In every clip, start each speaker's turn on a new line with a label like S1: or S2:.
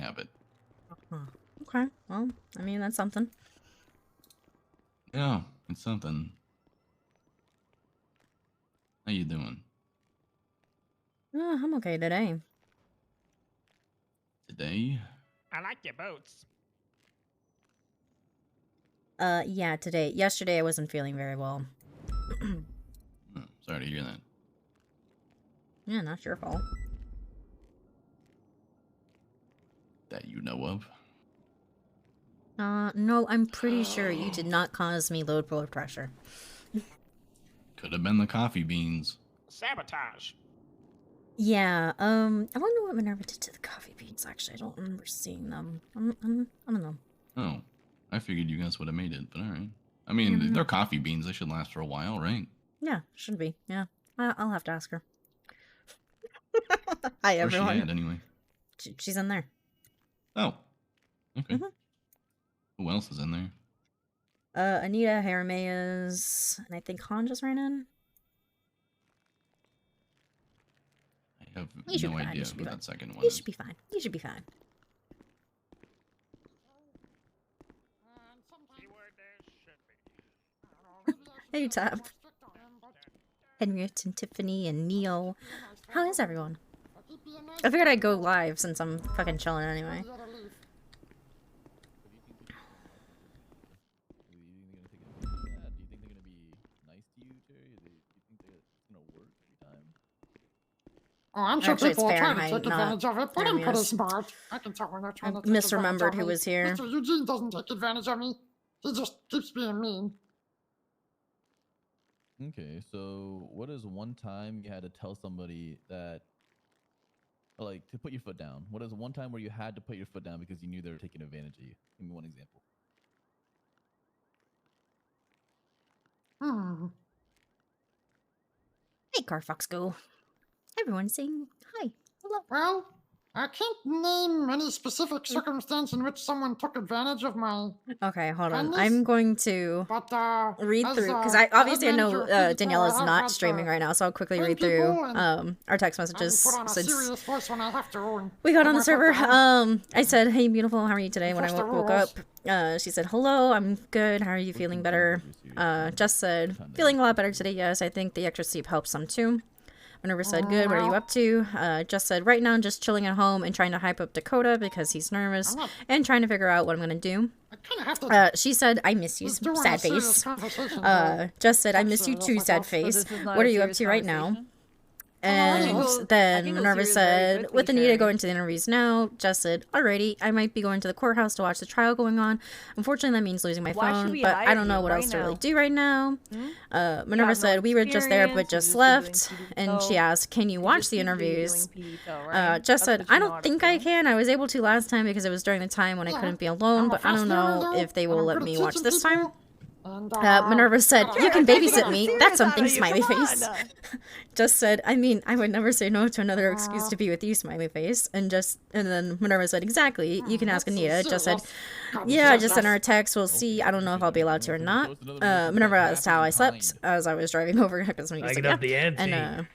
S1: have it.
S2: Okay, well, I mean, that's something.
S1: Yeah, it's something. How you doing?
S2: I'm okay today.
S1: Today?
S3: I like your boots.
S2: Yeah, today. Yesterday I wasn't feeling very well.
S1: Oh, sorry to hear that.
S2: Yeah, not your fault.
S1: That you know of?
S2: No, I'm pretty sure you did not cause me low blood pressure.
S1: Could have been the coffee beans.
S3: Sabotage.
S2: Yeah, I don't know what Minerva did to the coffee beans, actually. I don't remember seeing them. I don't know.
S1: Oh, I figured you guys would have made it, but alright. I mean, they're coffee beans. They should last for a while, right?
S2: Yeah, should be. Yeah. I'll have to ask her. Hi,
S1: Where's
S2: everyone.
S1: she at, anyway?
S2: She's in there.
S1: Oh, okay. Who else is in there?
S2: Anita, Jeremias, and I think Han just ran in.
S1: I have
S2: You should
S1: no
S2: be fine.
S1: idea
S2: You should be
S1: who
S2: fine.
S1: that second one
S2: You
S1: is.
S2: should be fine. You should be fine. Hey, Tap. Henriette and Tiffany and Neil. How is everyone? I figured I'd go live since I'm fucking chilling anyway.
S4: Oh, I'm sure
S2: Actually,
S4: people
S2: it's
S4: are trying to
S2: Fahrenheit,
S4: take advantage of it, but I'm pretty
S2: Jeremias.
S4: smart. I can tell when they're trying to take
S2: Misremembered
S4: advantage of
S2: who
S4: me.
S2: was here.
S4: Mr. Eugene doesn't take advantage of me. He just keeps being mean.
S5: Okay, so what is one time you had to tell somebody that, like, to put your foot down? What is one time where you had to put your foot down because you knew they were taking advantage of you? Give me one example.
S2: Hey, Carfox Go. Everyone's saying hi. Hello.
S4: Well, I can't name any specific circumstance in which someone took advantage of my...
S2: Okay, hold on.
S4: kindness,
S2: I'm going to
S4: but,
S2: read
S4: as,
S2: through, because
S4: an
S2: obviously I
S4: head
S2: know
S4: manager of people,
S2: Danielle is
S4: I have
S2: not
S4: had
S2: streaming
S4: to
S2: right now, so I'll quickly
S4: train
S2: read through
S4: people and
S2: our text
S4: I
S2: messages
S4: put on a
S2: since
S4: serious voice when I have to. And
S2: we got on the
S4: put
S2: server.
S4: my foot down.
S2: I said, "Hey, beautiful, how are you today?" When I
S4: Enforce the
S2: woke up,
S4: rules.
S2: she said, "Hello, I'm good. How are you feeling better?" Just said, "Feeling a lot better today. Yes, I think the extra sleep helps some too." Minerva said, "Good. What are you up to?" Just said, "Right now, I'm just chilling at home and trying to hype up Dakota because he's nervous and trying to figure out what I'm gonna do."
S4: I kind of have to...
S2: She said, "I miss you,
S4: He's doing a
S2: sad
S4: serious
S2: face."
S4: conversation,
S2: Just said, "I miss you
S4: Absolutely.
S2: too, sad
S4: So
S2: face.
S6: this is not
S2: What
S6: a
S2: are you up
S6: serious
S2: to right now?"
S6: conversation?
S2: And
S6: I
S2: then
S6: can go
S2: Minerva
S6: serious very
S2: said,
S6: quickly,
S2: with Anita
S6: Sherry.
S2: going to the interviews now, Jess said, "Alrighty, I might be going to the courthouse to watch the trial going on. Unfortunately, that means losing my
S6: Why should
S2: phone,
S6: we
S2: but I
S6: hire
S2: don't know
S6: you
S2: what
S6: right
S2: else to really
S6: now?
S2: do right now." Minerva
S6: no
S2: said, "We were just there, but
S6: experience, you've
S2: just
S6: been
S2: left."
S6: doing
S2: And she
S6: PDO.
S2: asked, "Can you watch the
S6: Just keep doing
S2: interviews?"
S6: PDO, right?
S2: Jess
S6: That's
S2: said,
S6: what
S2: "I
S6: you know
S2: don't
S6: how to
S2: think I
S6: do.
S2: can. I was able to last time because it was during the time when I couldn't be alone, but I don't know if they will let me watch this time." Minerva said, "You can babysit me. That's something, smiley face." Just said, "I mean, I would never say no to another excuse to be with you, smiley face." And then Minerva said, "Exactly. You can ask Anita." Just said, "Yeah, I just sent her a text. We'll see. I don't know if I'll be allowed to or not." Minerva asked how I slept as I was driving over. Because when you said, yeah. And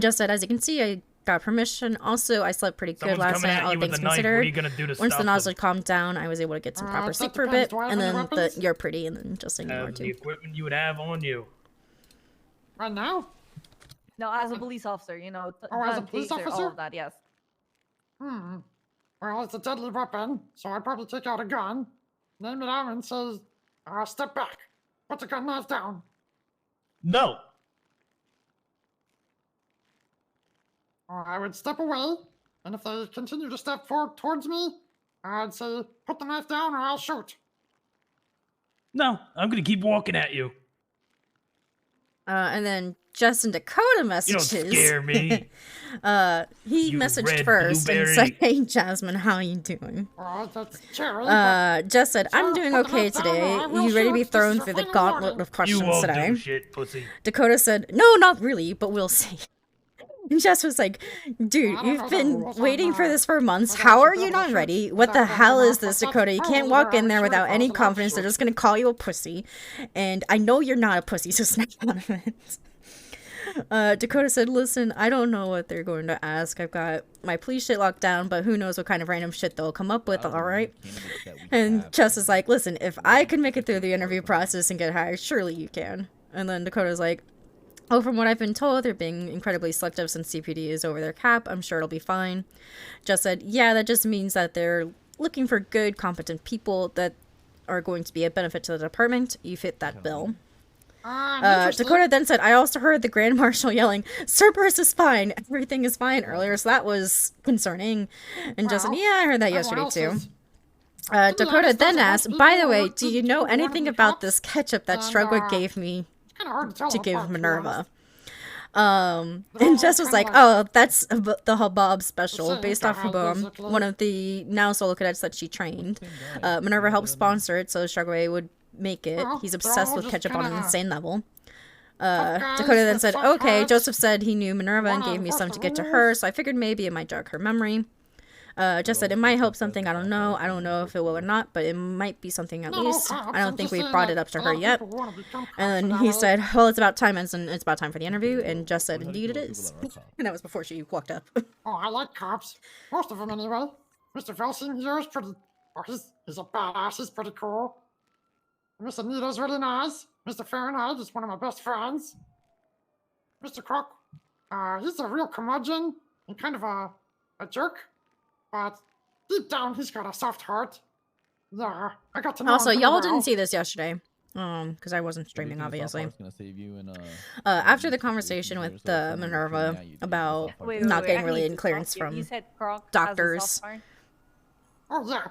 S2: just said, "As you can see, I got permission. Also, I slept pretty good last night, all things considered. Once the nozzle calmed down, I was able to get some proper sleep for a bit." And then you're pretty, and then just saying you are
S3: The
S2: too.
S3: equipment you would have on you.
S4: Right now?
S6: No, as a police officer, you know,
S4: Oh, as a
S6: gun,
S4: police
S6: taser, all
S4: officer?
S6: of that, yes.
S4: Well, it's a deadly weapon, so I'd probably take out a gun, name it out, and say, step back. Put the gun knife down.
S3: No.
S4: Or I would step away, and if they continue to step forward towards me, I'd say, put the knife down or I'll shoot.
S3: No, I'm gonna keep walking at you.
S2: And then Justin Dakota messages.
S3: You don't scare me.
S2: He
S3: You
S2: messaged
S3: red
S2: first and
S3: blueberry.
S2: said, "Hey Jasmine, how you doing?"
S4: Oh, that's Jerry.
S2: Just said, "I'm doing okay today. You ready to be thrown through the gauntlet of
S3: You
S2: questions
S3: won't
S2: today?"
S3: do shit, pussy.
S2: Dakota said, "No, not really, but we'll see." And Jess was like, "Dude, you've been waiting for this for months. How are you not ready? What the hell is this, Dakota? You can't walk in there without any confidence. They're just gonna call you a pussy. And I know you're not a pussy, so snap out of it." Dakota said, listen, I don't know what they're going to ask. I've got my police shit locked down, but who knows what kind of random shit they'll come up with, alright? And Jess is like, listen, if I can make it through the interview process and get hired, surely you can. And then Dakota's like, oh, from what I've been told, they're being incredibly selective since CPD is over their cap. I'm sure it'll be fine. Jess said, yeah, that just means that they're looking for good, competent people that are going to be a benefit to the department. You fit that bill. Dakota then said, I also heard the Grand Marshal yelling, Cerberus is fine, everything is fine earlier, so that was concerning. And Jess said, yeah, I heard that yesterday too. Dakota then asked, by the way, do you know anything about this ketchup that Shrugwood gave me to give Minerva? And Jess was like, oh, that's the Hubbub special, based off Hubbub, one of the now solo cadets that she trained. Minerva helped sponsor it, so Shrugway would make it. He's obsessed with ketchup on an insane level. Dakota then said, okay, Joseph said he knew Minerva and gave me some to get to her, so I figured maybe it might jog her memory. Just said it might help something, I don't know. I don't know if it will or not, but it might be something at least. I don't think we've brought it up to her yet. And he said, well, it's about time, and it's about time for the interview, and Just said, indeed it is. And that was before she walked up.
S4: Oh, I like cops. Most of them anyway. Mr. Felsen here is pretty... Oh, he's a badass, he's pretty cool. Miss Anita's really nice. Mr. Fahrenheit is one of my best friends. Mr. Croc, he's a real curmudgeon and kind of a jerk. But deep down, he's got a soft heart. Yeah, I got to know
S2: Also,
S4: him
S2: y'all
S4: well.
S2: didn't see this yesterday. Because I wasn't streaming, obviously. After the conversation with Minerva about not getting really in clearance from doctors.
S4: Oh, yeah.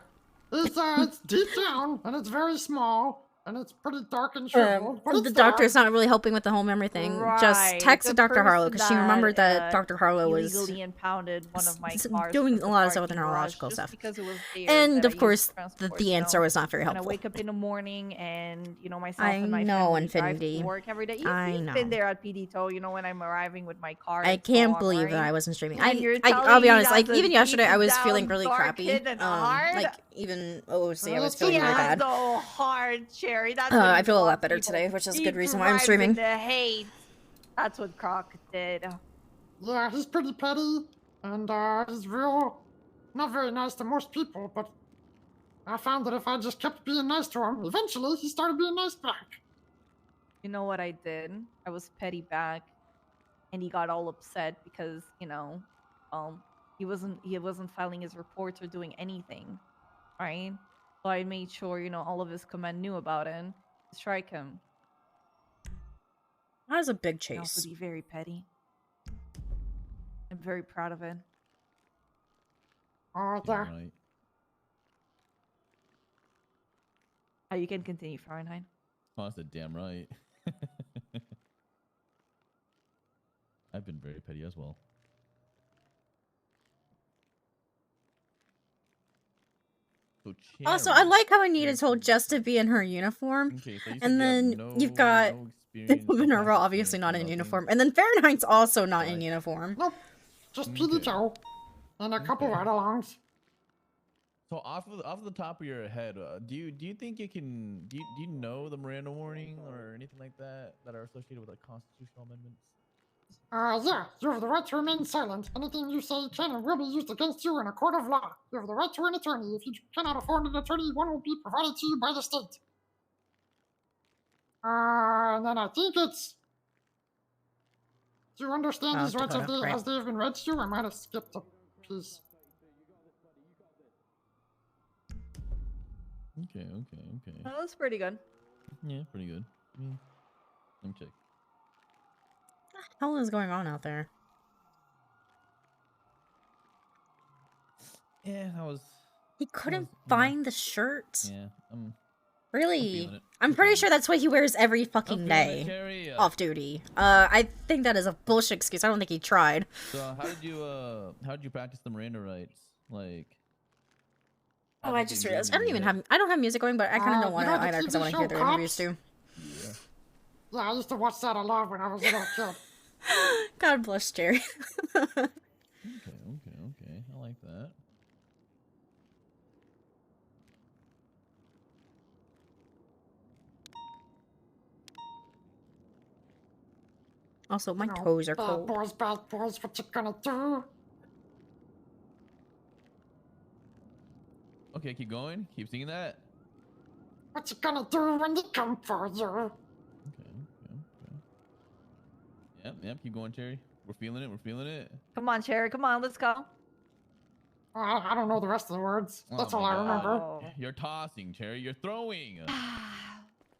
S4: It's deep down, and it's very small. And it's pretty dark and shriveled.
S2: The doctor's not really helping with the whole memory thing.
S6: Right.
S2: Just texted Dr. Harlow because she remembered that Dr. Harlow was
S6: illegally impounded one of my cars
S2: doing a lot of stuff with the
S6: parking
S2: neurological
S6: garage
S2: stuff.
S6: just because it was there
S2: And
S6: that
S2: of
S6: I
S2: course,
S6: used to transport,
S2: the answer was not very
S6: And I
S2: helpful.
S6: wake up in the morning and, myself
S2: I
S6: and my
S2: know,
S6: family drive
S2: Infinity.
S6: to work every day.
S2: I
S6: You've
S2: know.
S6: been there at PD Tow, when I'm arriving with my car.
S2: I
S6: and so
S2: can't
S6: on,
S2: believe
S6: right?
S2: that I wasn't streaming.
S6: And you're
S2: I'll be
S6: telling me
S2: honest, like
S6: that's a
S2: even yesterday I was
S6: deep
S2: feeling
S6: down
S2: really
S6: dark
S2: crappy.
S6: hit and hard?
S2: Like even OOC I was feeling
S6: Yeah,
S2: really bad.
S6: so hard, Cherry. That's
S2: I
S6: what
S2: feel a lot
S6: wants
S2: better
S6: people.
S2: today, which is a
S6: He
S2: good reason why I'm
S6: drives
S2: streaming.
S6: into hate. That's what Croc did.
S4: Yeah, he's pretty petty, and he's not very nice to most people, but I found that if I just kept being nice to him, eventually he started being nice back.
S6: You know what I did? I was petty back, and he got all upset because, he wasn't filing his reports or doing anything, right? So I made sure, all of his command knew about it to strike him.
S2: That was a big
S6: And also
S2: chase.
S6: be very petty. I'm very proud of it.
S4: Oh, yeah.
S5: Right.
S6: You can continue, Fahrenheit.
S5: Oh, that's a damn right. I've been very petty as well. So
S2: Also, I
S5: Cherry,
S2: like how Anita told Jess to be in her uniform.
S5: okay, so you said
S2: And
S5: you have
S2: then you've got
S5: no experience, no
S2: Minerva
S5: past
S2: obviously
S5: experience,
S2: not
S5: no
S2: in
S5: nothing.
S2: uniform. And then Fahrenheit's also not in
S5: Right.
S2: uniform.
S4: Nope, just
S5: Okay.
S4: PD Joe, and a couple
S5: Okay.
S4: ride-alongs.
S5: So off of the top of your head, do you think you can do you know the Miranda warning or anything like that are associated with like constitutional amendments?
S4: Yeah, you have the right to remain silent. Anything you say can and will be used against you in a court of law. You have the right to an attorney. If you cannot afford an attorney, one will be provided to you by the state. And then I think it's... Do you understand
S2: Oh,
S4: these rights
S2: Dakota, right.
S4: as they have been read to you? I might have skipped a piece.
S5: Okay.
S6: That was pretty good.
S5: Yeah, pretty good. Let me check.
S2: What the hell is going on out there?
S5: Yeah, I was.
S2: He couldn't
S5: yeah.
S2: find the shirt?
S5: Yeah, I'm
S2: Really?
S5: feeling it.
S2: I'm pretty sure that's what he wears every fucking
S5: feeling it,
S2: day.
S5: Cherry.
S2: Off duty. I think that is a bullshit excuse. I don't think he tried.
S5: So how did you practice the Miranda rights? Like.
S2: Oh, I just realized. I don't have music going, but I kind of don't want
S4: you
S2: it
S4: know the
S2: either because I
S4: TV
S2: want to hear
S4: show
S2: their interviews
S4: Cops?
S2: too.
S5: Yeah.
S4: Yeah, I used to watch that a lot when I was a little kid.
S2: God bless Jerry.
S5: Okay. I like that.
S2: Also, my
S4: You know,
S2: toes are
S4: bad
S2: cold.
S4: boys, what you gonna do?
S5: Okay, keep going. Keep singing that.
S4: What you gonna do when they come for you?
S5: Okay. Yep. Keep going, Cherry. We're feeling it. We're feeling it.
S6: Come on, Cherry. Come on, let's go.
S4: I don't know the rest of the words.
S5: Oh
S4: That's
S5: my
S4: all I
S5: God.
S4: remember.
S6: Oh.
S5: You're tossing, Cherry. You're throwing.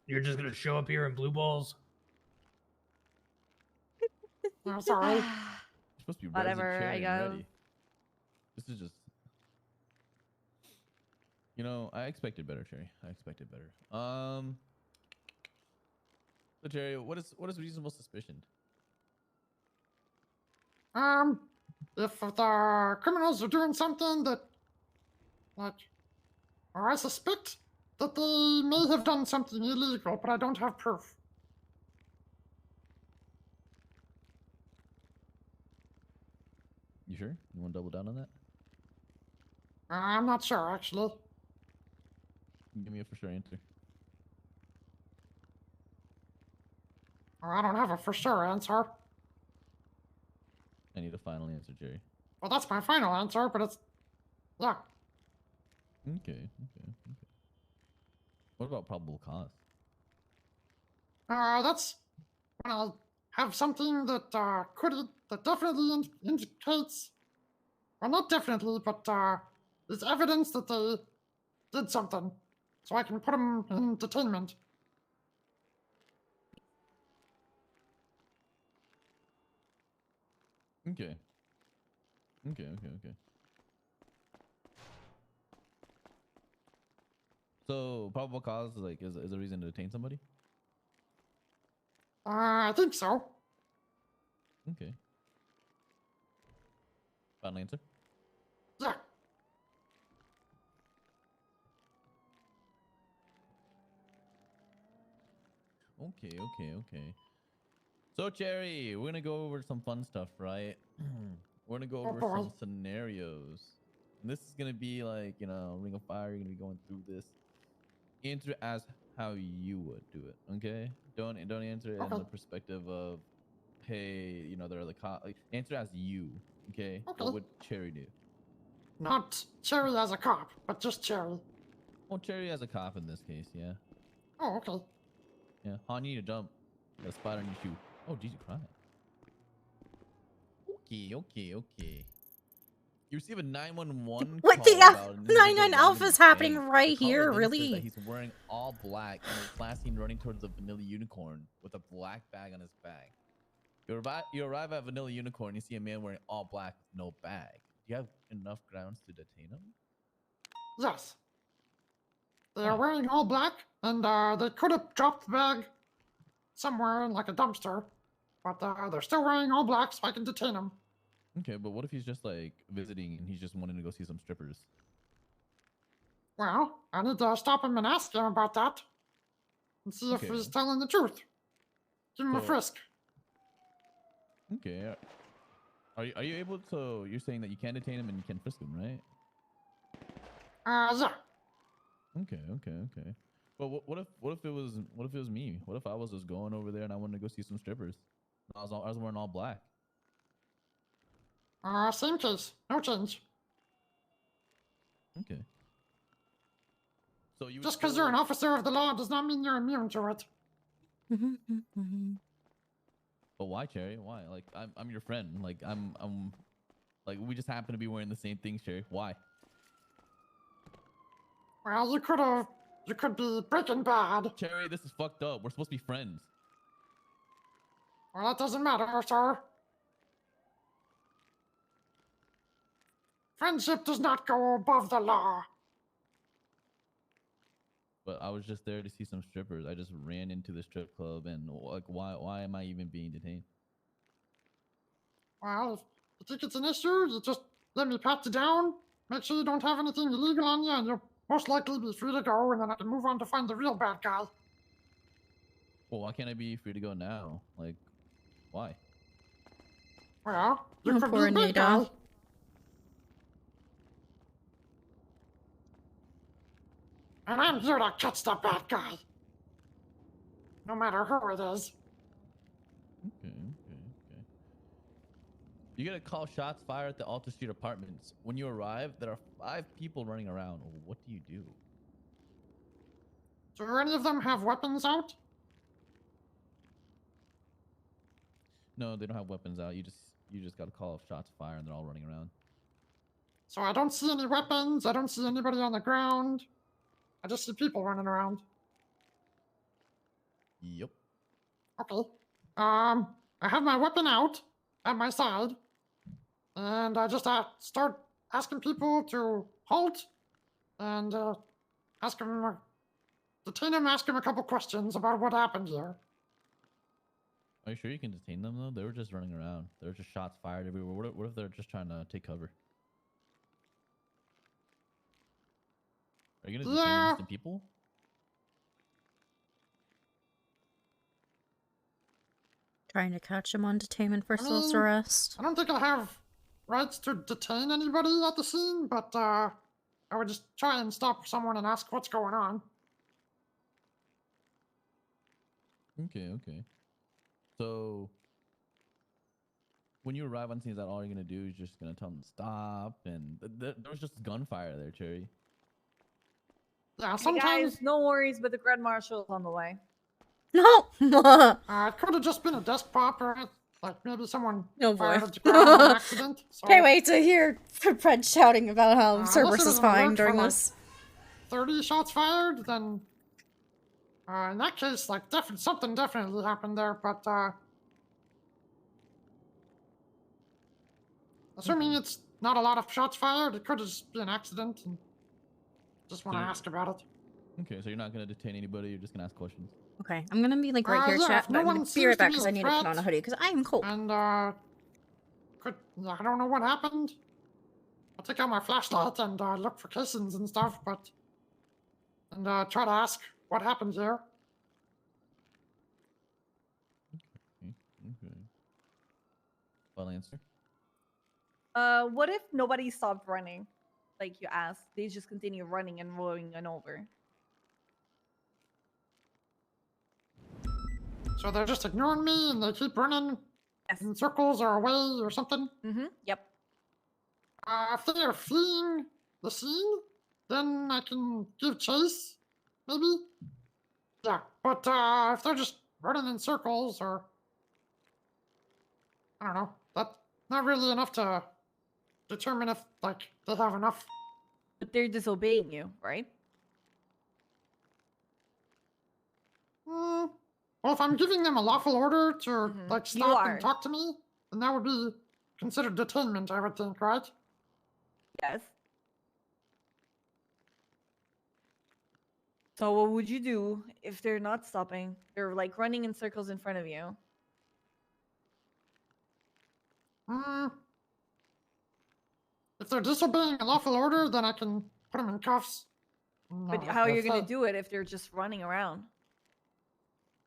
S3: You're just gonna show up here in blue balls?
S4: I'm sorry.
S5: You're supposed to be ready,
S6: Whatever,
S5: Cherry,
S6: I
S5: and
S6: guess.
S5: ready. This is just. You know, I expected better, Cherry. I expected better. So Cherry, what is reasonable suspicion?
S4: If the criminals are doing something that, like, or I suspect that they may have done something illegal, but I don't have proof.
S5: You sure? You want to double down on that?
S4: I'm not sure, actually.
S5: Give me a for sure answer.
S4: Or I don't have a for sure answer.
S5: I need a final answer, Jerry.
S4: Well, that's my final answer, but it's, yeah.
S5: Okay. What about probable cause?
S4: That's when I have something that that definitely indicates, well, not definitely, but is evidence that they did something, so I can put them in detainment.
S5: Okay. So probable cause is a reason to detain somebody?
S4: I think so.
S5: Okay. Final answer?
S4: Yeah.
S5: Okay. So Cherry, we're gonna go over some fun stuff, right? We're gonna go over some scenarios. And this is gonna be like, you know, Ring of Fire. You're gonna be going through this. Answer as how you would do it, okay? Don't answer it in the perspective of, hey, you know, there are the like, answer as you, okay? What would Cherry do?
S4: Not Cherry as a cop, but just Cherry.
S5: Well, Cherry as a cop in this case, yeah.
S4: Oh, okay.
S5: Yeah, Han, you need to jump. Got a spider on your shoe. Oh, Jesus Christ. Okay. You receive a 911
S2: What
S5: call
S2: the
S5: about an individual
S2: 99
S5: robbing
S2: Alpha's
S5: a
S2: happening
S5: bank.
S2: right
S5: The caller
S2: here,
S5: then says
S2: really?
S5: that he's wearing all black and is last seen running towards the Vanilla Unicorn with a black bag on his back. You arrive at Vanilla Unicorn, you see a man wearing all black with no bag. Do you have enough grounds to detain him?
S4: Yes. They are wearing all black, and they could have dropped the bag somewhere in like a dumpster, but they're still wearing all black, so I can detain them.
S5: Okay, but what if he's just like visiting and he's just wanting to go see some strippers?
S4: Well, I need to stop him and ask him about that, and see if he's telling the truth. Give him a frisk.
S5: Okay. Are you able to? You're saying that you can detain him and you can frisk him, right?
S4: Yeah.
S5: Okay. But what if it was me? What if I was just going over there and I wanted to go see some strippers? I was wearing all black.
S4: Same case, no change.
S5: Okay. So you
S4: just because you're an officer of the law does not mean you're immune to it.
S5: But why, Cherry? Why? Like I'm your friend. Like I'm like we just happen to be wearing the same things, Cherry. Why?
S4: Well, you could be Breaking Bad.
S5: Cherry, this is fucked up. We're supposed to be friends.
S4: Well, that doesn't matter, sir. Friendship does not go above the law.
S5: But I was just there to see some strippers. I just ran into the strip club, and like, why am I even being detained?
S4: Well, if you think it's an issue, you just let me pat you down, make sure you don't have anything illegal on you, and you'll most likely be free to go, and then I can move on to find the real bad guy.
S5: Well, why can't I be free to go now? Like, why?
S4: Well, you could be the bad guy. And I'm here to catch the bad guy. No matter who it is.
S5: Okay. You get a call shots fired at the Alta Street apartments. When you arrive, there are 5 people running around. What do you do?
S4: Do any of them have weapons out?
S5: No, they don't have weapons out. You just got a call of shots fired and they're all running around.
S4: So I don't see any weapons. I don't see anybody on the ground. I just see people running around.
S5: Yep.
S4: Okay. I have my weapon out at my side, and I just start asking people to halt and detain them, ask them a couple questions about what happened here.
S5: Are you sure you can detain them though? They were just running around. There were just shots fired everywhere. What if they're just trying to take cover? Are you gonna detain innocent people?
S2: Trying to catch him on detainment for false arrest.
S4: I don't think I have rights to detain anybody at the scene, but I would just try and stop someone and ask what's going on.
S5: Okay. So, when you arrive on scene, is that all you're gonna do? Is just gonna tell them to stop? And there was just gunfire there, Cherry.
S4: Yeah,
S6: Hey
S4: sometimes...
S6: guys, no worries, but the Grand Marshal's on the way.
S2: No!
S4: it could have just been a desk pop, or like maybe someone
S2: Oh boy.
S4: fired at the ground on accident. So,
S2: Can't wait to hear Fred shouting about how
S4: unless
S2: Cerberus
S4: it was
S2: is
S4: an
S2: fine
S4: alert
S2: during
S4: for,
S2: this.
S4: 30 shots fired, then in that case, like something definitely happened there. But assuming it's not a lot of shots fired, it could just be an accident, and just want to ask about it.
S5: Okay, so you're not gonna detain anybody. You're just gonna ask questions.
S2: Okay, I'm gonna be like right here,
S4: yeah,
S2: chat,
S4: if
S2: but
S4: no
S2: I'm
S4: one
S2: gonna be
S4: seems
S2: right
S4: to
S2: back
S4: be
S2: because
S4: a
S2: I need to put
S4: threat,
S2: on a hoodie because I am cold.
S4: And I don't know what happened. I'll take out my flashlight and look for casings and stuff, and try to ask what happened here.
S5: Okay. Well answer.
S6: What if nobody stopped running? Like you asked, they just continue running and rolling and over.
S4: So they're just ignoring me and they keep running in circles or away or something?
S6: Yep.
S4: If they are fleeing the scene, then I can give chase, maybe? Yeah, but if they're just running in circles or... I don't know, that's not really enough to determine if, like, they have enough.
S6: But they're disobeying you, right?
S4: Well, if I'm giving them a lawful order to, like, stop and talk to me, then that would be considered detainment, I would think, right?
S6: Yes. So what would you do if they're not stopping? They're like running in circles in front of you.
S4: If they're disobeying a lawful order, then I can put them in cuffs.
S6: But how are you going to do it if they're just running around?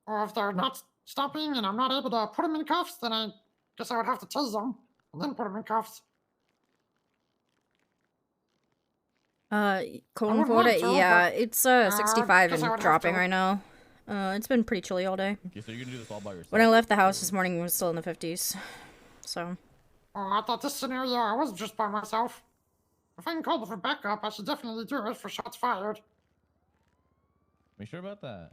S4: Or if they're not stopping and I'm not able to put them in cuffs, then I guess I would have to tase them and then put them in cuffs.
S2: Cone water, yeah, it's 65
S4: guess I
S2: and
S4: would have
S2: dropping
S4: to.
S2: right now. It's been pretty chilly all day.
S5: Okay, so you're gonna do this all by yourself.
S2: When I left the house this morning, it was still in the 50s. So.
S4: Oh, I thought this scenario I was just by myself. If I can call for backup, I should definitely do it for shots fired.
S5: Are you sure about that?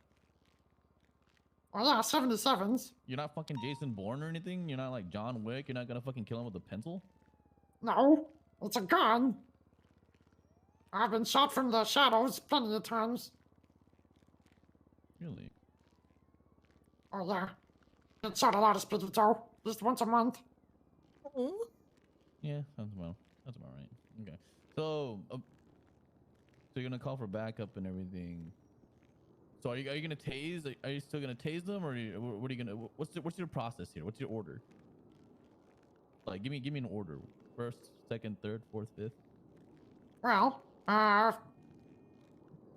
S4: Oh yeah, 77s.
S5: You're not fucking Jason Bourne or anything? You're not like John Wick? You're not gonna fucking kill him with a pencil?
S4: No, it's a gun. I've been shot from the shadows plenty of times.
S5: Really?
S4: Oh yeah. Get shot a lot of speedy though. Just once a month.
S5: Yeah, that's about right. Okay. So, so you're gonna call for backup and everything. So are you gonna tase? Are you still gonna tase them, or what are you gonna? What's your process here? What's your order? Like, give me an order. First, second, third, fourth, fifth.
S4: Well,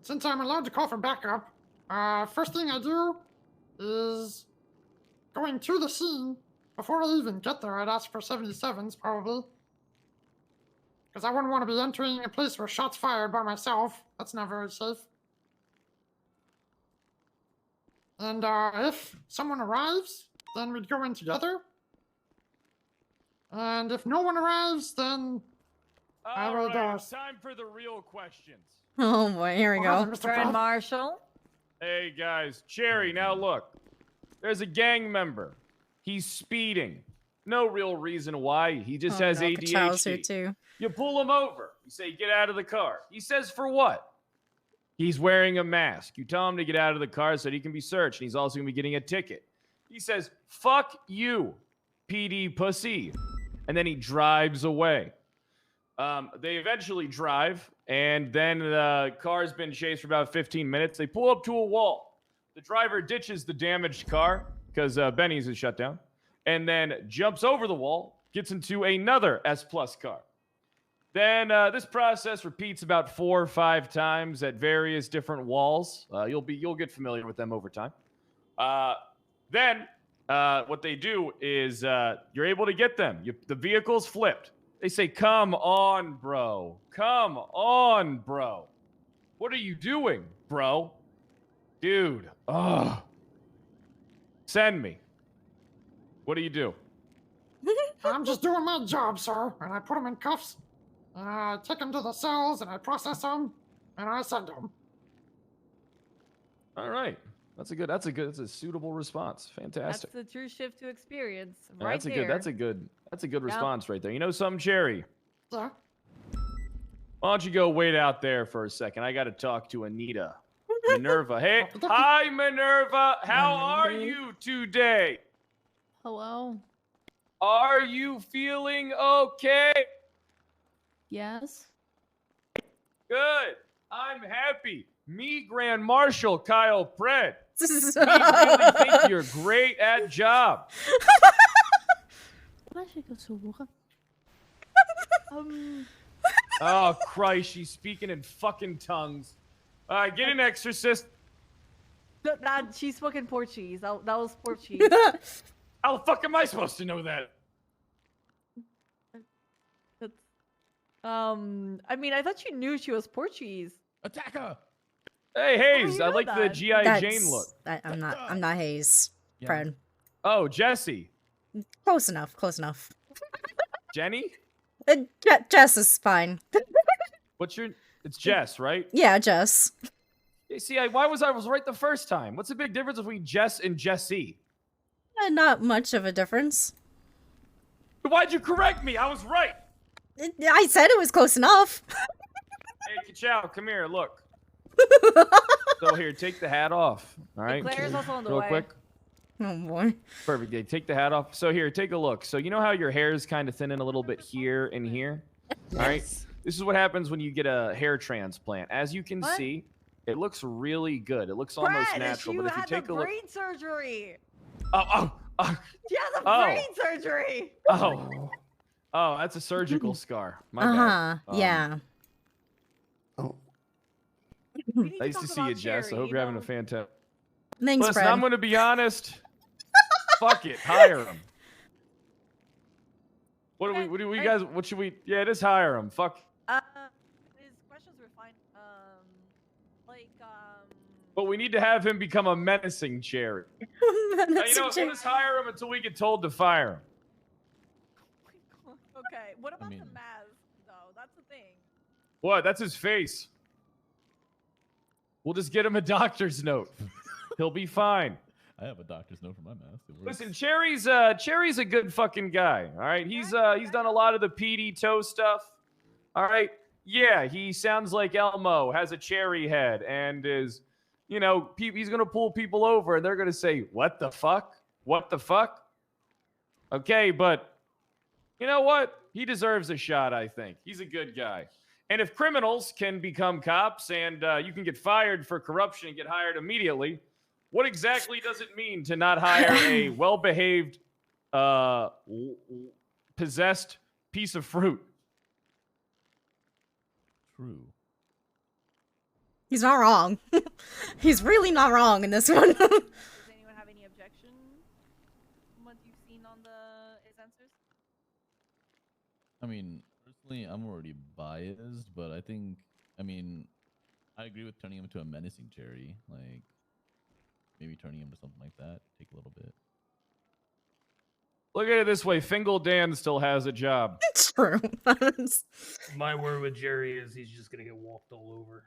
S4: since I'm allowed to call for backup, first thing I do is going to the scene. Before I even get there, I'd ask for 77s, probably. Because I wouldn't want to be entering a place where shots fired by myself. That's not very safe. And if someone arrives, then we'd go in together. And if no one arrives, then I will go.
S7: Time for the real questions.
S2: Oh boy, here we go.
S6: Grand Marshal.
S7: Hey guys, Cherry, now look. There's a gang member. He's speeding. No real reason why. He just has ADHD.
S2: Too.
S7: You pull him over. You say, get out of the car. He says, for what? He's wearing a mask. You tell him to get out of the car so that he can be searched. And he's also going to be getting a ticket. He says, fuck you, PD pussy. And then he drives away. They eventually drive, and then the car's been chased for about 15 minutes. They pull up to a wall. The driver ditches the damaged car because Benny's is shut down, and then jumps over the wall, gets into another S-Plus car. Then this process repeats about 4 or 5 times at various different walls. You'll get familiar with them over time. Then what they do is you're able to get them. The vehicle's flipped. They say, come on, bro. Come on, bro. What are you doing, bro? Dude. Ugh. Send me. What do you do?
S4: I'm just doing my job, sir. And I put them in cuffs. And I take them to the cells, and I process them, and I send them.
S7: All right. That's a suitable response. Fantastic.
S6: That's the true shift to experience.
S7: Yeah,
S6: Right there.
S7: That's a good response right there. You know something, Cherry?
S4: Yeah.
S7: Why don't you go wait out there for a second? I got to talk to Anita. Minerva. Hey, hi, Minerva. How are you today?
S8: Hello.
S7: Are you feeling okay?
S8: Yes.
S7: Good. I'm happy. Me, Grand Marshal Kyle Pred. We really think you're great at job. Oh, Christ, she's speaking in fucking tongues. All right, get an exorcist.
S6: She spoke in Portuguese. That was Portuguese.
S7: How the fuck am I supposed to know that?
S6: I mean, I thought you knew she was Portuguese.
S5: Attack her!
S7: Hey, Hayes,
S6: you
S7: I
S6: know
S7: like the
S6: that?
S7: G.I. Jane look.
S2: I'm not Hayes.
S5: Yeah.
S2: Fred.
S7: Oh, Jesse.
S2: Close enough. Close enough.
S7: Jenny?
S2: Jess is fine.
S7: What's your... It's Jess, right?
S2: Yeah, Jess.
S7: Hey, see, why was I right the first time? What's the big difference between Jess and Jessie?
S2: Not much of a difference.
S7: Why'd you correct me? I was right.
S2: I said it was close enough.
S7: Hey, Kachow, come here, look. So here, take the hat off. All right.
S6: Claire's also on the
S7: Real
S6: way.
S7: quick.
S2: Oh boy.
S7: Perfect. Yeah, take the hat off. So here, take a look. So you know how your hair is kind of thinning a little bit here and here? All right. This is what happens when you get a hair transplant. As you can see, it looks really good. It looks almost natural. But if you take a look,
S6: brain surgery.
S7: oh,
S6: She has a brain surgery.
S7: oh, that's a surgical scar. My bad.
S2: Yeah.
S7: Nice to see you, Jess. I hope you're having a fantastic.
S2: Thanks,
S7: Listen,
S2: Fred.
S7: I'm going to be honest. Fuck it, hire him. What do we guys? What should we? Yeah, just hire him. Fuck.
S6: His questions were fine.
S7: But we need to have him become a menacing Cherry. You know, we'll just hire him until we get told to fire him.
S6: Okay, what about
S5: mean-
S6: the mask, though? That's the thing.
S7: What? That's his face. We'll just get him a doctor's note. He'll be fine.
S5: I have a doctor's note for my mask. It works.
S7: Listen, Cherry's a good fucking guy. All right, he's done a lot of the PD toe stuff. All right, yeah, he sounds like Elmo, has a cherry head, and is, you know, he's gonna pull people over, and they're gonna say, "What the fuck? What the fuck?" Okay, but you know what? He deserves a shot. I think he's a good guy. And if criminals can become cops, and you can get fired for corruption and get hired immediately. What exactly does it mean to not hire a well-behaved, possessed piece of fruit?
S5: True.
S2: He's not wrong. He's really not wrong in this one.
S6: Does anyone have any objection from what you've seen on his answers?
S5: I mean, personally, I'm already biased, but I think, I agree with turning him into a menacing Cherry. Like, maybe turning him to something like that. Take a little bit.
S7: Look at it this way: Fingal Dan still has a job.
S2: It's true.
S3: My word with Jerry is he's just gonna get walked all over.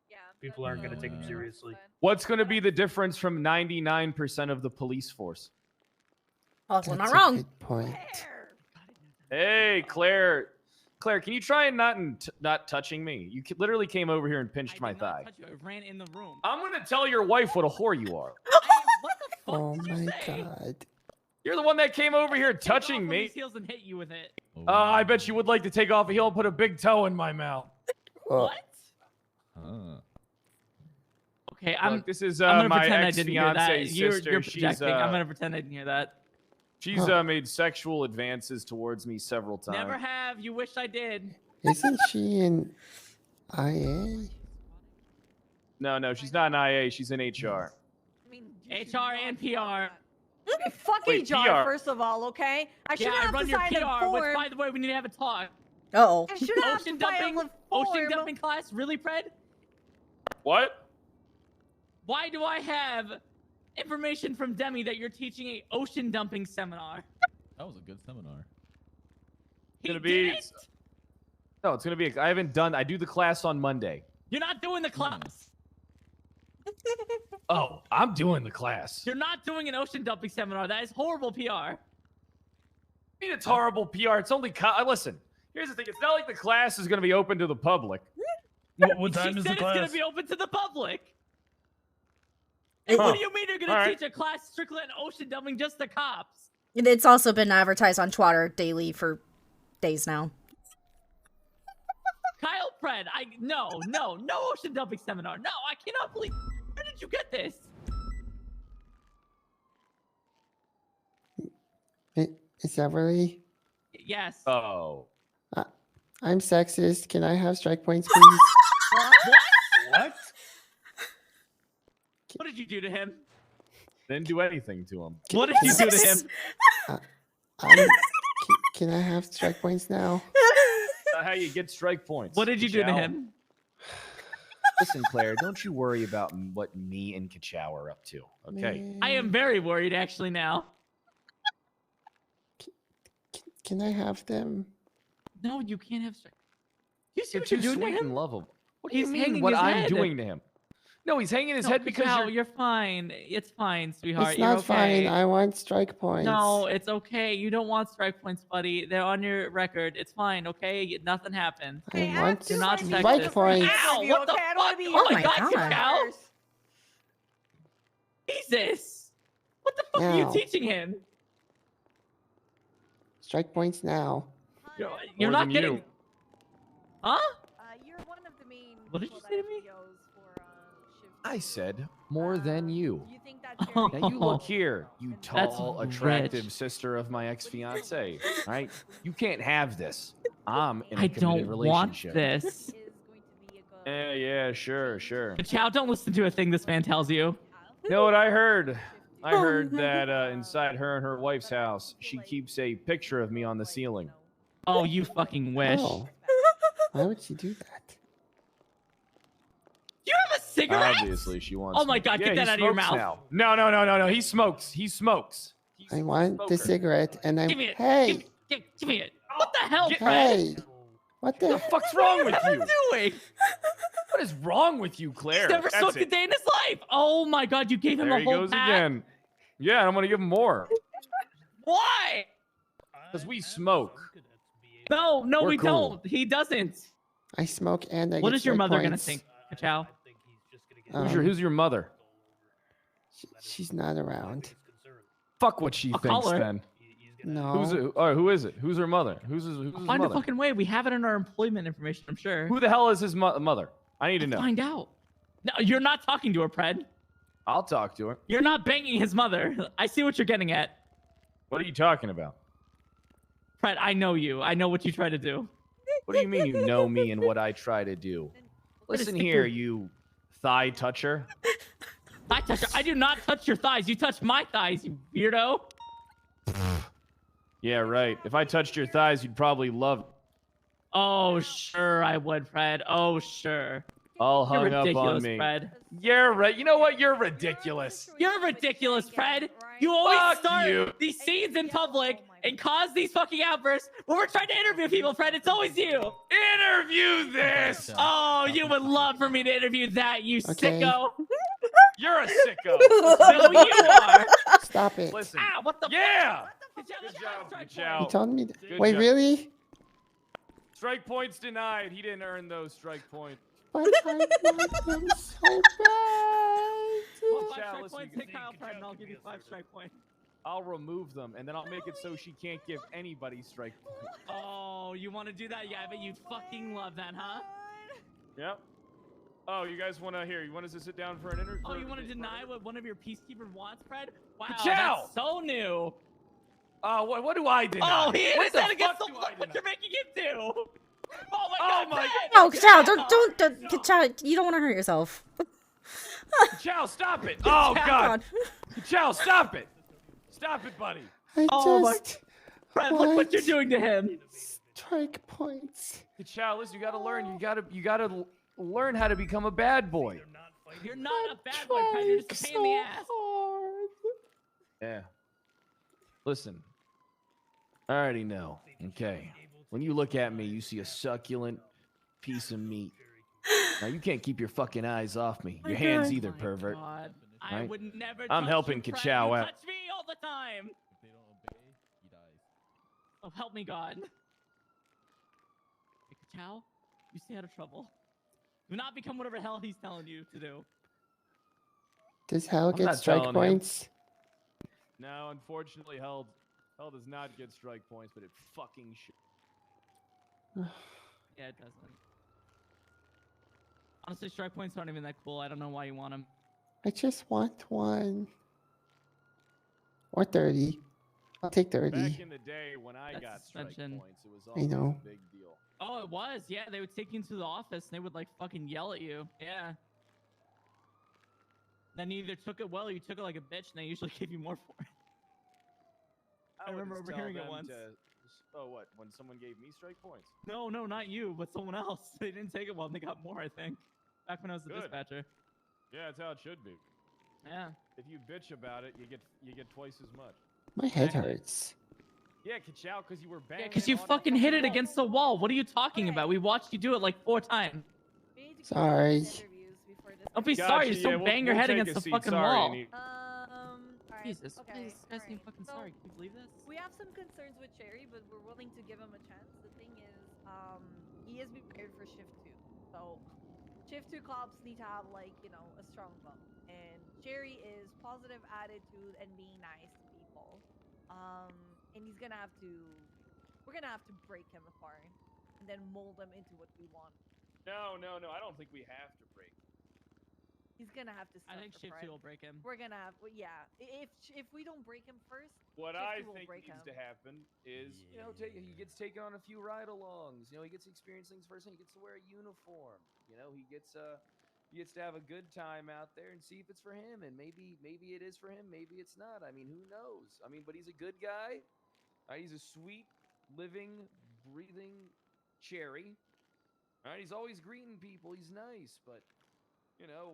S6: Yeah.
S3: People aren't gonna take him seriously.
S7: What's going to be the difference from 99% of the police force?
S2: Also
S9: That's
S2: not
S9: a
S2: wrong.
S9: good point.
S7: Hey, Claire. Claire, can you try and not touching me? You literally came over here and pinched my thigh.
S10: I ran in the room.
S7: I'm going to tell your wife what a whore you are.
S10: What the fuck
S9: Oh
S10: did you
S9: my
S10: say?
S9: god.
S7: You're the one that came over here
S10: Take off
S7: touching
S10: one of
S7: me.
S10: these heels and hit you with it.
S7: I bet you would like to take off a heel and put a big toe in my mouth.
S9: Oh,
S10: What? Okay, I'm.
S7: Look, this is
S10: I'm gonna
S7: my
S10: pretend I didn't hear that.
S7: ex-fiance's
S10: You're
S7: sister.
S10: projecting. I'm gonna pretend I didn't hear that.
S7: She's made sexual advances towards me several times.
S10: Never have. You wish I did.
S9: isn't she in IA?
S7: No, she's not in IA. She's in HR.
S6: I mean,
S10: HR and PR.
S6: Fuck
S7: Wait,
S6: HR,
S7: PR.
S6: first of all, okay? I shouldn't
S10: Yeah, I
S6: have
S10: run
S6: to
S10: your
S6: sign a
S10: PR. Which,
S6: form.
S10: by the way, we need to have a talk.
S2: Uh-oh.
S6: I shouldn't have
S10: Ocean
S6: to file
S10: dumping.
S6: a
S10: Ocean
S6: form.
S10: dumping class. Really, Fred?
S7: What?
S10: Why do I have information from Demi that you're teaching a ocean dumping seminar?
S5: That was a good seminar.
S10: He
S7: Gonna be-
S10: did it?
S7: No, it's gonna be. I haven't done. I do the class on Monday.
S10: You're not doing the class.
S7: Oh, I'm doing the class.
S10: You're not doing an ocean dumping seminar. That is horrible PR.
S7: I mean, it's horrible PR. It's only. Listen, here's the thing. It's not like the class is gonna be open to the public.
S3: What time
S10: She
S3: is
S10: said
S3: the
S10: it's
S3: class?
S10: gonna be open to the public. And what do you mean you're gonna
S7: All right.
S10: teach a class strictly on ocean dumping just to cops?
S2: It's also been advertised on Twitter daily for days now.
S10: Kyle Fred, no ocean dumping seminar. No, I cannot believe. Where did you get this?
S9: Is that really?
S10: Yes.
S7: Oh.
S9: I'm sexist. Can I have strike points, please?
S3: What?
S10: What did you do to him?
S7: Didn't do anything to him.
S10: What did you do to him?
S9: Can I have strike points now?
S7: That's not how you get strike points.
S10: What did you do to
S7: Ka-chow.
S10: him?
S7: Listen, Claire, don't you worry about what me and Ka-chow are up to. Okay.
S10: I am very worried actually now.
S9: Can I have them?
S10: No, you can't have strike. You see
S7: You're
S10: what
S7: too
S10: you're doing to
S7: sweet
S10: him?
S7: and lovable. What do you
S10: He's
S7: mean?
S10: hanging
S7: What
S10: his
S7: I'm
S10: head.
S7: doing to him? No, he's hanging his
S10: No,
S7: head because
S10: Ka-chow, you're fine. It's fine, sweetheart.
S9: It's
S10: You're
S9: not
S10: okay.
S9: fine. I want strike points.
S10: No, it's okay. You don't want strike points, buddy. They're on your record. It's fine, okay? Nothing happened.
S9: I want
S10: You're not
S9: strike
S10: sexist.
S9: points.
S10: Ow, what the
S6: Okay, I don't wanna
S10: fuck?
S6: be
S10: Oh my
S2: your
S10: god,
S2: God.
S10: Ka-chow. Jesus! What the fuck are you
S9: Now.
S10: teaching him?
S9: Strike points now.
S10: You're
S7: More
S10: not
S7: than
S10: getting.
S7: you.
S10: Huh?
S6: You're one of the main.
S10: What did you
S6: people
S10: say to
S6: that
S10: me?
S6: POs for, shift
S7: I
S6: two.
S7: said more than you.
S6: You think that's
S10: Oh.
S6: very
S7: Now you look here, you
S10: That's
S7: tall,
S10: rich.
S7: attractive sister of my ex-fiance. Right? You can't have this. I'm in a
S10: I
S7: committed
S10: don't want
S7: relationship.
S10: this.
S6: is going to be a good.
S7: Yeah, sure.
S10: Ka-chow, don't listen to a thing this man tells you.
S7: You know what I heard? I heard that inside her and her wife's house, she keeps a picture of me on the ceiling.
S10: Oh, you fucking wish.
S9: Oh. Why would she do that?
S10: Do you have a cigarette?
S7: Obviously, she wants.
S10: Oh my
S7: me.
S10: God,
S7: Yeah,
S10: get that
S7: he
S10: out of your
S7: smokes
S10: mouth.
S7: Now. No. He smokes. He's
S9: I
S7: a
S9: want the
S7: smoker.
S9: cigarette, and I'm.
S10: Give me it.
S9: Hey,
S10: Give me it. What the hell,
S7: Get-
S10: Fred?
S9: hey! What
S7: What
S9: the?
S7: the fuck's wrong with
S10: What are
S7: you?
S10: you doing?
S7: What is wrong with you, Claire?
S10: He's never
S7: That's
S10: smoked a
S7: it.
S10: day in his life. Oh my god, you gave him
S7: There
S10: a
S7: he
S10: whole
S7: goes
S10: pack.
S7: again. Yeah, I'm gonna give him more
S10: Why?
S7: because we smoke.
S10: No,
S7: We're
S10: we
S7: cool.
S10: don't. He doesn't.
S9: I smoke and I
S10: What
S9: get
S10: is your
S9: strike
S10: mother gonna
S9: points.
S10: think, Ka-chow?
S7: Who's your mother?
S9: She's not around.
S7: Fuck what she
S10: I'll call
S7: thinks
S10: her.
S7: then.
S9: No.
S7: Who's it? All right, who is it? Who's her mother? Who's his
S10: Find
S7: mother?
S10: a fucking way. We have it in our employment information, I'm sure.
S7: Who the hell is his mother? I need to know.
S10: Find out. No, you're not talking to her, Pred.
S7: I'll talk to her.
S10: You're not banging his mother. I see what you're getting at.
S7: What are you talking about?
S10: Pred, I know you. I know what you try to do.
S7: What do you mean you know me and what I try to do? Listen here, you thigh toucher.
S10: I touch her. I do not touch your thighs. You touch my thighs, you weirdo.
S7: Yeah, right. If I touched your thighs, you'd probably love it.
S10: Oh, sure I would, Fred. Oh, sure.
S7: all
S10: You're
S7: hung up on
S10: ridiculous,
S7: me.
S10: Fred.
S7: You're right. You know what? You're ridiculous.
S10: You're ridiculous, Fred. You always
S7: Fuck
S10: start
S7: you.
S10: these scenes in public and cause these fucking outbursts when we're trying to interview people, Fred. It's always you.
S7: Interview this.
S10: Oh, you would love for me to interview that, you
S9: Okay.
S10: sicko.
S7: You're a sicko.
S10: No, you are.
S9: Stop it.
S7: Listen.
S10: Ah, what the
S7: Yeah.
S10: Good job,
S7: Good
S10: let's
S7: job,
S10: strike
S7: good job.
S9: You told me.
S7: Good
S9: Wait,
S7: job.
S9: really?
S7: Strike points denied. He didn't earn those strike points.
S9: But I want them so bad.
S10: Well, 5
S7: Chal,
S10: strike
S7: listen,
S10: points,
S7: you
S10: hit
S7: can-
S10: Kyle
S7: you
S10: Fred,
S7: can
S10: and I'll
S7: give
S10: give
S7: me
S10: you
S7: a
S10: 5
S7: service.
S10: strike points.
S7: I'll remove them, and then I'll make it so she can't give anybody strike points.
S10: Oh, you want to do that? Yeah, I bet you fucking love that, huh?
S7: Yep. Oh, you guys want to hear? You want us to sit down for an interview?
S10: Oh, you want to deny what one of your peacekeepers wants, Fred? Wow,
S7: Chow!
S10: that's so new.
S7: What do I deny?
S10: Oh, he
S7: what
S10: is that
S7: the
S10: against
S7: fuck
S10: the
S7: do I
S10: law, what
S7: deny?
S10: you're making him do. Oh my
S7: Oh
S10: god,
S7: my
S10: Fred!
S2: No, Chow, don't, Chow, you don't want to hurt yourself.
S7: Chow, stop it! Oh
S2: Chow,
S7: God! Chow, stop it! Stop it, buddy!
S9: I
S10: Oh my-
S9: just
S10: Fred, look what you're
S9: want
S10: doing to him.
S9: strike points.
S7: Chow, listen, you gotta learn. You gotta learn how to become a bad boy.
S10: You're not a bad boy, Fred. You're just a pain in the ass.
S9: hard.
S7: Yeah. Listen. I already know. Okay. When you look at me, you see a succulent piece of meat. Now you can't keep your fucking eyes off me. Your hands either,
S10: Oh my
S7: pervert.
S10: God. I
S7: Right?
S10: would never
S7: I'm
S10: touch
S7: helping
S10: you, Fred.
S7: Ka-chow
S10: You
S7: out.
S10: touch me all the time.
S5: If they don't obey, he dies.
S10: Oh, help me, God. Hey, Ka-chow, you stay out of trouble. Do not become whatever hell he's telling you to do.
S9: Does Hal
S7: I'm
S9: get
S7: not
S9: strike
S7: telling him.
S9: points?
S7: No, unfortunately, Hell does not get strike points, but it fucking should.
S10: Yeah, it doesn't. Honestly, strike points aren't even that cool. I don't know why you want them.
S9: I just want one. Or 30. I'll take 30.
S7: Back in the day when I
S10: That's
S7: got strike
S10: suspension.
S7: points, it was
S9: I
S7: always
S9: know.
S7: a big deal.
S10: Oh, it was. Yeah, they would take you into the office and they would like fucking yell at you. Yeah. Then you either took it well or you took it like a bitch, and they usually give you more for it. I
S7: would
S10: remember
S7: just tell
S10: overhearing it
S7: them
S10: once.
S7: Oh, what? When someone gave me strike points?
S10: No, not you, but someone else. They didn't take it well, and they got more, I think. Back when I was the
S7: Good.
S10: dispatcher.
S7: Yeah, that's how it should be.
S10: Yeah.
S7: If you bitch about it, you get twice as much.
S9: My head
S10: Exactly.
S9: hurts.
S7: Yeah, Ka-chow, because you were banging.
S10: Yeah, because you
S7: on
S10: fucking
S7: the
S10: hit it
S7: wall.
S10: against the wall. What are you talking about? We watched you do it like 4 times.
S9: Sorry.
S10: Don't be
S7: Gotcha,
S10: sorry, just
S7: yeah,
S10: don't
S7: we'll-
S10: bang your
S7: we'll
S10: head
S7: take
S10: against
S7: a
S10: the
S7: seat.
S10: fucking
S7: Sorry,
S10: wall.
S7: Annie.
S6: Alright,
S10: Jesus,
S6: okay,
S10: this guy's being
S6: alright.
S10: fucking
S6: So,
S10: sorry. Can you believe this?
S6: We have some concerns with Cherry, but we're willing to give him a chance. The thing is, he is prepared for shift 2. So, shift 2 cops need to have, like, you know, a strong bump. And Cherry is positive attitude and being nice to people. And he's gonna have to, we're gonna have to break him apart and then mold him into what we want.
S7: No, I don't think we have to break.
S6: He's gonna have to.
S10: I think
S6: suffer,
S10: shift 2
S6: Fred.
S10: will break him.
S6: We're gonna have, yeah. If we don't break him first,
S7: What
S6: shift
S7: I
S6: 2 will
S7: think
S6: break
S7: needs
S6: him.
S7: to happen is, he gets taken on a few ride-alongs. He gets to experience things firsthand. He gets to wear a uniform. He gets to have a good time out there and see if it's for him. And maybe it is for him. Maybe it's not. I mean, who knows? I mean, but he's a good guy. He's a sweet, living, breathing Cherry. All right, he's always greeting people. He's nice, but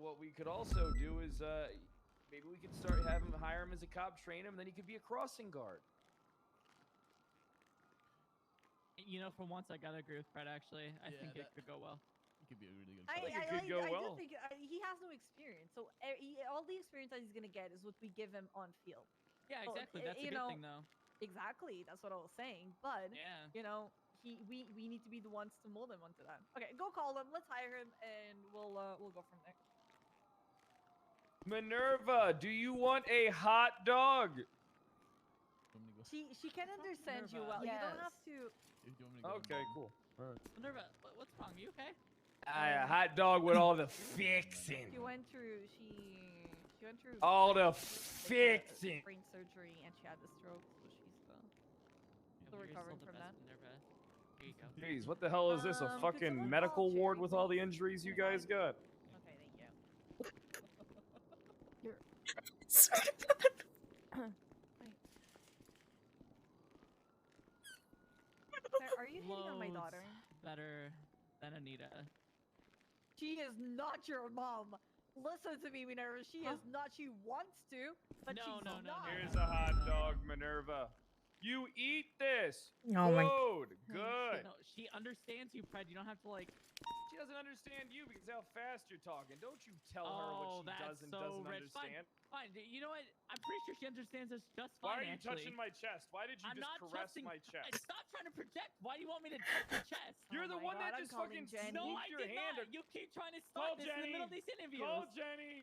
S7: what we could also do is maybe we could hire him as a cop, train him, and then he could be a crossing guard.
S10: For once, I gotta agree with Fred, actually. I think it could go well.
S5: He could be a really good
S6: I
S5: cop.
S7: it could go well.
S6: do think he has no experience, so all the experience that he's gonna get is what we give him on field.
S10: Yeah,
S6: So,
S10: exactly. That's a
S6: you
S10: good
S6: know,
S10: thing, though.
S6: Exactly, that's what I was saying. But
S10: Yeah.
S6: we need to be the ones to mold him onto that. Okay, go call him. Let's hire him, and we'll go from there.
S7: Minerva, do you want a hot dog?
S5: Want me to go-
S6: She can understand you
S10: Minerva.
S6: well. You don't
S8: Yes.
S6: have to.
S5: If you want me to go
S7: Okay,
S5: in-
S7: cool. All right.
S10: Minerva, what's wrong? You okay?
S7: A hot dog with all the fixing.
S6: She went through. She went through.
S7: All the
S6: like,
S7: fixing.
S6: brain surgery, and she had the stroke, so she's still
S10: You're
S6: recovering
S10: still
S6: from
S10: the
S6: that.
S10: best, Minerva. Here you go.
S7: Jeez, what the hell is this? A
S6: Could
S7: fucking
S6: someone
S7: medical
S6: call
S7: ward
S6: Cherry,
S7: with all the
S6: please?
S7: injuries you guys got?
S6: Okay, thank you. Claire, are you hitting on my
S10: Loads
S6: daughter?
S10: better than Anita.
S6: She is not your mom. Listen to me, Minerva. She is not. She wants to, but she's not.
S7: Here's a hot dog, Minerva. You eat this.
S2: Oh my-
S7: Food. Good.
S10: No, she understands you, Fred. You don't have to like.
S7: She doesn't understand you because how fast you're talking. Don't you tell her
S10: Oh,
S7: what she
S10: that's
S7: doesn't
S10: so rich.
S7: understand.
S10: Fine. You know what? I'm pretty sure she understands us just
S7: Why
S10: fine.
S7: are you
S10: actually.
S7: touching my chest? Why did you
S10: I'm
S7: just
S10: not
S7: caress
S10: touching-
S7: my chest?
S10: Stop trying to project. Why do you want me to touch your chest?
S7: You're the
S6: my
S7: one
S6: God,
S7: that
S6: I'm
S7: just
S6: calling
S7: fucking
S6: Jenny.
S10: No,
S7: snooped
S10: I
S7: your
S10: did
S7: hand.
S10: not. You keep trying to
S7: Call
S10: start this in the middle of
S7: Jenny.
S10: these interviews.
S7: Call Jenny.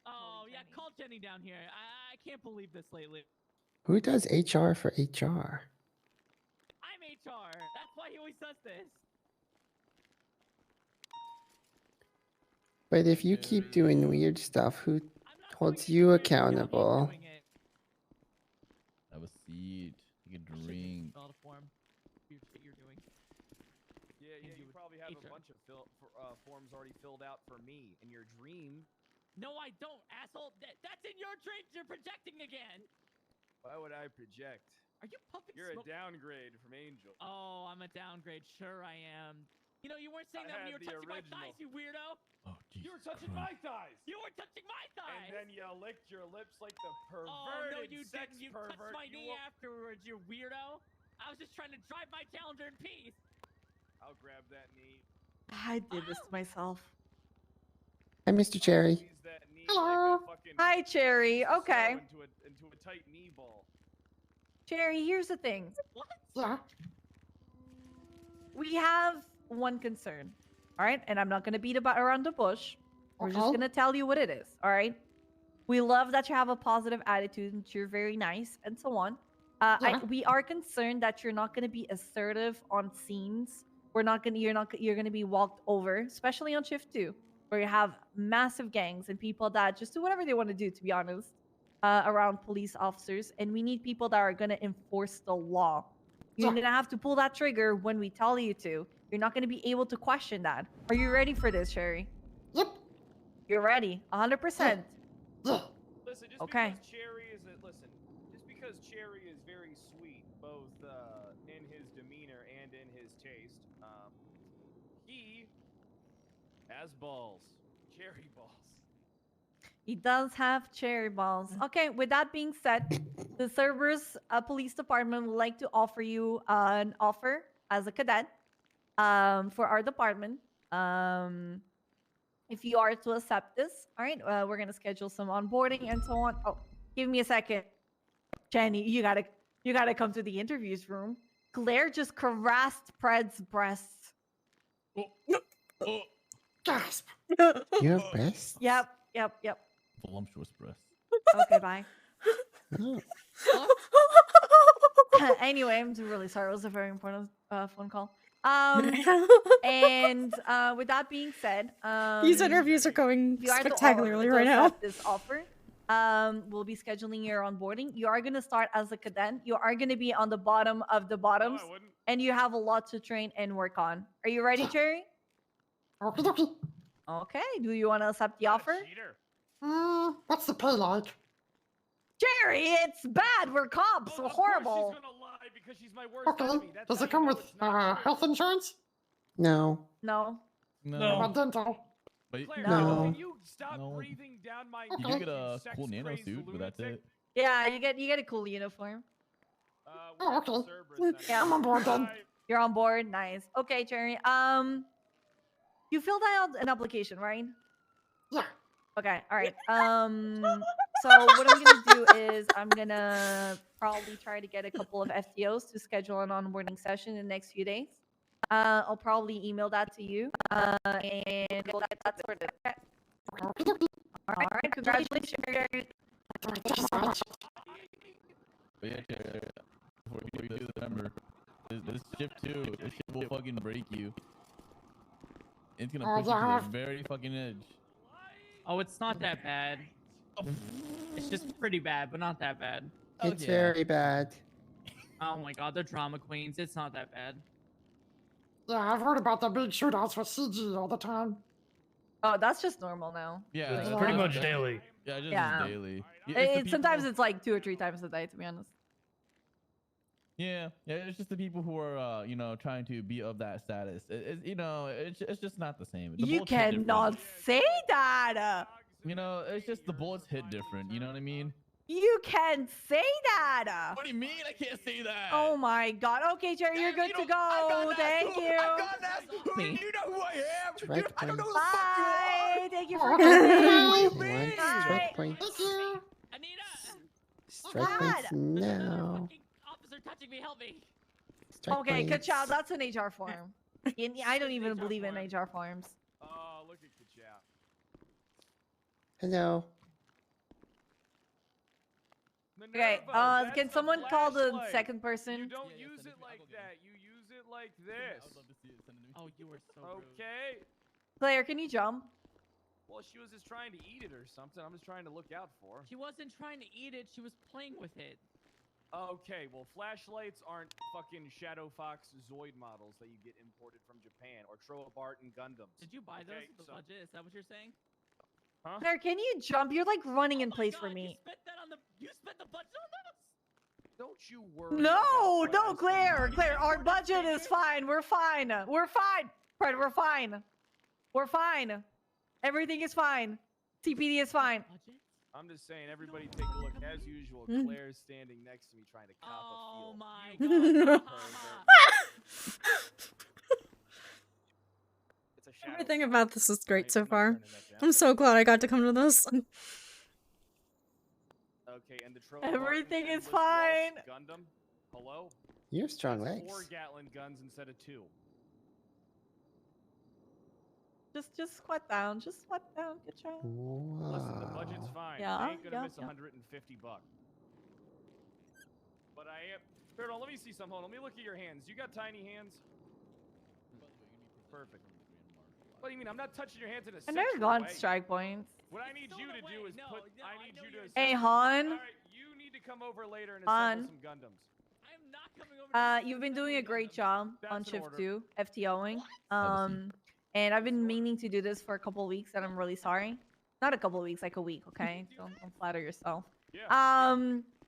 S10: Oh, yeah,
S6: Jenny.
S10: call Jenny down here. I can't believe this lately.
S9: Who does HR for HR?
S10: I'm HR. That's why he always does this.
S9: But if you keep doing weird stuff, who
S10: I'm not
S9: holds
S10: doing
S9: you
S10: anything weird. He's
S9: accountable?
S10: doing it.
S5: Have a seat. Take a
S10: I shouldn't
S5: drink.
S10: fill out a form. Weird shit you're doing.
S7: Yeah,
S10: And
S7: you
S10: you
S7: probably have
S10: HR.
S7: a bunch of forms already filled out for me in your dream.
S10: No, I don't, asshole. That's in your dreams. You're projecting again.
S7: Why would I project?
S10: Are you puffing
S7: You're
S10: smoke?
S7: a downgrade from Angel.
S10: Oh, I'm a downgrade. Sure, I am. You know, you weren't saying
S7: I
S10: that when you were
S7: had the
S10: touching my
S7: original.
S10: thighs, you weirdo.
S5: Oh, Jesus
S7: You were touching
S5: Christ.
S7: my thighs.
S10: You were touching my thighs.
S7: And then you licked your lips like the perverted
S10: Oh, no, you
S7: sex
S10: didn't. You
S7: pervert.
S10: touched my knee afterwards, you weirdo. I was just trying to drive my calendar in peace.
S7: I'll grab that knee.
S6: I did this to myself.
S9: Hi, Mr. Cherry.
S7: Squeeze that knee
S6: Hello.
S7: like a fucking
S6: Hi, Cherry.
S7: piece of
S6: Okay.
S7: snow into a tight knee ball.
S6: Cherry, here's the thing.
S10: What?
S4: Yeah.
S6: We have one concern. All right, and I'm not gonna beat about around the bush. We're just
S4: Okay.
S6: gonna tell you what it is. All right. We love that you have a positive attitude and you're very nice and so on.
S4: Yeah.
S6: We are concerned that you're not gonna be assertive on scenes. You're gonna be walked over, especially on shift 2, where you have massive gangs and people that just do whatever they want to do. To be honest, around police officers, and we need people that are gonna enforce the law. You're
S4: Yeah.
S6: gonna have to pull that trigger when we tell you to. You're not gonna be able to question that. Are you ready for this, Sherry?
S4: Yep.
S6: You're ready, 100%.
S4: Yeah.
S7: Listen, just
S6: Okay.
S7: because just because Cherry is very sweet, both in his demeanor and in his taste, he has balls, cherry balls.
S6: He does have cherry balls. Okay, with that being said, the Cerberus Police Department would like to offer you an offer as a cadet for our department. If you are to accept this, all right, we're going to schedule some onboarding and so on. Oh, give me a second. Jenny, you gotta come to the interviews room. Claire just caressed Fred's breasts.
S4: Gasp.
S9: You have breasts?
S6: Yep.
S5: Voluptuous breasts.
S6: Okay, bye.
S9: Oh.
S6: Anyway, I'm really sorry. It was a very important phone call. And with that being said,
S2: These interviews are going
S6: if you are
S2: spectacularly right now.
S6: accept this offer, we'll be scheduling your onboarding. You are going to start as a cadet. You are going to be on the bottom of the bottoms,
S7: No, I wouldn't.
S6: and you have a lot to train and work on. Are you ready, Cherry?
S4: Okie dokie.
S6: Okay. Do you want to accept the
S7: Not a
S6: offer?
S7: cheater.
S4: What's the pay like?
S6: Jerry, it's bad. We're cops.
S7: Oh,
S6: We're
S7: of course
S6: horrible.
S7: she's gonna lie because she's my worst
S4: Okay.
S7: enemy. That's
S4: Does
S7: how
S4: it
S7: you
S4: come
S7: know
S4: with
S7: it's not true.
S4: health insurance?
S9: No.
S6: No.
S5: No.
S4: Or dental?
S5: But
S7: Claire,
S6: No.
S7: can you stop
S5: No.
S7: breathing down my
S5: you
S4: Okay.
S5: do get a
S7: sex
S5: cool nano
S7: crazed
S5: suit, but that's
S7: lunatic?
S5: it.
S6: Yeah, you get a cool uniform.
S4: Oh, okay.
S7: Cerberus, then.
S6: Yeah.
S4: I'm on board then.
S7: Bye.
S6: You're on board. Nice. Okay, Cherry. You filled out an application, right?
S4: Yeah.
S6: Okay. All right. So what I'm gonna do is I'm gonna probably try to get a couple of FTOs to schedule an onboarding session in the next few days. I'll probably email that to you, and we'll get that sorted. Okay.
S4: Okie dokie.
S6: All right. Congratulations, Cherry.
S4: Thank you so much.
S5: But yeah, before you do remember, this ship too, this ship will fucking break you. It's gonna push you to the very fucking edge.
S10: Oh, it's not that bad. It's just pretty bad, but not that bad.
S9: It's
S5: yeah.
S9: very bad.
S10: Oh my god, they're drama queens. It's not that bad.
S4: Yeah, I've heard about the big shootouts with CG all the time.
S6: Oh, that's just normal now.
S5: Yeah,
S3: It's
S4: Yeah.
S3: pretty
S5: that's-
S3: much daily.
S5: Yeah, just
S6: Yeah.
S5: daily. It's the
S6: Sometimes
S5: people-
S6: it's like 2 or 3 times a day, to be honest.
S5: Yeah, it's just the people who are, you know, trying to be of that status. You know, it's just not the same. The
S6: You
S5: bullets hit different.
S6: cannot say that.
S5: You know, it's just the bullets hit different. You know what I mean?
S6: You can't say that.
S5: What do you mean I can't say that?
S6: Oh my god. Okay, Jerry, you're good to go. Thank you.
S5: I got that. Who do you know who I am?
S9: Strike
S5: Dude, I don't know who
S9: points.
S5: the fuck you are.
S6: Bye. Thank you for
S4: Okay.
S6: coming.
S9: One strike points.
S4: Thank you.
S10: Anita!
S9: Strike
S6: God.
S9: points
S10: There's another
S9: now.
S10: fucking officer touching me. Help me.
S9: Strike
S6: Okay, good
S9: points.
S6: child. That's an HR form. I don't even believe in HR forms.
S7: Oh, look at Kachow.
S9: Hello.
S6: Okay,
S7: Minerva, that's
S6: can
S7: the
S6: someone call the
S7: flashlight.
S6: second
S7: You
S6: person?
S7: don't
S5: Yeah,
S7: use
S5: send
S7: it
S5: me. I'll
S7: like
S5: go get
S7: that. You use it like
S5: Yeah, I
S7: this.
S5: would love to see it. Send it to me.
S10: Oh, you were so rude.
S7: Okay.
S6: Claire, can you jump?
S7: Well, she was just trying to eat it or something. I'm just trying to look out for her.
S10: She wasn't trying to eat it. She was playing with it.
S7: Okay, well, flashlights aren't fucking Shadow Fox Zoid models that you get imported from Japan or Troabarton Gundams.
S10: Did you buy those
S7: Okay,
S10: with the
S7: so-
S10: budget? Is that what you're saying?
S7: Huh?
S6: Claire, can you jump? You're like running in
S10: Oh my
S6: place
S10: God,
S6: for
S10: You
S6: me.
S10: spent that on the. You spent the budget on those.
S7: Don't you worry.
S6: No,
S7: about what I
S6: no,
S7: spend
S6: Claire,
S7: money
S6: Claire,
S7: on.
S6: our budget is fine. We're fine. We're fine. Fred, we're fine. We're fine. Everything is fine. CPD is fine.
S10: Budget?
S7: I'm just saying, everybody take a look. As usual,
S2: Mm.
S7: Claire's standing next to me trying to cop
S10: Oh
S7: a feel.
S10: my
S7: You
S10: God.
S7: pervert. It's a Shadow
S2: Everything
S7: Fox.
S2: about this is great
S7: Right,
S2: so
S7: I'm not
S2: far.
S7: turning that down.
S2: I'm so glad I got to come to this.
S7: Okay, and the
S6: Everything
S7: Troabarton
S6: is
S7: Endless
S6: fine.
S7: Waltz Gundam. Hello?
S9: You have strong
S7: That's
S9: legs.
S7: 4 Gatling guns instead of 2.
S6: Just squat down. Just squat down. Good job.
S7: Listen, the budget's
S9: Wow.
S7: fine.
S6: Yeah,
S7: I ain't gonna
S6: yeah,
S7: miss
S6: yeah.
S7: $150. But I am. Hold on, let me see some. Hold on, let me look at your hands. You got tiny hands? Perfect. What do you mean? I'm not touching your hands in a
S6: And they're
S7: sexual
S6: gone
S7: way.
S6: strike points.
S7: What I need
S10: Still
S7: you
S10: in
S7: to
S10: a
S7: do
S10: way.
S7: is
S10: No,
S7: put.
S10: no,
S7: I
S10: I
S7: need
S10: know
S7: you to.
S10: you're
S6: Hey,
S7: assemble-
S6: Han.
S7: All right, you need to come over later and
S6: Han.
S7: assemble some Gundams.
S10: I'm not coming over.
S6: You've been doing a great job on
S7: That's in
S6: shift
S7: order.
S6: 2, FTOing.
S5: Have a seat.
S6: And I've been meaning to do this for a couple weeks, and I'm really sorry. Not a couple weeks, like a week, okay? Don't flatter yourself.
S7: Yeah.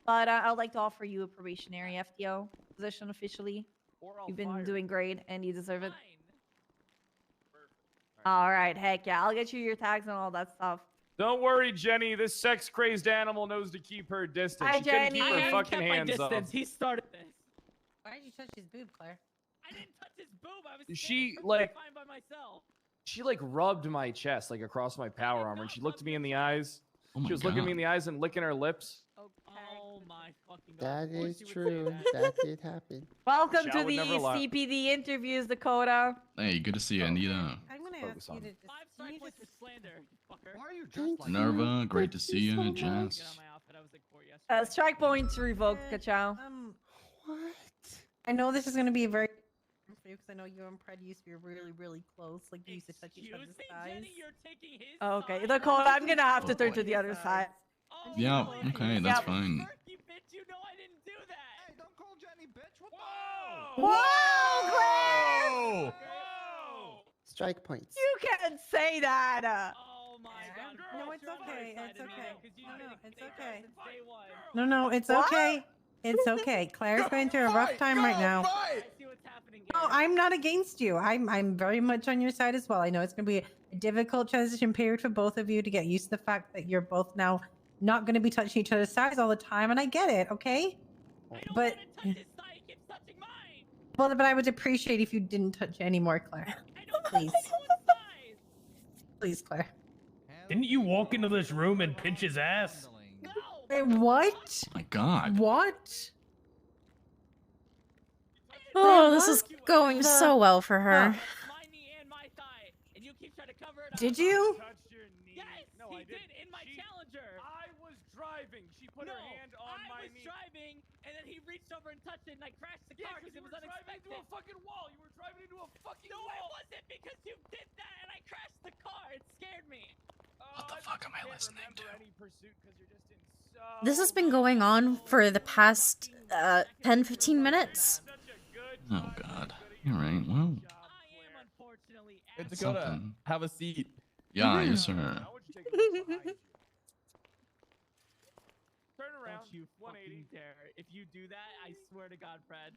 S6: But I'd like to offer you a probationary FTO position officially.
S7: Or I'll
S6: You've been
S7: fire
S6: doing
S7: you.
S6: great, and you deserve it.
S10: Fine.
S6: All right, heck yeah, I'll get you your tags and all that stuff.
S7: Don't worry, Jenny. This sex-crazed animal knows to keep her distance.
S6: Hi,
S7: She couldn't keep
S6: Jenny.
S10: I
S7: her
S10: have
S7: fucking
S10: kept my
S7: hands
S10: distance.
S7: off.
S10: He started this.
S11: Why did you touch his boob, Claire?
S10: I didn't touch his boob. I was
S7: She,
S10: standing
S7: like-
S10: fine by myself.
S7: She like rubbed my chest, like across my power armor, and she looked me in the eyes.
S1: Oh my
S7: She was
S1: God.
S7: looking me in the eyes and licking her lips.
S10: Oh my fucking God.
S9: That
S10: Of course
S9: is
S10: you would say
S9: true.
S10: that.
S9: That did happen.
S6: Welcome
S7: Shall
S6: to
S7: would
S6: the
S7: never lie.
S6: CPD interviews, Dakota.
S1: Hey, good to see you,
S7: Oh.
S1: Anita.
S11: I'm gonna
S7: Focus
S11: ask you
S7: on
S11: to
S7: it.
S11: just.
S10: 5
S11: Can
S10: strike
S11: you
S10: points
S11: just
S10: for slander, you fucker.
S11: Why are you
S9: Thank
S11: dressed like
S9: you.
S11: that?
S1: Minerva, great to
S9: Thank
S1: see
S9: you
S1: you,
S9: so
S10: Get on
S1: Jess.
S10: my outfit. I was like 4 yesterday.
S6: Strike points revoked, Kachow.
S9: What?
S11: I know this is gonna be a very for you because I know you and Pred used to be really, really close. Like you used to touch each
S10: Excuse
S11: other's
S10: me,
S11: thighs.
S10: Jenny, you're taking his
S6: Okay,
S10: side?
S6: Dakota, I'm gonna have to
S1: Oh,
S6: turn
S1: boy.
S6: to the other side.
S10: Oh,
S1: Yeah,
S10: no,
S1: okay,
S10: you
S1: that's
S6: Yep.
S1: fine.
S10: Murky bitch, you know I didn't do that.
S11: Hey, don't call Jenny bitch. What
S7: Whoa!
S6: Whoa, Claire!
S7: Whoa!
S9: Strike points.
S6: You can't say that.
S10: Oh my
S11: Yeah.
S10: God.
S11: No,
S10: girl,
S11: it's
S10: you're on my
S11: okay,
S10: side
S11: it's
S10: of me,
S11: okay.
S10: 'cause you've
S11: No,
S10: been
S11: no,
S10: a
S11: it's
S10: kicker
S11: okay.
S10: since day one.
S11: No, no, it's
S6: What?
S11: okay. It's okay. Claire's going through a rough time right now.
S10: I see what's happening here.
S11: No, I'm not against you. I'm very much on your side as well. I know it's going to be a difficult transition period for both of you to get used to the fact that you're both now not going to be touching each other's thighs all the time, and I get it, okay?
S10: I don't
S11: but-
S10: want to touch his thigh. He keeps touching mine.
S11: Well, but I would appreciate if you didn't touch anymore, Claire.
S10: I don't touch
S11: Please.
S10: anyone's thighs.
S11: Please, Claire.
S3: Didn't you walk into this room and pinch his ass?
S10: No.
S11: Wait, what?
S1: My God.
S11: What?
S2: Oh, this is going so well for her.
S10: That's my knee and my thigh, and you keep trying to cover it up.
S11: Did you?
S7: Touched your knee.
S10: Yes,
S7: No,
S10: he
S7: I
S10: did
S7: didn't.
S10: in my
S7: She-
S10: Challenger.
S7: I was driving. She put
S10: no,
S7: her hand on
S10: I
S7: my
S10: was
S7: knee.
S10: driving, and then he reached over and touched it, and I crashed the
S7: Yeah,
S10: car
S7: 'cause
S10: because it
S7: you
S10: was
S7: were driving
S10: unexpected.
S7: into a fucking wall. You were driving into a fucking
S10: No,
S7: wall.
S10: I wasn't because you did that, and I crashed the car. It scared me.
S1: What the fuck am I
S7: can't
S1: listening
S7: remember
S1: to?
S7: any pursuit 'cause you're just in
S2: This has
S7: so
S2: been
S7: much
S2: going on for the past 10-15 minutes.
S7: Such a good
S1: Oh,
S7: driver.
S1: God.
S7: Good
S1: You're right. Well,
S10: I am unfortunately.
S5: Hey,
S10: absent.
S5: Dakota,
S1: Something.
S5: have a seat.
S1: yeah, yes, sir.
S7: Now, why don't you take a look behind you? Turn around.
S10: you
S7: 180.
S10: fucking dare. If you do that, I swear to God, Fred.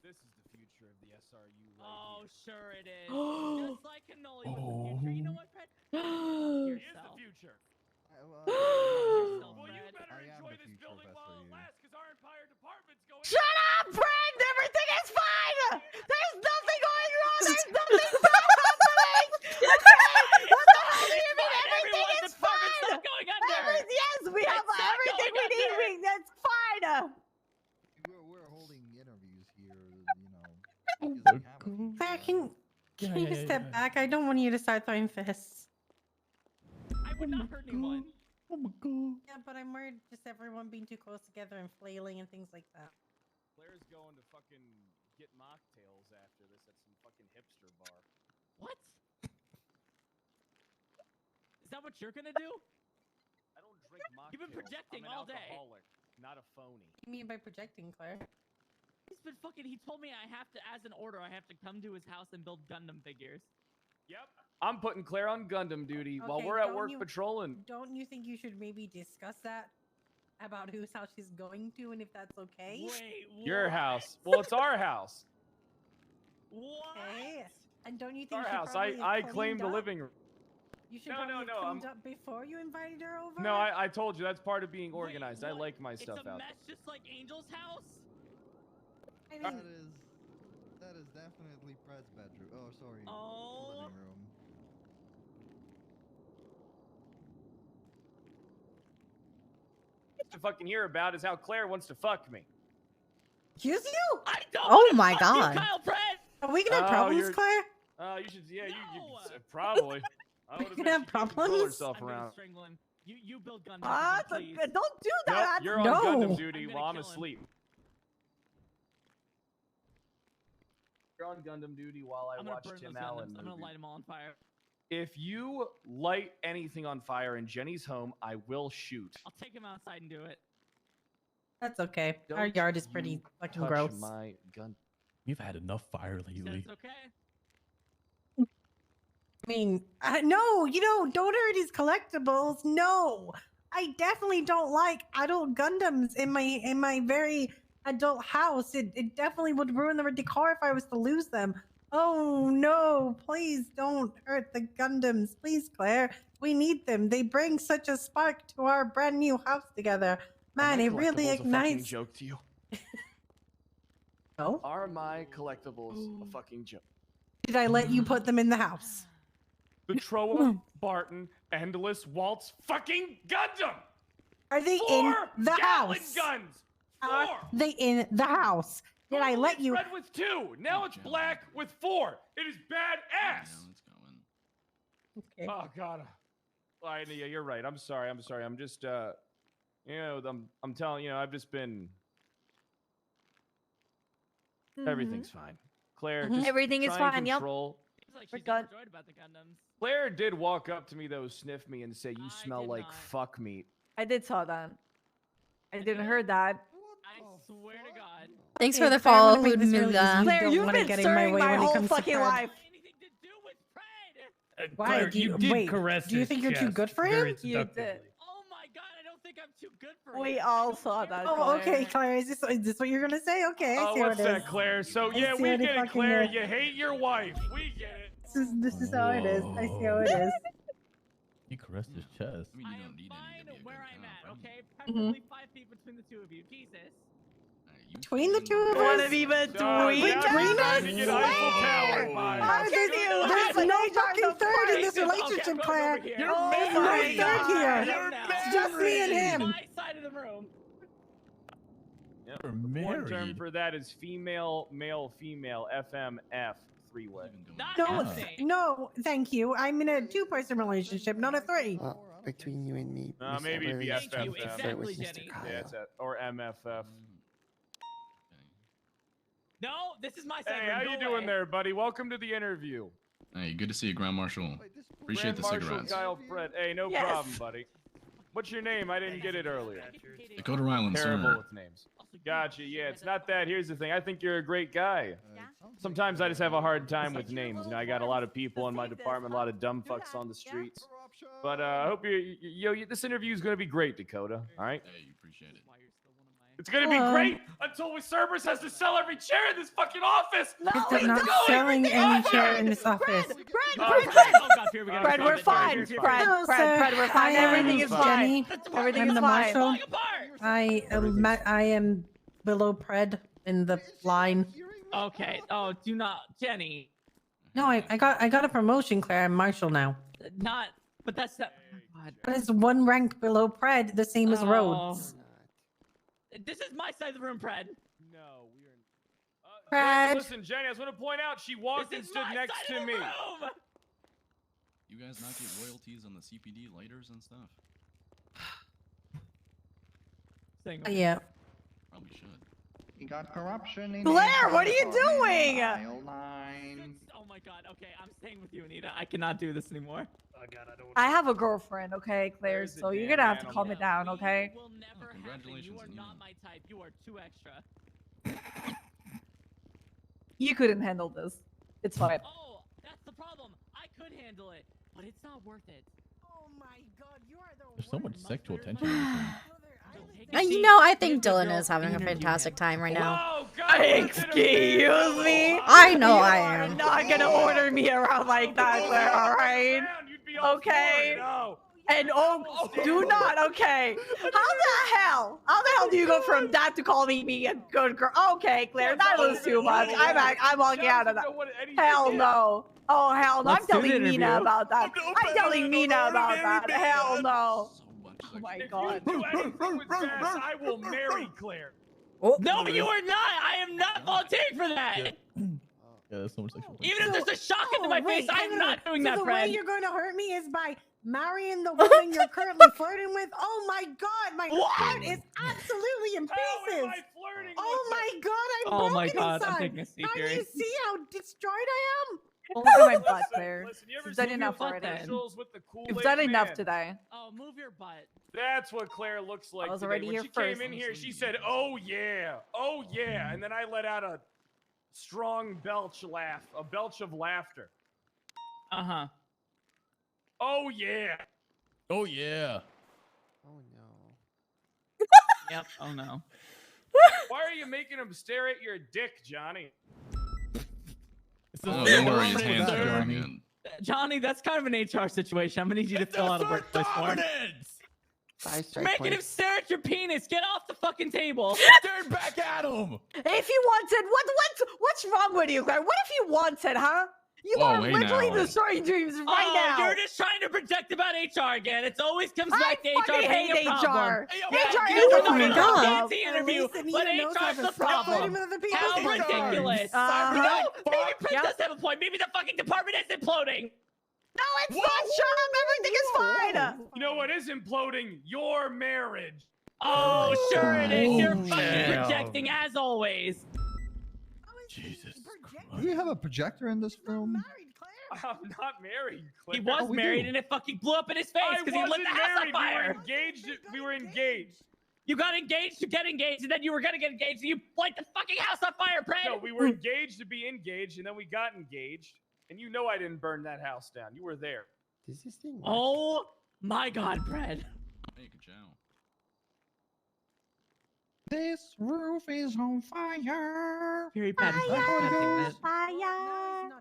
S7: This is the future of the SRU. Right
S10: Oh,
S7: here.
S10: sure it is. Just like cannoli was the future. You know what, Fred? Fuck
S7: He is the
S10: yourself.
S7: future.
S10: Fuck yourself,
S7: Well, you
S10: Fred.
S7: better
S5: I am
S7: enjoy
S5: the
S7: this
S5: future of
S7: building while it
S5: SRU.
S7: lasts, because our entire department's going.
S6: Shut up, Fred! Everything is fine! There's nothing going wrong! There's nothing bad happening! Okay? What the hell do you mean everything is fine?
S10: Not going under.
S6: Yes, we have
S10: It's not
S6: everything we
S10: going
S6: need.
S10: under.
S6: That's fine!
S5: We're holding interviews here, you know. because we have a future,
S11: Claire,
S5: right?
S11: can you step back? I don't want you to start throwing fists.
S10: I would not hurt anyone.
S5: Oh my god.
S11: Yeah, but I'm worried just everyone being too close together and flailing and things like that.
S7: Claire's going to fucking get mocktails after this at some fucking hipster bar.
S10: What? Is that what you're gonna do?
S7: I don't drink mocktails.
S10: You've been projecting
S7: I'm an
S10: all day.
S7: alcoholic, not a phony.
S11: What do you mean by projecting, Claire?
S10: He's been fucking. He told me I have to, as an order, I have to come to his house and build Gundam figures.
S7: Yep. I'm putting Claire on Gundam duty while
S11: Okay,
S7: we're at
S11: don't
S7: work
S11: you-
S7: patrolling.
S11: Don't you think you should maybe discuss that? About whose house she's going to and if that's okay?
S10: Wait, what?
S7: Your house. Well, it's our house.
S10: What?
S11: Okay. And don't you
S7: It's
S11: think
S7: our
S11: you should
S7: house.
S11: probably
S7: I
S11: have
S7: claim
S11: cleaned
S7: the
S11: up?
S7: living room.
S11: You should
S7: No,
S11: probably
S7: no,
S11: have
S7: no,
S11: cleaned up before you invited her over?
S7: No, I told you that's part of being
S10: Wait,
S7: organized. I
S10: what?
S7: like my stuff
S10: It's a
S7: out.
S10: mess, just like Angel's house.
S11: I
S5: That
S11: mean,
S5: is definitely Fred's bedroom. Oh, sorry.
S10: Oh.
S5: Living room.
S7: To fucking hear about is how Claire wants to fuck me.
S11: excuse you?
S10: I don't.
S2: Oh
S10: wanna
S2: my
S10: fuck you,
S2: God.
S10: Kyle Fred.
S11: Are we gonna have
S7: Oh,
S11: problems,
S7: you're-
S11: Claire?
S7: You should, yeah, you
S10: No.
S7: probably. I would
S11: We're gonna have
S7: have control
S11: problems?
S7: herself
S10: I'm gonna
S7: around.
S10: strangle him. You build Gundam,
S6: What?
S10: please.
S6: Don't do
S7: Nope,
S6: that!
S7: you're on
S11: No.
S7: Gundam duty
S10: I'm gonna
S7: while I'm
S10: kill him.
S7: asleep. You're on Gundam duty while I
S10: I'm gonna
S7: watch
S10: burn
S7: Tim
S10: those
S7: Allen
S10: Gundams. I'm gonna
S7: movie.
S10: light them all on fire.
S7: If you light anything on fire in Jenny's home, I will shoot.
S10: I'll take him outside and do it.
S11: That's okay. Our
S7: Don't
S11: yard is
S7: you
S11: pretty fucking
S7: touch
S11: gross.
S7: my gun.
S5: We've had enough fire
S10: He said
S5: lately.
S10: it's okay.
S11: I mean, no, don't hurt his collectibles. No, I definitely don't like adult Gundams in my very adult house. It definitely would ruin the decor if I was to lose them. Oh no, please don't hurt the Gundams. Please, Claire, we need them. They bring such a spark to our brand new house together. Man, it really
S7: Collectibles a fucking
S11: ignites.
S7: joke to you.
S11: No?
S7: Are my collectibles a fucking joke?
S11: Did I let you put them in the house?
S7: The Troa Barton Endless Waltz fucking Gundam!
S11: Are they
S7: 4
S11: in the
S7: Gatling
S11: house?
S7: guns! 4!
S11: Are they in the house? Did I let you?
S7: Red with 2. Now it's black with 4. It is badass.
S1: Yeah, it's going.
S11: Okay.
S7: Oh god. Yeah, you're right. I'm sorry. I'm just I'm telling you, I've just been everything's fine. Claire, just
S6: Everything is
S7: try and
S6: fine, yep.
S7: control.
S10: Seems like
S6: We're
S10: she's
S6: good.
S10: overjoyed about the Gundams.
S7: Claire did walk up to me though, sniff me, and say, "You
S10: I
S7: smell
S10: did
S7: like
S10: not.
S7: fuck meat."
S6: I did saw that. I didn't heard that.
S10: I swear to God.
S2: Thanks
S11: Okay,
S2: for the
S11: Claire, I
S2: follow,
S11: wanna make this really
S2: Mula.
S11: easy.
S6: Claire,
S11: don't
S6: you've
S11: wanna
S6: been
S11: get in my
S6: stirring
S11: way
S6: my
S11: when it
S6: whole
S11: comes to
S6: fucking
S11: Fred.
S6: life.
S10: Anything to do with Fred.
S11: Why?
S3: Claire,
S11: Do you-
S3: you did
S11: wait,
S3: caress
S11: do you
S3: his
S11: think you're too
S3: chest
S11: good for
S3: very
S11: him?
S6: You
S3: seductively.
S6: did.
S10: Oh my God, I don't think I'm too good for
S6: We
S10: it.
S6: all
S10: I don't
S6: saw
S10: care
S6: that,
S10: about
S11: Oh,
S10: it.
S11: okay, Claire. Is this what you're gonna say? Okay, I
S7: Oh,
S11: see
S7: what's
S11: what it
S7: that,
S11: is.
S7: Claire? So
S11: I
S7: yeah,
S11: see
S7: we
S11: what it
S7: get it,
S11: fucking
S7: Claire.
S11: is.
S7: You hate your wife. We get it.
S11: This is how it is. I see how it is.
S5: He caressed his chest.
S1: I mean,
S10: I
S1: you
S10: am
S1: don't need any
S10: fine
S1: to be a
S10: where
S1: good
S10: I'm
S1: cop,
S10: at,
S1: right?
S10: okay? Preferably 5 feet between the two of you. Jesus.
S11: Between the two of
S6: Wanna
S11: us?
S6: be between
S7: Now
S11: Between
S7: you're
S11: us?
S7: trying to get Eiffel Tower
S11: Oh,
S7: vibes.
S6: How
S11: there's
S6: can you
S11: there's
S6: have a
S11: no
S6: no
S11: fucking
S6: time to
S11: third in this
S6: fight?
S11: relationship,
S10: Okay,
S11: Claire.
S10: over here.
S6: You're
S11: There's
S6: my
S11: no
S6: God.
S11: third here.
S10: You're
S11: It's just me and him.
S10: My side of the room.
S7: Yep.
S5: We're
S7: One term
S5: married.
S7: for that is female, male, female, FMF, three-way.
S10: Not
S11: No,
S10: happening.
S11: no, thank you. I'm in a 2-person relationship, not a 3.
S9: Between you and me, Miss
S7: Maybe it'd be
S9: Everly is trying
S7: FFF.
S9: to flirt with
S10: Exactly,
S9: Mr.
S10: Jenny.
S9: Kyle.
S7: Yeah, it's that. Or MFF.
S10: No, this is my side.
S7: Hey, how you doing there, buddy? Welcome to the interview.
S1: Hey, good to see you, Ground Marshal. Appreciate
S7: Grand
S1: the
S7: Marshal
S1: cigarettes.
S7: Kyle Fred. Hey, no
S6: Yes.
S7: problem, buddy. What's your name? I didn't get it earlier.
S1: Dakota Ryland,
S7: Terrible
S1: sir.
S7: with names. Gotcha. Yeah, it's not that. Here's the thing. I think you're a great guy. Sometimes I just have a hard time with names. You know, I got a lot of people in my department, a lot of dumb fucks on the streets. But I hope this interview is going to be great, Dakota. All right.
S1: Hey, appreciate it.
S7: It's going to be great until Cerberus has to sell every chair in this fucking office.
S6: No,
S11: Mr. Not selling any chair in this office.
S6: Fred, we're fine. Fred, we're fine. Everything is fine. Everything
S11: I'm
S6: is
S11: the
S6: fine.
S11: marshal. I am below Pred in the line.
S10: Okay. Oh, do not, Jenny.
S11: No, I got a promotion, Claire. I'm marshal now.
S10: Not, but that's not. Oh, God.
S11: But it's one rank below Pred, the same as Rhodes.
S10: This is my side of the room, Pred.
S7: No, we are.
S11: Pred.
S7: Listen, Jenny, I just want to point out she walked and stood next to me.
S1: You guys not get royalties on the CPD lighters and stuff?
S11: Yeah.
S1: Probably should.
S12: You got corruption in
S6: Blair, what are you doing?
S12: Aisle 9.
S10: Oh my God. Okay, I'm staying with you, Anita. I cannot do this anymore.
S3: Oh God, I don't.
S6: I have a girlfriend, okay, Claire.
S7: Where's the
S6: So you're
S7: damn
S6: gonna have to
S7: animal?
S6: calm it down, okay?
S10: Will never happen.
S1: Congratulations,
S10: You are
S1: Anita.
S10: not my type. You are too extra.
S6: You couldn't handle this. It's fine.
S10: Oh, that's the problem. I could handle it, but it's not worth it.
S11: Oh my God, you are the
S5: There's so much sexual tension. in this thing.
S2: You know, I think Dylan is having a fantastic time right now.
S7: Oh, God,
S6: Excuse me.
S2: I know
S6: You
S2: I
S6: are
S2: am.
S6: not gonna order me around like that, Claire. All right. Okay. And do not. Okay. How the hell do you go from that to calling me a good girl? Okay, Claire, that was too much. I'm walking out of that. Hell no. Oh hell no. I'm
S10: Let's do the
S6: telling Mina
S10: interview.
S6: about that. I'm telling Mina about that. Hell no.
S1: So much
S6: Oh my
S1: sex.
S6: God.
S7: Do anything with Bass, I will marry Claire.
S2: Oh.
S10: No, you are not. I am not volunteering for that.
S5: Yeah, there's so much sexual tension.
S10: Even if there's a shock into my face, I'm not doing
S11: so
S10: that,
S11: the way
S10: Fred.
S11: you're going to hurt me is by marrying the woman you're currently flirting with. Oh my God, my heart is absolutely in
S7: How
S11: pieces.
S7: am I flirting
S11: Oh
S7: with
S11: my God, I'm
S10: Oh my
S11: broken
S10: God, I'm
S11: inside.
S10: taking a seat,
S11: Can
S10: Gary.
S11: you see how destroyed I am?
S6: Well, look at my butt,
S7: Listen,
S6: Claire.
S7: listen, you ever
S6: You've done
S7: seen
S6: enough
S7: those
S6: already.
S7: commercials with the Kool-Aid
S6: You've done enough
S7: Man?
S6: today.
S10: Oh, move your butt.
S7: That's what Claire looks like
S6: was
S7: today.
S6: already
S7: When
S6: here
S7: she
S6: first.
S7: came in here, she said, "Oh yeah, oh yeah," and then I let out a strong belch laugh, a belch of laughter.
S10: Uh-huh.
S7: Oh yeah.
S5: Oh yeah.
S9: Oh no.
S10: Yep. Oh no.
S7: Why are you making him stare at your dick, Johnny?
S1: Oh, don't worry, his hands are going in.
S10: Johnny, that's kind of an HR situation. I'm gonna need you to fill out a workplace form.
S9: Size
S10: Making him stare at your penis. Get off the fucking table.
S5: Turn back at him.
S6: If you wanted, what's wrong with you, Claire? What if you wanted, huh? You
S1: Whoa,
S6: are
S1: hey
S6: literally
S1: now.
S6: destroying dreams right now.
S10: You're just trying to project about HR again. It always comes
S6: I
S10: back to HR
S6: fucking
S10: being
S6: hate
S10: a problem.
S6: HR.
S10: Yeah,
S6: HR
S10: you
S6: is
S10: don't
S6: a
S10: know
S2: fucking
S10: how to
S2: problem.
S10: fancy interview,
S11: At least
S10: but
S11: Anita knows how
S10: HR's
S11: to
S10: the
S11: stop
S10: problem.
S11: flirting with other people.
S10: How
S5: Oh my God.
S10: ridiculous.
S6: Uh-huh.
S10: No, maybe Prince
S6: Yep.
S10: does have a point. Maybe the fucking department is imploding.
S6: No, it's not. Shut up. Everything is fine.
S7: You know what is imploding? Your marriage.
S10: Oh, sure it is. You're fucking
S5: yeah.
S10: projecting as always.
S5: Jesus.
S13: Do we have a projector in this film?
S7: I'm not married, Claire.
S10: He was
S13: we
S10: married
S13: do.
S10: and it fucking blew up in his face
S7: I
S10: because he lit
S7: wasn't
S10: the house on
S7: married. We were
S10: fire.
S7: engaged. We were engaged.
S10: You got engaged to get engaged, and then you were gonna get engaged, and you light the fucking house on fire, Brad.
S7: No, we were engaged to be engaged, and then we got engaged. And you know I didn't burn that house down. You were there.
S9: Does this thing work?
S10: Oh my God, Brad.
S1: Hey, good job.
S13: This roof is on fire.
S10: Very bad.
S11: He's not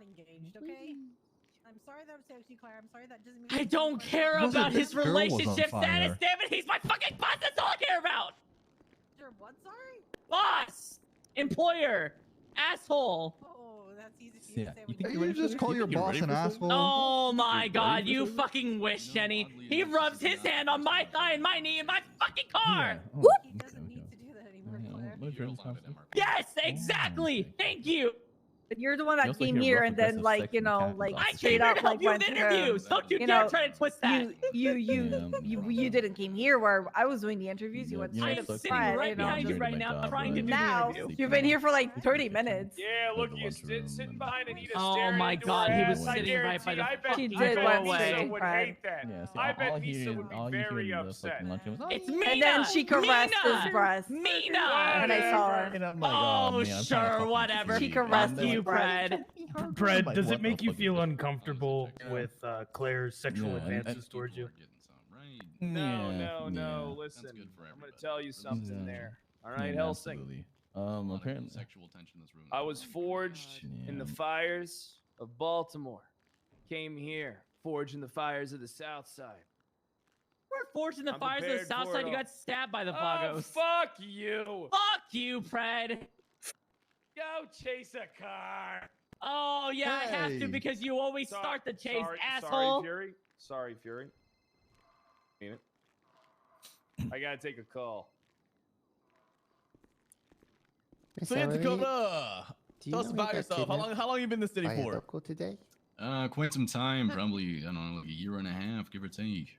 S11: engaged, okay? I'm sorry that was sexy, Claire. I'm sorry that doesn't mean.
S10: I don't care
S13: Was it
S10: about
S13: this
S10: his
S13: girl was on
S10: relationship
S13: fire?
S10: status. Damn it, he's my fucking boss. That's all I care about.
S11: Sure, what? Sorry.
S10: Boss, employer, asshole.
S11: Oh, that's easy for you
S5: Yeah.
S11: to say.
S5: You
S11: when
S5: think
S13: Hey,
S5: you're
S13: you
S5: ready for
S13: just
S5: this?
S13: call
S5: You
S13: your
S5: think you're
S13: boss
S5: ready
S13: an
S5: for this?
S13: asshole?
S10: Oh my
S5: You're
S10: God,
S5: ready
S10: you
S5: for this?
S10: fucking wish,
S1: No,
S10: Jenny.
S1: oddly
S10: He
S1: enough,
S10: rubs
S1: this is
S10: his
S1: not
S10: hand on my thigh and my knee in my fucking car.
S5: Yeah. Oh,
S11: He
S5: okay,
S11: doesn't need
S5: okay.
S11: to do that anymore,
S5: Yeah,
S11: Claire.
S5: no
S1: You're
S5: dreams
S1: allowed
S5: come
S1: at MRP.
S10: Yes, exactly. Thank you.
S6: And you're the one
S5: You
S6: that
S5: also
S6: came
S5: hear
S6: here
S5: rough
S6: and then,
S5: aggressive
S6: like,
S5: sex
S6: you
S5: from
S6: know,
S5: Captain's
S6: like
S5: office.
S10: I came
S6: straight
S10: here
S6: up,
S10: to help
S6: like
S10: you with
S6: went to
S10: interviews.
S6: her.
S10: Don't you
S6: You
S10: dare
S6: know,
S10: try to twist that.
S6: You didn't came here where I was doing the interviews. You
S5: Yeah,
S6: went
S5: you know,
S10: I
S6: straight
S10: am
S6: to
S5: sucks
S10: sitting
S6: Fred,
S10: right
S6: you know,
S10: behind you
S6: just-
S10: right now,
S5: job,
S10: trying to do
S6: now
S10: the interview.
S6: you've been here for like 30 minutes.
S7: Yeah, look,
S5: the
S7: you
S5: lunchroom
S7: sitting
S5: and-
S7: behind Anita
S10: Oh
S7: staring
S10: my
S7: into
S10: God,
S7: her
S10: he
S7: ass.
S10: was
S7: I
S10: sitting right by
S7: guarantee-
S10: the
S7: I bet,
S6: She
S7: I
S6: did
S7: bet
S6: one
S7: Lisa
S6: way,
S7: would
S6: Fred.
S7: hate that.
S5: Yeah, see,
S7: I
S5: all
S7: bet
S5: I hear
S7: Lisa
S5: in-
S7: would be
S5: all you hear
S7: very
S5: in the
S7: upset.
S5: fucking lunchroom is, "Oh,
S10: It's
S5: yeah."
S10: Mina.
S6: And then she caressed his
S10: Mina.
S6: breast.
S10: Mina.
S6: And I saw her.
S5: And I'm like, oh,
S10: Oh,
S5: man, I'm trying to
S10: sure,
S5: fucking
S10: whatever.
S6: She
S5: sleep.
S6: caressed
S5: And
S6: his
S5: then-
S10: Pred.
S3: Pred,
S5: Like,
S3: does
S5: what
S3: it
S5: the
S3: make you
S5: fuck is
S3: feel
S5: this?
S3: uncomfortable with Claire's sexual
S5: Yeah, and-
S3: advances towards you?
S7: No,
S5: Yeah,
S7: no, no.
S5: yeah.
S7: Listen,
S1: good for
S7: I'm gonna tell you something
S5: Yeah.
S7: there. All right,
S5: Yeah,
S7: Helsing.
S5: absolutely.
S1: A lot of
S5: Apparently,
S1: sexual tension in this room.
S7: I was forged in the
S5: Yeah.
S7: fires of Baltimore. Came here, forged in the fires of the South Side.
S10: We're forged in the
S7: I'm
S10: fires of the
S7: prepared
S10: south
S7: for
S10: side.
S7: it
S10: You
S7: all.
S10: got stabbed by the
S7: Oh,
S10: Vagos.
S7: fuck you!
S10: Fuck you, Pred.
S7: Go chase a car.
S10: Oh yeah, I have to
S13: Hey.
S10: because you always
S7: So-
S10: start the chase,
S7: sorry,
S10: asshole.
S7: Sorry, Fury. Sorry, Fury. Mean it. I gotta take a call.
S9: Miss
S5: So yeah,
S9: Emily,
S5: Dakota,
S9: do you
S5: tell us
S9: know we
S5: about
S9: got
S5: yourself.
S9: kidnapped
S5: How long you been in the city
S9: by a
S5: for?
S9: local today?
S1: Quite some time, probably, I don't know, like a year and a half, give or take.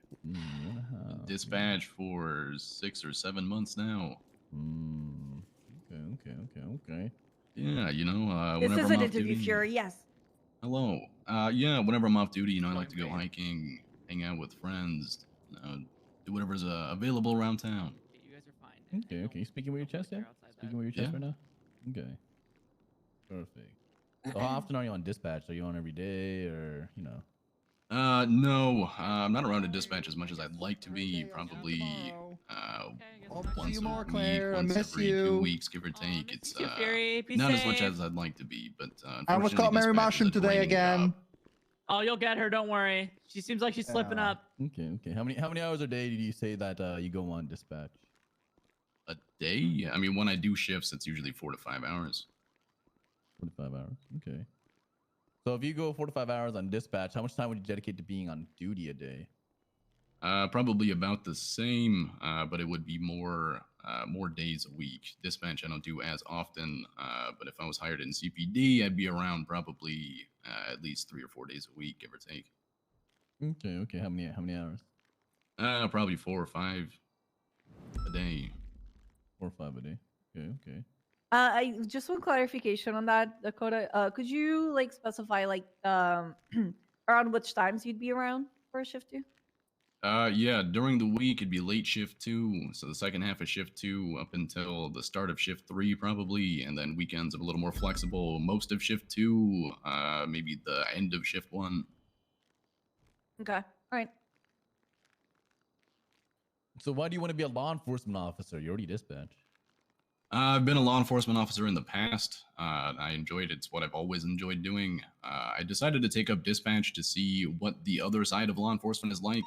S1: Dispatch for 6 or 7 months now.
S5: Okay.
S1: Yeah, you know,
S6: This
S1: whenever
S6: is
S1: I'm
S6: an
S1: off
S6: interview,
S1: duty.
S6: Fury. Yes.
S1: Hello. Yeah, whenever I'm off duty, you know, I like to go hiking, hang out with friends, do whatever's available around town.
S10: You guys are fine.
S5: Okay. Speaking with your chest, yeah? Speaking with your chest
S1: Yeah.
S5: right now? Okay. Perfect. So how often are you on dispatch? Are you on every day or, you know?
S1: No, I'm not around to dispatch as much as I'd like to be. Probably, once
S13: you
S1: a
S13: more,
S1: week,
S13: Claire. I
S1: once
S13: miss
S1: every
S13: you.
S1: 2 weeks, give or take. It's
S10: you, Fury. Be
S1: not as much
S10: safe.
S1: as I'd like to be, but
S13: I almost
S1: unfortunately,
S13: caught Mary
S1: dispatch is a
S13: Mushroom today
S1: draining
S13: again.
S1: job.
S10: Oh, you'll get her. Don't worry. She seems like she's slipping
S13: Yeah.
S10: up.
S5: Okay. How many hours a day did you say that you go on dispatch?
S1: A day? I mean, when I do shifts, it's usually 4 to 5 hours.
S5: 4 to 5 hours. Okay. So if you go 4 to 5 hours on dispatch, how much time would you dedicate to being on duty a day?
S1: Probably about the same, but it would be more days a week. Dispatch I don't do as often, but if I was hired in CPD, I'd be around probably at least 3 or 4 days a week, give or take.
S5: Okay. How many hours?
S1: Probably 4 or 5 a day.
S5: 4 or 5 a day. Okay.
S6: I just one clarification on that, Dakota. Could you like specify like around which times you'd be around for a shift too?
S1: Yeah, during the week it'd be late shift 2, so the second half of shift 2 up until the start of shift 3 probably, and then weekends are a little more flexible. Most of shift 2, maybe the end of shift 1.
S6: Okay. All right.
S5: So why do you want to be a law enforcement officer? You're already dispatched.
S1: I've been a law enforcement officer in the past. I enjoyed it. It's what I've always enjoyed doing. I decided to take up dispatch to see what the other side of law enforcement is like.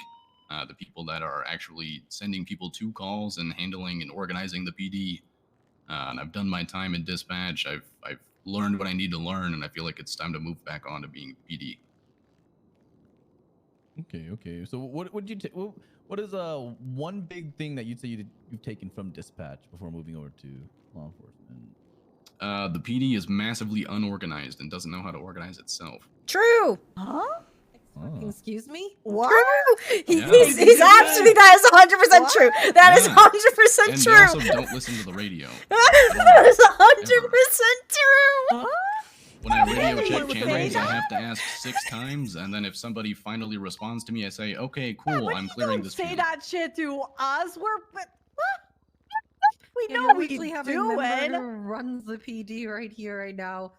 S1: The people that are actually sending people to calls and handling and organizing the PD. And I've done my time in dispatch. I've learned what I need to learn, and I feel like it's time to move back on to being PD.
S5: Okay. So what would you take? What is one big thing that you'd say you've taken from dispatch before moving over to law enforcement?
S1: The PD is massively unorganized and doesn't know how to organize itself.
S2: True.
S6: Huh?
S11: Excuse me?
S6: What?
S2: True.
S1: Yeah.
S2: He's absolutely, that is 100% true. That is
S1: Yeah.
S2: 100%
S1: And
S2: true.
S1: they also don't listen to the radio.
S2: That is 100% true.
S1: When I radio check
S6: would say
S1: channels, I
S6: that.
S1: have to ask 6 times, and then if somebody finally responds to me, I say, "Okay, cool,
S6: But
S1: I'm
S6: you
S1: clearing
S6: don't
S1: this."
S6: say
S1: channel."
S6: that shit to us. We
S11: Yeah,
S6: know
S11: you're
S6: we
S11: literally having a
S6: do
S11: member
S6: it.
S11: who runs the PD right here, right now,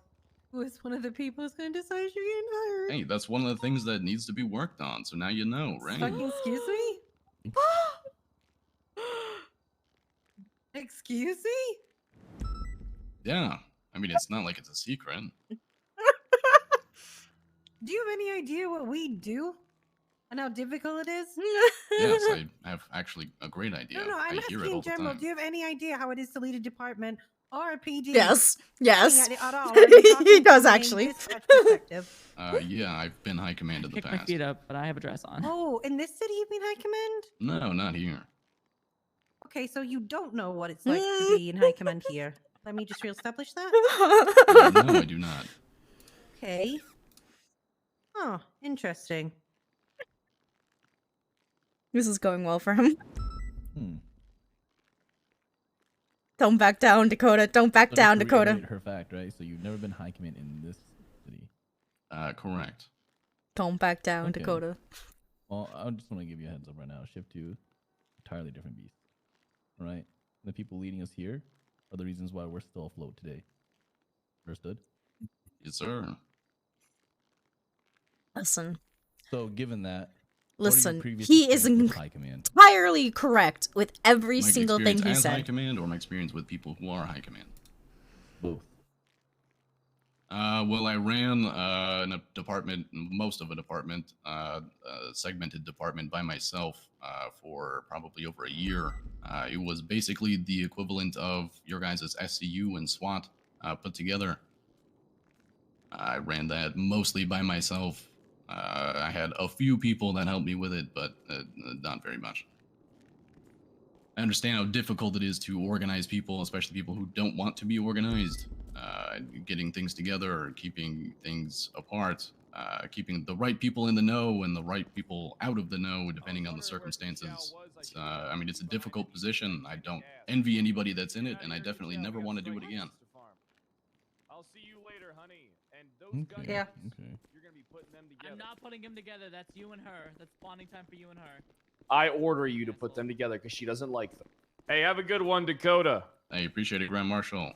S11: who is one of the people who's going to decide you're getting hired.
S1: Hey, that's one of the things that needs to be worked on. So now you know, right?
S11: Fucking excuse me? Excuse me?
S1: Yeah. I mean, it's not like it's a secret.
S11: Do you have any idea what we do? And how difficult it is?
S1: Yes, I have actually a great idea.
S11: No, I'm
S1: I hear it
S11: asking
S1: all
S11: in
S1: the
S11: general.
S1: time.
S11: Do you have any idea how it is to lead a department or a PD?
S2: Yes. Yes.
S11: At all? I'm talking
S2: He does
S11: from a
S2: actually.
S11: dispatch perspective.
S1: Yeah, I've been high command in the
S10: Kick my
S1: past.
S10: feet up, but I have a dress on.
S11: Oh, in this city you've been high command?
S1: No, not here.
S11: Okay, so you don't know what it's like to be in high command here. Let me just reestablish that.
S1: No, I do not.
S11: Okay. Oh, interesting.
S2: This is going well for him.
S5: Hmm.
S2: Don't back down, Dakota. Don't back
S5: So
S2: down,
S5: just to
S2: Dakota.
S5: reiterate her fact, right? So you've never been high command in this city.
S1: Correct.
S2: Don't back down,
S5: Okay.
S2: Dakota.
S5: Well, I just want to give you a heads up right now. Shift 2, entirely different beast. All right? The people leading us here are the reasons why we're still afloat today. Understood?
S1: Yes, sir.
S2: Listen.
S5: So, given that,
S2: Listen, he is entirely correct with every
S1: My
S2: single thing
S1: experience
S2: he
S1: as High
S2: said.
S1: Command or my experience with people who are High Command?
S5: Both.
S1: Well, I ran in a department, most of a department, a segmented department by myself for probably over a year. It was basically the equivalent of your guys' SCU and SWAT put together. I ran that mostly by myself. I had a few people that helped me with it, but not very much. I understand how difficult it is to organize people, especially people who don't want to be organized. Getting things together, keeping things apart, keeping the right people in the know and the right people out of the know, depending on the circumstances. I mean, it's a difficult position. I don't envy anybody that's in it, and I definitely never want to do it again.
S7: I'll see you later, honey. And those guns,
S11: Yeah.
S7: you're gonna be putting them together.
S10: I'm not putting them together. That's you and her. That's bonding time for you and her.
S7: I order you to put them together because she doesn't like them. Hey, have a good one, Dakota.
S1: I appreciate it, Grand Marshal.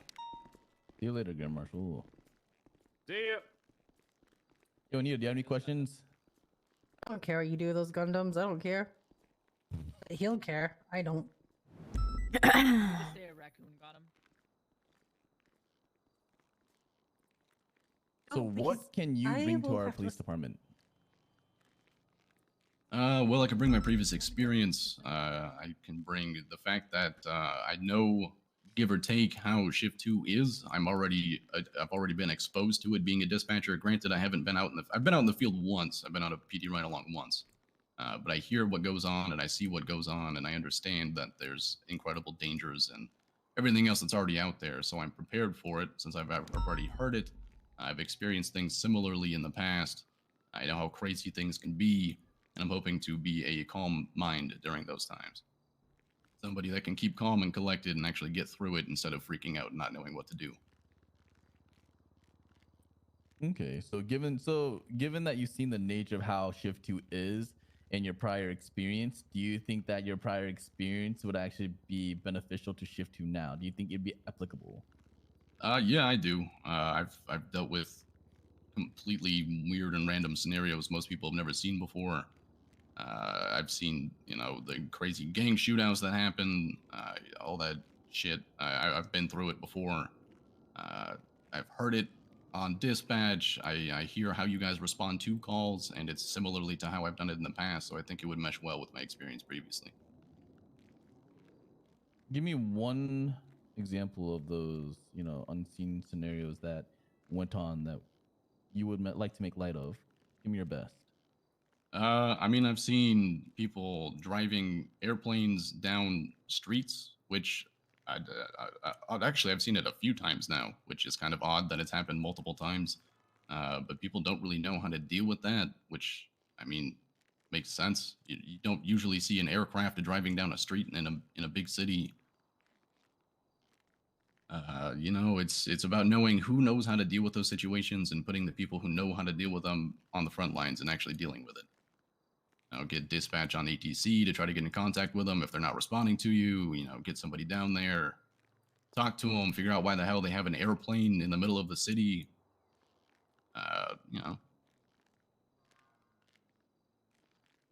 S5: See you later, Grand Marshal.
S7: See ya.
S5: Yo, Anita, do you have any questions?
S11: I don't care what you do with those Gundams. I don't care. He'll care. I don't.
S10: Just say a raccoon got him.
S5: So, what can you
S11: I
S5: bring to
S11: will
S5: our
S11: have to
S5: police department?
S1: Well, I can bring my previous experience. I can bring the fact that I know, give or take, how Shift 2 is. I've already been exposed to it being a dispatcher. Granted, I haven't been out in the. I've been out in the field once. I've been out of PD ride along once. But I hear what goes on and I see what goes on, and I understand that there's incredible dangers and everything else that's already out there. So I'm prepared for it since I've already heard it. I've experienced things similarly in the past. I know how crazy things can be. And I'm hoping to be a calm mind during those times. Somebody that can keep calm and collected and actually get through it instead of freaking out and not knowing what to do.
S5: Okay, so given that you've seen the nature of how Shift 2 is in your prior experience, do you think that your prior experience would actually be beneficial to Shift 2 now? Do you think it'd be applicable?
S1: Yeah, I do. I've dealt with completely weird and random scenarios most people have never seen before. I've seen, the crazy gang shootouts that happen, all that shit. I've been through it before. I've heard it on dispatch. I hear how you guys respond to calls, and it's similarly to how I've done it in the past, so I think it would mesh well with my experience previously.
S5: Give me one example of those, unseen scenarios that went on that you would like to make light of. Give me your best.
S1: I mean, I've seen people driving airplanes down streets, which actually I've seen it a few times now, which is kind of odd that it's happened multiple times. But people don't really know how to deal with that, which, I mean, makes sense. You don't usually see an aircraft driving down a street in a big city. It's about knowing who knows how to deal with those situations and putting the people who know how to deal with them on the front lines and actually dealing with it. Get dispatch on ATC to try to get in contact with them. If they're not responding to you, get somebody down there, talk to them, figure out why the hell they have an airplane in the middle of the city.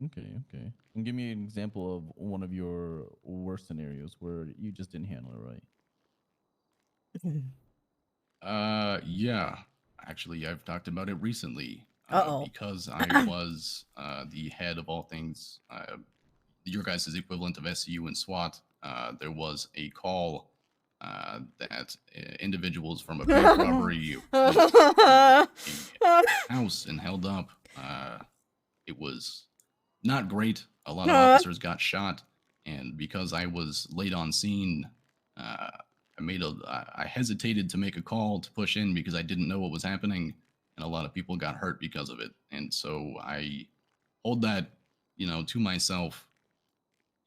S5: Okay. And give me an example of one of your worst scenarios where you just didn't handle it right.
S1: Yeah. Actually, I've talked about it recently. Because I was the head of all things, your guys' equivalent of SCU and SWAT, there was a call that individuals from a bank robbery went to a house and held up. It was not great. A lot of officers got shot, and because I was late on scene, I hesitated to make a call to push in because I didn't know what was happening. And a lot of people got hurt because of it. And so I hold that, to myself.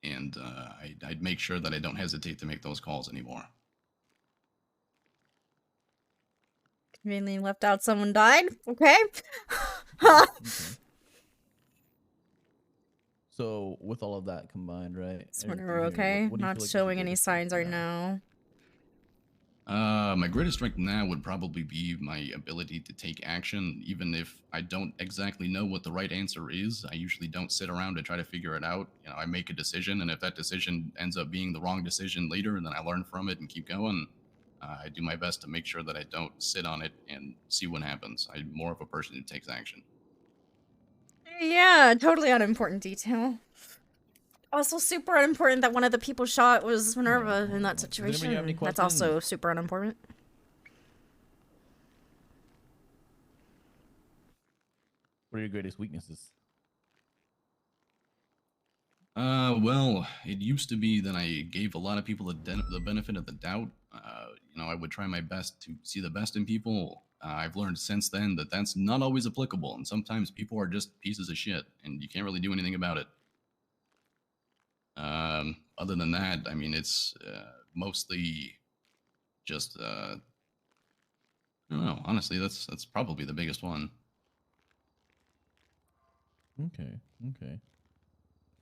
S1: And I'd make sure that I don't hesitate to make those calls anymore.
S2: Conveniently left out someone died? Okay.
S5: So with all of that combined, right?
S2: We're okay. Not showing any signs right now.
S1: My greatest strength now would probably be my ability to take action, even if I don't exactly know what the right answer is. I usually don't sit around and try to figure it out. You know, I make a decision, and if that decision ends up being the wrong decision later, then I learn from it and keep going. I do my best to make sure that I don't sit on it and see what happens. I'm more of a person who takes action.
S2: Yeah, totally unimportant detail. Also super unimportant that one of the people shot was Minerva in that situation.
S5: have any
S2: That's also
S5: questions?
S2: super unimportant.
S5: What are your greatest weaknesses?
S1: Well, it used to be that I gave a lot of people the benefit of the doubt. You know, I would try my best to see the best in people. I've learned since then that that's not always applicable, and sometimes people are just pieces of shit, and you can't really do anything about it. Other than that, I mean, it's mostly just I don't know. Honestly, that's probably the biggest one.
S5: Okay, okay.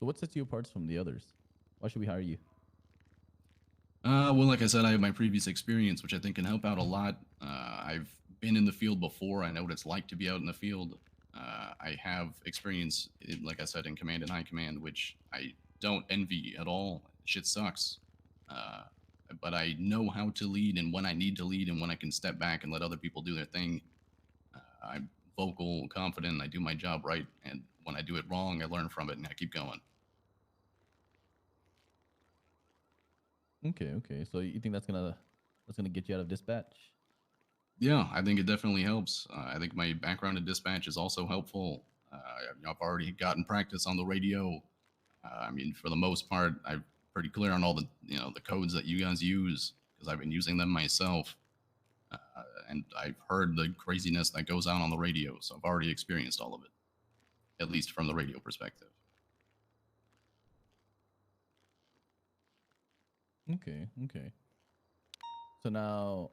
S5: So what sets you apart from the others? Why should we hire you?
S1: Well, like I said, I have my previous experience, which I think can help out a lot. I've been in the field before. I know what it's like to be out in the field. I have experience, like I said, in command and high command, which I don't envy at all. Shit sucks. Uh, but I know how to lead and when I need to lead and when I can step back and let other people do their thing. I'm vocal, confident, I do my job right, and when I do it wrong, I learn from it and I keep going.
S5: Okay, okay. So you think that's gonna get you out of dispatch?
S1: Yeah, I think it definitely helps. I think my background in dispatch is also helpful. I've already gotten practice on the radio. I mean, for the most part, I'm pretty clear on all the the codes that you guys use because I've been using them myself, uh, and I've heard the craziness that goes on the radio. So I've already experienced all of it, at least from the radio perspective.
S5: Okay, okay. So now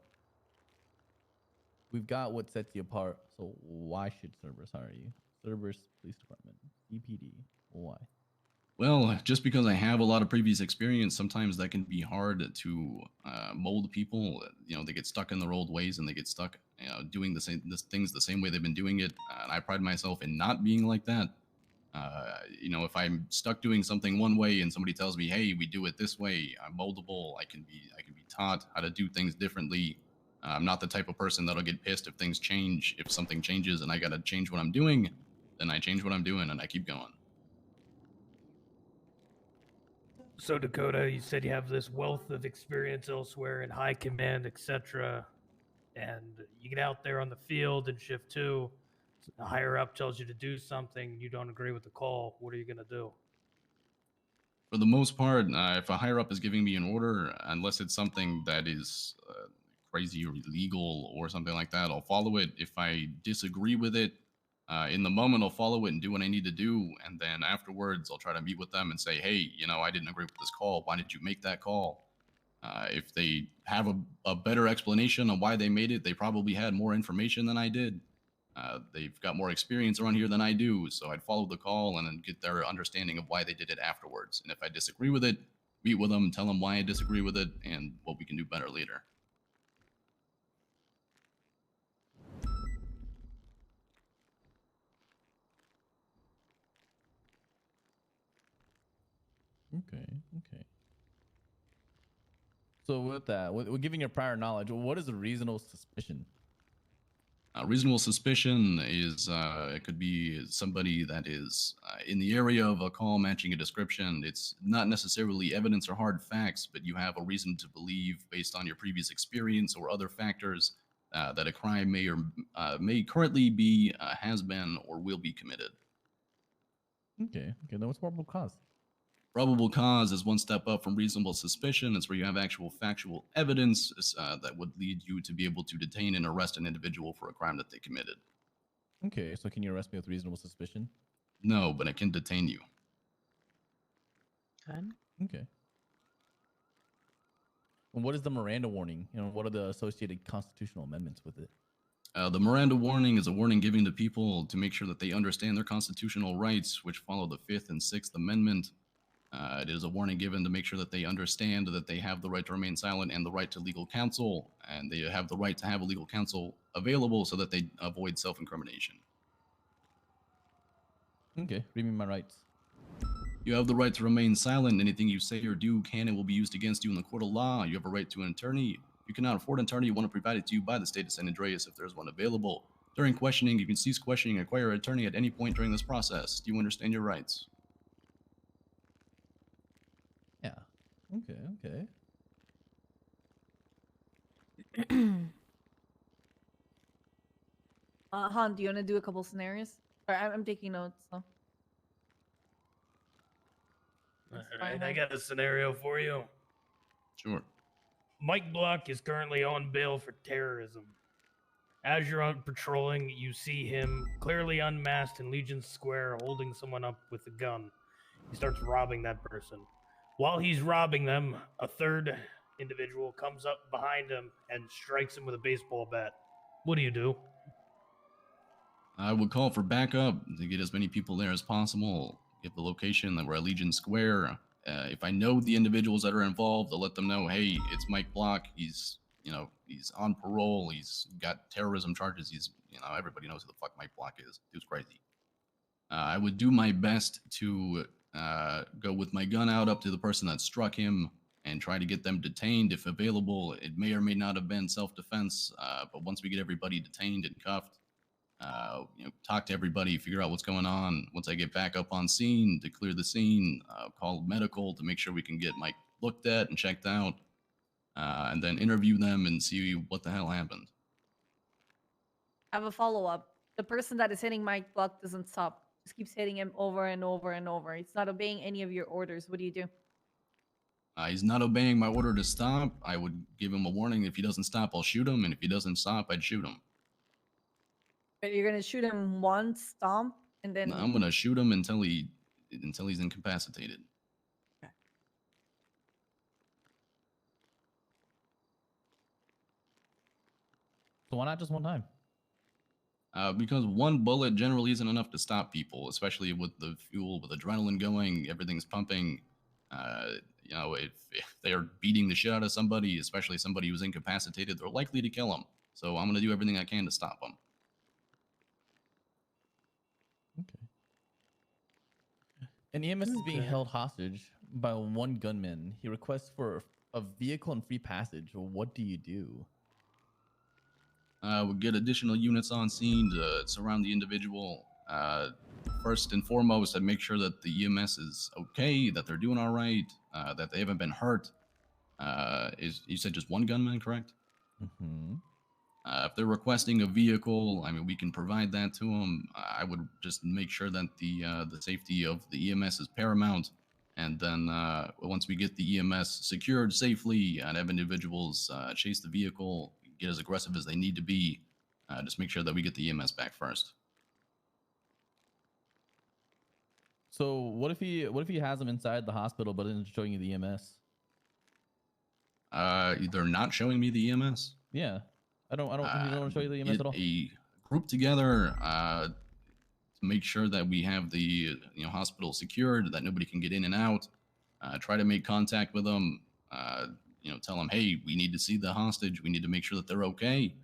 S5: we've got what sets you apart. So why should Cerberus hire you? Cerberus Police Department, CPD. Why?
S1: Well, just because I have a lot of previous experience, sometimes that can be hard to mold people. You know, they get stuck in their old ways and they get stuck, doing things the same way they've been doing it. And I pride myself in not being like that. If I'm stuck doing something one way and somebody tells me, "Hey, we do it this way," I'm moldable. I can be taught how to do things differently. I'm not the type of person that'll get pissed if things change. If something changes and I got to change what I'm doing, then I change what I'm doing and I keep going.
S3: So Dakota, you said you have this wealth of experience elsewhere in high command, etc., and you get out there on the field in shift 2. The higher up tells you to do something, you don't agree with the call. What are you gonna do?
S1: For the most part, if a higher up is giving me an order, unless it's something that is crazy or illegal or something like that, I'll follow it. If I disagree with it, in the moment, I'll follow it and do what I need to do. And then afterwards, I'll try to meet with them and say, "Hey, I didn't agree with this call. Why did you make that call?" If they have a better explanation on why they made it, they probably had more information than I did. They've got more experience around here than I do, so I'd follow the call and then get their understanding of why they did it afterwards. And if I disagree with it, meet with them, tell them why I disagree with it, and what we can do better later.
S5: Okay, okay. So with that, with giving your prior knowledge, what is a reasonable suspicion?
S1: Reasonable suspicion is it could be somebody that is in the area of a call matching a description. It's not necessarily evidence or hard facts, but you have a reason to believe based on your previous experience or other factors that a crime may currently be, has been, or will be committed.
S5: Okay, okay. Then what's probable cause?
S1: Probable cause is one step up from reasonable suspicion. It's where you have actual factual evidence that would lead you to be able to detain and arrest an individual for a crime that they committed.
S5: Okay, so can you arrest me with reasonable suspicion?
S1: No, but it can detain you.
S5: Okay. And what is the Miranda warning? What are the associated constitutional amendments with it?
S1: The Miranda warning is a warning given to people to make sure that they understand their constitutional rights, which follow the Fifth and Sixth Amendment. It is a warning given to make sure that they understand that they have the right to remain silent and the right to legal counsel, and they have the right to have a legal counsel available so that they avoid self-incrimination.
S5: Okay, read me my rights.
S1: You have the right to remain silent. Anything you say or do can and will be used against you in the court of law. You have a right to an attorney. If you cannot afford an attorney, you want to provide it to you by the state of San Andreas if there's one available. During questioning, you can cease questioning and acquire an attorney at any point during this process. Do you understand your rights?
S5: Yeah. Okay, okay.
S6: Han, do you want to do a couple scenarios? Or I'm taking notes. So.
S3: All right, I got a scenario for you.
S1: Sure.
S3: Mike Block is currently on bail for terrorism. As you're on patrolling, you see him clearly unmasked in Legion Square holding someone up with a gun. He starts robbing that person. While he's robbing them, a third individual comes up behind him and strikes him with a baseball bat. What do you do?
S1: I would call for backup to get as many people there as possible. Give the location that we're at Legion Square. If I know the individuals that are involved, I'll let them know, hey, it's Mike Block. He's on parole. He's got terrorism charges. Everybody knows who the fuck Mike Block is. Dude's crazy. I would do my best to go with my gun out up to the person that struck him and try to get them detained if available. It may or may not have been self-defense, but once we get everybody detained and cuffed, talk to everybody, figure out what's going on. Once I get back up on scene, to clear the scene, call medical to make sure we can get Mike looked at and checked out, and then interview them and see what the hell happened.
S6: I have a follow-up. The person that is hitting Mike Block doesn't stop. Just keeps hitting him over and over and over. He's not obeying any of your orders. What do you do?
S1: He's not obeying my order to stop. I would give him a warning. If he doesn't stop, I'll shoot him. And if he doesn't stop, I'd shoot him.
S6: But you're gonna shoot him once, stomp, and then...
S1: No, I'm gonna shoot him until he's incapacitated.
S5: So why not just one time?
S1: Because one bullet generally isn't enough to stop people, especially with the fuel, with adrenaline going, everything's pumping. If they're beating the shit out of somebody, especially somebody who's incapacitated, they're likely to kill them. So I'm going to do everything I can to stop them.
S5: Okay. An EMS is being held hostage by one gunman. He requests for a vehicle and free passage. What do you do?
S1: We'll get additional units on scene to surround the individual. First and foremost, I'd make sure that the EMS is okay, that they're doing all right, that they haven't been hurt. You said just one gunman, correct?
S5: Mm-hmm.
S1: If they're requesting a vehicle, I mean, we can provide that to them. I would just make sure that the safety of the EMS is paramount. And then once we get the EMS secured safely and have individuals chase the vehicle, get as aggressive as they need to be, just make sure that we get the EMS back first.
S5: So what if he has them inside the hospital but isn't showing you the EMS?
S1: They're not showing me the EMS.
S5: Yeah, I don't want to show you the EMS at all.
S1: A group together to make sure that we have the hospital secured, that nobody can get in and out. Try to make contact with them. Tell them, hey, we need to see the hostage. We need to make sure that they're okay.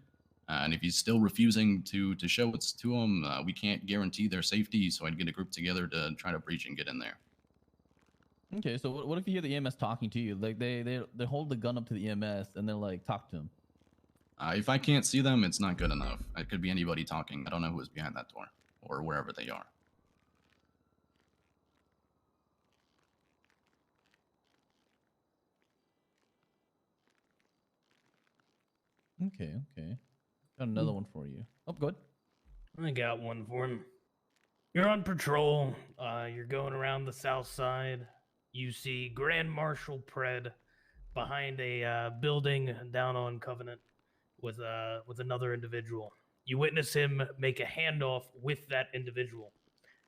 S1: And if he's still refusing to show it to them, we can't guarantee their safety. So I'd get a group together to try to breach and get in there.
S5: Okay, so what if you hear the EMS talking to you? Like they hold the gun up to the EMS and they're like, talk to him.
S1: If I can't see them, it's not good enough. It could be anybody talking. I don't know who is behind that door or wherever they are.
S5: Okay. Got another one for you. Oh, good.
S3: I got one for him. You're on patrol. You're going around the south side. You see Grand Marshal Pred behind a building down on Covenant with another individual. You witness him make a handoff with that individual.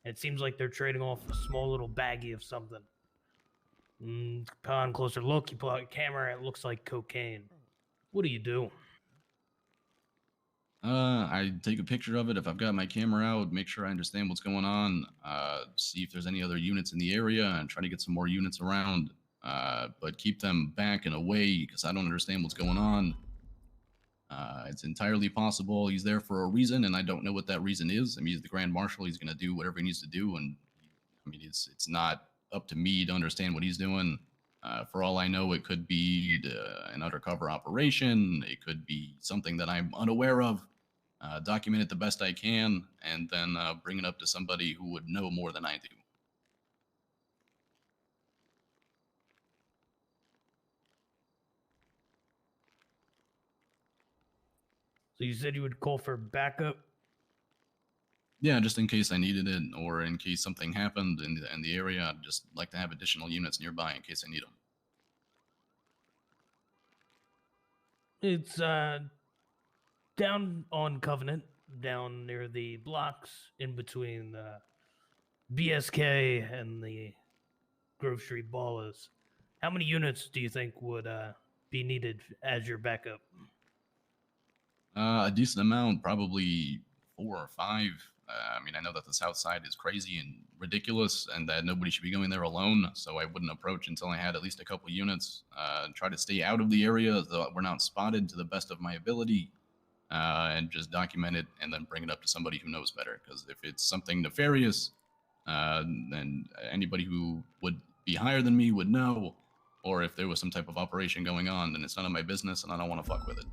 S3: And it seems like they're trading off a small little baggie of something. Upon closer look, you pull out your camera, it looks like cocaine. What do you do?
S1: I take a picture of it. If I've got my camera out, make sure I understand what's going on. see if there's any other units in the area and try to get some more units around, but keep them back and away because I don't understand what's going on. It's entirely possible he's there for a reason, and I don't know what that reason is. I mean, he's the Grand Marshal. He's going to do whatever he needs to do, and I mean, it's not up to me to understand what he's doing. For all I know, it could be an undercover operation. It could be something that I'm unaware of. Document it the best I can, and then bring it up to somebody who would know more than I do.
S3: So you said you would call for backup?
S1: Yeah, just in case I needed it, or in case something happened in the area, I'd just like to have additional units nearby in case I need them.
S3: It's down on Covenant, down near the blocks in between BSK and the Grove Street Ballers. How many units do you think would be needed as your backup?
S1: A decent amount, probably 4 or 5. I mean, I know that the South Side is crazy and ridiculous, and that nobody should be going there alone. So I wouldn't approach until I had at least a couple units. Try to stay out of the area so that we're not spotted to the best of my ability, and just document it and then bring it up to somebody who knows better. Because if it's something nefarious, then anybody who would be higher than me would know. Or if there was some type of operation going on, then it's none of my business, and I don't want to fuck with it.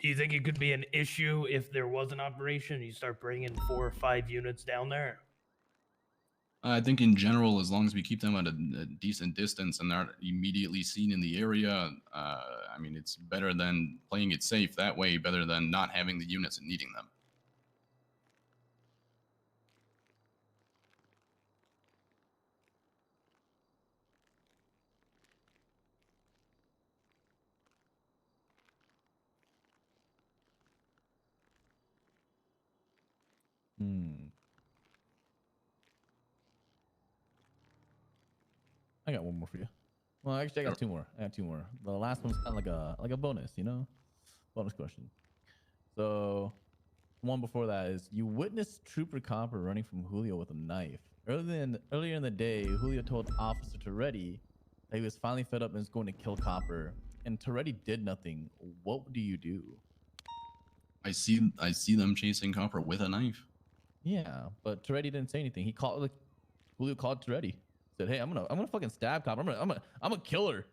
S3: Do you think it could be an issue if there was an operation? You start bringing 4 or 5 units down there?
S1: I think in general, as long as we keep them at a decent distance and aren't immediately seen in the area, I mean, it's better than playing it safe that way, better than not having the units and needing them.
S5: I got one more for you. Well, actually, I got 2 more. I got 2 more. The last one's kind of like a bonus, you know, bonus question. So, one before that is: you witnessed Trooper Copper running from Julio with a knife. Earlier in the day, Julio told Officer Toretti that he was finally fed up and was going to kill Copper, and Toretti did nothing. What do you do?
S1: I see them chasing Copper with a knife.
S5: Yeah, but Toretti didn't say anything. Julio called Toretti. Said, "Hey, I'm gonna fucking stab Copper. I'm a killer."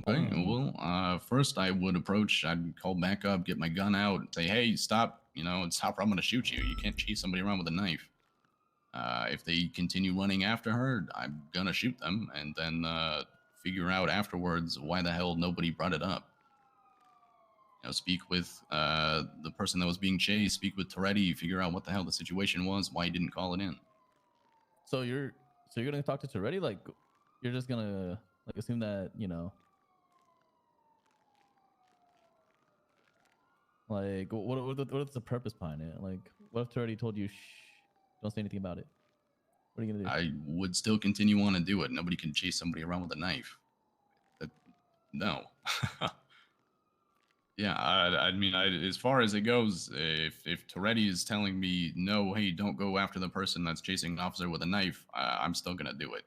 S1: Okay, well, first I'd call back up, get my gun out, say, "Hey, stop! Stop! Or I'm gonna shoot you. You can't chase somebody around with a knife." If they continue running after her, I'm gonna shoot them, and then figure out afterwards why the hell nobody brought it up. Speak with the person that was being chased. Speak with Toretti. Figure out what the hell the situation was, why he didn't call it in.
S5: So you're gonna talk to Toretti? Like, you're just gonna assume that like what's the purpose behind it? Like, what if Toretti told you, "Shh, don't say anything about it"? What are you gonna do?
S1: I would still continue on and do it. Nobody can chase somebody around with a knife. No. Yeah, I mean, as far as it goes, if Toretti is telling me, no, hey, don't go after the person that's chasing an officer with a knife, I'm still going to do it.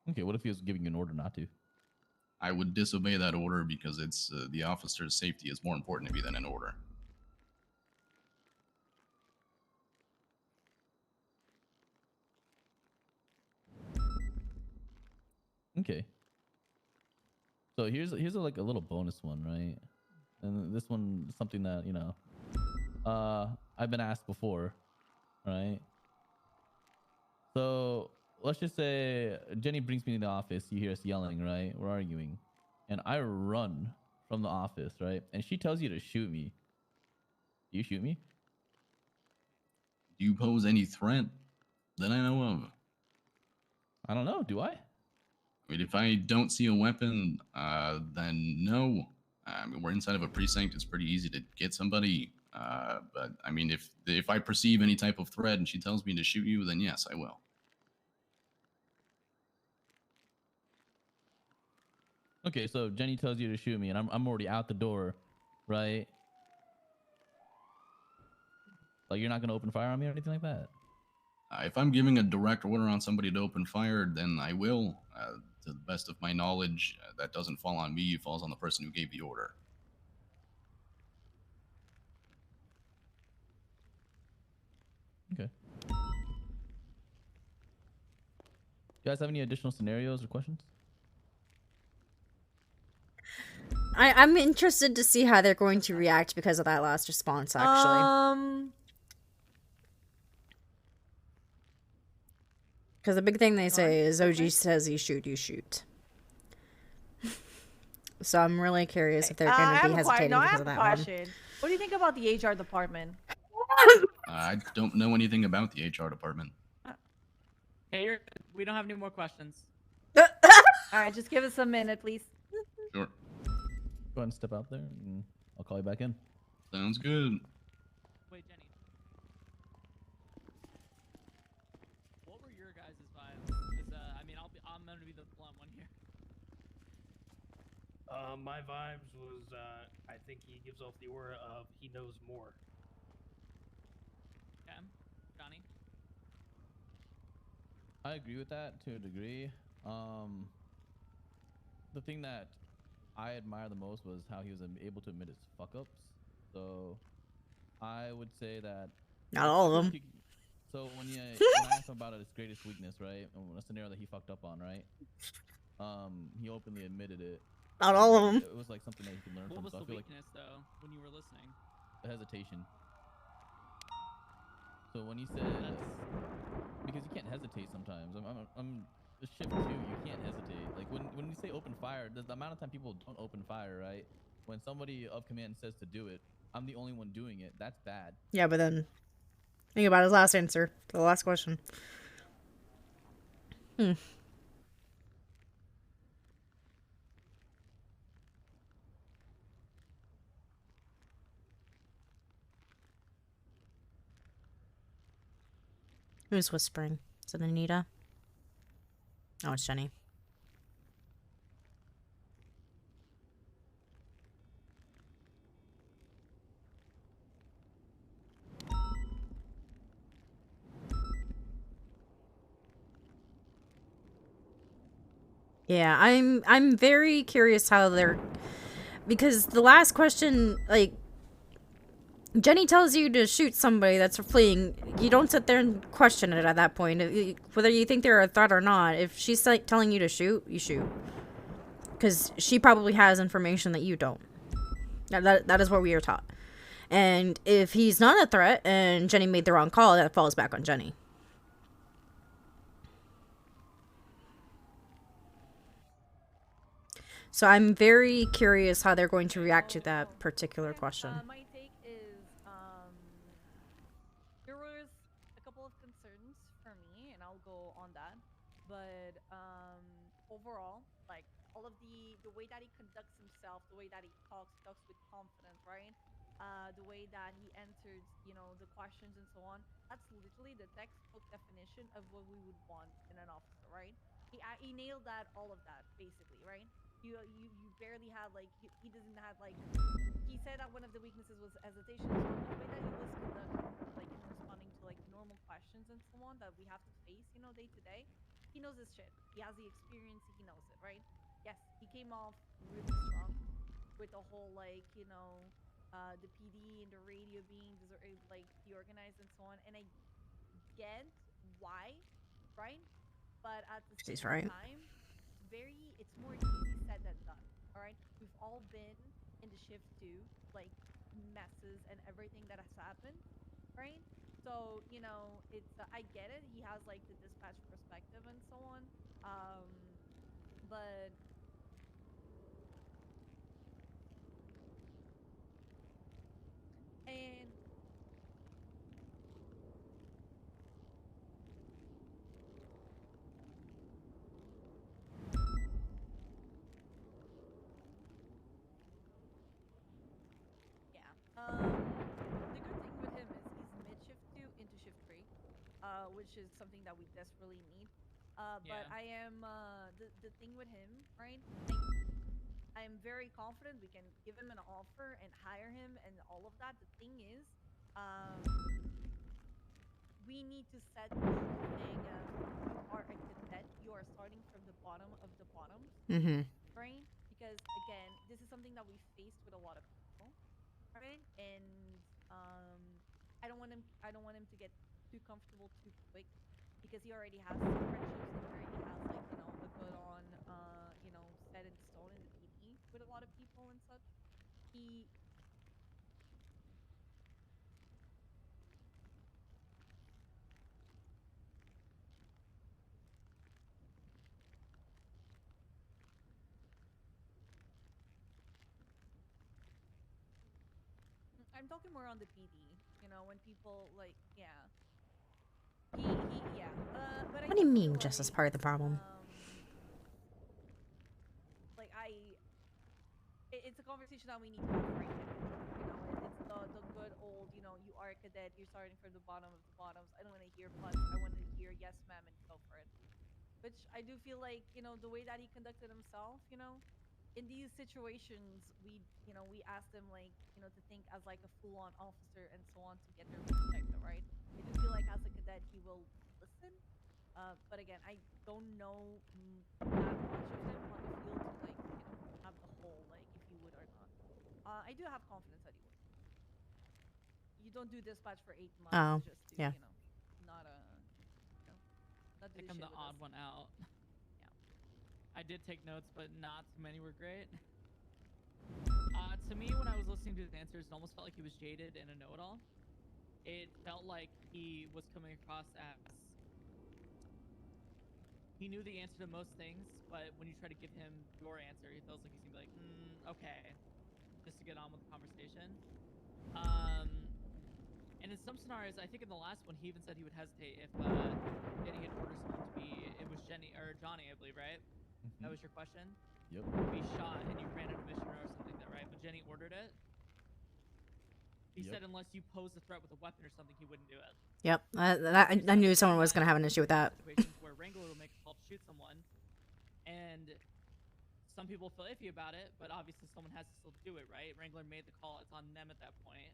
S5: Okay, what if he was giving you an order not to?
S1: I would disobey that order because it's the officer's safety is more important to me than an order.
S5: Okay. So here's a little bonus one, right? And this one is something that, I've been asked before, right? So let's just say Jenny brings me to the office. You hear us yelling, right? We're arguing. And I run from the office, right? And she tells you to shoot me. Do you shoot me?
S1: Do you pose any threat that I know of?
S5: I don't know. Do I?
S1: I mean, if I don't see a weapon, then no. I mean, we're inside of a precinct. It's pretty easy to get somebody. But I mean, if I perceive any type of threat and she tells me to shoot you, then yes, I will.
S5: Okay, so Jenny tells you to shoot me, and I'm already out the door, right? Like you're not gonna open fire on me or anything like that.
S1: If I'm giving a direct order on somebody to open fire, then I will. To the best of my knowledge, that doesn't fall on me. It falls on the person who gave the order.
S5: Okay. You guys have any additional scenarios or questions?
S2: I'm interested to see how they're going to react because of that last response, actually. Because the big thing they say is OG says you shoot. So I'm really curious if they're going to be hesitating because of that one.
S6: What do you think about the HR department?
S1: I don't know anything about the HR department.
S10: Okay, we don't have any more questions.
S6: All right, just give us a minute, please.
S1: Sure.
S5: Go ahead and step out there, and I'll call you back in.
S1: Sounds good.
S10: Wait, Jenny. What were your guys' vibes? Because I mean, I'm gonna be the blunt one here.
S3: My vibes was I think he gives off the aura of he knows more.
S10: Okay, Johnny.
S5: I agree with that to a degree. The thing that I admire the most was how he was able to admit his fuck ups. So I would say that
S2: not all of them.
S5: So when I asked him about his greatest weakness, right, a scenario that he fucked up on, right, he openly admitted it.
S2: Not all of them.
S5: It was like something that he could learn from.
S10: What was
S5: So
S10: the
S5: I feel
S10: weakness though when you were listening?
S5: The hesitation. So when he said, because you can't hesitate sometimes. I'm the shift 2. You can't hesitate. Like when you say open fire, the amount of time people don't open fire, right? When somebody of command says to do it, I'm the only one doing it. That's bad.
S2: Yeah, but then think about his last answer, the last question. Who's whispering? Is it Anita? Oh, it's Jenny. Yeah, I'm very curious how they're, because the last question, like, Jenny tells you to shoot somebody that's fleeing. You don't sit there and question it at that point, whether you think they're a threat or not. If she's like telling you to shoot, you shoot, because she probably has information that you don't. That is what we are taught. And if he's not a threat and Jenny made the wrong call, that falls back on Jenny. So I'm very curious how they're going to react to that particular question.
S6: My take is there was a couple of concerns for me, and I'll go on that. But overall, like all of the way that he conducts himself, the way that he talks with confidence, right? The way that he answers, the questions and so on. That's literally the textbook definition of what we would want in an officer, right? He nailed that, all of that, basically, right? You barely had he doesn't have he said that one of the weaknesses was hesitation. So the way that he was conducting, in responding to normal questions and so on that we have to face, day to day, he knows his shit. He has the experience. He knows it, right? Yes, he came off really strong with the whole the PD and the radio being deorganized and so on, and I get why, right? But at the
S2: She's
S6: same
S2: right.
S6: time, it's more easy said than done. All right, we've all been in the shift too, messes and everything that has happened, right? So it's I get it. He has the dispatch perspective and so on, but and the good thing with him is he's mid shift 2 into shift 3, which is something that we desperately need. But I am the thing with him, right? I'm very confident we can give him an offer and hire him and all of that. The thing is, we need to set the whole thing of you are a cadet, you are starting from the bottom of the bottom, right? Because again, this is something that we faced with a lot of people, right? And I don't want him to get too comfortable too quick because he already has some friendships and he already has like, you know, a good on you know, set in stone in the PD with a lot of people and such. He I'm talking more on the PD, you know, when people like, yeah. He yeah. But I
S2: What do you
S6: do
S2: mean,
S6: feel
S2: just as
S6: like,
S2: part of the problem?
S6: like it's a conversation that we need to have right now. You know, it's the good old, you know, you are a cadet, you're starting from the bottom of the bottoms. I don't want to hear buts. I want to hear yes, ma'am, and go for it. Which I do feel like, you know, the way that he conducted himself, you know, in these situations, we asked him like, you know, to think as like a full-on officer and so on to get their perspective, right? I do feel like as a cadet, he will listen. But again, I don't know that much of him on the field to like, you know, have the whole like if he would or not. I do have confidence that he would. You don't do dispatch for 8 months just to,
S2: yeah.
S6: you know, not you know, not do
S10: Like
S6: the
S10: I'm
S6: shit
S10: the
S6: with
S10: odd
S6: us.
S10: one out.
S6: Yeah.
S10: I did take notes, but not too many were great. To me, when I was listening to his answers, it almost felt like he was jaded and a know-it-all. It felt like he was coming across as he knew the answer to most things, but when you try to give him your answer, he feels like he's gonna be like, okay, just to get on with the conversation. And in some scenarios, I think in the last one, he even said he would hesitate if Jenny had ordered someone to be, it was Jenny or Johnny, I believe, right? That was your question?
S5: Yep.
S10: Be shot and you ran out of mission or something like that, right? But Jenny ordered it. He said unless you pose a threat with a weapon or something, he wouldn't do it.
S2: Yep. I knew someone was going to have an issue with that.
S10: Situations where Wrangler will make a call to shoot someone, and some people feel iffy about it, but obviously someone has to still do it, right? Wrangler made the call. It's on them at that point.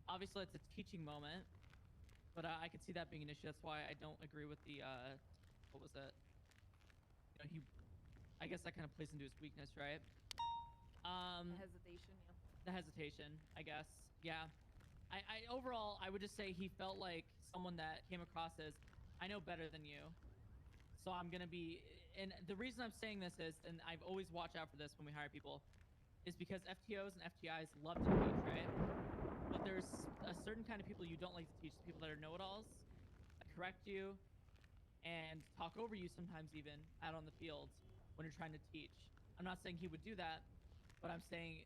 S10: Obviously, it's a teaching moment, but I could see that being an issue. That's why I don't agree with the, what was it? You know, I guess that kind of plays into his weakness, right?
S6: The hesitation, yeah.
S10: The hesitation, I guess. Yeah. I overall, I would just say he felt like someone that came across as, I know better than you. So I'm going to be, and the reason I'm saying this is, and I've always watched out for this when we hire people, is because FTOs and FTIs love to teach, right? But there's a certain kind of people you don't like to teach, people that are know-it-alls, that correct you, and talk over you sometimes even out on the field when you're trying to teach. I'm not saying he would do that, but I'm saying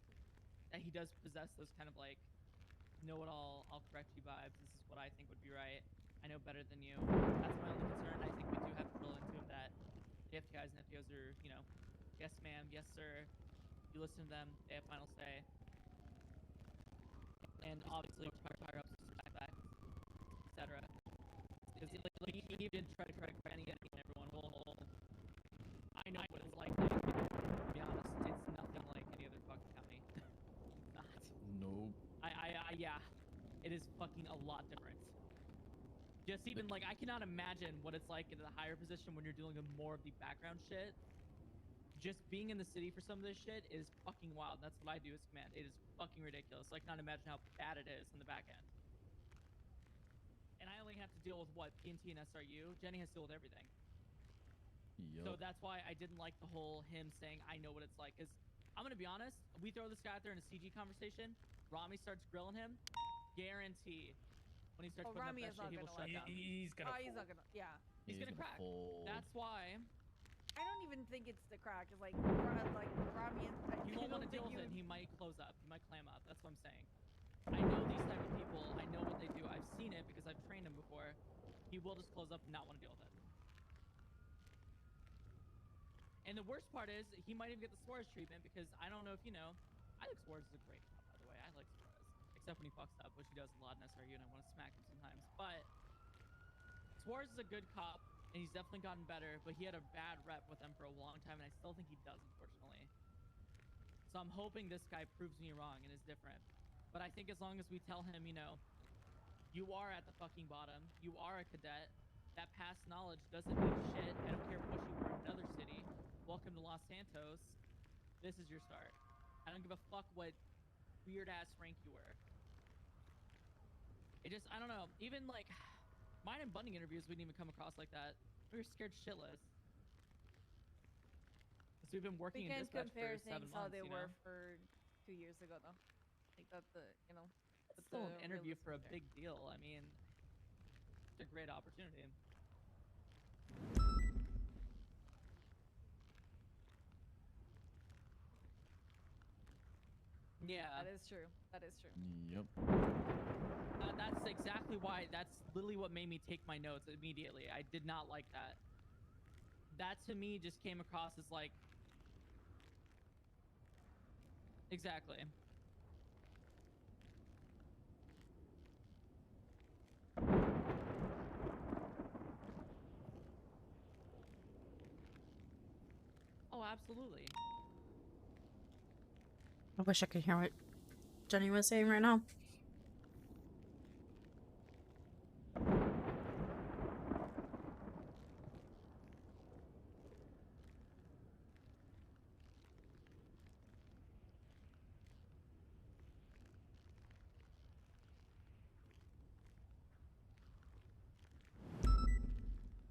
S10: that he does possess those kind of like know-it-all, I'll correct you vibes. This is what I think would be right. I know better than you. That's my only concern. I think we do have to drill into him that the FTIs and FTOs are, you know, yes ma'am, yes sir. You listen to them, they have final say. And obviously higher ups back, etc. Like he even tried to correct any and everyone. Well, I know what it's like. To be honest, it's nothing like any other fucking county. Not.
S5: Nope.
S10: Yeah, it is fucking a lot different. Just even like I cannot imagine what it's like in a higher position when you're dealing with more of the background shit. Just being in the city for some of this shit is fucking wild. That's what I do as command. It is fucking ridiculous. I cannot imagine how bad it is in the back end. And I only have to deal with what PNT and SRU. Jenny has to deal with everything.
S5: Yep.
S10: So that's why I didn't like the whole him saying I know what it's like. Because I'm gonna be honest, we throw this guy out there in a CG conversation. Rami starts grilling him. Guarantee when he starts putting
S6: Rami
S10: up
S6: is
S10: that shit,
S6: not
S10: he will
S6: gonna
S10: shut down.
S3: He's gonna.
S6: He's not gonna. Yeah.
S10: He's gonna crack.
S5: Fold.
S10: That's why.
S6: I don't even think it's the crack. It's like Rami is.
S10: He won't want to deal with it, and he might close up. He might clam up. That's what I'm saying. I know these type of people. I know what they do. I've seen it because I've trained him before. He will just close up and not want to deal with it. And the worst part is, he might even get the Suarez treatment because I don't know if you know, I think Suarez is a great cop, by the way. I like Suarez. Except when he fucks up, which he does a lot in SRU, and I want to smack him sometimes. But Suarez is a good cop, and he's definitely gotten better, but he had a bad rep with them for a long time, and I still think he does, unfortunately. So I'm hoping this guy proves me wrong and is different. But I think as long as we tell him, you know, you are at the fucking bottom, you are a cadet, that past knowledge doesn't mean shit. I don't care what you were in another city. Welcome to Los Santos. This is your start. I don't give a fuck what weird ass rank you were. It just, I don't know. Even like mine and Bunny interviews, we didn't even come across like that. We were scared shitless. Because we've been working
S6: We
S10: in
S6: can
S10: dispatch
S6: compare
S10: for 7
S6: things how
S10: months,
S6: they
S10: you
S6: were
S10: know?
S6: for 2 years ago, though. Like that, you know.
S10: It's
S6: that's
S10: still
S6: the
S10: an interview
S6: realistic
S10: for a
S6: compare.
S10: big deal. I mean, it's a great opportunity. Yeah.
S6: That is true. That is true.
S5: Yep.
S10: That's exactly why. That's literally what made me take my notes immediately. I did not like that. That to me just came across as like. Exactly. Oh, absolutely.
S2: I wish I could hear what Jenny was saying right now.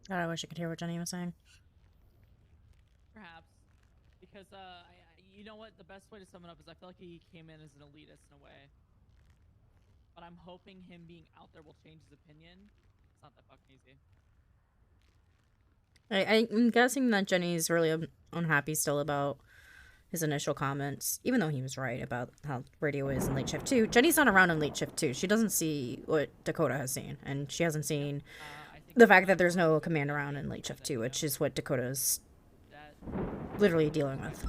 S2: God, I wish I could hear what Jenny was saying.
S10: Perhaps. Because, you know what? The best way to sum it up is I feel like he came in as an elitist in a way. But I'm hoping him being out there will change his opinion. It's not that fucking easy.
S2: I'm guessing that Jenny's really unhappy still about his initial comments, even though he was right about how radio is in late shift 2. Jenny's not around in late shift 2. She doesn't see what Dakota has seen, and she hasn't seen the fact that there's no command around in late shift 2, which is what Dakota's literally dealing with.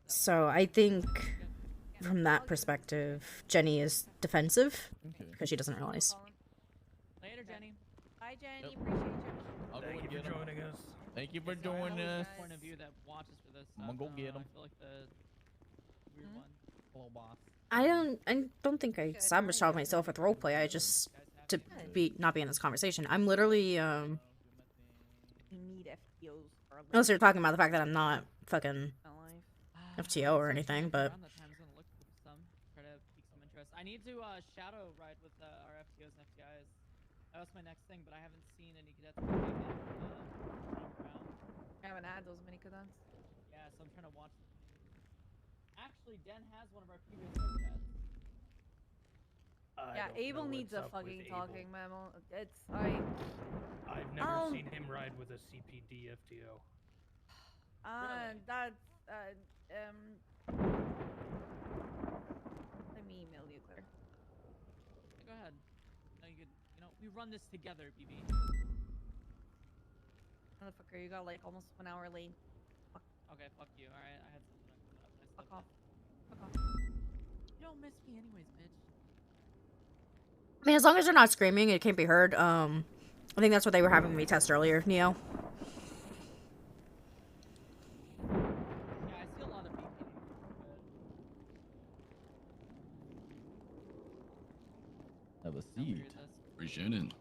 S2: So I think from that perspective, Jenny is defensive because she doesn't realize.
S10: Later, Jenny.
S6: Bye, Jenny. Appreciate you.
S5: I'll go
S3: Thank
S5: and
S3: you
S5: get
S3: for
S5: him.
S3: joining us.
S5: Thank you for
S10: Sorry, I
S5: joining
S10: always
S5: us.
S10: have a point of view that watches for this.
S5: I'm gonna go get him.
S10: I feel like the weird one.
S5: Hello, boss.
S2: I don't think I sabotaged myself with roleplay. I just to not be in this conversation. I'm literally
S6: We need FTOs.
S2: unless you're talking about the fact that I'm not fucking FTO or anything, but
S10: Around that time, I was gonna look for some, try to pique some interest. I need to shadow ride with our FTOs and FTIs. That was my next thing, but I haven't seen any cadets that came in when I'm around.
S6: I haven't had those many cadets.
S10: Yeah, so I'm trying to watch. Actually, Den has one of our previous cadets.
S6: Yeah, Abel needs a fucking talking memo.
S3: I've never seen him ride with a CPD FTO.
S6: That's let me email you, Claire.
S10: Yeah, go ahead. No, you could. You know, we run this together, BB.
S6: Motherfucker, you got like almost 1 hour late. Fuck.
S10: Okay, fuck you. All right, I had something coming up.
S6: Fuck off. Fuck off.
S10: You don't miss me, anyways, bitch.
S2: I mean, as long as they're not screaming, it can't be heard. I think that's what they were having me test earlier, Neo.
S10: Yeah, I see a lot of BP.
S5: Have a seat.
S1: Appreciate it.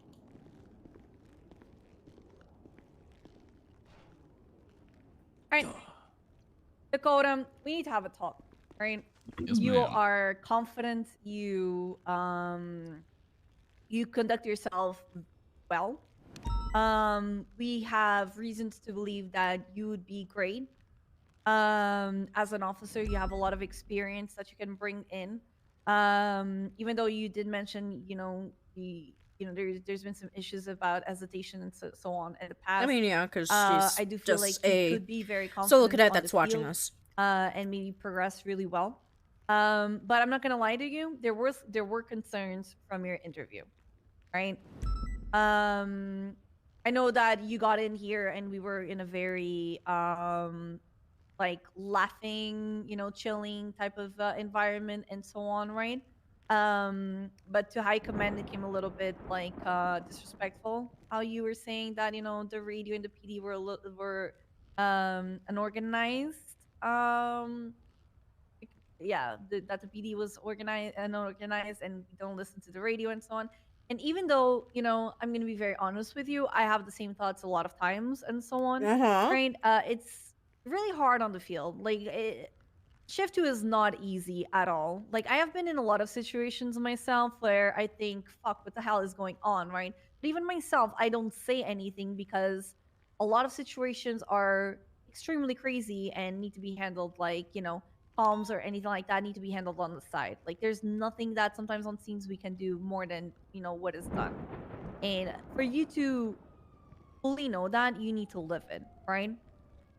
S6: Alright. Dakota, we need to have a talk, right?
S1: Yes,
S6: you
S1: ma'am.
S6: are confident, you conduct yourself well. We have reasons to believe that you would be great. As an officer, you have a lot of experience that you can bring in. Even though you did mention, there's been some issues about hesitation and so on in the past.
S2: I mean, yeah, because she's
S6: I do feel
S2: just
S6: like you
S2: a
S6: could be very confident
S2: solo cadet
S6: on the
S2: that's watching
S6: field,
S2: us.
S6: and maybe progress really well. But I'm not gonna lie to you. There were concerns from your interview, right? I know that you got in here and we were in a very like laughing, chilling type of environment and so on, right? But to high command, it came a little bit like disrespectful. How you were saying that the radio and the PD were unorganized that the PD was organized and unorganized and don't listen to the radio and so on. And even though, you know, I'm gonna be very honest with you, I have the same thoughts a lot of times and so on. Right? It's really hard on the field. Like shift 2 is not easy at all. Like I have been in a lot of situations myself where I think, fuck, what the hell is going on, right? But even myself, I don't say anything because a lot of situations are extremely crazy and need to be handled like, you know, palms or anything like that need to be handled on the side. Like there's nothing that sometimes on scenes we can do more than, you know, what is done. And for you to fully know that, you need to live it, right?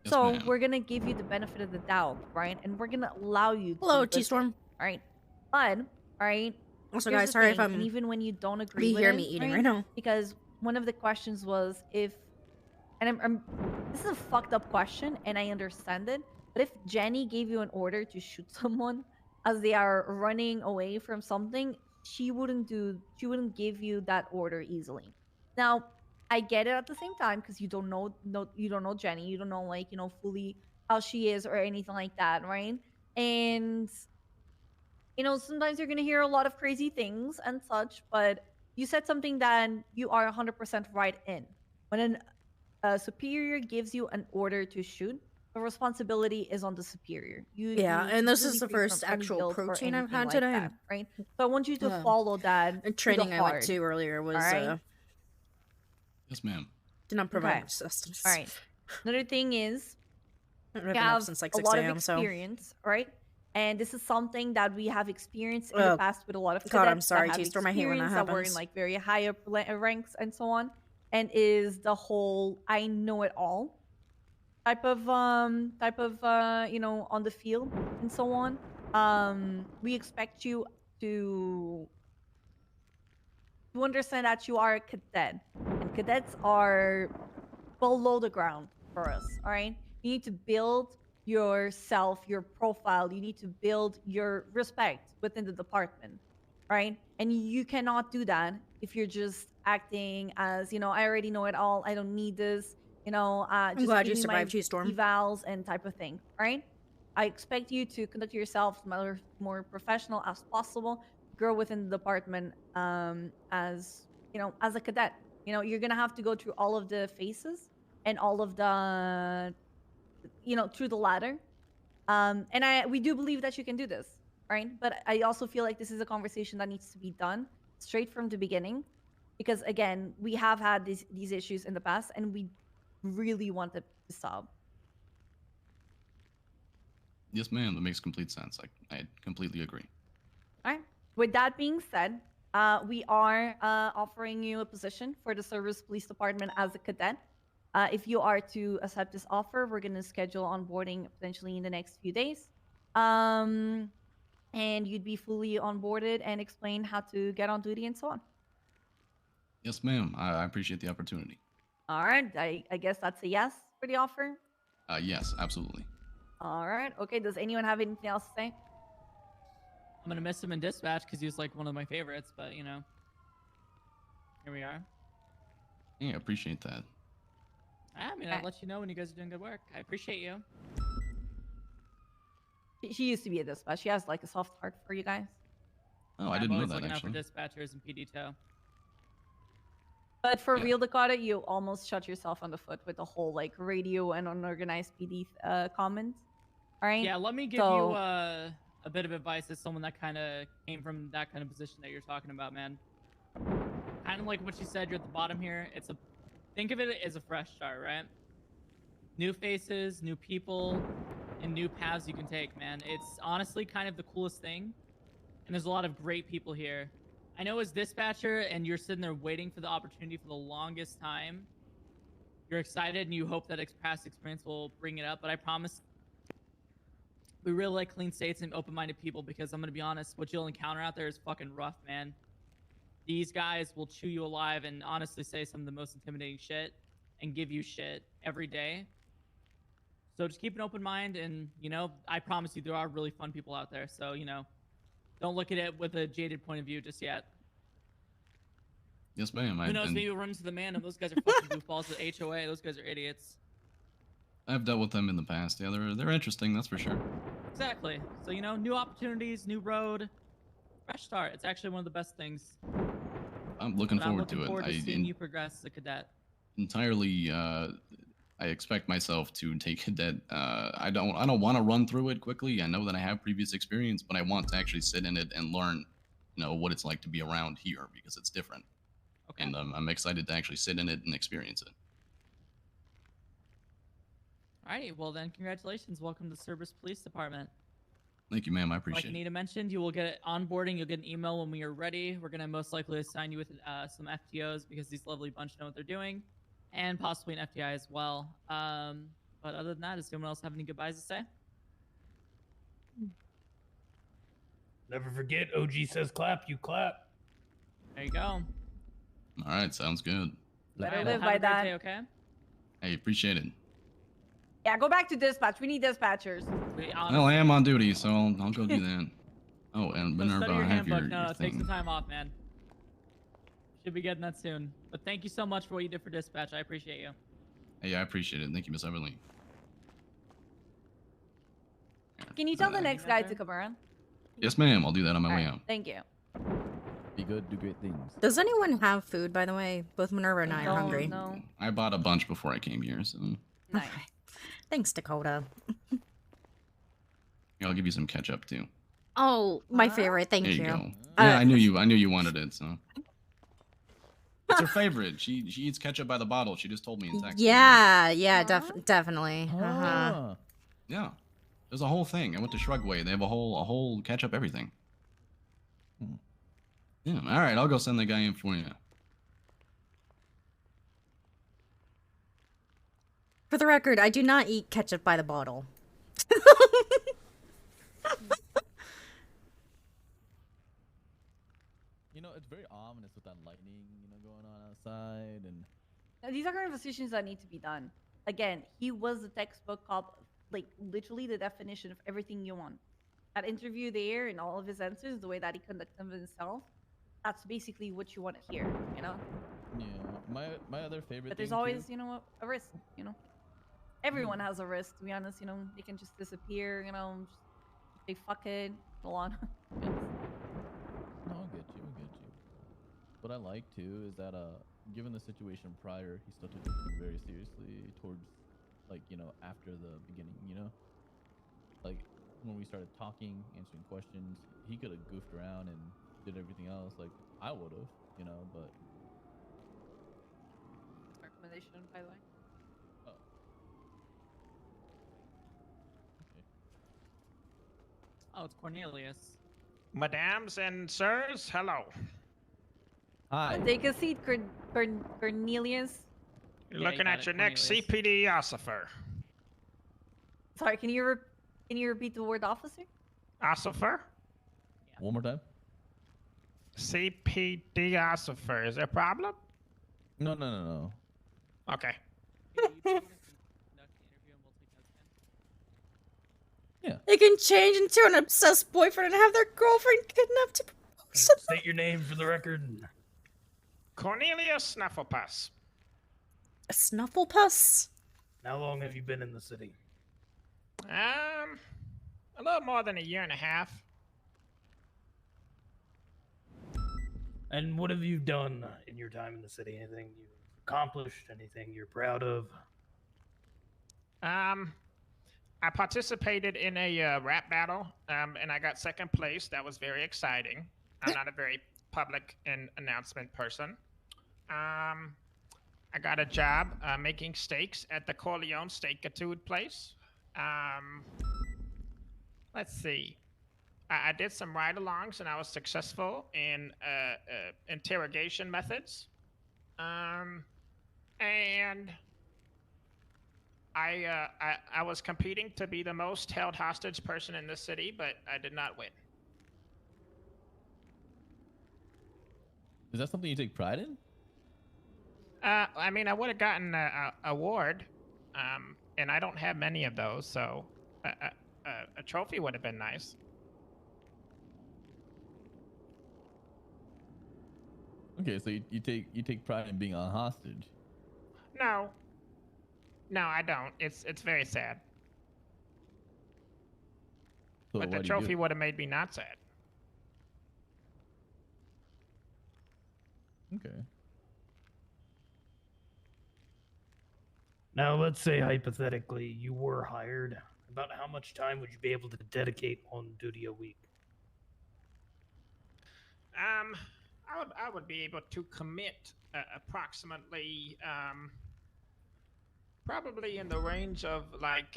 S1: Yes,
S6: So
S1: ma'am.
S6: we're gonna give you the benefit of the doubt, right? And we're gonna allow you to
S2: Hello,
S6: live it,
S2: T-Storm.
S6: right? But, right?
S2: Also,
S6: here's
S2: guys,
S6: the
S2: sorry if
S6: thing, and
S2: I'm.
S6: even when you don't agree
S2: You
S6: with
S2: hear
S6: it,
S2: me eating
S6: right?
S2: right now.
S6: Because one of the questions was if, and this is a fucked up question, and I understand it. But if Jenny gave you an order to shoot someone as they are running away from something, she wouldn't give you that order easily. Now, I get it at the same time because you don't know Jenny, you don't know like, you know, fully how she is or anything like that, right? And you know, sometimes you're gonna hear a lot of crazy things and such, but you said something that you are 100% right in. When a superior gives you an order to shoot, the responsibility is on the superior. You
S2: Yeah,
S6: be
S2: and this
S6: completely
S2: is the
S6: free from
S2: first
S6: any
S2: actual
S6: guilt or
S2: protein I've
S6: anything
S2: had
S6: like
S2: today.
S6: that, right? So I want you to
S2: Yeah.
S6: follow that.
S2: A
S6: to
S2: training
S6: the
S2: I went
S6: heart,
S2: to earlier was
S6: alright?
S1: Yes, ma'am.
S2: did not provide
S6: Okay.
S2: assistance.
S6: All right. Another thing is,
S2: I haven't
S6: you
S2: been up
S6: have
S2: since like
S6: a
S2: 6
S6: lot of
S2: a.m. So,
S6: experience, right? And this is something that we have experienced in
S2: oh
S6: the past with a lot of
S2: God, I'm
S6: cadets
S2: sorry,
S6: that have
S2: T-Storm. I hate when that
S6: experience that were in
S2: happens.
S6: like very high up ranks and so on, and is the whole I know it all type of you know, on the field and so on. We expect you to understand that you are a cadet, and cadets are below the ground for us. All right, you need to build yourself, your profile. You need to build your respect within the department, right? And you cannot do that if you're just acting as, you know, I already know it all, I don't need this, you know,
S2: I'm
S6: just
S2: glad
S6: give
S2: you
S6: me my
S2: survived T-Storm.
S6: evals and type of thing. All right, I expect you to conduct yourself more professional as possible, grow within the department, as, you know, as a cadet. You know, you're gonna have to go through all of the phases and all of the, you know, through the ladder. And we do believe that you can do this, right? But I also feel like this is a conversation that needs to be done straight from the beginning, because again, we have had these issues in the past, and we really want it to stop.
S1: Yes, ma'am. That makes complete sense. I completely agree.
S6: All right. With that being said, we are offering you a position for the Service Police Department as a cadet. If you are to accept this offer, we're going to schedule onboarding potentially in the next few days. And you'd be fully onboarded and explain how to get on duty and so on.
S1: Yes, ma'am. I appreciate the opportunity.
S6: All right. I guess that's a yes for the offer.
S1: Yes, absolutely.
S6: All right. Okay. Does anyone have anything else to say?
S10: I'm gonna miss him in dispatch because he was like one of my favorites, but you know, here we are.
S1: Yeah, appreciate that.
S10: I mean, I'll let you know when you guys are doing good work. I appreciate you.
S6: She used to be a dispatch. She has like a soft heart for you guys.
S1: Oh, I didn't know
S10: always
S1: that
S10: looking
S1: actually.
S10: out for dispatchers and PD tow.
S6: But for
S1: Yeah.
S6: real, Dakota, you almost shot yourself on the foot with the whole like radio and unorganized PD comment. All right.
S10: Yeah, let me give you a bit of advice as someone that kind of came from that kind of position that you're talking about, man. Kind of like what you said, you're at the bottom here. Think of it as a fresh start, right? New faces, new people, and new paths you can take, man. It's honestly kind of the coolest thing. And there's a lot of great people here. I know as dispatcher and you're sitting there waiting for the opportunity for the longest time. You're excited and you hope that past experience will bring it up, but I promise we really like clean states and open-minded people, because I'm going to be honest, what you'll encounter out there is fucking rough, man. These guys will chew you alive and honestly say some of the most intimidating shit and give you shit every day. So just keep an open mind, and, you know, I promise you there are really fun people out there. So, you know, don't look at it with a jaded point of view just yet.
S1: Yes, ma'am.
S10: Who knows? Maybe we'll run into the man, and those guys are fucking goofballs with HOA. Those guys are idiots.
S1: I've dealt with them in the past. Yeah, they're interesting, that's for sure.
S10: Exactly. So, you know, new opportunities, new road, fresh start. It's actually one of the best things.
S1: I'm looking
S10: But I'm
S1: forward
S10: looking
S1: to it.
S10: forward to seeing you progress as a cadet.
S1: Entirely I expect myself to take cadet. I don't want to run through it quickly. I know that I have previous experience, but I want to actually sit in it and learn, you know, what it's like to be around here because it's different.
S10: Okay.
S1: And I'm excited to actually sit in it and experience it.
S10: Alrighty, well then, congratulations. Welcome to Cerberus Police Department.
S1: Thank you, ma'am. I
S10: Like
S1: appreciate it.
S10: Anita mentioned, you will get onboarding. You'll get an email when we are ready. We're gonna most likely assign you with some FTOs because these lovely bunch know what they're doing, and possibly an FTI as well. But other than that, does anyone else have any goodbyes to say?
S3: Never forget, OG says clap, you clap.
S10: There you go.
S1: All right, sounds good.
S6: Better
S10: Alright,
S6: live
S10: well,
S6: by
S10: have a great
S6: that.
S10: day, okay?
S1: Hey, appreciate it.
S6: Yeah, go back to dispatch. We need dispatchers.
S1: Well, I am on duty, so I'll go do that. Oh, and
S10: So
S1: Minerva,
S10: study your
S1: I have
S10: handbook.
S1: your
S10: No, take
S1: thing.
S10: some time off, man. Should be getting that soon. But thank you so much for what you did for dispatch. I appreciate you.
S1: Hey, I appreciate it. Thank you, Miss Everly.
S6: Can you tell the next guy to come around?
S1: Yes, ma'am. I'll do that on my way out.
S6: Thank you.
S5: Be good, do great things.
S2: Does anyone have food, by the way? Both Minerva and I are hungry.
S6: No.
S1: I bought a bunch before I came here, so
S6: Nice.
S2: Thanks, Dakota.
S1: yeah, I'll give you some ketchup too.
S2: Oh, my favorite. Thank
S1: There
S2: you.
S1: you go. Yeah, I knew you wanted it, so. It's her favorite. She eats ketchup by the bottle. She just told me in text.
S2: Yeah, definitely.
S5: Ah.
S1: Yeah. There's a whole thing. I went to Shrugway. They have a whole ketchup everything. Yeah. All right, I'll go send the guy in for you.
S2: For the record, I do not eat ketchup by the bottle.
S5: You know, it's very ominous with that lightning, you know, going on outside and.
S6: Now, these are conversations that need to be done. Again, he was the textbook cop, like literally the definition of everything you want. That interview there and all of his answers, the way that he conducted himself, that's basically what you want to hear, you know?
S5: Yeah, my other favorite.
S6: But there's
S5: thing,
S6: always,
S5: too,
S6: you know, a risk, you know? Everyone has a risk, to be honest, you know? They can just disappear, you know? Just say, fuck it, go on.
S5: No, I'll get you. What I like too is that given the situation prior, he still took everything very seriously towards, like, you know, after the beginning, you know, like when we started talking, answering questions, he could have goofed around and did everything else like I would have, you know, but.
S6: Recommendation, by the way.
S5: Oh. Okay.
S10: Oh, it's Cornelius.
S14: Madams and sirs, hello.
S5: Hi.
S6: Take a seat, Cornelius.
S14: You're
S10: Yeah,
S14: looking
S10: you
S14: at
S10: got
S14: your
S10: it,
S14: next
S10: Cornelius.
S14: CPD officer.
S6: Sorry, can you repeat the word officer?
S14: Officer?
S5: One more time.
S14: CPD officer. Is there a problem?
S5: No.
S14: Okay.
S5: Yeah.
S2: They can change into an obsessed boyfriend and have their girlfriend kidnapped to propose.
S3: State your name for the record.
S14: Cornelius Snufflepuss.
S2: A snufflepuss?
S3: How long have you been in the city?
S14: A little more than a year and a half.
S3: And what have you done in your time in the city? Anything you've accomplished? Anything you're proud of?
S14: I participated in a rap battle, and I got second place. That was very exciting. I'm not a very public and announcement person. I got a job making steaks at the Corleone Steakitude place. Let's see. I did some ride-alongs, and I was successful in interrogation methods. And I was competing to be the most held hostage person in the city, but I did not win.
S5: Is that something you take pride in?
S14: I mean, I would have gotten an award, and I don't have many of those, so a trophy would have been nice.
S5: Okay, so you take pride in being a hostage.
S14: No, No, I don't. It's very sad.
S5: So
S14: But
S5: why
S14: the
S5: do you do
S14: trophy
S5: it?
S14: would have made me not sad.
S5: Okay.
S3: Now, let's say hypothetically you were hired. About how much time would you be able to dedicate on duty a week?
S14: I would be able to commit approximately probably in the range of like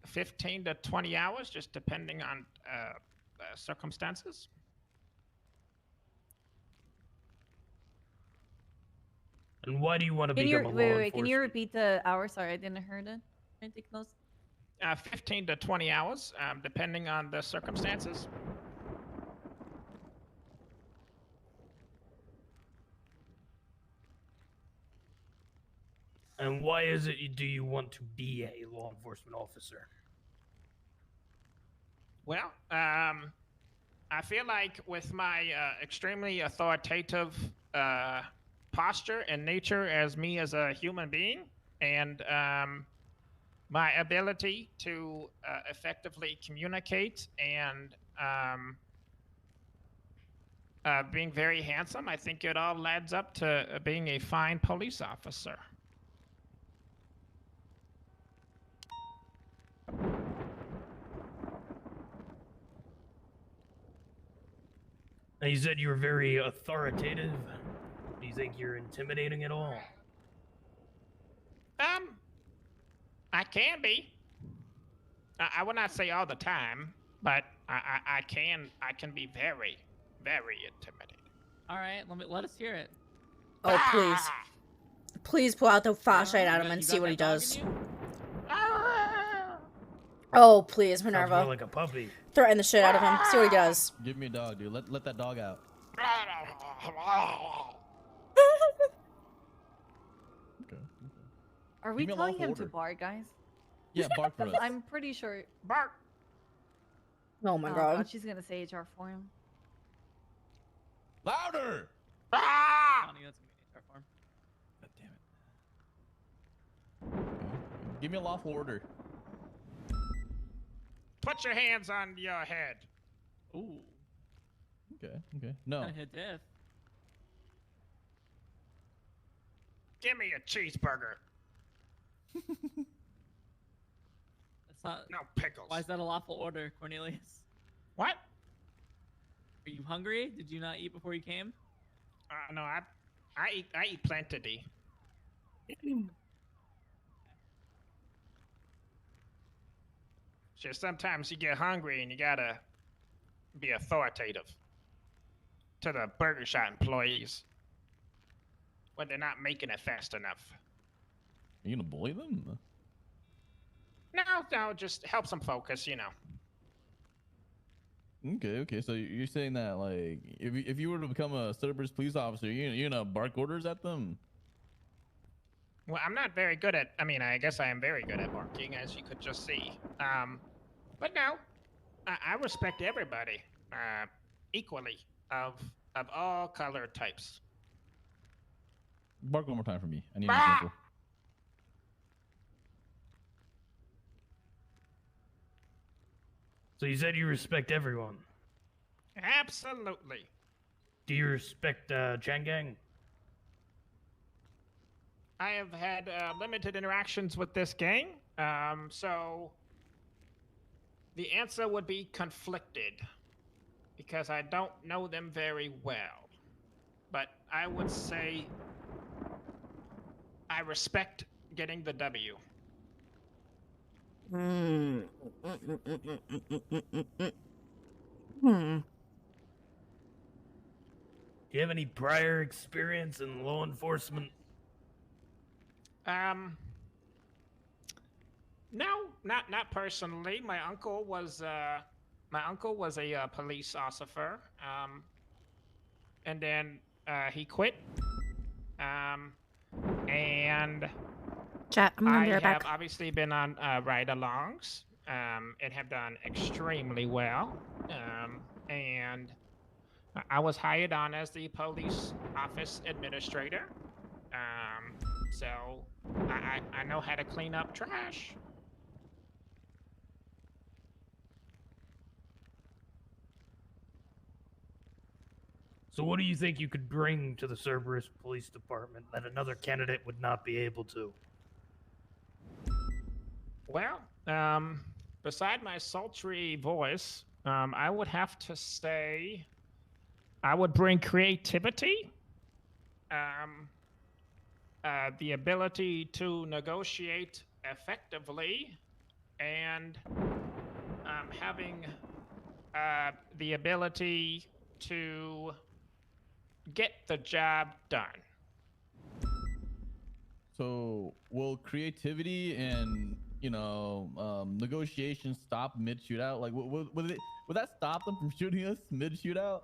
S14: 15 to 20 hours, just depending on circumstances.
S3: And why do you want to
S6: Can
S3: become
S6: you
S3: a law
S6: wait?
S3: enforcement?
S6: Can you repeat the hour? Sorry, I didn't heard it. Can I take those?
S14: 15 to 20 hours, depending on the circumstances.
S3: And why is it do you want to be a law enforcement officer?
S14: Well, I feel like with my extremely authoritative posture and nature as me as a human being, and my ability to effectively communicate and being very handsome, I think it all adds up to being a fine police officer.
S3: Now, you said you were very authoritative. Do you think you're intimidating at all?
S14: I can be. I would not say all the time, but I can be very, very intimidating.
S10: All right, let us hear it.
S2: Oh, please. Please pull out the flashlight at him and
S10: You
S2: see
S10: got
S2: what he
S10: that dog
S2: does.
S10: in you?
S2: Oh, please,
S3: Sounds
S2: Minerva.
S3: more like a puppy.
S2: Threaten the shit out of him. See what he does.
S5: Give me a dog, dude. Let that dog out. Okay.
S6: Are we
S5: me a
S6: telling
S5: lawful
S6: him to
S5: order.
S6: bark, guys?
S5: Yeah, bark for us.
S6: I'm pretty sure.
S14: Bark.
S2: Oh my
S6: Oh,
S2: god.
S6: she's gonna say HR for him.
S5: Louder!
S10: Connie, that's gonna be HR form.
S5: God damn it. Okay. Give me a lawful order.
S14: Put your hands on your head.
S10: Ooh.
S5: Okay. No.
S10: Kinda hit diff.
S14: Give me a cheeseburger.
S10: That's not.
S14: No pickles.
S10: Why is that a lawful order, Cornelius?
S14: What?
S10: Are you hungry? Did you not eat before you came?
S14: No, I eat plenty. Just sometimes you get hungry and you gotta be authoritative to the burger shop employees when they're not making it fast enough.
S5: Are you gonna bully them?
S14: No, just helps them focus, you know.
S5: Okay. So you're saying that, like, if you were to become a Cerberus police officer, you're gonna bark orders at them?
S14: Well, I'm not very good at. I mean, I guess I am very good at barking, as you could just see. But no, I respect everybody equally of all color types.
S5: Bark one more time for me. I need an example.
S3: So you said you respect everyone.
S14: Absolutely.
S3: Do you respect Changang?
S14: I have had limited interactions with this gang, so the answer would be conflicted because I don't know them very well. But I would say I respect getting the W.
S2: Hmm.
S3: Do you have any prior experience in law enforcement?
S14: No, not personally. My uncle was a police officer. And then he quit. And
S2: Chat, I'm gonna be
S14: I
S2: right
S14: have
S2: back.
S14: obviously been on ride-alongs and have done extremely well. And I was hired on as the police office administrator. so I know how to clean up trash.
S3: So what do you think you could bring to the Cerberus Police Department that another candidate would not be able to?
S14: Well, beside my sultry voice, I would have to say I would bring creativity, the ability to negotiate effectively, and having the ability to get the job done.
S5: So will creativity and negotiation stop mid shootout? Like, would that stop them from shooting us mid shootout?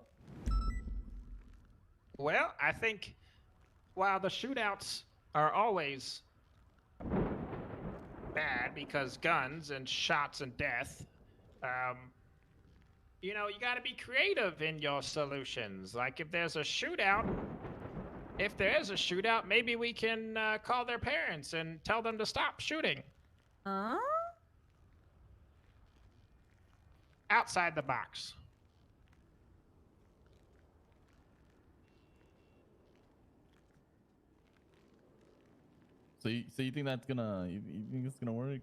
S14: Well, I think while the shootouts are always bad because guns and shots and death, you got to be creative in your solutions. Like if there is a shootout, maybe we can call their parents and tell them to stop shooting.
S6: Huh?
S14: Outside the box.
S5: So you think that's gonna you think it's gonna work?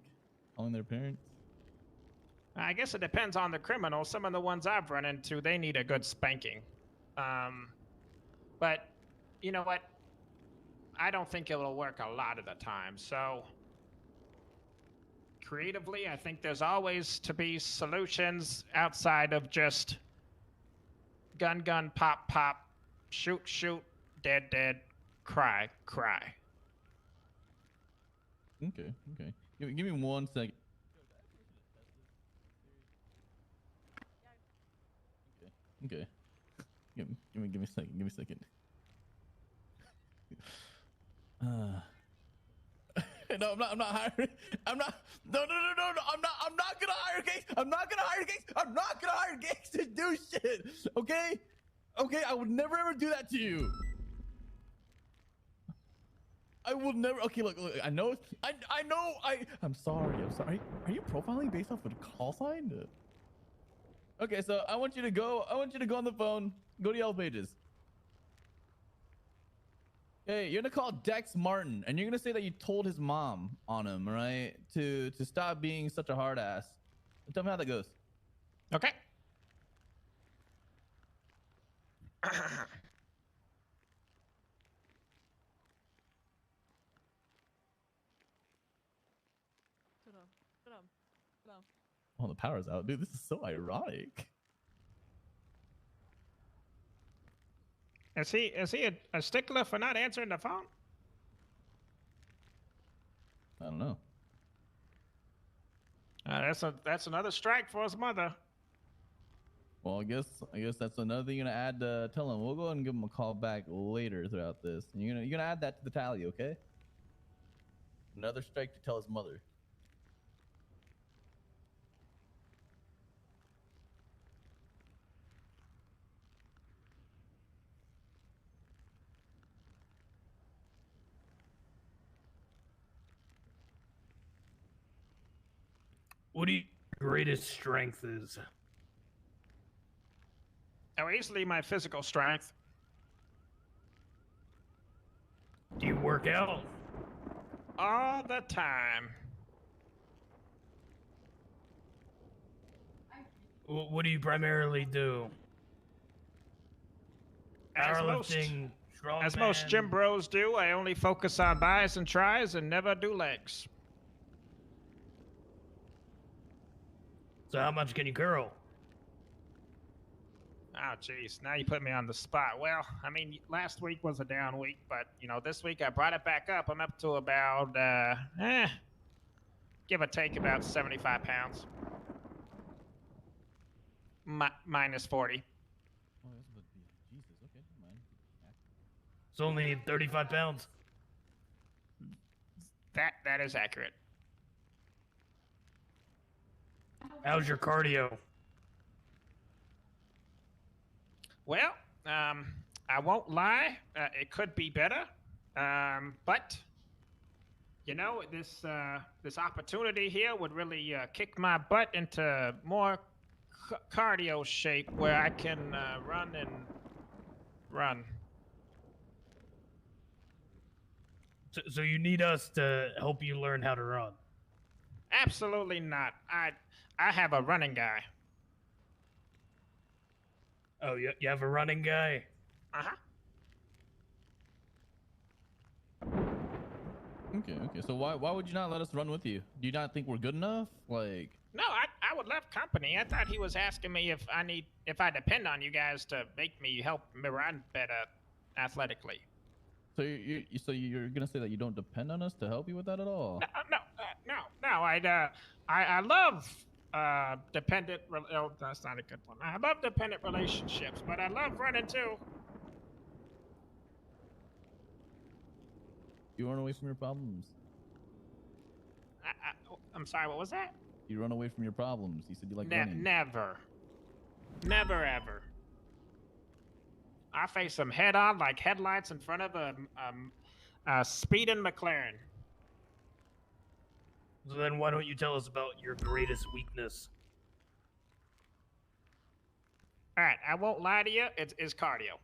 S5: Calling their parents?
S14: I guess it depends on the criminal. Some of the ones I've run into, they need a good spanking. But you know what? I don't think it'll work a lot of the time. So creatively, I think there's always to be solutions outside of just gun, pop, pop, shoot, dead, cry.
S5: Okay. Give me 1 second. Okay. Give me a second. No, I'm not hiring. I'm not. No. I'm not gonna hire gangs. I'm not gonna hire gangs to do shit. Okay. I would never ever do that to you. I will never. Okay, look. I know. I'm sorry. Are you profiling based off of a call sign? Okay, so I want you to go on the phone. Go to Yellow Pages. Hey, you're gonna call Dex Martin, and you're gonna say that you told his mom on him, right? To stop being such a hard ass. Tell me how that goes.
S14: Okay.
S5: Oh, the power's out, dude. This is so ironic.
S14: Is he a stickler for not answering the phone?
S5: I don't know.
S14: That's another strike for his mother.
S5: Well, I guess that's another thing you're gonna add to tell him. We'll go ahead and give him a call back later throughout this. And you're gonna add that to the tally, okay? Another strike to tell his mother.
S3: What do you greatest strength is?
S14: Oh, easily my physical strength.
S3: Do you work out?
S14: All the time.
S3: What do you primarily do? Powerlifting, strongman.
S14: As most gym bros do, I only focus on buys and tries and never do legs.
S3: So how much can you curl?
S14: Oh, jeez. Now you put me on the spot. Well, I mean, last week was a down week, but, this week I brought it back up. I'm up to about, give or take about 75 pounds. Minus 40.
S5: Oh, Jesus, okay, never mind.
S3: It's only 35 pounds.
S14: That is accurate.
S3: How's your cardio?
S14: Well, I won't lie. It could be better. But you know, this opportunity here would really kick my butt into more cardio shape where I can run and run.
S3: So you need us to help you learn how to run?
S14: Absolutely not. I have a running guy.
S3: Oh, you have a running guy?
S14: Uh-huh.
S5: Okay. So why would you not let us run with you? Do you not think we're good enough? Like.
S14: No, I would love company. I thought he was asking me if I depend on you guys to make me help me run better athletically.
S5: So you're gonna say that you don't depend on us to help you with that at all?
S14: No. I love dependent. Oh, that's not a good one. I love dependent relationships, but I love running too.
S5: You run away from your problems.
S14: I'm sorry. What was that?
S5: You run away from your problems. You said you like running.
S14: Never ever. I face them head on like headlights in front of a speeding McLaren.
S3: So then why don't you tell us about your greatest weakness?
S14: All right, I won't lie to you. It's cardio.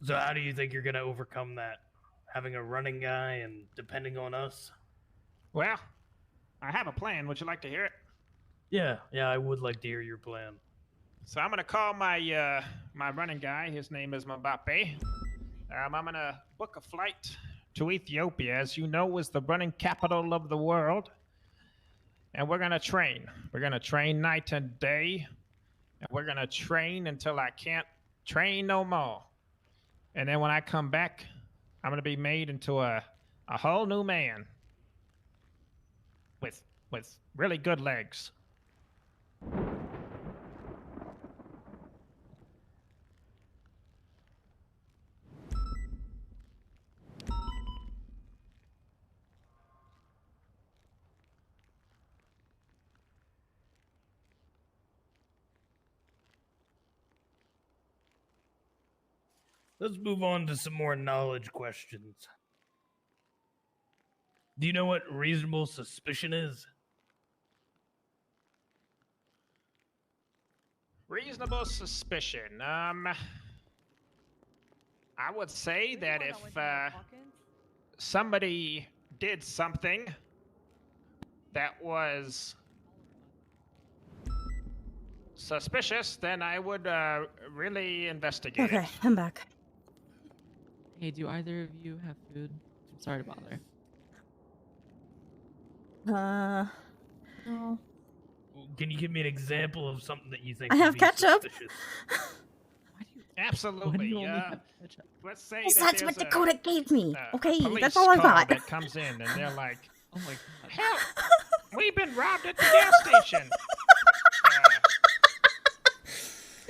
S3: So how do you think you're gonna overcome that? Having a running guy and depending on us?
S14: Well, I have a plan. Would you like to hear it?
S3: Yeah, I would like to hear your plan.
S14: So I'm gonna call my my running guy. His name is Mbappe. I'm gonna book a flight to Ethiopia, as you know, is the running capital of the world. And we're gonna train. We're gonna train night and day. And we're gonna train until I can't train no more. And then when I come back, I'm gonna be made into a whole new man. With really good legs.
S3: Let's move on to some more knowledge questions. Do you know what reasonable suspicion is?
S14: Reasonable suspicion. I would say that if somebody did something that was suspicious, then I would really investigate.
S2: Okay, I'm back.
S10: Hey, do either of you have food? I'm sorry to bother.
S2: No.
S3: Can you give me an example of something that you think
S2: I
S3: would
S2: have
S3: be
S2: ketchup.
S3: suspicious?
S14: Absolutely. Let's say that
S2: That's what
S14: there's
S2: Dakota gave me.
S14: a
S2: Okay,
S14: police
S2: that's all I
S14: call
S2: got.
S14: that comes in and they're like,
S10: Oh my god.
S14: "Help! We've been robbed at the gas station."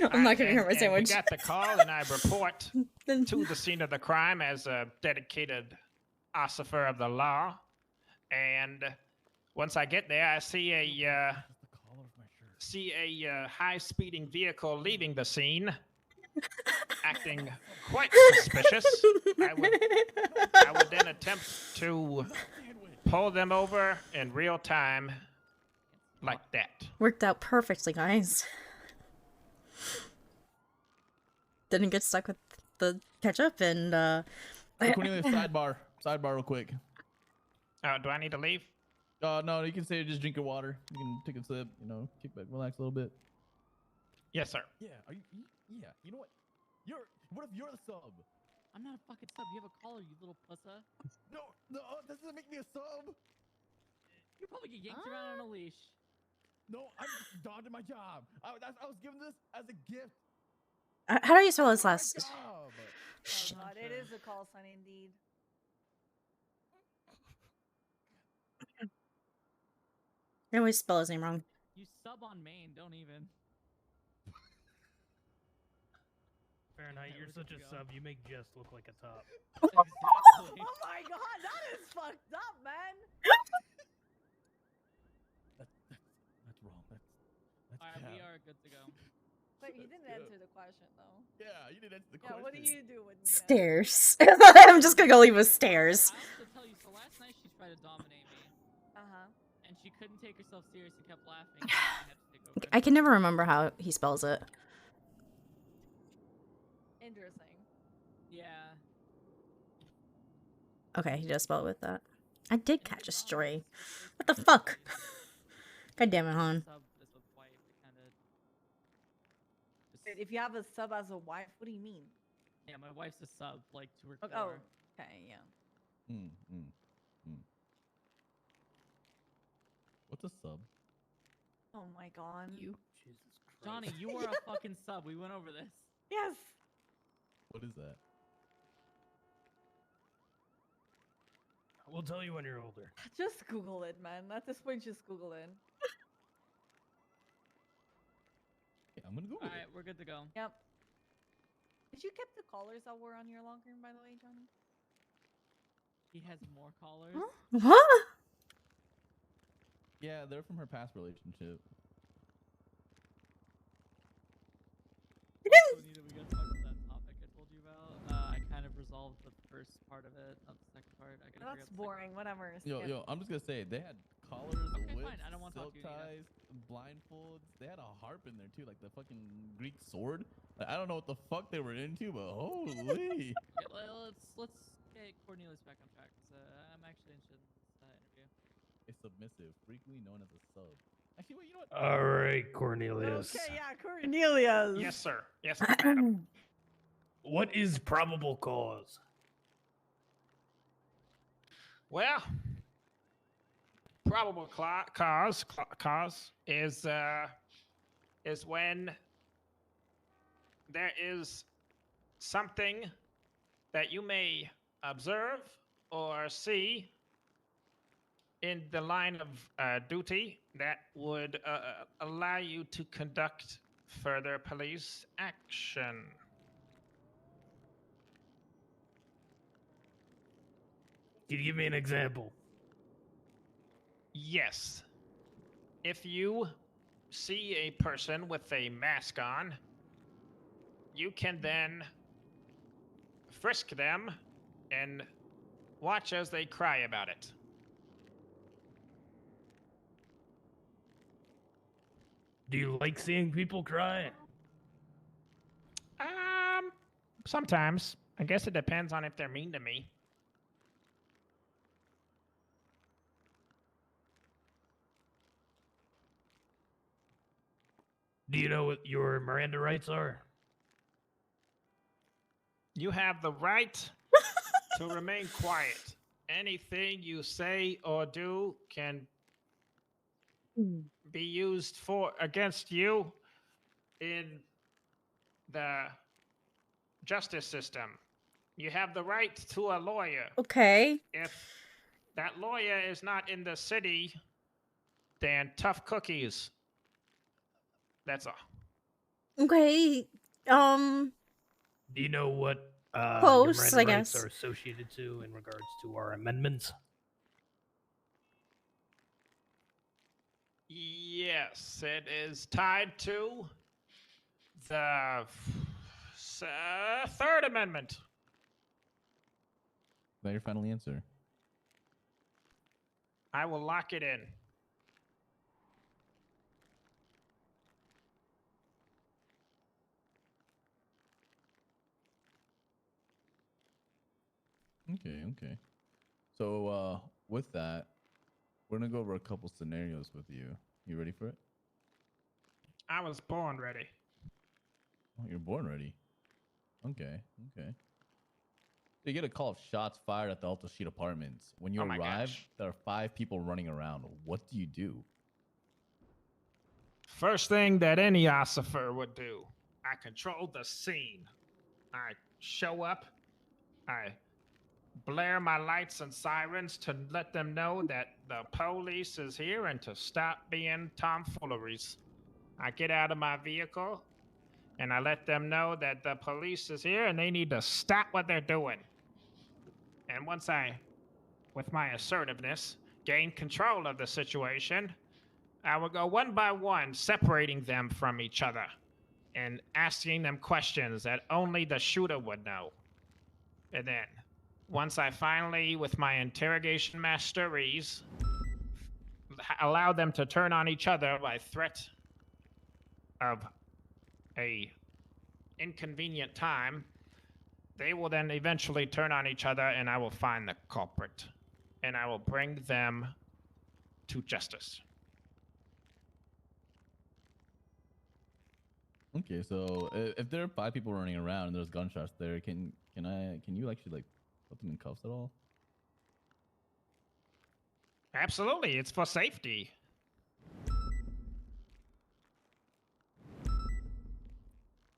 S2: I'm not gonna hurt my
S14: and
S2: sandwich.
S14: We got the call, and I report to the scene of the crime as a dedicated officer of the law. And once I get there, I see a high-speeding vehicle leaving the scene, acting quite suspicious. I would then attempt to pull them over in real time, like that.
S2: Worked out perfectly, guys. Didn't get stuck with the ketchup and
S5: Hey, Cornelius, sidebar real quick.
S14: Oh, do I need to leave?
S5: No, you can say just drink your water. You can take a sip, kick back, relax a little bit.
S14: Yes, sir.
S5: Yeah, yeah, you know what? What if you're the sub?
S10: I'm not a fucking sub. You have a collar, you little pussa.
S5: No, that doesn't make me a sub.
S10: You probably get yanked around on a leash.
S5: No, I'm just dodging my job. I was given this as a gift.
S2: how do you spell his last?
S6: Oh god, it is a call sign indeed.
S2: I always spell his name wrong.
S10: You sub on main, don't even.
S3: Fahrenheit, you're such a sub. You make Jess look like a top.
S6: Oh my god, that is fucked up, man.
S10: Alright, we are good to go.
S6: But you didn't answer the question though.
S5: Yeah, you didn't answer the
S6: Yeah,
S5: question.
S6: what do you do with Nina?
S2: Stairs. I'm just gonna go leave with stairs.
S10: I have to tell you, so last night she tried to dominate me.
S6: Uh-huh.
S10: And she couldn't take herself serious and kept laughing. And I had to take over.
S2: I can never remember how he spells it.
S6: Interesting.
S10: Yeah.
S2: Okay, he does spell it with that. I did catch a stray. What the fuck? God damn it, hon.
S6: Wait, if you have a sub as a wife, what do you mean?
S10: Yeah, my wife's a sub, like to her
S6: Oh,
S10: core.
S6: okay, yeah.
S5: What's a sub?
S6: Oh my god.
S10: You. Jesus Christ. Johnny, you are a fucking sub. We went over this.
S6: Yes.
S5: What is that?
S3: We'll tell you when you're older.
S6: Just Google it, man. At this point, just Google it.
S5: Yeah, I'm gonna go.
S10: Alright, we're good to go.
S6: Yep. Did you keep the collars that were on your locker room, by the way, Johnny?
S10: He has more callers.
S2: What?
S5: Yeah, they're from her past relationship.
S10: Also, Anita, we gotta talk about that topic I told you about. I kind of resolved the first part of it, not the second part. I gotta
S6: That's boring. Whatever.
S5: Yo,
S6: skip.
S5: I'm just gonna say they had collars,
S10: Okay,
S5: whips,
S10: fine. I don't wanna talk
S5: silk
S10: to you, Nina.
S5: ties, blindfolds. They had a harp in there too, like the fucking Greek sword. Like, I don't know what the fuck they were into, but holy!
S10: Okay, let's get Cornelius back on track. 'Cause, I'm actually interested in this interview.
S5: A submissive, frequently known as a sub. Actually, wait, you know what?
S3: All right, Cornelius.
S6: Okay, yeah, Cornelius.
S14: Yes, sir. Yes, madam.
S3: What is probable cause?
S14: Well, probable cause is when there is something that you may observe or see in the line of duty that would allow you to conduct further police action.
S3: Can you give me an example?
S14: Yes. If you see a person with a mask on, you can then frisk them and watch as they cry about it.
S3: Do you like seeing people cry?
S14: Sometimes. I guess it depends on if they're mean to me.
S3: Do you know what your Miranda rights are?
S14: You have the right to remain quiet. Anything you say or do can be used against you in the justice system. You have the right to a lawyer.
S2: Okay.
S14: If that lawyer is not in the city, then tough cookies. That's all.
S2: Okay.
S3: Do you know what
S2: Close,
S3: your Miranda
S2: I
S3: rights
S2: guess.
S3: are associated to in regards to our amendments?
S14: Yes, it is tied to the Third Amendment.
S5: Is that your final answer?
S14: I will lock it in.
S5: Okay. So, with that, we're gonna go over a couple scenarios with you. You ready for it?
S14: I was born ready.
S5: Oh, you're born ready. Okay. So you get a call of shots fired at the Alta Sheet Apartments. When you
S14: Oh my
S5: arrive,
S14: gosh.
S5: there are 5 people running around. What do you do?
S14: First thing that any ossifer would do, I control the scene. I show up. I blare my lights and sirens to let them know that the police is here and to stop being tomfooleries. I get out of my vehicle and I let them know that the police is here and they need to stop what they're doing. And once I, with my assertiveness, gain control of the situation, I will go one by one, separating them from each other and asking them questions that only the shooter would know. And then, once I finally, with my interrogation masteries, allow them to turn on each other by threat of a inconvenient time, they will then eventually turn on each other, and I will find the culprit, and I will bring them to justice.
S5: Okay, so if there are 5 people running around and there's gunshots there, can you actually like put them in cuffs at all?
S14: Absolutely, it's for safety.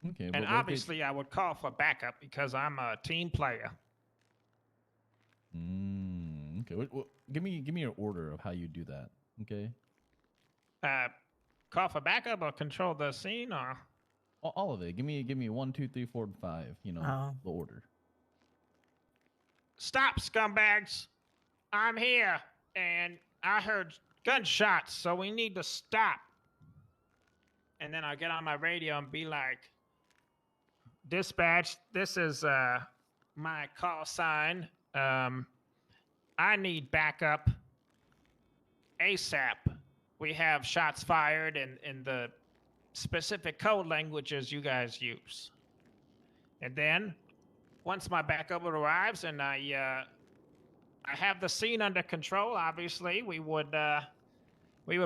S5: Okay,
S14: And obviously, I would call for backup because I'm a team player.
S5: Okay. Give me your order of how you do that. Okay.
S14: Call for backup or control the scene or
S5: All of it. Give me 1, 2, 3, 4, and 5. You know the order.
S14: Stop, scumbags! I'm here, and I heard gunshots, so we need to stop. And then I'll get on my radio and be like, dispatch, this is my call sign. I need backup ASAP. We have shots fired in the specific code languages you guys use. And then, once my backup arrives and I have the scene under control, obviously, we would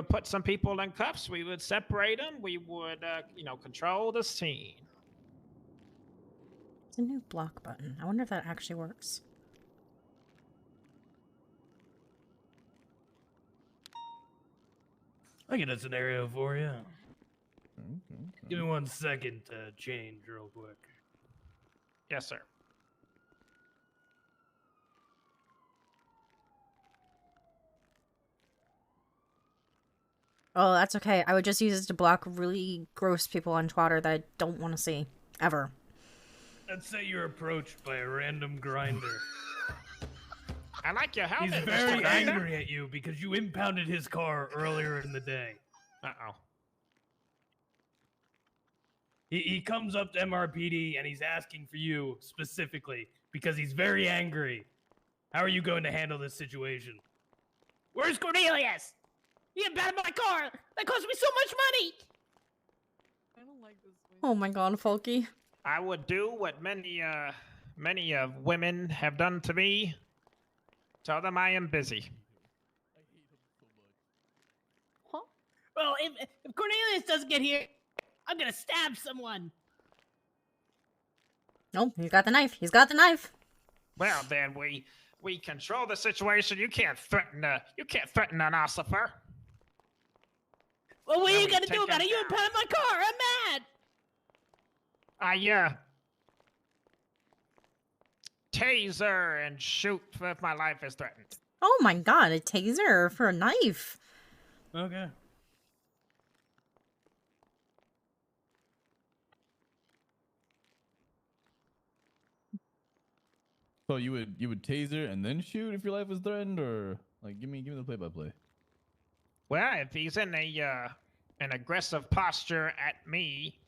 S14: put some people in cuffs. We would separate them. We would, control the scene.
S2: It's a new block button. I wonder if that actually works.
S3: I get a scenario for you. Give me 1 second to change real quick.
S14: Yes, sir.
S2: Oh, that's okay. I would just use it to block really gross people on Twitter that I don't want to see. Ever.
S3: Let's say you're approached by a random grinder.
S14: I like your helmet.
S3: He's very angry at you because you impounded his car earlier in the day.
S14: Uh-oh.
S3: He comes up to MRPD and he's asking for you specifically because he's very angry. How are you going to handle this situation?
S15: Where's Cornelius? He impounded my car! That cost me so much money!
S6: I don't like this way.
S2: Oh my god, Folky.
S14: I would do what many women have done to me. Tell them I am busy.
S15: Huh? Well, if Cornelius doesn't get here, I'm gonna stab someone.
S2: Oh, he's got the knife. He's got the knife.
S14: Well, then we control the situation. You can't threaten an officer.
S15: Well, what
S14: Then
S15: are you
S14: we
S15: gonna
S14: take
S15: do about
S14: him
S15: it? You
S14: down.
S15: impounded my car. I'm mad.
S14: Taser and shoot if my life is threatened.
S2: Oh my god, a taser for a knife.
S3: Okay.
S5: So you would taser and then shoot if your life was threatened, or like give me the play-by-play.
S14: Well, if he's in an aggressive posture at me,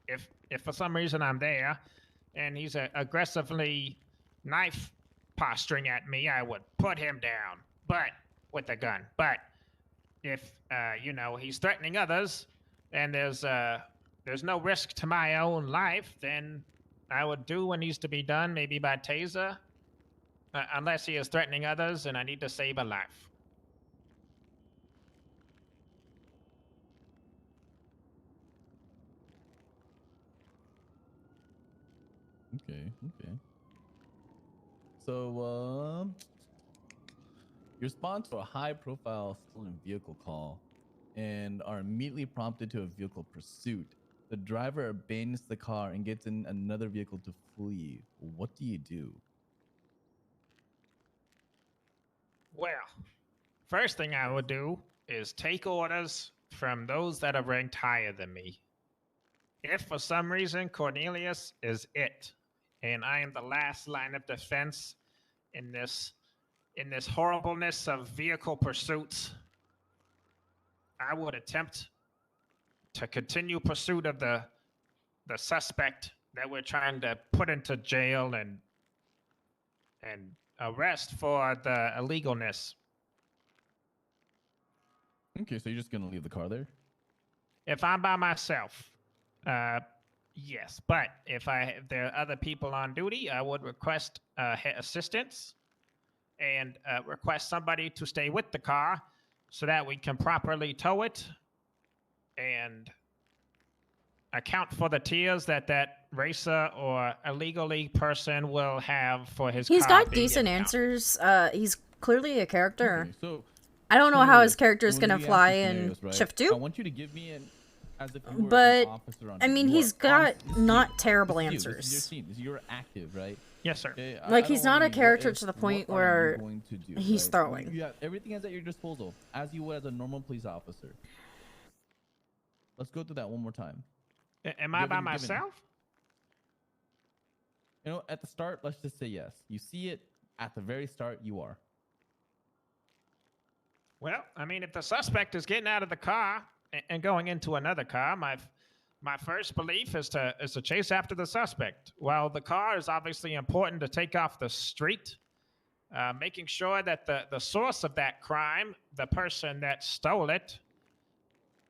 S14: if for some reason I'm there, and he's aggressively knife posturing at me, I would put him down, but with a gun. But if he's threatening others, and there's no risk to my own life, then I would do what needs to be done, maybe by taser, unless he is threatening others and I need to save a life.
S5: Okay. So, you respond to a high-profile stolen vehicle call and are immediately prompted to a vehicle pursuit. The driver abandons the car and gets in another vehicle to flee. What do you do?
S14: Well, first thing I would do is take orders from those that are ranked higher than me. If for some reason Cornelius is it, and I am the last line of defense in this horribleness of vehicle pursuits, I would attempt to continue pursuit of the suspect that we're trying to put into jail and arrest for the illegalness.
S5: Okay, so you're just gonna leave the car there?
S14: If I'm by myself, yes. But if there are other people on duty, I would request assistance and request somebody to stay with the car so that we can properly tow it and account for the tiers that racer or illegally person will have for his
S2: He's
S14: car
S2: got
S14: being
S2: decent
S14: impounded.
S2: answers. He's clearly a character.
S5: Okay, so
S2: I don't know how his
S5: scenarios.
S2: character is
S5: When
S2: gonna
S5: we ask
S2: fly
S5: you
S2: in
S5: scenarios, right,
S2: Shift
S5: I
S2: 2.
S5: want you to give me as if you were
S2: But
S5: an officer on
S2: I mean,
S5: duty. You
S2: he's
S5: are
S2: got
S5: on
S2: not terrible
S5: This is you. This
S2: answers.
S5: is your scene. This is your active, right?
S14: Yes, sir.
S5: Okay,
S2: Like,
S5: I
S2: he's
S5: don't
S2: not
S5: wanna
S2: a
S5: be, what
S2: character
S5: if,
S2: to the
S5: what
S2: point
S5: are you
S2: where
S5: going to do,
S2: he's
S5: right?
S2: throwing.
S5: You have everything is at your disposal, as you would as a normal police officer. Let's go through that one more time.
S14: Am I by myself?
S5: You know, at the start, let's just say yes. You see it at the very start. You are.
S14: Well, I mean, if the suspect is getting out of the car and going into another car, my first belief is to chase after the suspect. While the car is obviously important to take off the street, making sure that the source of that crime, the person that stole it,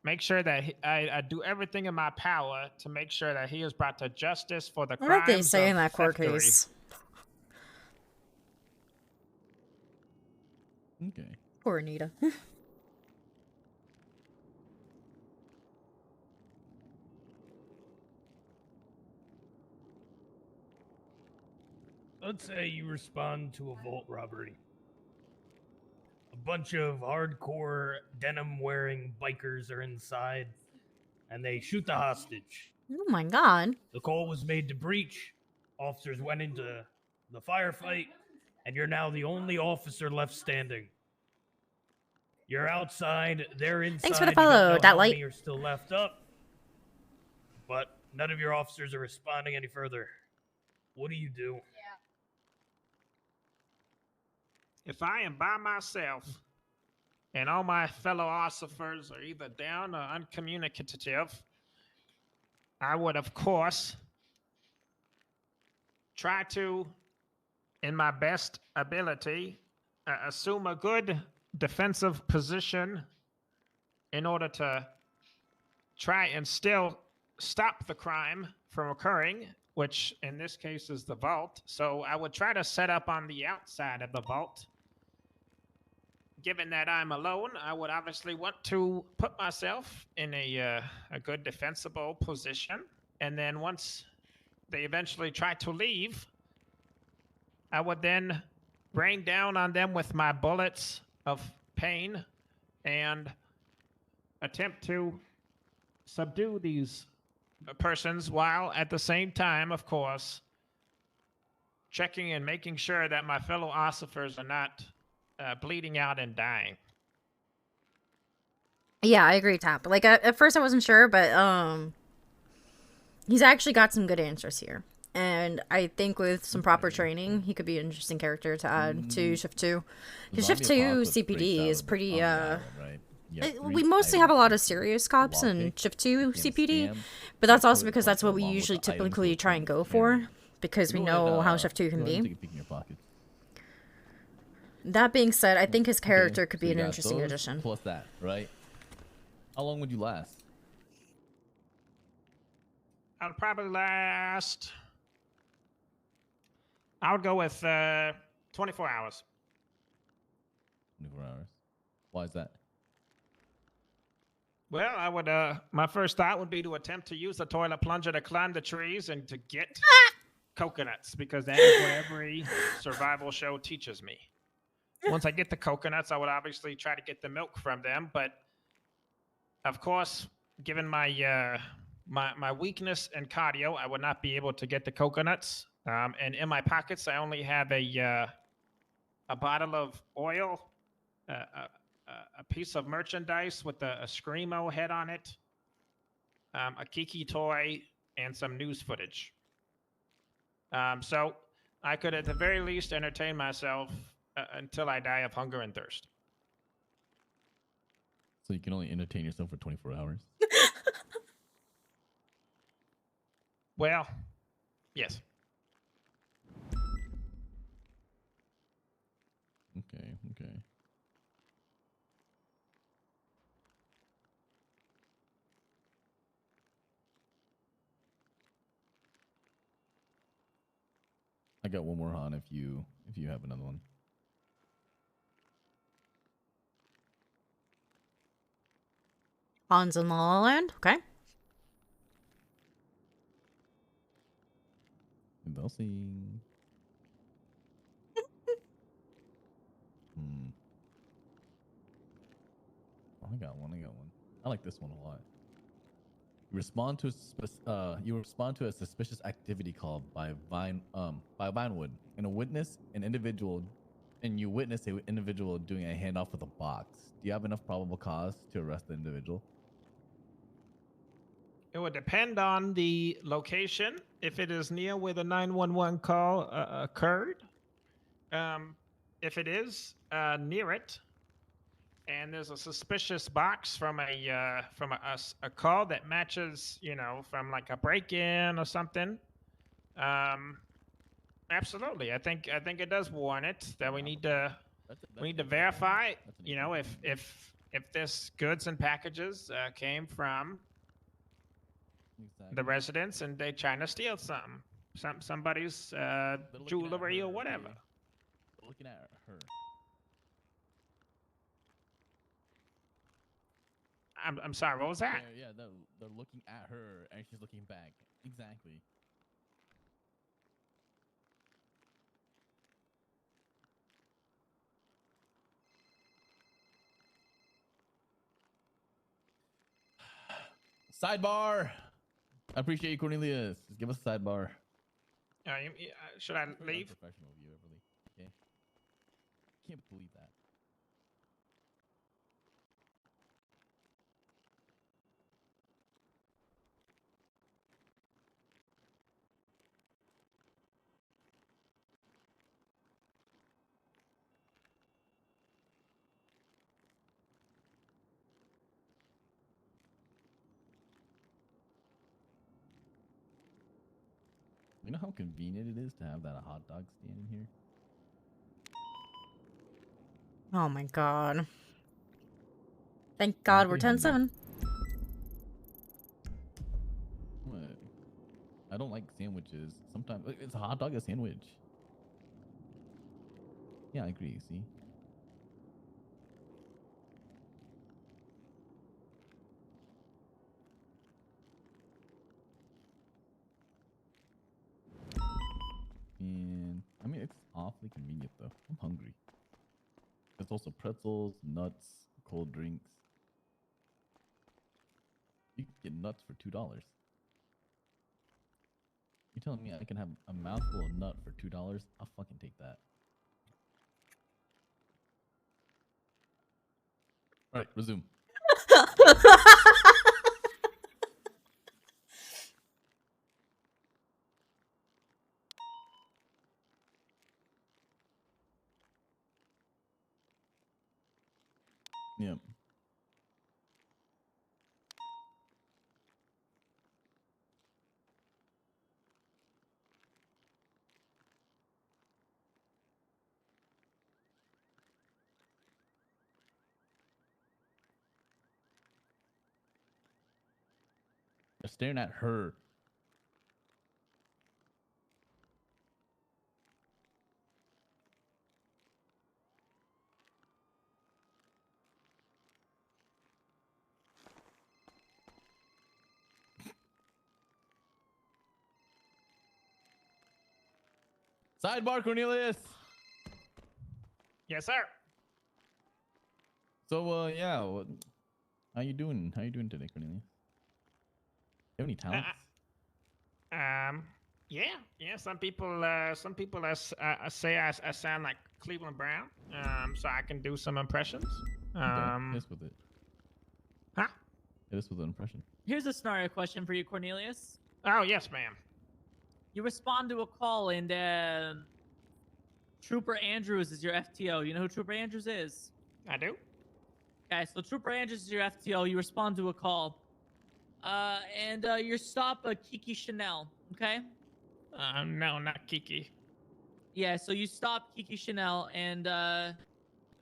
S14: make sure that I do everything in my power to make sure that he is brought to justice for the
S2: What did they
S14: crimes
S2: say
S14: of
S2: in that court
S14: theftery.
S2: case?
S5: Okay.
S2: Poor Anita.
S3: Let's say you respond to a vault robbery. A bunch of hardcore denim-wearing bikers are inside, and they shoot the hostage.
S2: Oh my god.
S3: The call was made to breach. Officers went into the firefight, and you're now the only officer left standing. You're outside, they're inside.
S2: Thanks for the
S3: you don't
S2: follow,
S3: know
S2: that
S3: how
S2: light.
S3: many are still left up, but none of your officers are responding any further. What do you do?
S14: If I am by myself and all my fellow ossifers are either down or uncommunicative, I would, of course, try to, in my best ability, assume a good defensive position in order to try and still stop the crime from occurring, which in this case is the vault. So I would try to set up on the outside of the vault. Given that I'm alone, I would obviously want to put myself in a good defensible position. And then once they eventually try to leave, I would then rain down on them with my bullets of pain and attempt to subdue these persons while at the same time, of course, checking and making sure that my fellow ossifers are not bleeding out and dying.
S2: Yeah, I agree, Tap. Like, at first I wasn't sure, but, he's actually got some good answers here. And I think with some proper training, he could be an interesting character to add to Shift 2. Because Shift 2 CPD is pretty, we mostly have a lot of serious cops in Shift 2 CPD, but that's also because that's what we usually typically try and go for, because we know how Shift 2 can be. That being said, I think his character could be an interesting addition.
S5: Plus that, right? How long would you last?
S14: I'll probably last. I would go with 24 hours.
S5: 24 hours. Why is that?
S14: Well, I would. My first thought would be to attempt to use the toilet plunger to climb the trees and to get coconuts, because that is what every survival show teaches me. Once I get the coconuts, I would obviously try to get the milk from them. But of course, given my my weakness in cardio, I would not be able to get the coconuts. And in my pockets, I only have a bottle of oil, a piece of merchandise with a Screamo head on it, a Kiki toy, and some news footage. So I could at the very least entertain myself until I die of hunger and thirst.
S5: So you can only entertain yourself for 24 hours.
S14: Well, yes.
S5: Okay, okay. I got one more, Han, if you have another one.
S2: Hans in La La Land. Okay.
S5: Convulsing. Oh, I got one. I like this one a lot. You respond to a suspicious activity call by Vinewood, and you witness an individual doing a handoff with a box. Do you have enough probable cause to arrest the individual?
S14: It would depend on the location. If it is near where the 911 call occurred, if it is near it, and there's a suspicious box from a call that matches, from like a break-in or something, absolutely. I think it does warrant it that we need to verify, if this goods and packages came from the residents and they trying to steal somebody's jewelry or whatever.
S5: Looking at her.
S14: I'm sorry, what was that?
S5: Yeah, they're looking at her and she's looking back. Exactly. Sidebar. I appreciate you, Cornelius. Just give us a sidebar.
S14: Should I leave?
S5: Professional of you, Everly. Okay. Can't believe that. You know how convenient it is to have that hot dog stand in here?
S2: Oh my god. Thank God we're 10-7.
S5: What? I don't like sandwiches. Sometimes it's a hot dog, a sandwich. Yeah, I agree. See. And I mean, it's awfully convenient though. I'm hungry. There's also pretzels, nuts, cold drinks. You can get nuts for $2. You telling me I can have a mouthful of nut for $2? I'll fucking take that. All right, resume. Yep. They're staring at her. Sidebar, Cornelius.
S14: Yes, sir.
S5: So, yeah, how you doing? How you doing today, Cornelius? You have any talents?
S14: Yeah. Some people say I sound like Cleveland Brown. So I can do some impressions.
S5: Hit us with it.
S14: Huh?
S5: Hit us with an impression.
S10: Here's a scenario question for you, Cornelius.
S14: Oh, yes, ma'am.
S10: You respond to a call and Trooper Andrews is your FTO. You know who Trooper Andrews is?
S14: I do.
S10: Okay, so Trooper Andrews is your FTO. You respond to a call. And you stop Kiki Chanel, okay?
S14: No, not Kiki.
S10: Yeah, so you stop Kiki Chanel, and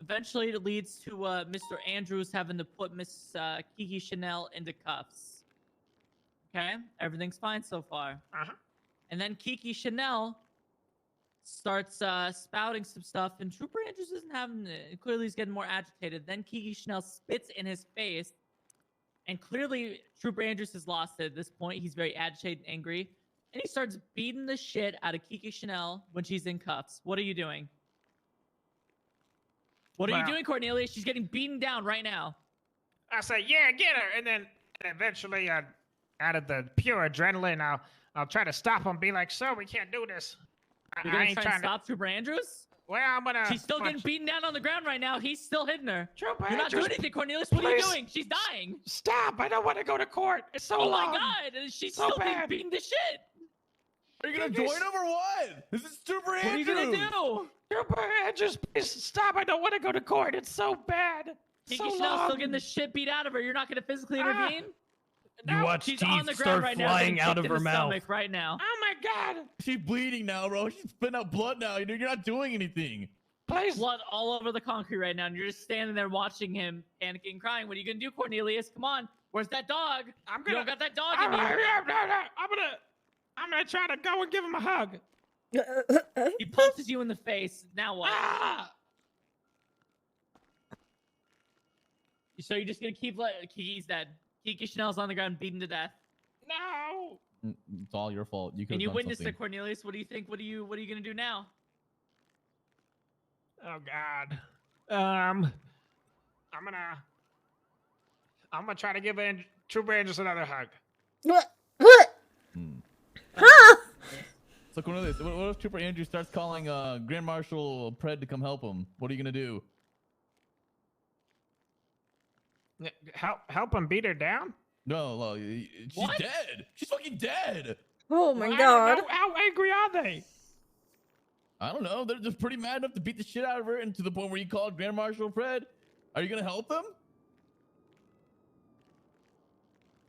S10: eventually it leads to Mr. Andrews having to put Miss Kiki Chanel into cuffs. Okay, everything's fine so far.
S14: Uh-huh.
S10: And then Kiki Chanel starts spouting some stuff, and Trooper Andrews isn't having it. Clearly, he's getting more agitated. Then Kiki Chanel spits in his face, and clearly, Trooper Andrews has lost it at this point. He's very agitated and angry, and he starts beating the shit out of Kiki Chanel when she's in cuffs. What are you doing? What are you doing, Cornelius? She's getting beaten down right now.
S14: I say, yeah, get her, and then eventually, out of the pure adrenaline, I'll try to stop him. Be like, sir, we can't do this.
S10: You're gonna try and stop Trooper Andrews?
S14: Well, I'm gonna.
S10: She's still getting beaten down on the ground right now. He's still hitting her.
S14: Trooper
S10: You're not doing
S14: Andrews,
S10: anything, Cornelius. What are you
S14: please
S10: doing? She's dying.
S14: Stop! I don't want to go to court. It's so
S10: Oh
S14: long.
S10: my god! She's
S14: So
S10: still being
S14: bad.
S10: beaten to shit.
S5: Are you gonna join him or what? This is Trooper Andrews.
S10: What are you gonna do?
S14: Trooper Andrews, please stop! I don't want to go to court. It's so bad.
S10: Kiki
S14: So
S10: Chanel's
S14: long.
S10: still getting the shit beat out of her. You're not gonna physically intervene?
S3: You watch
S10: She's
S3: teeth
S10: on the ground
S3: start
S10: right now,
S3: flying
S10: getting
S3: out of
S10: kicked in
S3: her
S10: the
S3: mouth.
S10: stomach right now.
S14: Oh my god!
S5: She's bleeding now, bro. She's spitting out blood now. You're not doing anything.
S14: Please.
S10: Blood all over the concrete right now, and you're just standing there watching him panicking and crying. What are you gonna do, Cornelius? Come on. Where's that dog?
S14: I'm
S10: You
S14: gonna.
S10: don't got that dog
S14: I'm
S10: in you.
S14: gonna try to go and give him a hug.
S10: He punches you in the face. Now what?
S14: Ah!
S10: So you're just gonna keep Kiki's dead. Kiki Chanel's on the ground, beaten to death.
S14: No.
S5: It's all your fault. You could.
S10: And you witnessed it, Cornelius. What do you think? What are you gonna do now?
S14: Oh god. I'm gonna try to give Trooper Andrews another hug.
S2: What?
S5: So Cornelius, what if Trooper Andrews starts calling Grand Marshal Pred to come help him? What are you gonna do?
S14: Help him beat her down?
S5: No, she's
S10: What?
S5: dead. She's fucking dead.
S2: Oh my
S14: I
S2: god.
S14: don't know. How angry are they?
S5: I don't know. They're just pretty mad enough to beat the shit out of her, and to the point where you called Grand Marshal Pred. Are you gonna help them?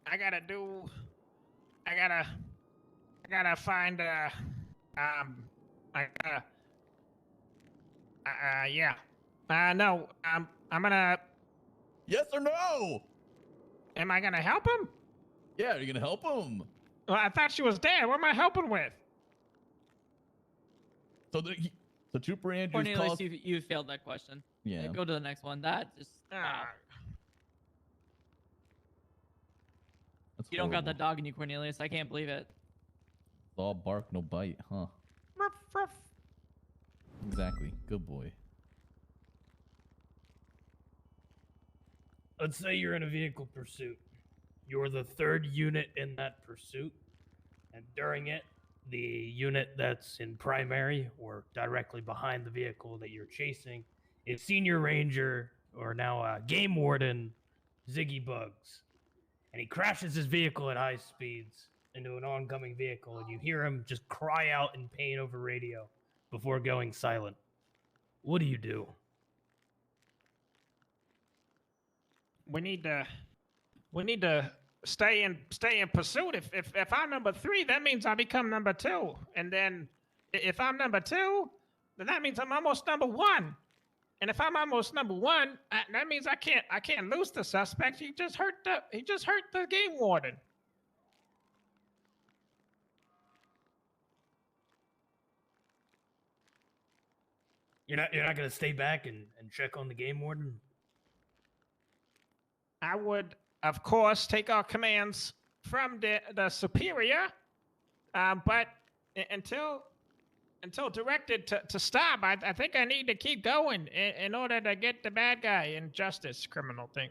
S14: I gotta find yeah. No, I'm gonna.
S5: Yes or no?
S14: Am I gonna help him?
S5: Yeah, are you gonna help him?
S14: Well, I thought she was dead. What am I helping with?
S5: So Trooper Andrews
S10: Cornelius,
S5: calls.
S10: you failed that question.
S5: Yeah.
S10: Go to the next one. That just. Wow.
S5: That's
S10: You don't got
S5: horrible.
S10: that dog in you, Cornelius. I can't believe it.
S5: It's all bark, no bite, huh?
S14: Ruff, ruff.
S5: Exactly. Good boy.
S3: Let's say you're in a vehicle pursuit. You're the third unit in that pursuit, and during it, the unit that's in primary or directly behind the vehicle that you're chasing is Senior Ranger, or now Game Warden, Ziggy Bugs. And he crashes his vehicle at high speeds into an oncoming vehicle, and you hear him just cry out in pain over radio before going silent. What do you do?
S14: We need to stay in pursuit. If I'm number 3, that means I become number 2. And then if I'm number 2, then that means I'm almost number 1. And if I'm almost number 1, that means I can't lose the suspect. He just hurt the game warden.
S3: You're not gonna stay back and check on the game warden?
S14: I would, of course, take our commands from the superior, but until directed to stop, I think I need to keep going in order to get the bad guy in justice, criminal thing.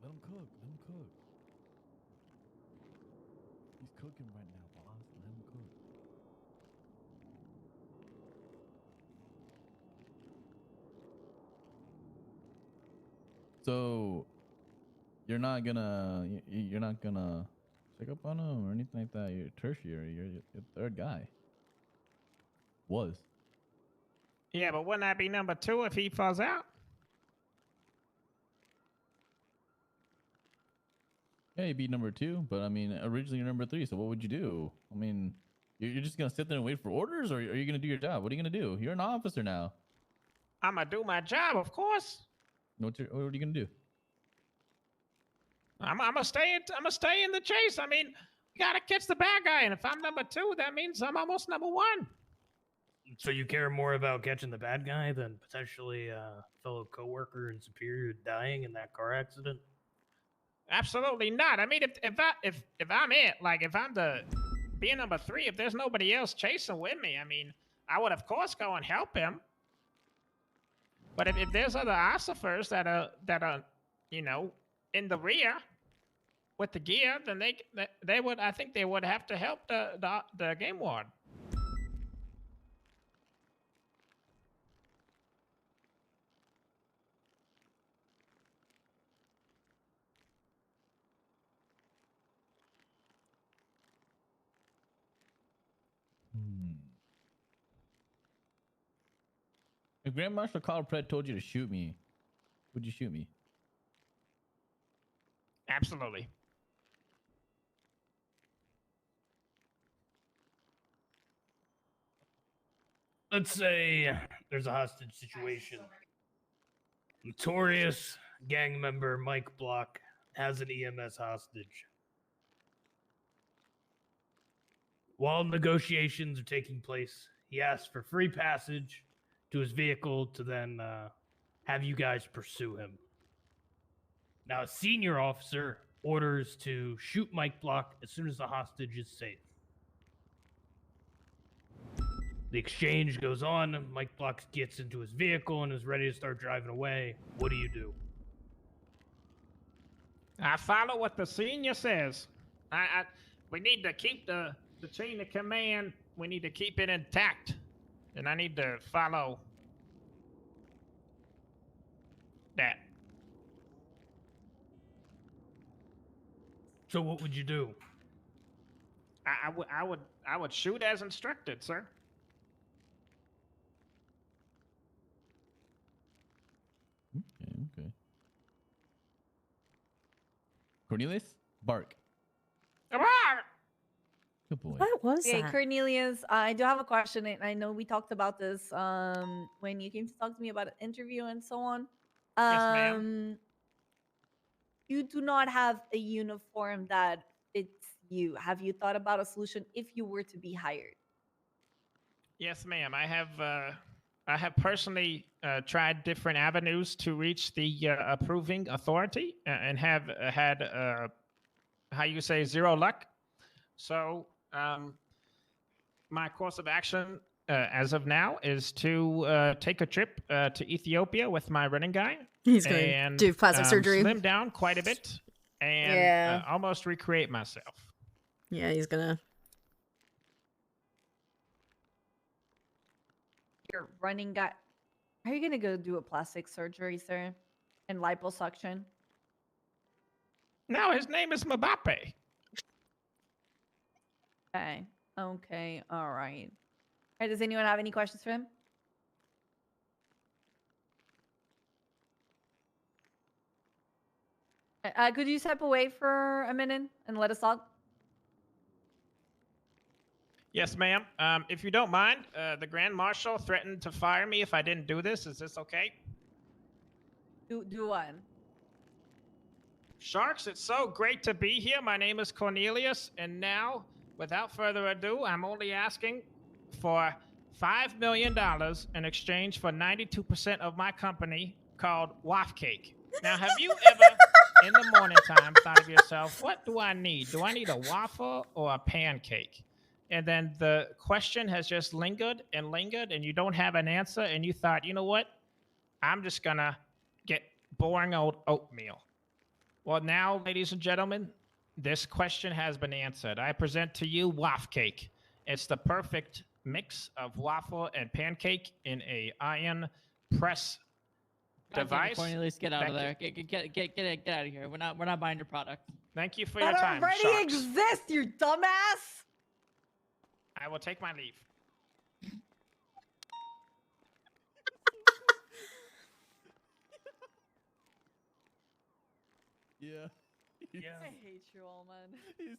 S5: Let him cook. Let him cook. He's cooking right now, boss. Let him cook. So, you're not gonna check up on him or anything like that. You're tertiary. You're third guy. Was.
S14: Yeah, but wouldn't I be number 2 if he falls out?
S5: Yeah, you'd be number 2, but I mean, originally you're number 3. So what would you do? I mean, you're just gonna sit there and wait for orders, or are you gonna do your job? What are you gonna do? You're an officer now.
S14: I'm gonna do my job, of course.
S5: What are you gonna do?
S14: I'm gonna stay in the chase. I mean, you gotta catch the bad guy, and if I'm number 2, that means I'm almost number 1.
S3: So you care more about catching the bad guy than potentially a fellow coworker and superior dying in that car accident?
S14: Absolutely not. I mean, if I'm it, like if I'm the being number 3, if there's nobody else chasing with me, I mean, I would of course go and help him. But if there's other ossifers that are, you know, in the rear with the gear, then they would, I think they would have to help the game ward.
S5: If Grand Marshal Carl Pred told you to shoot me, would you shoot me?
S14: Absolutely.
S3: Let's say there's a hostage situation. Notorious gang member Mike Block has an EMS hostage. While negotiations are taking place, he asks for free passage to his vehicle to then have you guys pursue him. Now, a senior officer orders to shoot Mike Block as soon as the hostage is safe. The exchange goes on. Mike Block gets into his vehicle and is ready to start driving away. What do you do?
S14: I follow what the senior says. We need to keep the chain of command. We need to keep it intact. And I need to follow that.
S3: So what would you do?
S14: I would shoot as instructed, sir.
S5: Okay. Cornelius, bark. Good boy.
S2: What was
S6: Okay,
S2: that?
S6: Cornelius, I do have a question. And I know we talked about this when you came to talk to me about an interview and so on.
S14: Yes, ma'am.
S6: You do not have a uniform that fits you. Have you thought about a solution if you were to be hired?
S14: Yes, ma'am. I have personally tried different avenues to reach the approving authority and have had how you say 0 luck. So my course of action as of now is to take a trip to Ethiopia with my running guy.
S2: He's going to do plastic surgery.
S14: Slim down quite a bit and almost recreate myself.
S2: Yeah, he's gonna.
S6: Your running guy. Are you gonna go do a plastic surgery, sir? And liposuction?
S14: No, his name is Mbappe.
S6: Okay. Okay. All right. All right. Does anyone have any questions for him? Could you step away for a minute and let us talk?
S14: Yes, ma'am. If you don't mind, the Grand Marshal threatened to fire me if I didn't do this. Is this okay?
S6: Do what?
S14: Sharks, it's so great to be here. My name is Cornelius, and now, without further ado, I'm only asking for $5 million in exchange for 92% of my company called Waff Cake. Now, have you ever, in the morning time, thought of yourself, what do I need? Do I need a waffle or a pancake? And then the question has just lingered, and you don't have an answer, and you thought, you know what? I'm just going to get boring old oatmeal. Well, now, ladies and gentlemen, this question has been answered. I present to you Waff Cake. It's the perfect mix of waffle and pancake in a iron press device.
S10: Cornelius, get out of there. Get out of here. We're not buying your product.
S14: Thank you for your
S6: That
S14: time,
S6: already
S14: Sharks.
S6: exists, you dumbass!
S14: I will take my leave.
S5: Yeah.
S3: Yeah.
S6: I hate you all, man.
S5: He's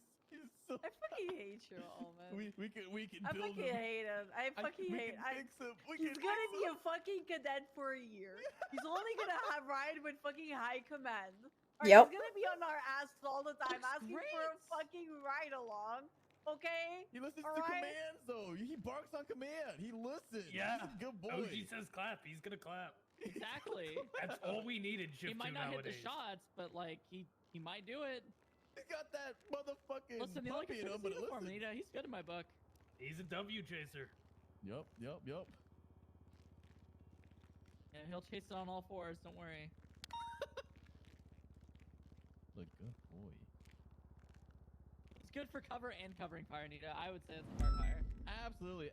S5: so.
S6: I fucking hate you all, man.
S5: We can
S6: I
S5: build
S6: fucking
S5: him.
S6: hate him. I fucking
S5: we
S6: hate.
S5: can fix him.
S6: He's gonna be a fucking cadet for a year. He's only gonna ride with fucking high command. Alright,
S2: Yep.
S6: He's gonna be on our ass all the time, asking for a fucking ride along. Okay.
S5: He listens
S6: All
S5: to
S6: right?
S5: commands though. He barks on command. He listens.
S3: Yeah.
S5: He's a good boy.
S3: OG says clap. He's gonna clap.
S10: Exactly.
S3: That's all we needed.
S10: He
S3: Shift
S10: might
S3: 2
S10: not
S3: nowadays.
S10: hit the shots, but like he might do it.
S5: He got that motherfucking
S10: Listen, he like
S5: puppy
S10: his
S5: in him, but it
S10: uniform,
S5: listens.
S10: Anita. He's good in my book.
S3: He's a W chaser.
S5: Yup.
S10: Yeah, he'll chase it on all fours. Don't worry.
S5: A good boy.
S10: It's good for cover and covering fire, Anita. I would say it's a hard fire.
S5: Absolutely.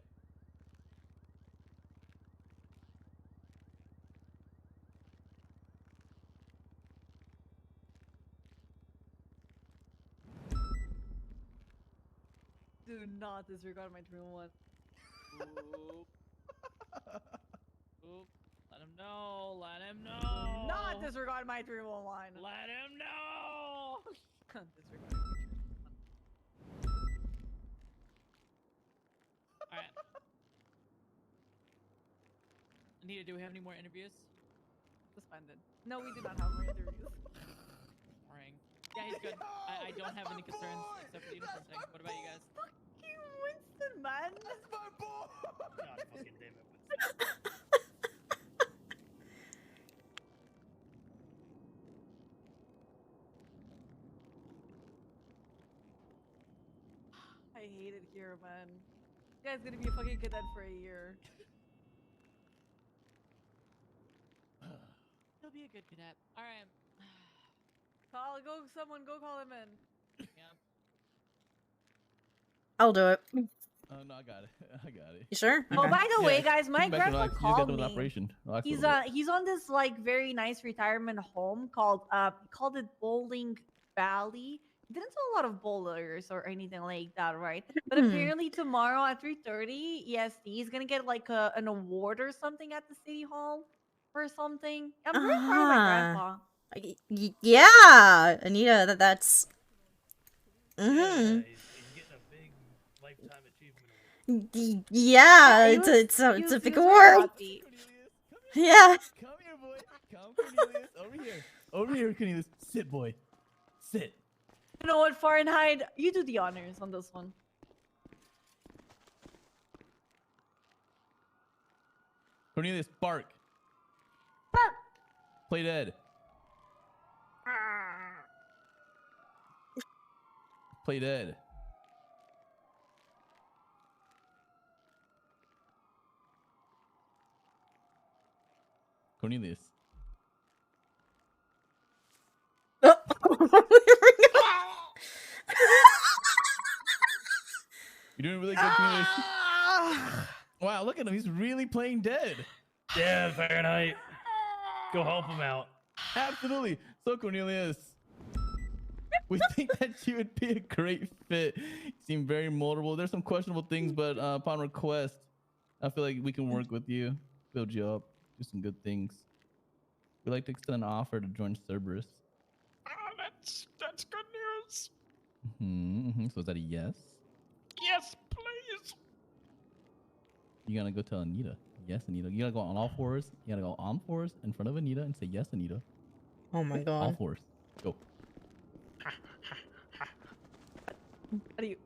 S6: Do not disregard my 311.
S10: Oop. Oop. Let him know. Let him know.
S6: Not disregard my 311.
S10: Let him know.
S6: Disregard.
S10: All right. Anita, do we have any more interviews?
S6: Suspended. No, we do not have more interviews.
S10: Boring. Yeah, he's good. I don't have any concerns except for the uniform thing. What about you guys?
S6: Fucking Winston, man.
S5: That's my boy.
S3: God fucking damn it, Winston.
S6: I hate it here, man. This guy's gonna be a fucking cadet for a year.
S10: He'll be a good cadet. All right.
S6: Someone go call him in.
S10: Yeah.
S2: I'll do it.
S5: No, I got it. I got it.
S2: You sure?
S6: Oh,
S2: Okay.
S6: by the way, guys, my
S5: Back to
S6: grandpa
S5: relax. You
S6: called
S5: got an
S6: me.
S5: operation. Relax a
S6: He's
S5: little bit.
S6: he's on this like very nice retirement home called he called it Bowling Valley. He didn't tell a lot of bowlers or anything like that, right? But apparently tomorrow at 3:30 EST, he's gonna get like an award or something at the city hall or something. I'm very proud of my grandpa.
S2: Yeah, Anita, that's.
S3: Yeah,
S2: Mhm.
S3: he's getting a big lifetime achievement award.
S2: Yeah,
S6: he
S2: it's
S6: was
S2: a big
S6: very
S2: award.
S6: happy.
S2: Yeah.
S5: Come here, boy. Come, Cornelius. Over here. Over here, Cornelius. Sit, boy. Sit.
S6: You know what, Fahrenheit? You do the honors on this one.
S5: Cornelius, bark.
S6: Bark.
S5: Play dead. Play dead. Cornelius. You're doing really good, Cornelius. Wow, look at him. He's really playing dead.
S3: Yeah, Fahrenheit. Go help him out.
S5: Absolutely. So, Cornelius, we think that you would be a great fit. You seem very moldable. There's some questionable things, but upon request, I feel like we can work with you, build you up, do some good things. We'd like to extend an offer to join Cerberus.
S14: That's good news.
S5: So is that a yes?
S14: Yes, please.
S5: You gotta go tell Anita. Yes, Anita. You gotta go on all fours. You gotta go on fours in front of Anita and say yes, Anita.
S2: Oh my
S5: All
S2: god.
S5: fours. Go.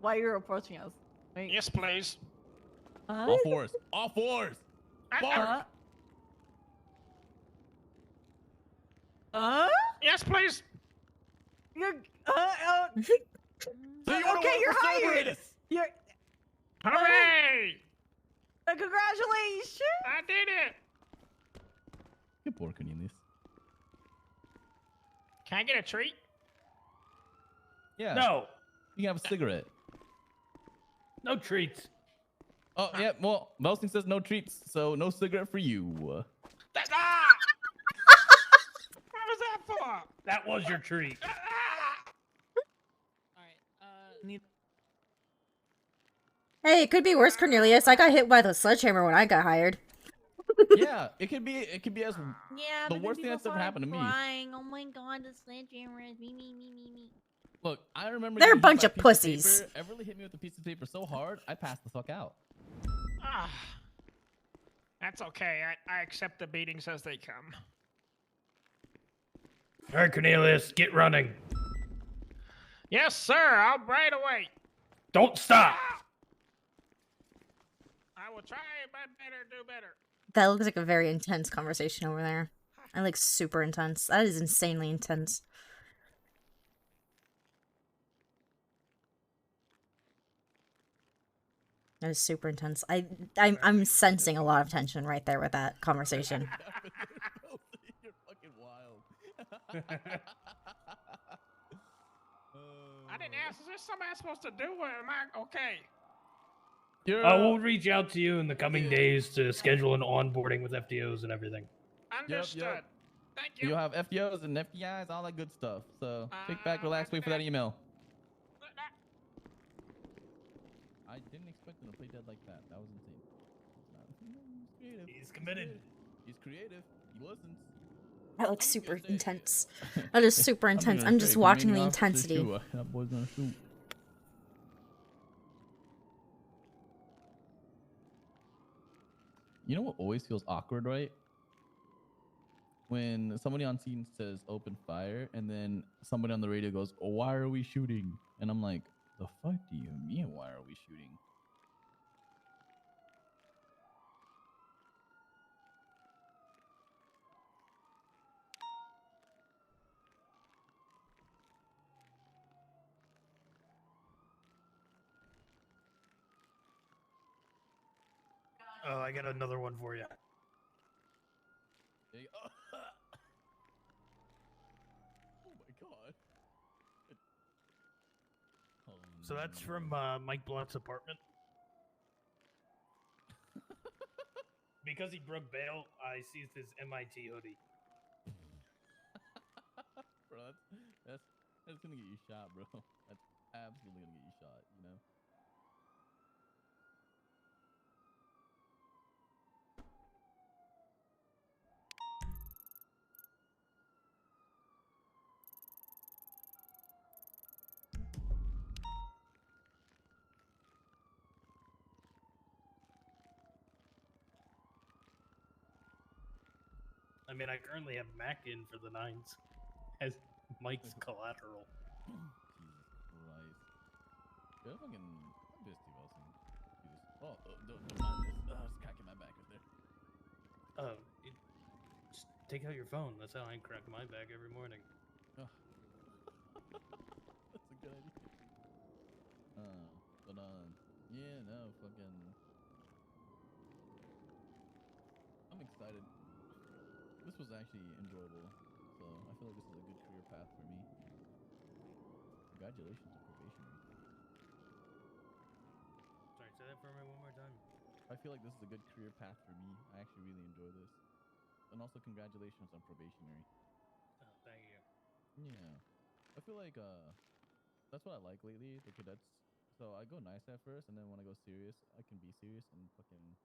S6: Why are you approaching us? Wait.
S14: Yes, please.
S5: All fours. All fours. Bark.
S14: Yes, please.
S6: You're
S5: So you wanna
S6: okay,
S5: work
S6: you're
S5: for
S6: hired.
S5: Cerberus?
S6: You're
S14: Hooray!
S6: congratulations.
S14: I did it.
S5: Good boy, Cornelius.
S14: Can I get a treat?
S5: Yeah.
S3: No.
S5: You can have a cigarette.
S3: No treats.
S5: Oh, yeah. Well, Belsing says no treats, so no cigarette for you.
S14: What was that for?
S3: That was your treat.
S10: All right.
S2: Hey, it could be worse, Cornelius. I got hit by the sledgehammer when I got hired.
S5: Yeah, it could be as
S6: Yeah,
S5: the
S6: but
S5: worst thing that's ever happened to me.
S6: crying. Oh my god, the sledgehammer. Me.
S5: Look, I remember
S2: They're a
S5: getting hit
S2: bunch
S5: by
S2: of
S5: piece
S2: pussies.
S5: paper. Everly hit me with a piece of paper so hard, I passed the fuck out.
S14: Ah, that's okay. I accept the beatings as they come.
S3: All right, Cornelius, get running.
S14: Yes, sir. I'll right away.
S3: Don't stop.
S14: I will try my better, do better.
S2: That looks like a very intense conversation over there. I like super intense. That is insanely intense. That is super intense. I'm sensing a lot of tension right there with that conversation.
S5: You're fucking wild.
S14: I didn't ask. Is there something I'm supposed to do? Or am I okay?
S3: We'll reach out to you in the coming days to schedule an onboarding with FDOs and everything.
S14: Understood. Thank you.
S5: You'll have FDOs and FDIs, all that good stuff. So kick back, relax, wait for that email. I didn't expect him to play dead like that. That was insane. He's creative.
S3: He's committed.
S5: He's creative. He listens.
S2: That looks super intense. That is super intense. I'm just watching the intensity.
S5: That boy's gonna shoot. You know what always feels awkward, right? When somebody on scene says open fire and then somebody on the radio goes, oh, why are we shooting? And I'm like, the fuck do you mean, why are we shooting?
S3: Oh, I got another one for you.
S5: There you go. Oh my god.
S3: So that's from Mike Blunt's apartment. Because he broke bail, I seized his MIT hoodie.
S5: Bro, that's gonna get you shot, bro. That's absolutely gonna get you shot, you know?
S3: I mean, I currently have Mac in for the 9s as Mike's collateral.
S5: Jesus Christ. You're fucking... I'm pissed, Steve Wilson. Jesus. Oh, don't mind this. It's cracking my back up there.
S3: Just take out your phone. That's how I crack my back every morning.
S5: Oh. That's a good idea. But yeah, no, fucking... I'm excited. This was actually enjoyable, so I feel like this is a good career path for me. Congratulations to probationary.
S3: Sorry, say that for me one more time.
S5: I feel like this is a good career path for me. I actually really enjoy this. And also congratulations on probationary.
S3: Oh, thank you.
S5: Yeah. I feel like that's what I like lately, the cadets. So I go nice at first, and then when I go serious, I can be serious and fucking...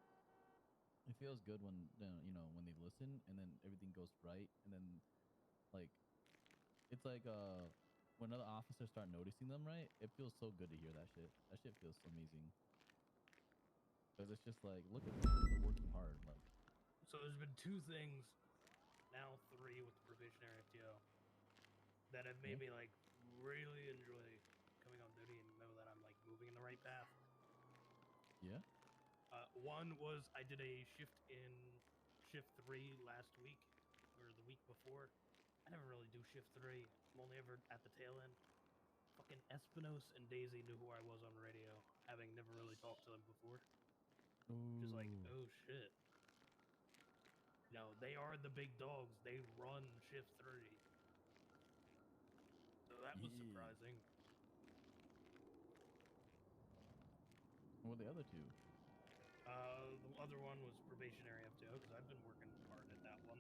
S5: It feels good when, you know, when they listen and then everything goes right. And then, like, it's like, when other officers start noticing them, right? It feels so good to hear that shit. That shit feels so amazing. Because it's just like, look at them, they're working hard. Like,
S3: So there's been 2 things, now 3 with the probationary FTO, that have made me, like, really enjoy coming on duty and know that I'm, like, moving in the right path.
S5: yeah?
S3: One was I did a shift in shift 3 last week, or the week before. I never really do shift 3. I'm only ever at the tail end. Fucking Espinos and Daisy knew who I was on radio, having never really talked to them before. Just like, oh shit. You know, they are the big dogs. They run shift 3. So that was surprising.
S5: What were the other 2?
S3: The other one was probationary FTO, because I've been working hard at that one.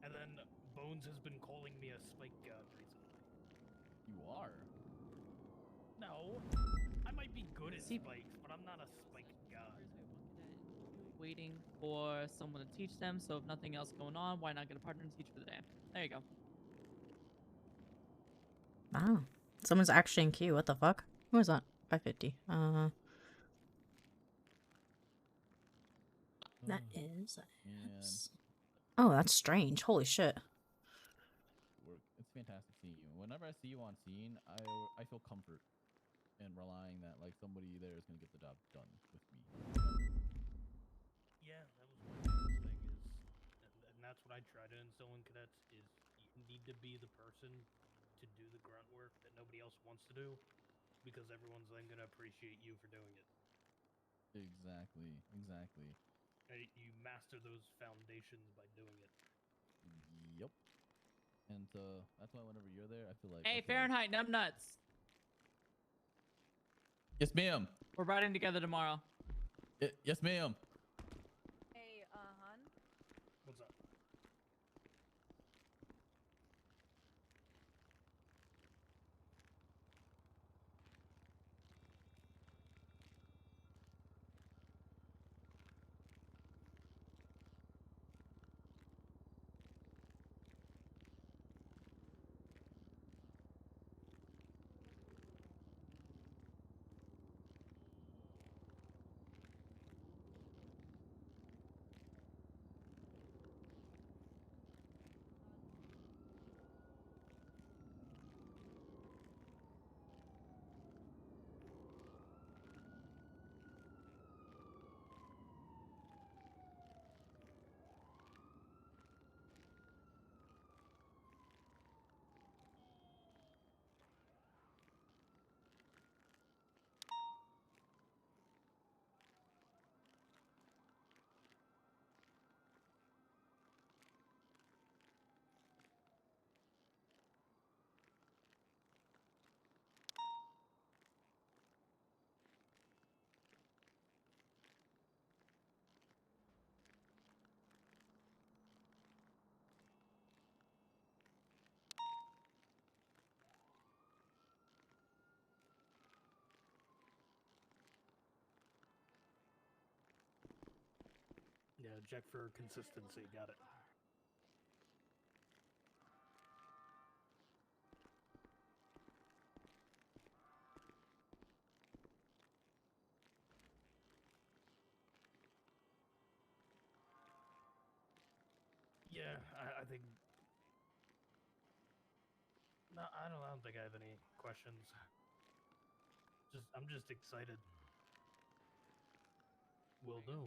S3: And then Bones has been calling me a spike god recently.
S5: You are?
S3: No, I might be good at spikes, but I'm not a spike god.
S10: waiting for someone to teach them. So if nothing else going on, why not get a partner to teach for the day? There you go.
S2: Wow. Someone's actually in queue. What the fuck? Who was that? 550. That is. Oh, that's strange. Holy shit.
S5: It's fantastic seeing you. Whenever I see you on scene, I feel comfort in relying that like somebody there is gonna get the job done with me.
S3: Yeah, that was my biggest thing is, and that's what I try to instill in cadets is you need to be the person to do the grunt work that nobody else wants to do, because everyone's then gonna appreciate you for doing it.
S5: Exactly.
S3: You master those foundations by doing it.
S5: Yep. And that's why whenever you're there, I feel like.
S10: Hey,
S5: okay,
S10: Fahrenheit numbnuts.
S5: Yes, ma'am.
S10: We're riding together tomorrow.
S5: Yes, ma'am.
S6: Hey, hun.
S3: What's up? Yeah, check for consistency. Got it. Yeah, I think. No, I don't think I have any questions. I'm just excited. Will do.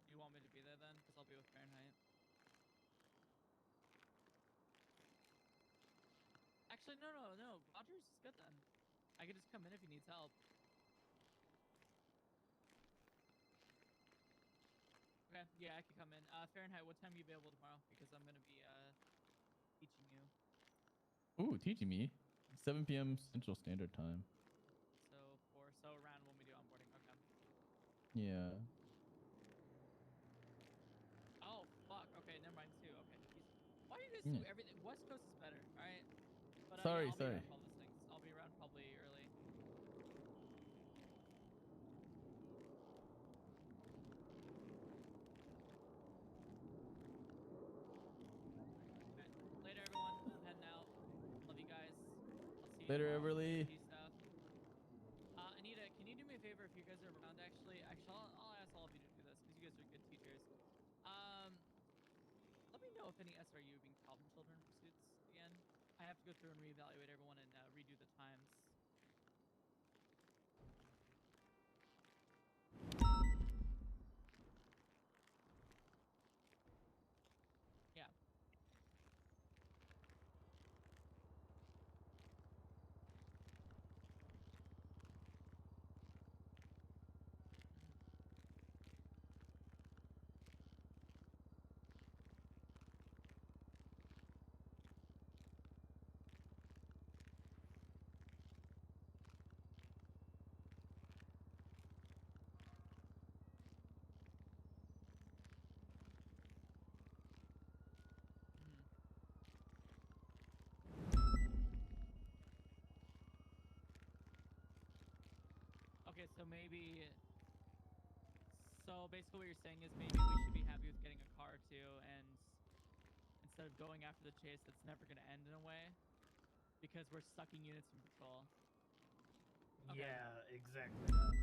S10: Do you want me to be there then? Because I'll be with Fahrenheit. Actually, no. Rogers is good then. I could just come in if he needs help. Okay, yeah, I could come in. Fahrenheit, what time are you available tomorrow? Because I'm gonna be teaching you.
S5: Ooh, teaching me. 7 p.m. Central Standard Time.
S10: So around when we do onboarding. Okay.
S5: Yeah.
S10: Oh fuck. Okay, never mind too. Okay. Jesus. Why do you guys
S5: Yeah.
S10: do everything? West Coast is better. All right. But
S5: Sorry,
S10: yeah, I'll be
S5: sorry.
S10: around for all those things. I'll be around probably early. Later, everyone. I'm heading out. Love you guys. I'll see you
S5: Later,
S10: tomorrow.
S5: Everly.
S10: Peace stuff. Anita, can you do me a favor if you guys are around? Actually, I'll ask all of you to do this because you guys are good teachers. Let me know if any SRU are being problem children pursuits again. I have to go through and reevaluate everyone and redo the times. Yeah. So maybe. So basically, what you're saying is maybe we should be happy with getting a car too, and instead of going after the chase, that's never going to end in a way, because we're sucking units from patrol. Okay.
S3: Yeah, exactly that.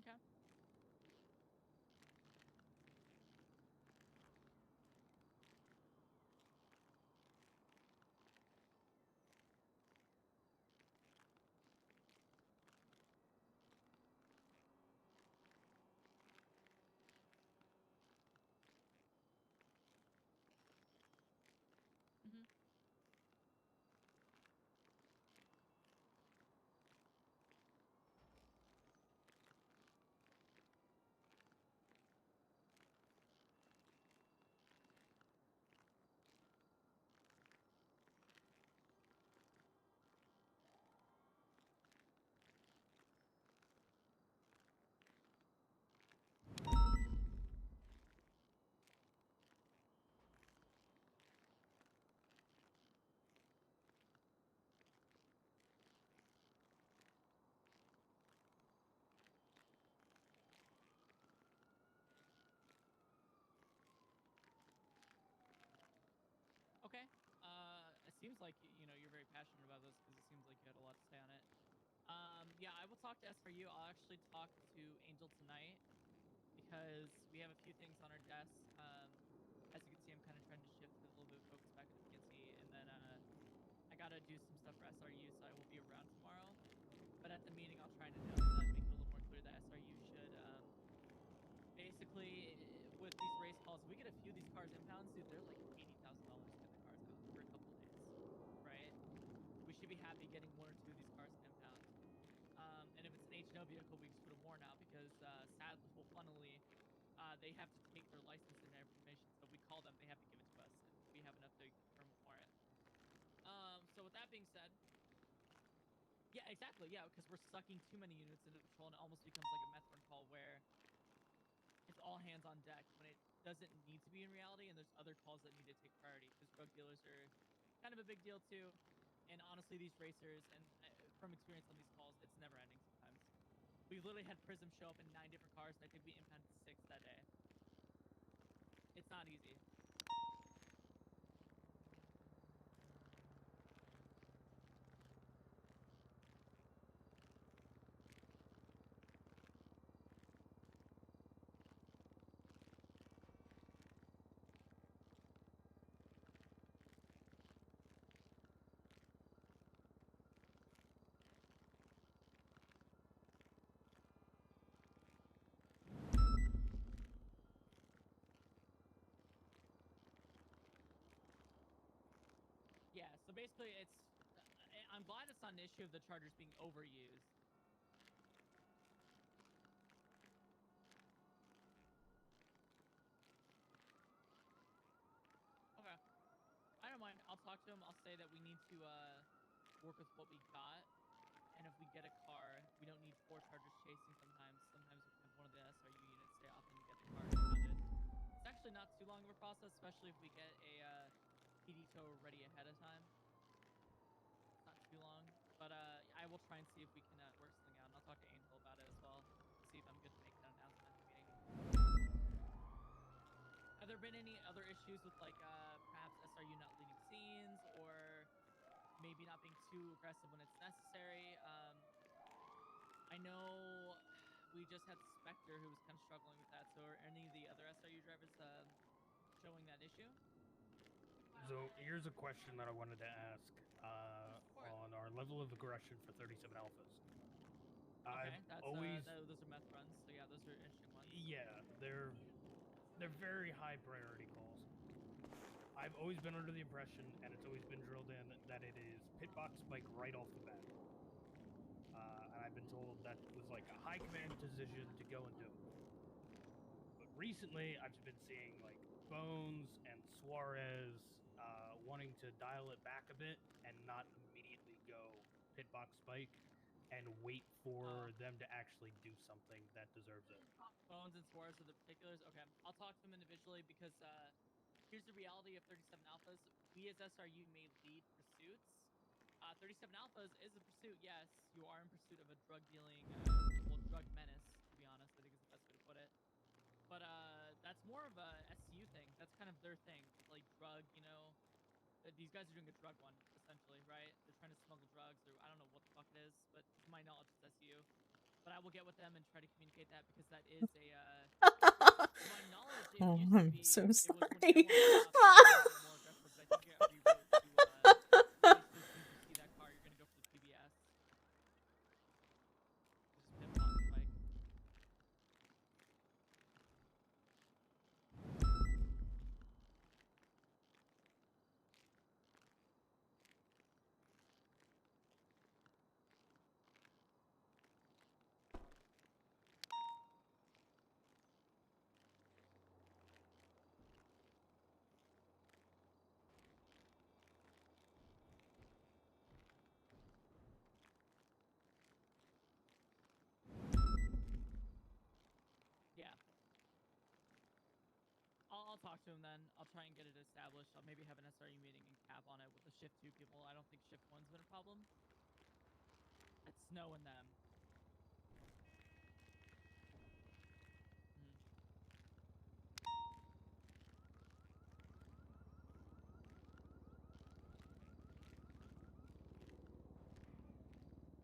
S10: Okay. Mm-hmm. Okay. It seems like you're very passionate about this because it seems like you had a lot to say on it. Yeah, I will talk to SRU. I'll actually talk to Angel tonight because we have a few things on our desk. As you can see, I'm kind of trying to shift a little bit of focus back into PNC, and then I gotta do some stuff for SRU, so I will be around tomorrow. But at the meeting, I'll try and announce that, make it a little more clear that SRU should basically, with these race calls, if we get a few of these cars impounds, dude, they're like $80,000 to get the cars out for a couple of days, right? We should be happy getting 1 or 2 of these cars to impound. And if it's an HNO vehicle, we just put a warrant out because sadly, well, funnily, they have to take their license and their information. So if we call them, they have to give it to us. And we have enough to confirm a warrant. So with that being said, yeah, exactly, yeah, because we're sucking too many units into patrol and it almost becomes like a meth run call where it's all hands on deck when it doesn't need to be in reality, and there's other calls that need to take priority because drug dealers are kind of a big deal too. And honestly, these racers, and from experience on these calls, it's never ending sometimes. We've literally had Prism show up in 9 different cars, and I think we impounded 6 that day. It's not easy. Yeah, so basically it's... I'm glad it's not an issue of the chargers being overused. Okay. I don't mind. I'll talk to him. I'll say that we need to work with what we got. And if we get a car, we don't need 4 chargers chasing sometimes. Sometimes we can have one of the SRU units stay off and get the car impounded. It's actually not too long of a process, especially if we get a PD tow ready ahead of time. Not too long. But I will try and see if we can work something out. And I'll talk to Angel about it as well. See if I'm good to make that announcement at the meeting. Have there been any other issues with like perhaps SRU not leading scenes or maybe not being too aggressive when it's necessary? I know we just had Spectre who was kind of struggling with that. So are any of the other SRU drivers showing that issue?
S3: So here's a question that I wanted to ask on our level of aggression for 37 alphas.
S10: Okay,
S3: I've
S10: that's
S3: always
S10: those are meth runs, so yeah, those are interesting ones.
S3: yeah, they're very high priority calls. I've always been under the impression, and it's always been drilled in, that it is pit box spike right off the bat. and I've been told that was like a high command decision to go and do. But recently, I've been seeing like Bones and Suarez wanting to dial it back a bit and not immediately go hitbox spike and wait for them to actually do something that deserves it.
S10: Bones and Suarez are the particulars. Okay, I'll talk to them individually because here's the reality of 37 Alphas. We as SRU may lead pursuits. 37 Alphas is a pursuit, yes. You are in pursuit of a drug dealing, drug menace, to be honest, I think is the best way to put it. But that's more of a SCU thing. That's kind of their thing. Like drug, you know. These guys are doing a drug one, essentially, right? They're trying to smuggle drugs, or I don't know what the fuck it is, but to my knowledge, it's SCU. But I will get with them and try to communicate that because that is a. To my knowledge, it
S2: Oh,
S10: used to
S2: I'm
S10: be,
S2: so
S10: it was when
S2: sorry.
S10: everyone stopped, it was more aggressive, but I think you got rewrote to, basically, as soon as you see that car, you're gonna go for the PBS. Just hitbox spike. Yeah. I'll talk to him then. I'll try and get it established. I'll maybe have an SRU meeting and cap on it with the shift 2 people. I don't think shift 1's been a problem. It's Snow and them.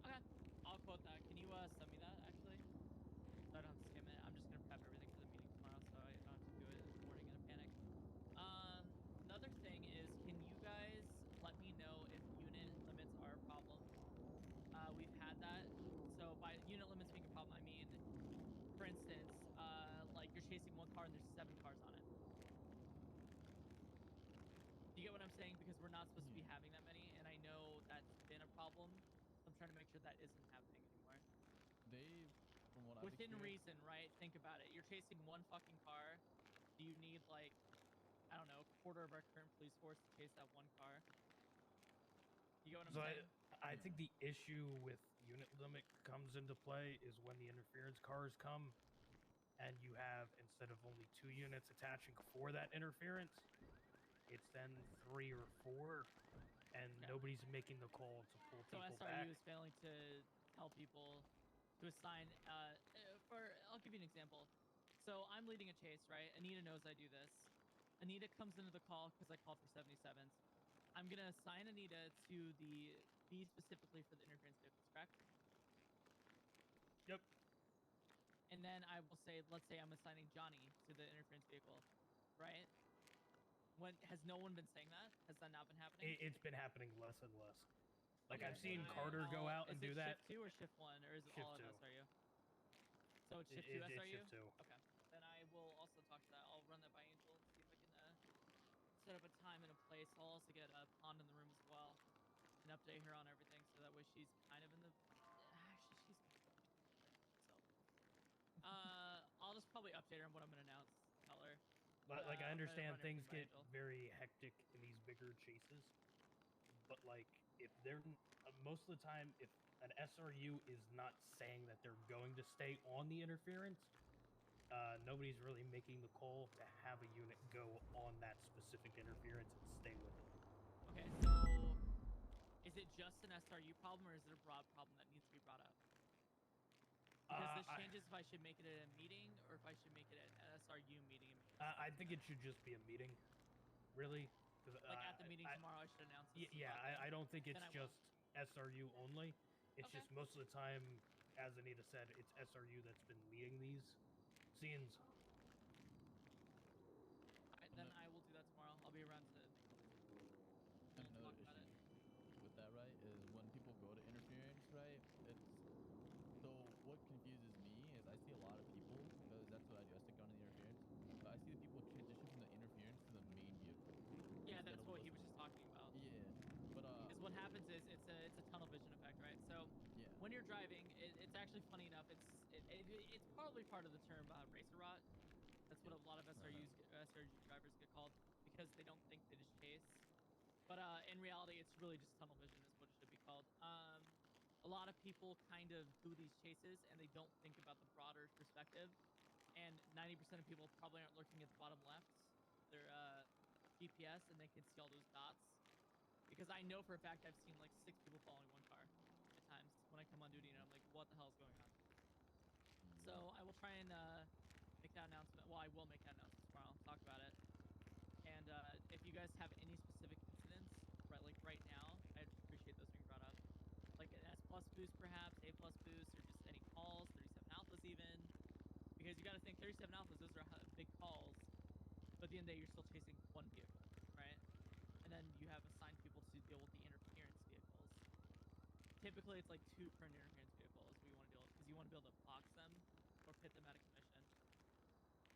S10: Okay, I'll quote that. Can you send me that actually? So I don't have to skim it. I'm just gonna prep everything for the meeting tomorrow, so I don't have to do it in the morning in a panic. Another thing is, can you guys let me know if unit limits are a problem? We've had that. So by unit limits being a problem, I mean, for instance, like you're chasing one car and there's 7 cars on it. Do you get what I'm saying? Because we're not supposed to be having that many, and I know that's been a problem. So I'm trying to make sure that isn't happening anymore.
S5: From what I've
S10: Within
S5: experienced,
S10: reason, right? Think about it. You're chasing one fucking car. Do you need like, I don't know, a quarter of our current police force to chase that one car? You get what I'm
S3: So
S10: saying?
S3: I think the issue with unit limit comes into play is when the interference cars come and you have, instead of only 2 units attaching for that interference, it's then 3 or 4, and nobody's making the call to pull
S10: So
S3: people
S10: SRU
S3: back.
S10: is failing to tell people to assign, I'll give you an example. So I'm leading a chase, right? Anita knows I do this. Anita comes into the call because I called for 77s. I'm going to assign Anita to the B specifically for the interference vehicles, correct?
S3: Yep.
S10: And then I will say, let's say I'm assigning Johnny to the interference vehicle, right? When has no one been saying that? Has that not been happening?
S3: It's been happening less and less. Like
S10: Okay,
S3: I've seen
S10: then
S3: Carter go out and
S10: is
S3: do
S10: it
S3: that.
S10: shift 2 or shift 1, or is it
S3: Shift
S10: all of
S3: 2.
S10: SRU? So it's shift 2
S3: It's
S10: SRU?
S3: shift 2.
S10: Okay. Then I will also talk to that. I'll run that by Angel and see if I can set up a time and a place. I'll also get Pond in the room as well and update her on everything so that way she's kind of in the. Actually, she's kind of in the. So, I'll just probably update her on what I'm gonna announce. Tell her.
S3: But like I
S10: Run
S3: understand
S10: everything
S3: things
S10: by
S3: get
S10: Angel.
S3: very hectic in these bigger chases, but like if they're most of the time, if an SRU is not saying that they're going to stay on the interference, nobody's really making the call to have a unit go on that specific interference and stay with it.
S10: Okay, so is it just an SRU problem or is it a broad problem that needs to be brought up? Because this changes if I should make it at a meeting or if I should make it at an SRU meeting.
S3: I think it should just be a meeting, really.
S10: Like at the meeting tomorrow, I should announce this.
S3: Yeah, I don't think it's just SRU only. It's just most of the time, as Anita said, it's SRU that's been leading these scenes.
S10: Alright, then I will do that tomorrow. I'll be around to make a decision.
S5: and another issue with that, right, is when people go to interference, right? It's so what confuses me is I see a lot of people because that's what I do. I stick on the interference. I see the people transition from the interference to the main vehicle.
S10: Yeah, that's what he was just talking about.
S5: Yeah, but
S10: because what happens is it's a tunnel vision effect, right? So
S5: yeah,
S10: when when you're driving, it's actually funny enough. It's probably part of the term racer rot. That's what a lot of SRG drivers get called because they don't think, they just chase. But in reality, it's really just tunnel vision is what it should be called. A lot of people kind of do these chases and they don't think about the broader perspective. And 90% of people probably aren't looking at the bottom left, their GPS, and they can see all those dots. Because I know for a fact I've seen like 6 people following one car at times when I come on duty, and I'm like, what the hell is going on? So I will try and make that announcement. Well, I will make that announcement tomorrow. Talk about it. And if you guys have any specific incidents, right now, I'd appreciate those being brought up. Like an S+ boost, perhaps, A+ boost, or just any calls, 37 alphas even. Because you got to think 37 alphas, those are big calls. But at the end of the day, you're still chasing one vehicle, right? And then you have assigned people to deal with the interference vehicles. Typically, it's like 2 per interference vehicle is what you want to deal with, because you want to be able to box them or pit them out of commission.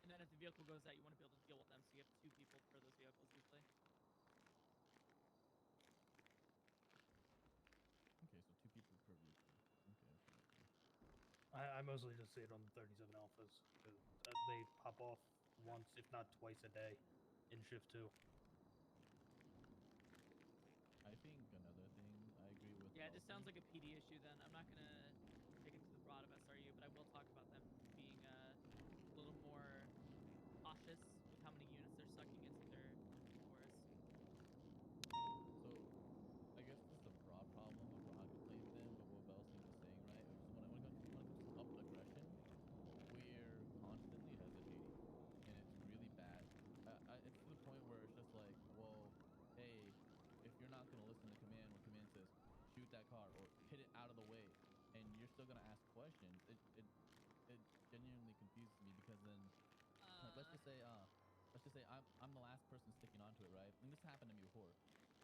S10: And then if the vehicle goes out, you want to be able to deal with them, so you have 2 people per those vehicles usually.
S5: Okay, so 2 people per vehicle. Okay.
S3: I mostly just see it on the 37 alphas. They pop off once, if not twice a day in shift 2.
S5: I think another thing I agree with.
S10: Yeah, it just sounds like a PD issue then. I'm not going to take it to the broad of SRU, but I will talk about them being a little more cautious with how many units they're sucking into their cores.
S5: So, I guess this is a broad problem of what I could play then, but what Belson was saying, right? When it comes to up aggression, we're constantly hesitating, and it's really bad. It's to the point where it's just like, well, hey, if you're not going to listen to command when command says shoot that car or hit it out of the way, and you're still going to ask questions, it genuinely confuses me, because then like, let's just say I'm the last person sticking onto it, right? And this happened to me before.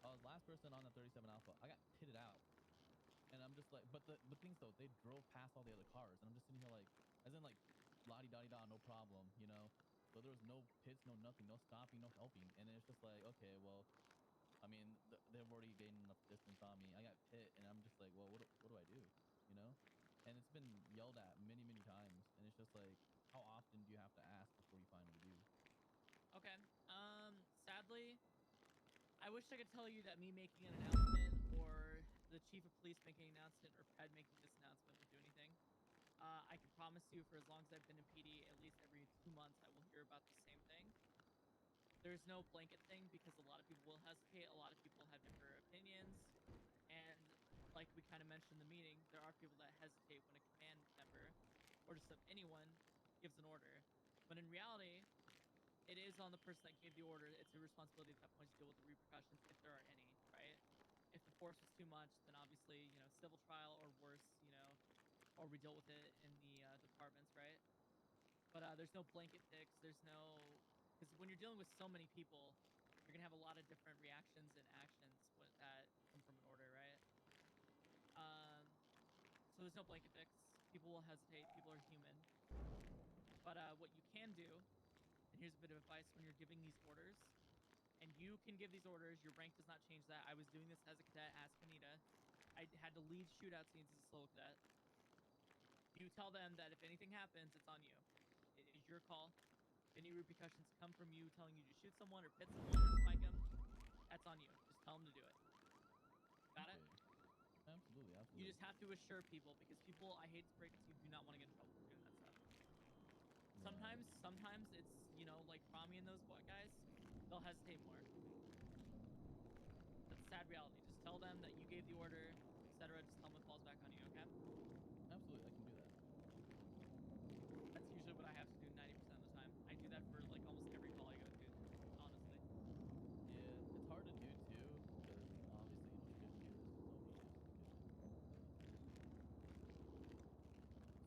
S5: I was the last person on the 37 alpha. I got pitted out, and I'm just like, but the things though, they drove past all the other cars, and I'm just sitting here like, as in like, la-di-da-di-da, no problem, you know. So there was no pits, no nothing, no stopping, no helping, and it's just like, okay, well, I mean, they've already gained enough distance on me. I got pit, and I'm just like, well, what do I do? You know? And it's been yelled at many, many times, and it's just like, how often do you have to ask before you finally do?
S10: Okay. Sadly, I wish I could tell you that me making an announcement or the chief of police making an announcement or Ped making this announcement would do anything. I can promise you, for as long as I've been in PD, at least every 2 months, I will hear about the same thing. There's no blanket thing because a lot of people will hesitate. A lot of people have different opinions. And like we kind of mentioned in the meeting, there are people that hesitate when a command member or just anyone gives an order. But in reality, it is on the person that gave the order. It's a responsibility at that point to deal with the repercussions if there are any, right? If the force was too much, then obviously, civil trial or worse, or we deal with it in the departments, right? But there's no blanket fix. There's no, because when you're dealing with so many people, you're gonna have a lot of different reactions and actions that come from an order, right? So there's no blanket fix. People will hesitate. People are human. But what you can do, and here's a bit of advice when you're giving these orders, and you can give these orders, your rank does not change that. I was doing this as a cadet, ask Anita. I had to lead shootout scenes as a solo cadet. You tell them that if anything happens, it's on you. It is your call. If any repercussions come from you telling you to shoot someone or pit someone or spike them, that's on you. Just tell them to do it. Got it?
S5: Absolutely.
S10: You just have to assure people, because people, I hate to break it to you, do not want to get in trouble for doing that stuff. Sometimes it's, like Rami and those guys, they'll hesitate more. That's a sad reality. Just tell them that you gave the order, etc. Just tell them it falls back on you, okay?
S5: Absolutely, I can do that.
S10: That's usually what I have to do 90% of the time. I do that for like almost every call I go to, honestly.
S5: Yeah, it's hard to do too, because obviously, shift here is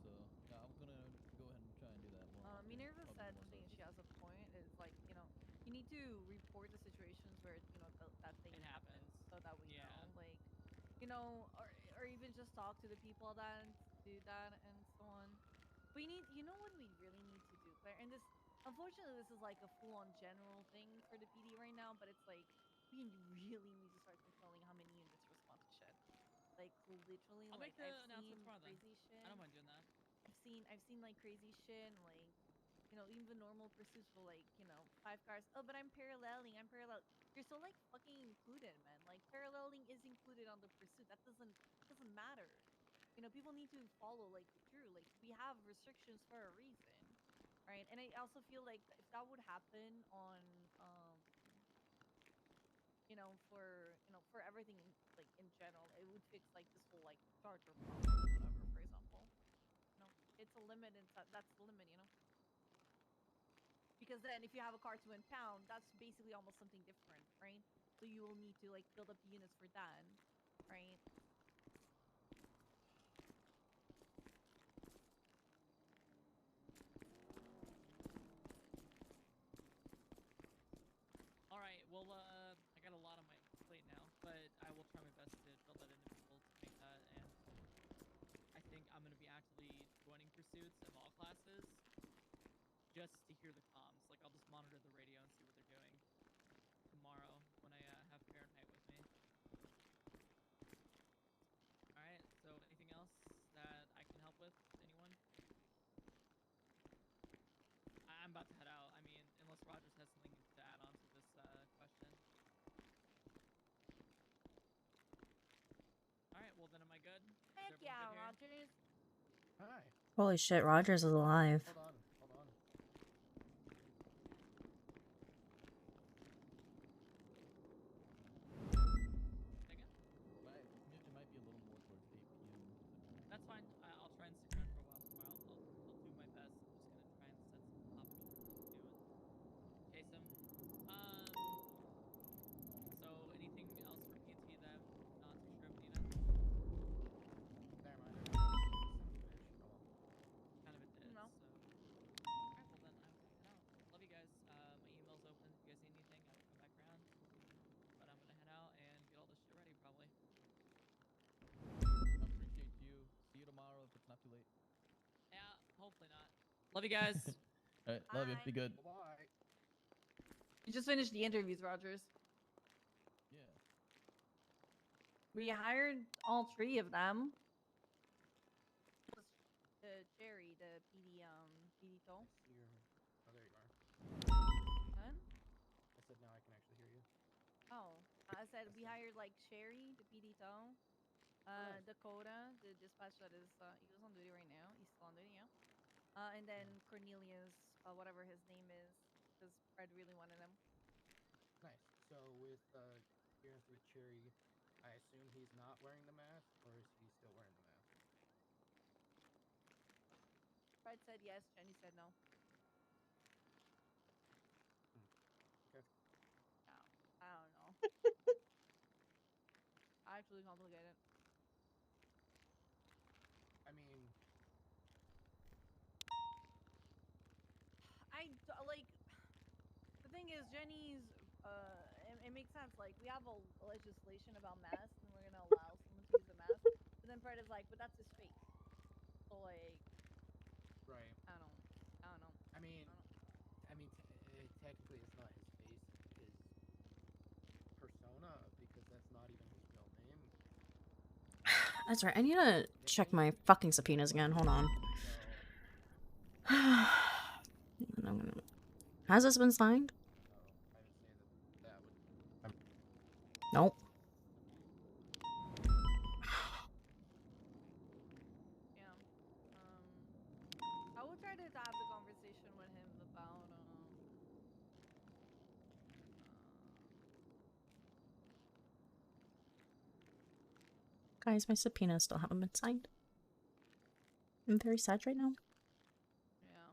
S5: so yeah, I'm gonna go ahead and try and do that more often.
S6: Minerva
S5: Probably
S6: said
S5: more
S6: something, and
S5: so.
S6: she has a point. Is like, you need to report the situations where that thing happens, so that we know, like, or even just talk to the people that do that and so on. But you know what we really need to do, Claire, and this, unfortunately, this is like a full-on general thing for the PD right now, but it's like we really need to start controlling how many units respond to shit. Like literally,
S10: I'll
S6: like
S10: make the
S6: I've
S10: announcement
S6: seen
S10: tomorrow then.
S6: crazy shit.
S10: I don't mind doing that.
S6: I've seen like crazy shit, and, like, you know, even normal pursuits for like, you know, 5 cars. Oh, but I'm paralleling. I'm parallel. You're so like fucking included, man. Like paralleling is included on the pursuit. That doesn't matter. You know, people need to follow like through. Like we have restrictions for a reason, right? And I also feel like if that would happen on you know, for everything like in general, it would fix like this whole like charger problem or whatever, for example. You know, it's a limit, and that's the limit, you know. Because then if you have a car to impound, that's basically almost something different, right? So you will need to like build up the units for that, right?
S10: All right. Well, I got a lot on my plate now, but I will try my best to build that individual to make that. And I think I'm gonna be actively joining pursuits of all classes, just to hear the comms. Like I'll just monitor the radio and see what they're doing tomorrow when I have Fahrenheit with me. All right. So anything else that I can help with? Anyone? I'm about to head out. I mean, unless Rogers has something to add on to this question. All right. Well, then, am I good?
S6: Heck yeah, Rogers.
S16: Hi.
S2: Holy shit, Rogers is alive.
S16: Hold on.
S10: Again?
S5: It might be a little more towards 8 p.m.
S10: That's fine. I'll try and stick around for a while tomorrow. I'll do my best. I'm just gonna try and set some opportunities to do and chase him. So anything else for PT that I'm not too sure of, Nina?
S16: Never mind.
S10: Kind of it did.
S6: No.
S10: So. Alright, well then I'm gonna head out. Love you guys. My email's open. If you guys need anything, I will come back around. But I'm gonna head out and get all this shit ready probably.
S5: I appreciate you. See you tomorrow if it's not too late.
S10: Yeah, hopefully not. Love you guys.
S5: All right, love you. Be good.
S16: Bye.
S6: You just finished the interviews, Rogers.
S5: Yeah.
S6: We hired all 3 of them. Jerry, the PD tow.
S16: Oh, there you are.
S6: What?
S16: I said now I can actually hear you.
S6: Oh, I said we hired like Sherry, the PD tow.
S16: Nice.
S6: Dakota, the dispatch that is he was on duty right now. He's still on duty, yeah. And then Cornelius, whatever his name is, because Fred really wanted him.
S16: Nice. So with experience with Cherry, I assume he's not wearing the mask, or is he still wearing the mask?
S6: Fred said yes, Jenny said no.
S16: Okay.
S6: No, I don't know. Actually complicated.
S16: I mean,
S6: like the thing is Jenny's it makes sense. Like we have a legislation about masks and we're gonna allow someone to use a mask. But then Fred is like, but that's his face. So like
S16: right.
S6: I don't know.
S16: I mean, technically it's not his face, his persona, because that's not even his real name.
S2: That's right. I need to check my fucking subpoenas again. Hold on. Has this been signed? Nope.
S6: Yeah. I will try to have the conversation with him about
S2: Guys, my subpoenas still haven't been signed. I'm very sad right now.
S6: yeah.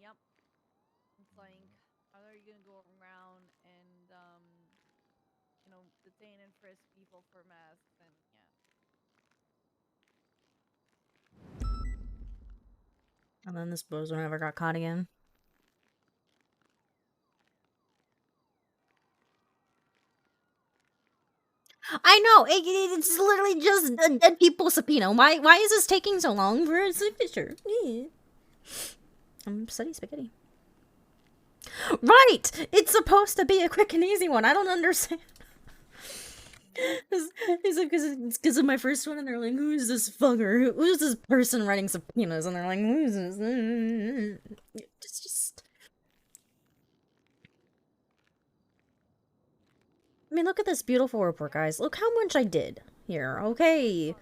S6: Yep. It's like, how are you gonna go around and you know, detain and frisk people for masks and yeah.
S2: And then this bozo never got caught again. I know. It's literally just a dead people subpoena. Why is this taking so long for a signature? I'm studying spaghetti. Right! It's supposed to be a quick and easy one. I don't understand. He's like, it's because of my first one, and they're like, who is this fucker? Who's this person writing subpoenas? And they're like, who is this? It's just... I mean, look at this beautiful report, guys. Look how much I did here, okay?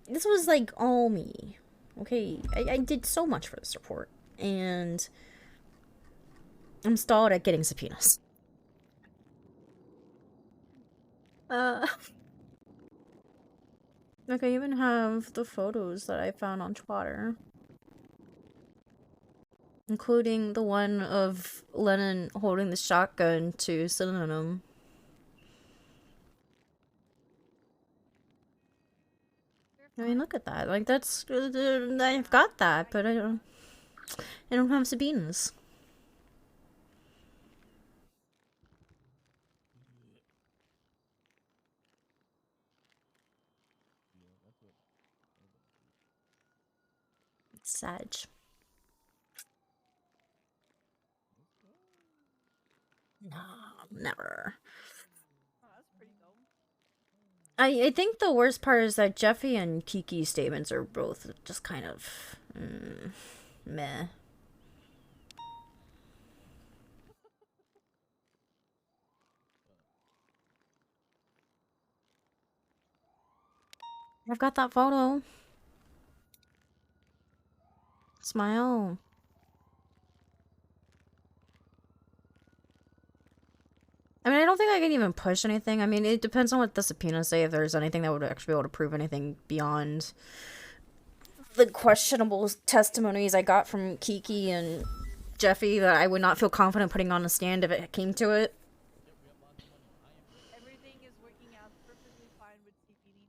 S2: This was, like, all me. Okay? I did so much for this report. And... I'm stalled at getting subpoenas. Like, I even have the photos that I found on Twitter. Including the one of Lennon holding the shotgun to Synonym. I mean, look at that. Like, that's... I've got that, but I don't have subpoenas. It's sad. No, never. I think the worst part is that Jeffy and Kiki's statements are both just kind of meh. I've got that photo. Smile. I mean, I don't think I can even push anything. I mean, it depends on what the subpoenas say, if there's anything that would actually be able to prove anything beyond the questionable testimonies I got from Kiki and Jeffy that I would not feel confident putting on the stand if it came to it.
S6: Everything is working out perfectly fine with CPD.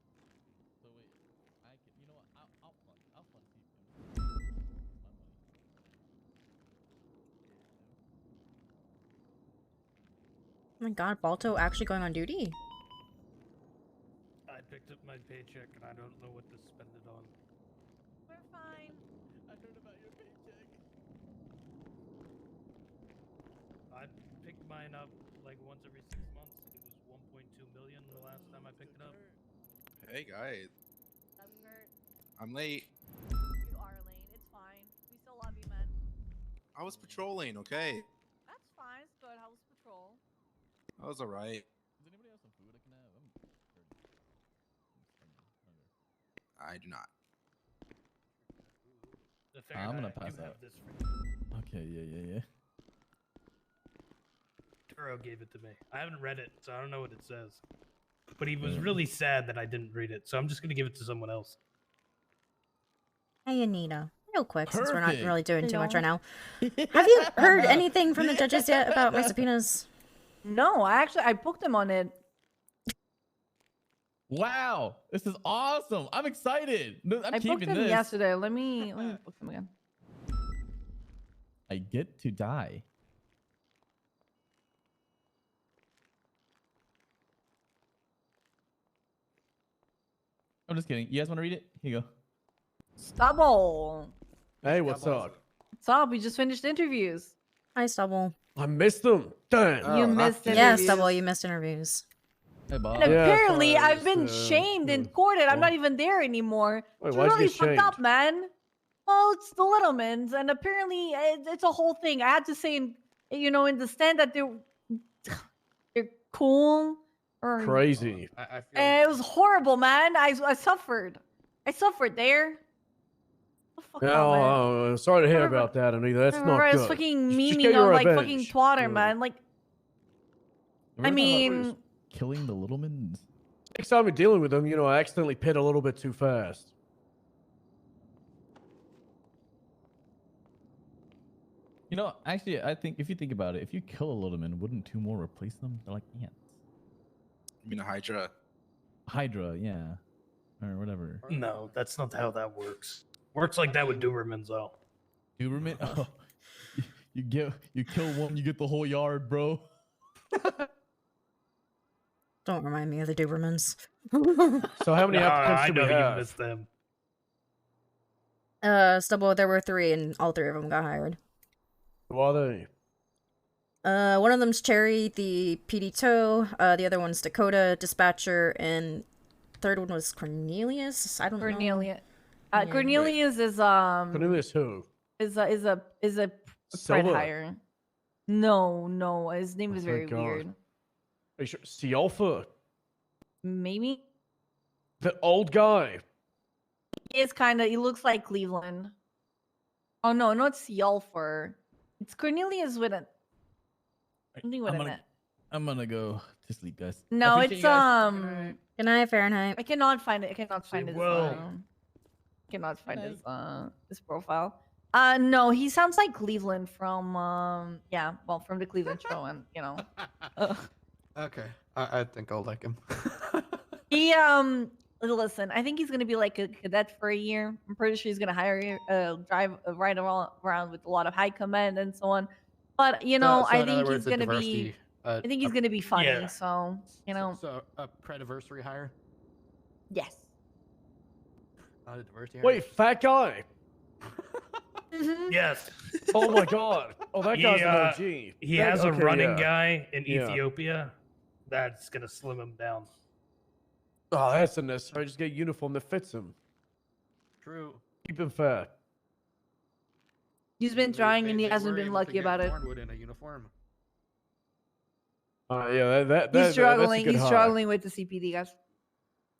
S5: So wait, you know what? I'll fund CPD.
S2: Oh my god, Balto actually going on duty?
S3: I picked up my paycheck and I don't know what to spend it on.
S6: We're fine.
S5: I heard about your paycheck.
S3: I picked mine up like once every 6 months. It was 1.2 million the last time I picked it up.
S17: Hey guys,
S6: That's Kurt.
S17: I'm late.
S6: You are late. It's fine. We still love you, man.
S17: I was patrolling, okay?
S6: That's fine. It's good. How was patrol?
S17: I was alright.
S5: Does anybody have some food I can have? I'm hurting.
S17: I do not.
S5: I'm gonna pass out. Okay, yeah.
S3: Turo gave it to me. I haven't read it, so I don't know what it says. But he was really sad that I didn't read it, so I'm just gonna give it to someone else.
S2: Hey, Anita. Real quick, since we're not
S3: Perfect.
S2: really doing too much right now. Have you heard anything from the judges yet about my subpoenas?
S6: No, I booked him on it.
S5: Wow, this is awesome. I'm excited. No, I'm
S6: I
S5: keeping
S6: booked him
S5: this.
S6: yesterday. Let me book him again.
S5: I get to die. I'm just kidding. You guys want to read it? Here you go.
S6: Stubble.
S18: Hey, what's up?
S6: What's up? We just finished interviews.
S2: Hi, Stubble.
S18: I missed them. Damn.
S6: You missed
S2: Yeah,
S6: interviews.
S2: Stubble, you missed interviews.
S5: Hey, Bob.
S6: And
S18: Yeah,
S6: apparently,
S18: sorry,
S6: I've been
S18: just,
S6: shamed and courted. I'm not even there anymore.
S18: Wait,
S6: It's
S18: why'd you
S6: really
S18: get
S6: fucked
S18: shamed?
S6: up, man. Well, it's the Littlemans, and apparently, it's a whole thing. I had to say, in the stand that they're cool. Or,
S18: Crazy.
S6: and it was horrible, man. I suffered. I suffered there.
S18: Oh, sorry to hear about that, Anita. That's not
S6: Remember, I
S18: good.
S6: was fucking
S18: Just
S6: memeing
S18: get your
S6: on like fucking
S18: revenge.
S6: twatter, man. Like,
S5: We're
S6: I
S5: talking about
S6: mean,
S5: killing the Littlemans.
S18: Next time we're dealing with them, I accidentally pit a little bit too fast.
S5: You know, actually, I think if you think about it, if you kill a Littleman, wouldn't two more replace them? They're like ants.
S17: You mean a Hydra?
S5: Hydra, yeah, or whatever.
S3: No, that's not how that works. Works like that with Dobermans, though.
S5: Doberman? Oh, you kill one, you get the whole yard, bro.
S2: Don't remind me of the Dobermans.
S18: So how many
S3: No,
S18: applicants
S3: I
S18: do
S3: know
S18: we
S3: you
S18: have?
S3: miss them.
S2: Stubble, there were 3 and all 3 of them got hired.
S18: Who are they?
S2: One of them's Cherry, the PD tow, the other one's Dakota, dispatcher, and third one was Cornelius. I don't know.
S6: Cornelius.
S2: Yeah.
S6: Cornelius is
S18: Cornelius who?
S6: is a threat
S18: Silva?
S6: hire. No, his name
S18: Oh,
S6: is
S18: thank
S6: very
S18: God.
S6: weird.
S18: Are you sure? Sialfa?
S6: Maybe
S18: The old guy.
S6: he looks like Cleveland. Oh no, it's Yulfer. It's Cornelius with a something with an N.
S5: I'm gonna go to sleep, guys. I
S6: No,
S5: appreciate
S6: it's
S5: you guys.
S2: Good night, Fahrenheit.
S6: I cannot find it. I cannot find his
S3: well.
S6: cannot find his profile. No, he sounds like Cleveland from from the Cleveland show, and
S16: Okay, I think I'll like him.
S6: he listen, I think he's gonna be like a cadet for a year. I'm pretty sure he's gonna ride around with a lot of high command and so on. But
S16: So
S6: I
S16: in other
S6: think
S16: words,
S6: he's
S16: a
S6: gonna be
S16: diversity,
S6: I think he's gonna be funny.
S3: yeah.
S6: So
S16: So a prediversary hire,
S6: yes.
S16: not a diversity hire.
S18: Wait, fat guy.
S3: Yes.
S18: Oh my God. Oh, that
S3: He,
S18: guy's an OG.
S3: He
S18: That-
S3: has a
S18: okay,
S3: running
S18: yeah.
S3: guy in
S18: Yeah.
S3: Ethiopia that's gonna slim him down.
S18: Oh, that's unnecessary. Just get a uniform that fits him.
S16: True.
S18: Keep him fat.
S6: He's been trying and he
S16: They
S6: hasn't
S16: were
S6: been
S16: able to
S6: lucky
S16: get
S6: about it.
S16: Cornwood in a uniform.
S18: Yeah, that
S6: He's struggling.
S18: That's a good
S6: He's
S18: hire.
S6: struggling with the CPD guys,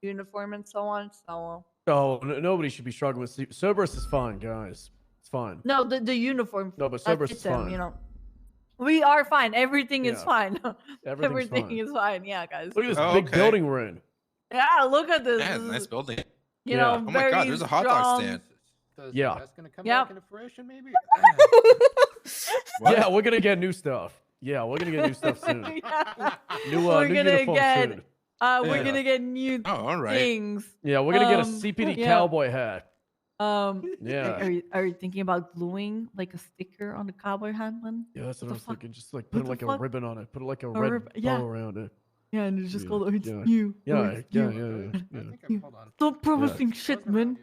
S6: uniform and so on. So
S18: Oh, nobody should be struggling with sleep. Cerberus is fine, guys. It's fine.
S6: no, the uniform.
S18: No, but
S6: that
S18: Cerberus
S6: fits
S18: is
S6: him,
S18: fine.
S6: We are fine. Everything is
S18: Yeah.
S6: fine.
S18: Everything's
S6: Everything
S18: fine.
S6: is fine. Yeah, guys.
S18: Look at this
S17: Oh,
S18: big
S17: okay.
S18: building we're in.
S6: Yeah, look at this.
S17: Yeah,
S6: This
S17: nice
S6: is,
S17: building.
S6: You
S18: Yeah.
S6: know,
S17: Oh my
S6: very
S17: God, there's a hot dog
S6: strong.
S17: stand.
S16: So is
S18: Yeah.
S16: that's gonna come
S6: Yep.
S16: back into fruition, maybe.
S17: What?
S18: Yeah, we're gonna get new stuff. Yeah, we're gonna get new stuff soon.
S6: Yeah.
S18: New,
S6: We're
S18: new
S6: gonna
S18: uniform
S6: get.
S18: soon.
S6: We're
S18: Yeah.
S6: gonna get new
S17: Oh, all right.
S6: things.
S18: Yeah, we're gonna get a
S6: Um,
S18: CPD
S6: yeah.
S18: cowboy hat.
S6: Yeah.
S18: Yeah.
S6: Are you thinking about gluing like a sticker on the cowboy hat one?
S18: Yeah, that's what I
S6: the
S18: was
S6: fuck?
S18: thinking. Just like
S6: What
S18: put
S6: the
S18: like a
S6: fuck?
S18: ribbon on it. Put like a
S6: A
S18: red
S6: rib- yeah.
S18: bow around it.
S6: Yeah, and it's just
S18: Yeah,
S6: called it's
S18: yeah.
S6: you.
S18: Yeah,
S6: It's
S18: yeah,
S6: you.
S18: yeah,
S16: I
S18: yeah.
S16: think hold on.
S6: Stop promising shit, man.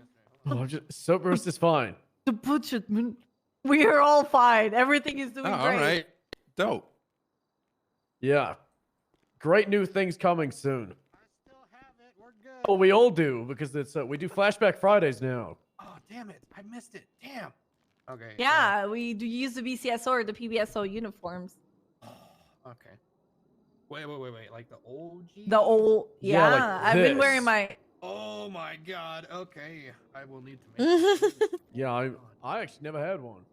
S18: Oh, Cerberus is fine.
S6: The bullshit, man. We are all fine. Everything is doing
S17: Oh, all
S6: great.
S17: right. Dope.
S18: Yeah. Great new things coming soon.
S16: I still have it. We're good.
S18: Well, we all do because it's we do flashback Fridays now.
S16: Oh damn it! I missed it. Damn. Okay.
S6: Yeah, we do use the BCSO or the PBSO uniforms.
S16: Okay. Wait. Like the OG.
S6: The old,
S18: Yeah, like
S6: I've been wearing
S18: this.
S6: my.
S16: Oh my God. Okay. I will need to make.
S18: Yeah, I actually never had one.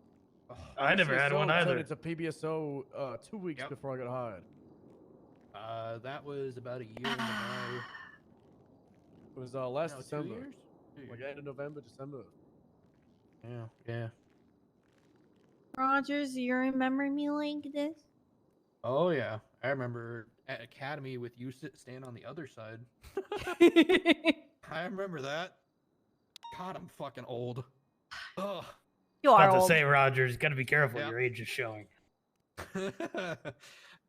S3: I never had one
S18: PBSO
S3: either.
S18: turned into PBSO 2 weeks
S16: Yep.
S18: before I got hired.
S16: That was about a year and a half.
S18: It was last
S16: No, 2
S18: December.
S16: years? 2
S18: Like
S16: years.
S18: end of November, December.
S16: Yeah.
S6: Rogers, do you remember me like this?
S16: Oh yeah. I remember at Academy with you stand on the other side. I remember that. God, I'm fucking old. Ugh.
S6: You are
S3: About to
S6: old.
S3: say, Rogers, gotta be careful.
S16: Yeah.
S3: Your age is showing.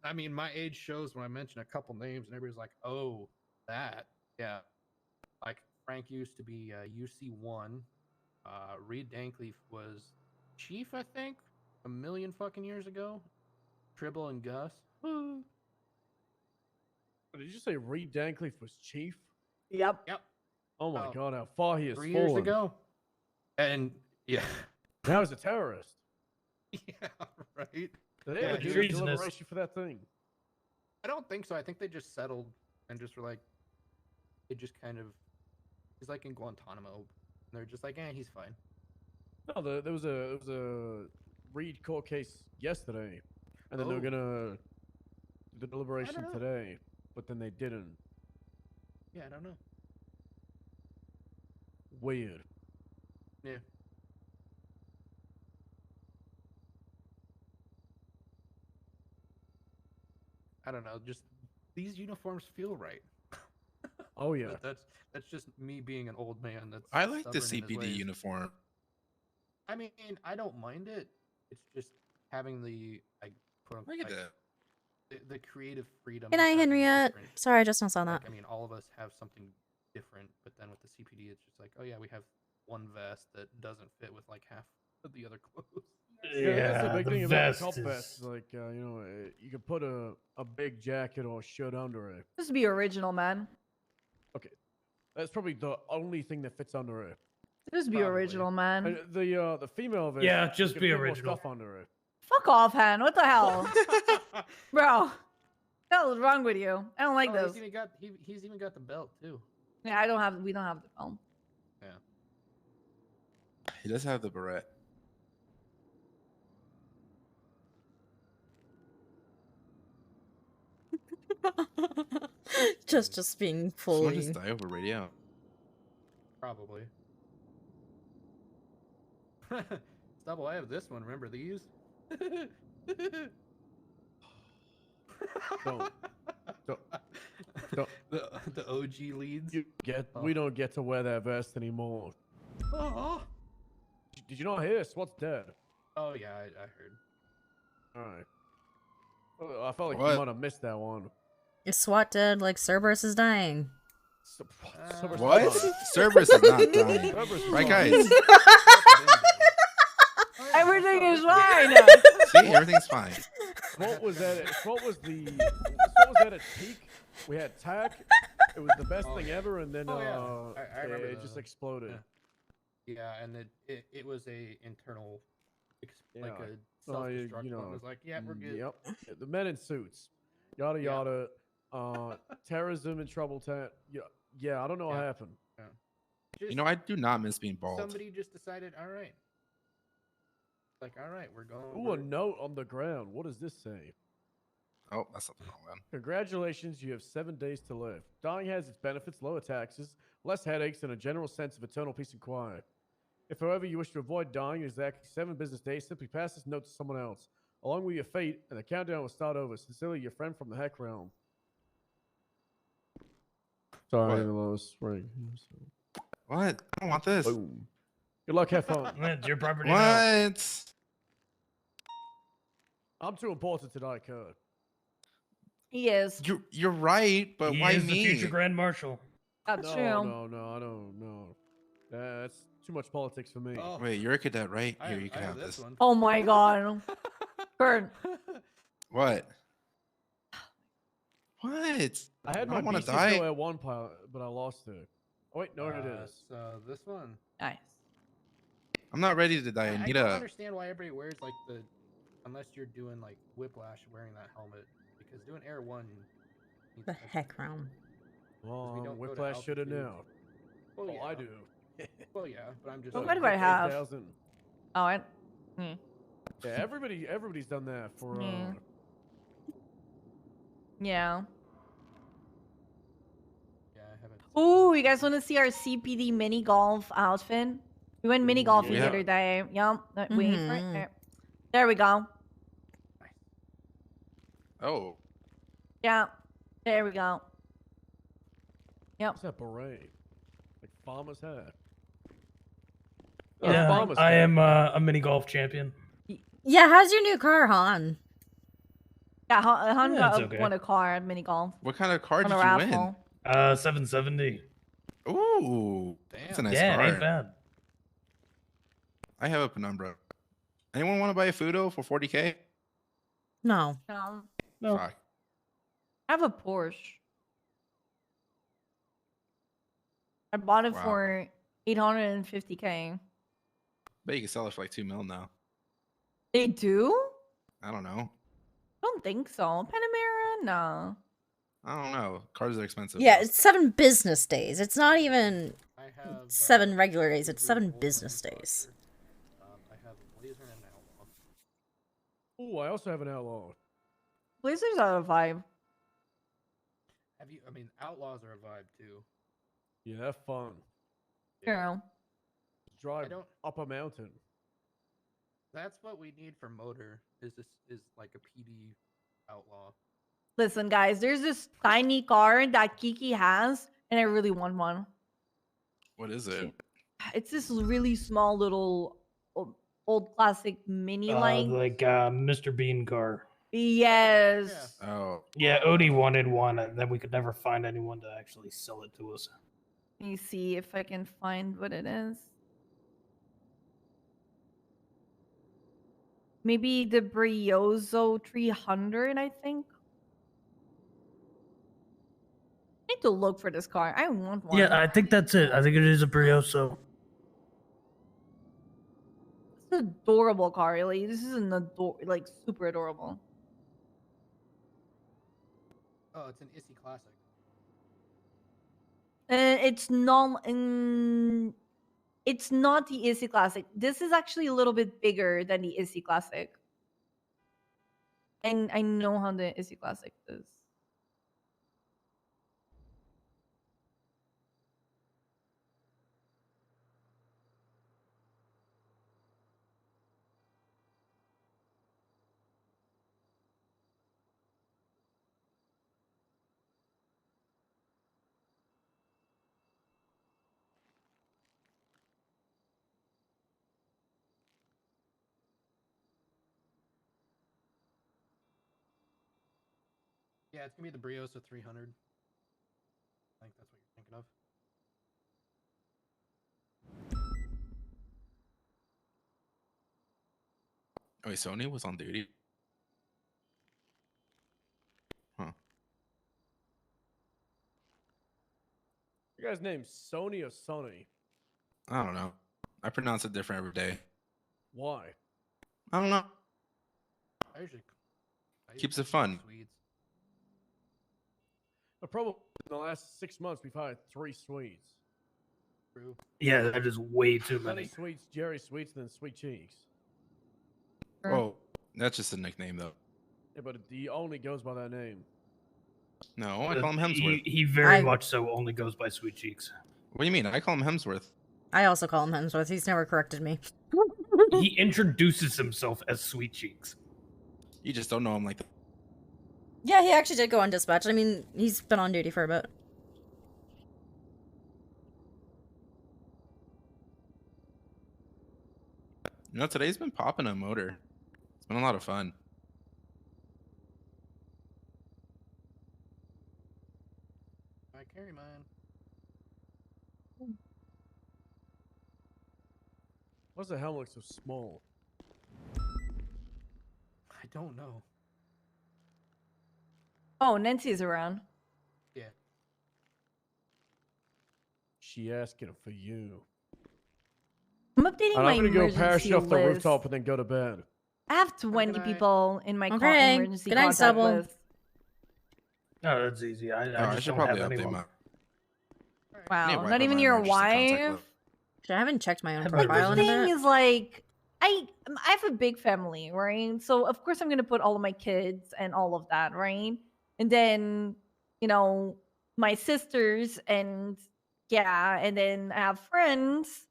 S16: I mean, my age shows when I mention a couple names, and everybody's like, "Oh, that, yeah." Like Frank used to be UC1. Reed Dankleaf was chief, I think, a million fucking years ago. Tribble and Gus. Woo.
S18: Did you say Reed Dankleaf was chief?
S6: Yep.
S16: Yep.
S18: Oh my
S16: Oh,
S18: God, how far he has
S16: 3
S18: fallen.
S16: years ago. And yeah,
S18: Now he's a terrorist.
S16: yeah, right.
S18: Did they
S16: Yeah,
S18: ever do
S3: treasonous.
S18: deliberation for that thing?
S16: I don't think so. I think they just settled and just were like, it just kind of, he's like in Guantanamo. And they're just like, he's fine.
S18: No, there was a Reed court case yesterday, and then they were
S16: Oh.
S18: gonna do the deliberation
S16: know.
S18: today, but then they didn't.
S16: Yeah, I don't know.
S18: Weird.
S16: Yeah. I don't know. Just these uniforms feel right.
S18: Oh yeah.
S16: But that's just me being an old man. That's
S17: I like the
S16: stubborn in his
S17: CPD
S16: ways.
S17: uniform.
S16: I mean, I don't mind it. It's just having the like, quote
S17: Look
S16: unquote,
S17: at
S16: like,
S17: that.
S16: the creative freedom.
S2: Good night,
S16: of having
S2: Henriette.
S16: different-
S2: Sorry, I just now saw that.
S16: Like, I mean, all of us have something different, but then with the CPD, it's just like, oh yeah, we have one vest that doesn't fit with like half of the other clothes.
S18: That's the
S3: Yeah,
S18: big
S3: the
S18: thing about
S3: vest
S18: the cop
S3: is-
S18: vest. Like, you can put a big jacket or shirt under it.
S6: Just be original, man.
S18: Okay, that's probably the only thing that fits under it.
S6: Just be original, man.
S18: The female vest.
S3: Yeah,
S18: you
S3: just
S18: can
S3: be
S18: put more
S3: original.
S18: Stuff under it.
S6: Fuck off, Han. What the hell? Bro. What is wrong with you? I don't like this.
S16: He's even got the belt too.
S6: Yeah, we don't have the film.
S16: Yeah.
S17: He does have the beret.
S2: just being
S17: Someone
S2: fully.
S17: just die over radio.
S16: Probably. Stubble, I have this one. Remember these?
S18: Don't.
S16: The OG leads.
S18: We don't get to wear that vest anymore.
S16: Oh.
S18: Did you not hear? SWAT's dead.
S16: Oh yeah, I heard.
S18: All right. I felt like
S17: What?
S18: you might have missed that one.
S2: Is SWAT dead? Like Cerberus is dying.
S17: What? Cerberus is not dying. Right, guys?
S6: Everything is fine.
S17: See, everything's fine.
S18: SWAT was at its peak. We had TAC. It was the best thing ever, and then
S16: I remember
S18: it just exploded.
S16: Yeah, and it was a internal, like a
S18: Oh,
S16: self-destruct one. It was like, yeah, we're good.
S18: Yep. The men in suits. Yada yada. Terrorism and trouble. Yeah, I don't know what happened.
S17: You know, I do not miss being bald.
S16: Somebody just decided, all right. Like, all right, we're going.
S18: Ooh, a note on the ground. What does this say?
S17: Oh, that's something wrong then.
S18: Congratulations, you have 7 days to live. Dying has its benefits, lower taxes, less headaches, and a general sense of eternal peace and quiet. If, however, you wish to avoid dying in exactly 7 business days, simply pass this note to someone else, along with your fate, and the countdown will start over. Sincerely, your friend from the Heck Realm. Sorry, Lois.
S17: What? I don't want this.
S18: Boom. Good luck, have fun.
S3: It's your property now.
S17: What?
S18: I'm too important to die, Kurt.
S6: He is.
S17: You're right, but
S3: He
S17: why
S3: is
S17: me?
S3: the future Grand Marshal.
S6: That's true.
S18: No, I don't know. That's too much politics for me.
S16: Oh.
S17: Wait, you're a cadet, right? Here, you can have this.
S16: one.
S6: Oh my god. Kurt.
S17: What? What?
S18: I had
S17: I
S18: my
S17: don't want to
S18: BC
S17: die.
S18: still at one pilot, but I lost it. Oh wait, no, it is.
S16: So this one.
S6: Nice.
S17: I'm not ready to die. I
S16: I
S17: need
S16: don't
S17: a.
S16: understand why everybody wears like unless you're doing like whiplash wearing that helmet, because doing Air 1.
S2: The Heck Realm.
S16: Because we don't go to
S18: Whiplash should have
S16: altitude.
S18: known.
S16: Well, yeah.
S18: I do.
S16: Well, yeah, but I'm just.
S6: What
S16: like,
S6: do I have?
S18: 8,000.
S6: Oh, I.
S18: Yeah, everybody's done that for.
S6: Yeah.
S16: Yeah, I haven't.
S6: Ooh, you guys want to see our CPD mini golf outfit? We went mini golfing the
S17: yeah.
S6: other day. Yep. Wait for it.
S2: Mhm.
S6: There we go.
S17: Oh.
S6: Yeah. There we go. Yep.
S18: What's that beret? Like farmer's hat.
S3: Yeah,
S18: farmer's
S3: I
S18: hat.
S3: am a mini golf champion.
S2: Yeah, how's your new car, Han?
S6: Yeah, Han
S3: Yeah,
S6: got
S3: it's okay.
S6: won a car at mini golf.
S17: What kind of car
S6: On
S17: did
S6: a
S17: you win?
S6: raffle.
S3: 770.
S17: Ooh. That's a nice
S3: Yeah,
S17: car.
S3: it ain't bad.
S17: I have a penumbra. Anyone want to buy a Fudo for 40K?
S2: No.
S3: No.
S17: Fuck.
S6: I have a Porsche. I bought it
S17: Wow.
S6: for 850K.
S17: Bet you can sell it for like 2 mil now.
S6: They do?
S17: I don't know.
S6: Don't think so. Panamera? No.
S17: I don't know. Cars are expensive.
S2: Yeah, it's 7 business days. It's not even
S16: I have
S2: 7 regular days. It's 7 business days.
S16: I have a Blazer and an Outlaw.
S18: Ooh, I also have an outlaw.
S6: Blazers are a vibe.
S16: Have you? I mean, Outlaws are a vibe too.
S18: Yeah, they're fun.
S6: True.
S18: Drive
S16: don't-
S18: up a mountain.
S16: That's what we need for motor. Is like a PD Outlaw.
S6: Listen, guys, there's this tiny car that Kiki has, and I really want one.
S17: What is it?
S6: It's this really small little old classic mini like.
S3: Like Mr. Bean car.
S6: Yes.
S17: Oh.
S3: Yeah, Odie wanted one, and then we could never find anyone to actually sell it to us.
S6: Let me see if I can find what it is. Maybe the Briozo 300, I think. I need to look for this car. I want one.
S3: Yeah, I think that's it. I think it is a Brioso.
S6: It's an adorable car. Like, this is like super adorable.
S16: Oh, it's an Issy Classic.
S6: It's not. It's not the Issy Classic. This is actually a little bit bigger than the Issy Classic. And I know how the Issy Classic is.
S16: Yeah, it's gonna be the Brioso 300. I think that's what you're thinking of.
S17: Oh, wait, Sony was on duty. Huh.
S18: Your guy's name's Sony or Sony?
S17: I don't know. I pronounce it different every day.
S18: Why?
S17: I don't know.
S16: I usually
S17: Keeps it fun.
S16: Swedes.
S18: The problem in the last 6 months, we've hired 3 Swedes.
S16: True.
S3: Yeah, that is way too
S18: Sonny
S3: many.
S18: Sweets, Jerry Sweets, and then Sweet Cheeks.
S17: Oh, that's just a nickname, though.
S18: Yeah, but he only goes by that name.
S17: No, I call him Hemsworth.
S3: He very much so only goes by Sweet Cheeks.
S17: What do you mean? I call him Hemsworth.
S2: I also call him Hemsworth. He's never corrected me.
S3: He introduces himself as Sweet Cheeks.
S17: You just don't know him like that.
S2: Yeah, he actually did go on dispatch. I mean, he's been on duty for a bit.
S17: You know, today's been popping a motor. It's been a lot of fun.
S16: I carry mine.
S18: Why's the helmet so small?
S16: I don't know.
S6: Oh, Nancy's around.
S16: Yeah.
S18: She asking for you.
S6: I'm updating my
S18: I'm gonna go
S6: emergency
S18: parachute off the
S6: list.
S18: rooftop and then go to bed.
S6: I have 20 people in my
S2: Okay.
S6: emergency
S2: Good night,
S6: contact
S2: Stubble.
S6: list.
S3: Oh, that's easy. I
S17: I
S3: just
S17: should
S3: don't
S17: probably
S3: have
S17: update
S3: anyone.
S17: my.
S6: Wow,
S17: wipe
S6: not
S17: out
S6: even
S17: my
S6: your
S17: emergency contact
S6: wife.
S17: list.
S2: Shit, I haven't checked my own
S3: Like,
S6: Like
S2: profile
S6: the
S2: in a
S6: thing
S2: bit.
S6: is, like, I have a big family, right? So of course I'm gonna put all of my kids and all of that, right? And then, you know, my sisters and yeah, and then I have friends,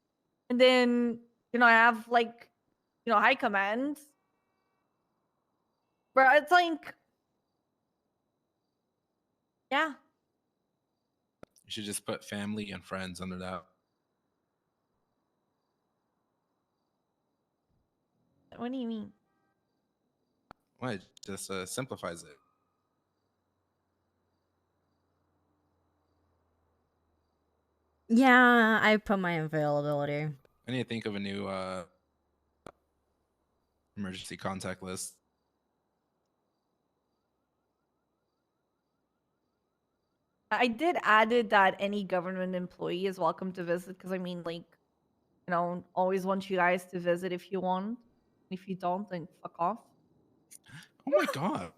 S6: and then I have like, high command. Bro, it's like, yeah.
S17: You should just put family and friends under that.
S6: What do you mean?
S17: Why? It just simplifies it.
S2: Yeah, I put my availability.
S17: I need to think of a new emergency contact list.
S6: I did added that any government employee is welcome to visit because I mean, like, always want you guys to visit if you want. If you don't, then fuck off.
S17: Oh my god.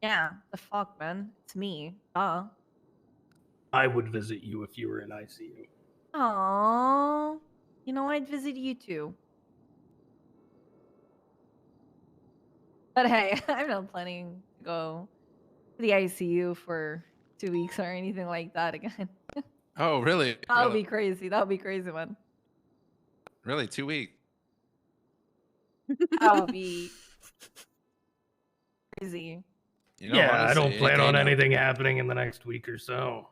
S6: Yeah, the fuck, man. It's me.
S3: I would visit you if you were in ICU.
S6: Aww. I'd visit you too. But hey, I'm not planning to go to the ICU for 2 weeks or anything like that again.
S17: Oh, really?
S6: That would
S17: Really?
S6: be crazy. That would be crazy, man.
S17: Really? 2 weeks?
S6: That would be crazy.
S17: You know,
S3: Yeah, I
S17: honestly,
S3: don't
S17: any
S3: plan
S17: day
S3: on
S17: now-
S3: anything happening in the next week or so.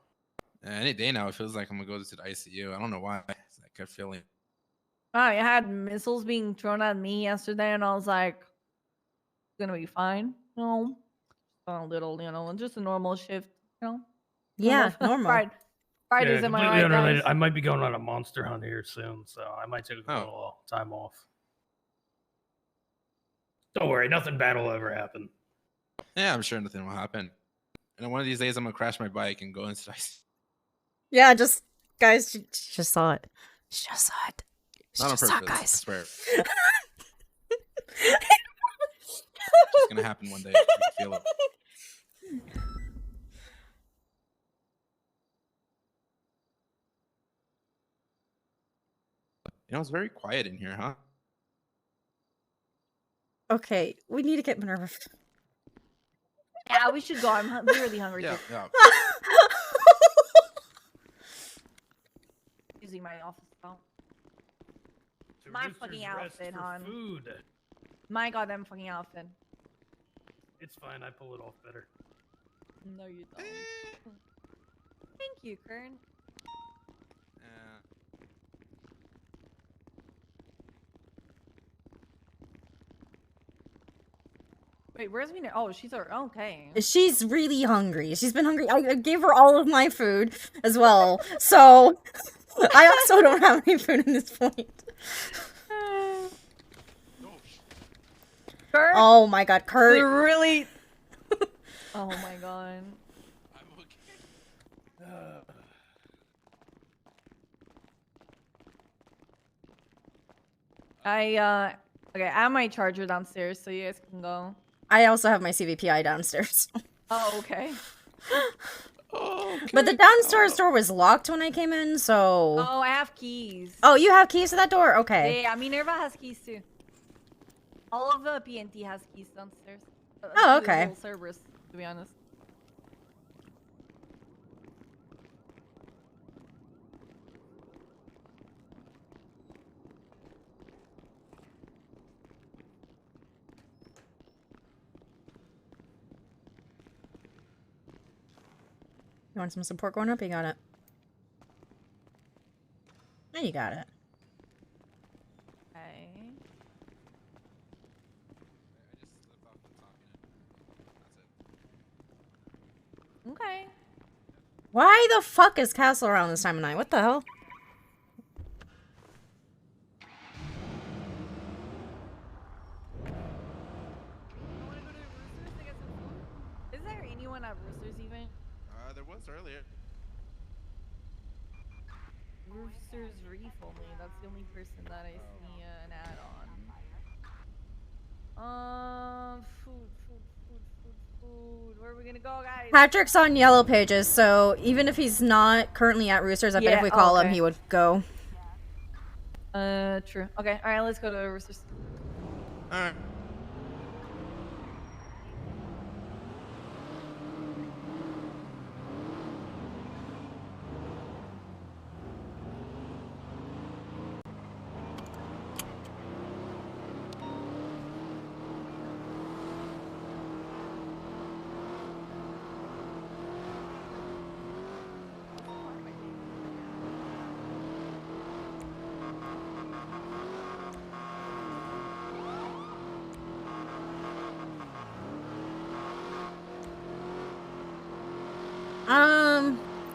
S17: Any day now, it feels like I'm gonna go to the ICU. I don't know why. It's that good feeling.
S6: I had missiles being thrown at me yesterday, and I was like, gonna be fine. A little, just a normal shift.
S2: Yeah, normal.
S6: Fridays,
S3: yeah,
S6: am I
S3: completely
S6: right,
S3: unrelated.
S6: guys?
S3: I might be going on a monster hunt here soon, so I might take a
S17: Oh.
S3: little time off. Don't worry, nothing bad will ever happen.
S17: Yeah, I'm sure nothing will happen. And one of these days, I'm gonna crash my bike and go into ice.
S2: Yeah, guys, she just saw it. She just saw it. She
S17: Not on
S2: just saw
S17: purpose,
S2: it, guys.
S17: I swear. It's gonna happen one day. I can feel it. It's very quiet in here, huh?
S2: Okay, we need to get Minerva.
S6: Yeah, we should go. I'm really hungry
S17: Yeah,
S6: too.
S17: yeah.
S6: Using my office phone. My fucking outfit, hon.
S3: Food.
S6: My goddamn fucking outfit.
S3: It's fine. I pull it off better.
S6: No, you don't. Thank you, Kern. Wait, where's Mina? Oh, she's okay.
S2: She's really hungry. She's been hungry. I gave her all of my food as well. So I also don't have any food at this point.
S6: Kurt?
S2: Oh my god, Kurt.
S6: They're really. Oh my god. Okay, I have my charger downstairs, so you guys can go.
S2: I also have my CVPI downstairs.
S6: Oh, okay.
S2: But the downstairs door was locked when I came in, so...
S6: Oh, I have keys.
S2: Oh, you have keys to that door? Okay.
S6: Yeah, Minerva has keys too. All of the PNT has keys downstairs.
S2: Oh, okay.
S6: Cerberus, to be honest.
S2: You want some support going up? You got it. Yeah, you got it.
S6: Okay. Okay.
S2: Why the fuck is Castle around this time of night? What the hell?
S6: Is there anyone at Roosters even?
S17: There was earlier.
S6: Roosters Reef only. That's the only person that I see an ad on. Food. Where are we gonna go, guys?
S2: Patrick's on Yellow Pages, so even if he's not currently at Roosters, I bet if we call him, he would go.
S6: True. Okay, alright, let's go to Roosters.
S17: Alright.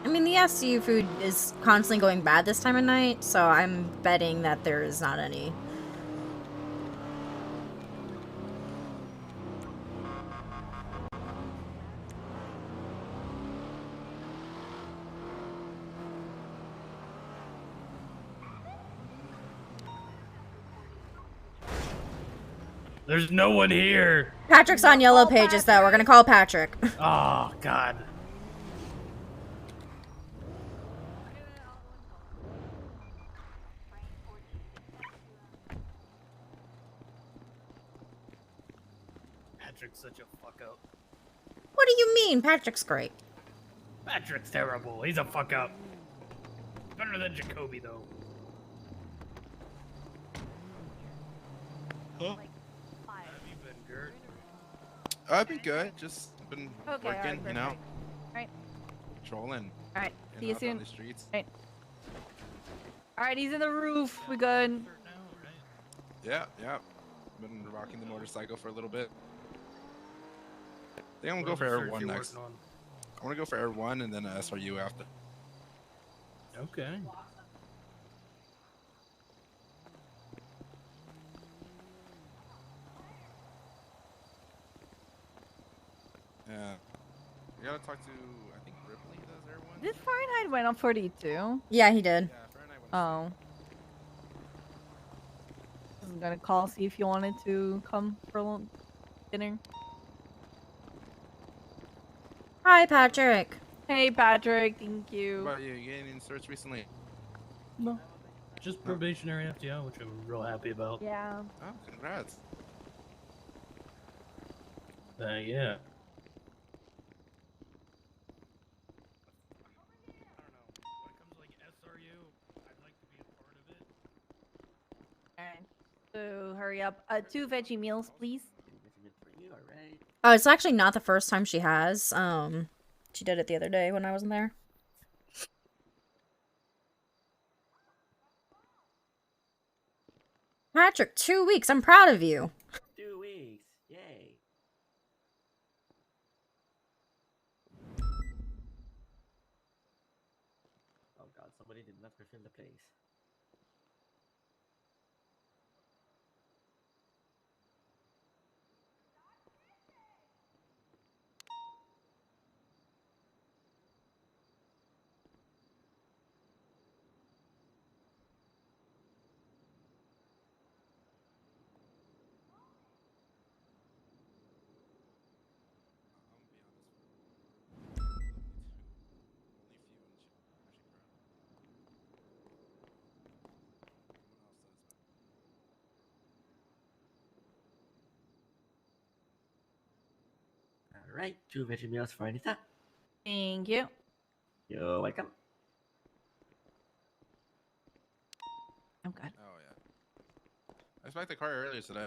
S2: I mean, the SU food is constantly going bad this time of night, so I'm betting that there is not any.
S3: There's no one here.
S2: Patrick's on Yellow Pages, though. We're gonna call Patrick.
S3: Oh, God. Patrick's such a fuck up.
S2: What do you mean? Patrick's great.
S3: Patrick's terrible. He's a fuck up. Better than Jacoby, though.
S17: Huh?
S3: Have you been, Gert?
S17: I've been good. Just been
S6: Okay,
S17: working,
S6: alright,
S17: you know,
S6: Alright.
S17: patrolling.
S6: Alright,
S17: and
S6: see you
S17: up
S6: soon.
S17: on the streets.
S6: Alright, he's in the roof. We good.
S17: Yeah, yeah. Been rocking the motorcycle for a little bit. I think I'm gonna
S16: What
S17: go for
S16: other
S17: Air
S16: search
S17: 1
S16: you
S17: next.
S16: working on?
S17: I want to go for Air 1 and then SRU after.
S16: Okay.
S17: Yeah. I gotta talk to, I think Ripley does Air 1.
S6: Did Fahrenheit went up 42?
S2: Yeah, he did.
S17: Yeah, Fahrenheit went
S6: Oh. I was gonna call, see if you wanted to come for dinner.
S2: Hi, Patrick.
S6: Hey, Patrick. Thank
S17: What
S6: you.
S17: about you? You getting any certs recently?
S16: No. Just probationary FTO, which I'm real happy about.
S6: Yeah.
S17: Oh, congrats.
S16: Yeah.
S6: Alright. So hurry up. 2 veggie meals, please.
S2: Oh, it's actually not the first time she has. She did it the other day when I wasn't there. Patrick, 2 weeks. I'm proud of you.
S19: 2 weeks. Yay. Oh god, somebody did not refill the place. Alright, 2 veggie meals for Anita.
S6: Thank you.
S19: You're welcome.
S6: Oh god.
S17: Oh, yeah. I expect the car earlier today.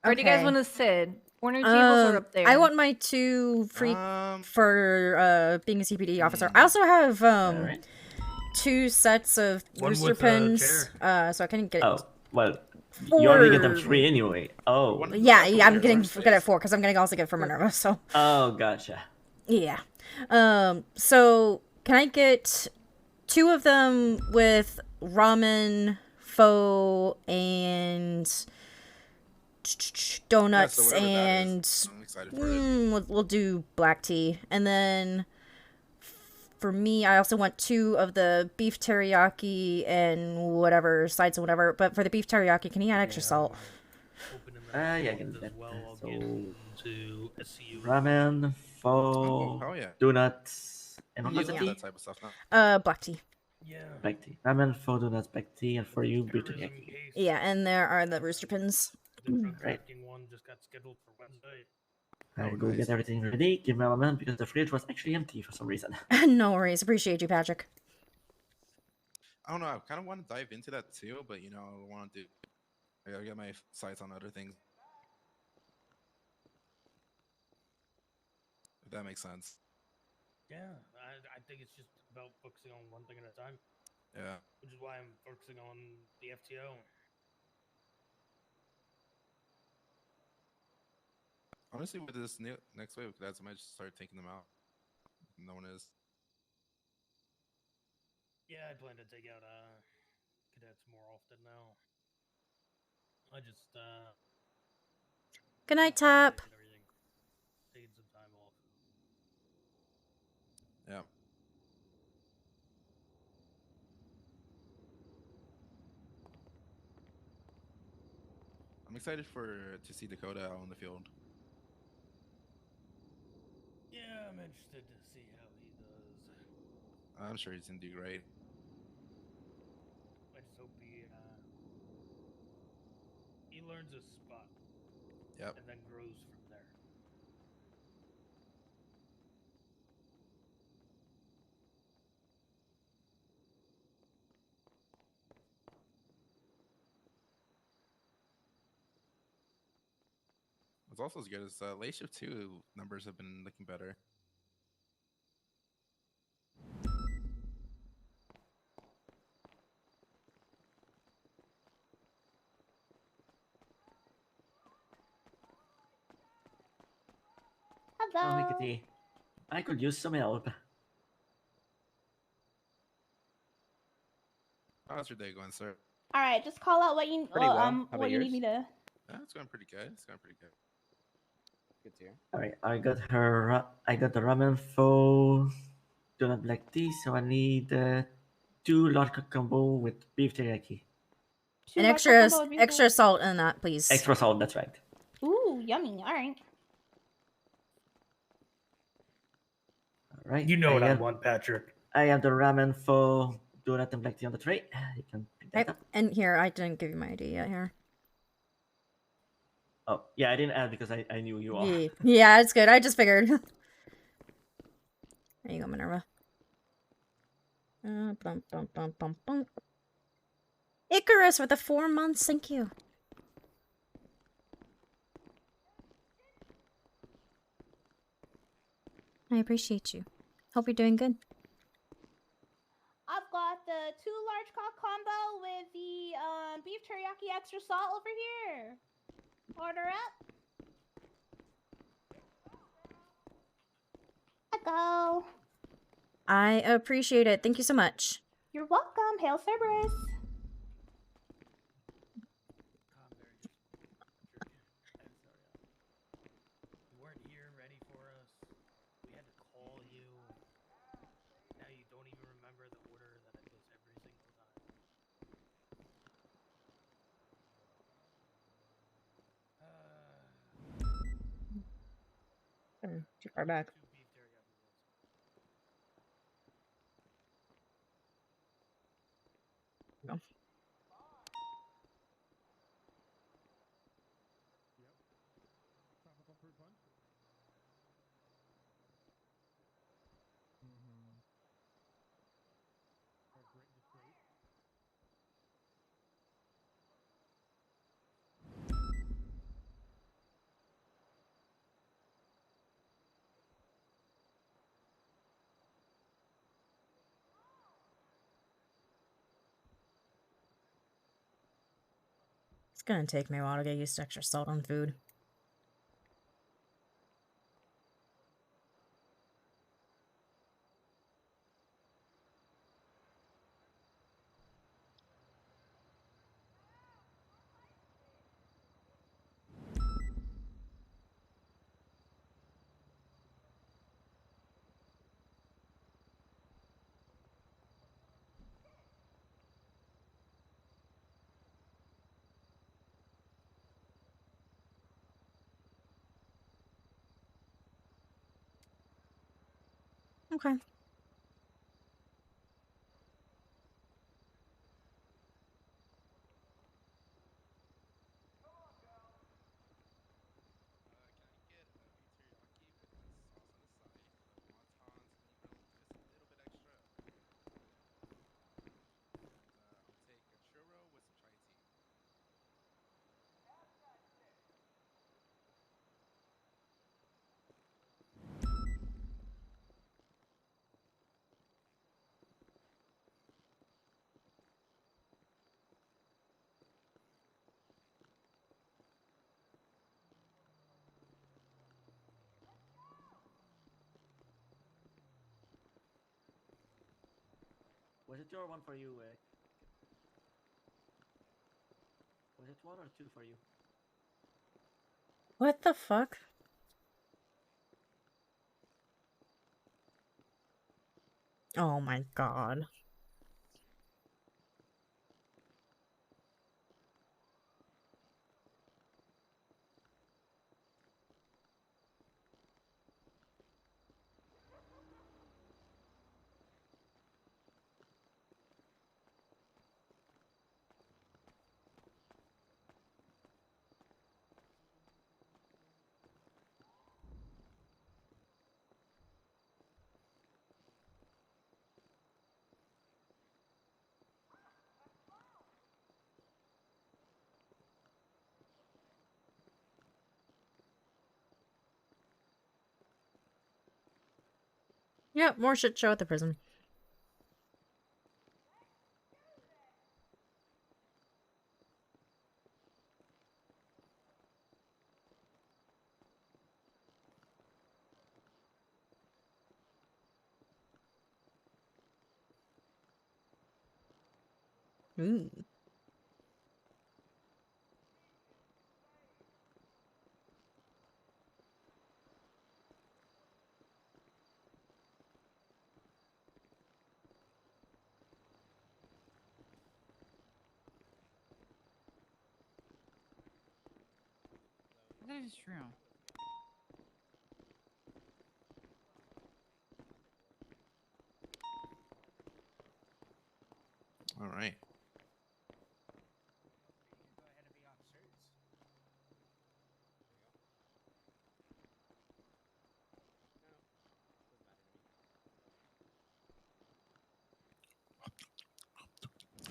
S6: Where do you guys
S2: Okay.
S6: want to sit? Corner tables or up there?
S2: I want my 2 free for being a CPD officer. I also have
S19: Alright.
S2: 2 sets of
S19: One
S2: rooster
S19: with a
S2: pins, so I can get.
S19: Oh, well, you only get them
S2: 4.
S19: 3 anyway. Oh.
S2: Yeah, I'm getting get it 4 because I'm gonna also get it for Minerva. So.
S19: Oh, gotcha.
S2: Yeah. So can I get 2 of them with ramen, pho, and donuts,
S17: whatever that
S2: and
S17: is, I'm excited for it.
S2: we'll do black tea, and then for me, I also want 2 of the beef teriyaki and whatever sides and whatever. But for the beef teriyaki, can you add extra salt?
S19: Yeah, I can do that. So,
S16: To SCU.
S19: ramen, pho,
S17: Oh, hell yeah.
S19: donuts, and what
S17: I
S19: was the
S17: love
S19: tea?
S17: that type of stuff now.
S2: Black tea.
S16: Yeah.
S19: Black tea. Ramen, pho, donuts, black tea, and for you, beef teriyaki.
S2: Yeah, and there are the rooster pins.
S19: Right.
S16: One just got scheduled for Wednesday.
S19: I'll go get everything ready. Give me a moment because the fridge was actually empty for some reason.
S2: No worries. Appreciate you, Patrick.
S17: I don't know. I kind of want to dive into that too, but you know, I want to do. I gotta get my sights on other things. If that makes sense.
S16: Yeah, I think it's just about focusing on one thing at a time.
S17: Yeah.
S16: Which is why I'm focusing on the FTO.
S17: Honestly, with this next wave of cadets, I might just start taking them out. No one is.
S16: Yeah, I plan to take out cadets more often now. I just
S2: Good night, Tap.
S16: taking some time off.
S17: Yeah. I'm excited to see Dakota out on the field.
S16: Yeah, I'm interested to see how he does.
S17: I'm sure he's gonna do great.
S16: I just hope he learns his spot.
S17: Yep.
S16: And then grows from there.
S17: What's also as good as late shift 2 numbers have been looking better.
S19: Oh, Hickety. I could use some help.
S17: How's your day going, sir?
S20: All right, just call out what you
S17: Pretty well. How about
S20: what you need
S17: yours?
S20: me to.
S17: It's going pretty good. It's going pretty good. Good to hear.
S19: All right, I got her. I got the ramen pho. Do not black tea, so I need 2 large combo with beef teriyaki.
S2: And extra salt in that, please.
S19: Extra salt. That's right.
S20: Ooh, yummy. All right.
S19: All right.
S3: You know what I
S19: have-
S3: want, Patrick.
S19: I have the ramen pho. Do not black tea on the tray. You can pick that
S2: Okay.
S19: up.
S2: And here, I didn't give you my ID yet. Here.
S19: Oh, yeah, I didn't add because I knew you all.
S2: Yeah, it's good. I just figured. There you go, Minerva. Bum, bum, bum, bum, bum. Icarus with the 4 months. Thank you. I appreciate you. Hope you're doing good.
S20: I've got the 2 large cock combo with the beef teriyaki extra salt over here. Order up. I go.
S2: I appreciate it. Thank you so much.
S20: You're welcome. Hail Cerberus.
S3: You weren't here ready for us. We had to call you. Now you don't even remember the order that I place every single time.
S2: Too far back. No. It's gonna take me a while to get used to extra salt on food. Okay.
S19: Was it your one for you? Was it 1 or 2 for you?
S2: What the fuck? Oh my god. Yeah, more shit show at the prison. Ooh.
S21: That is true.
S17: All right.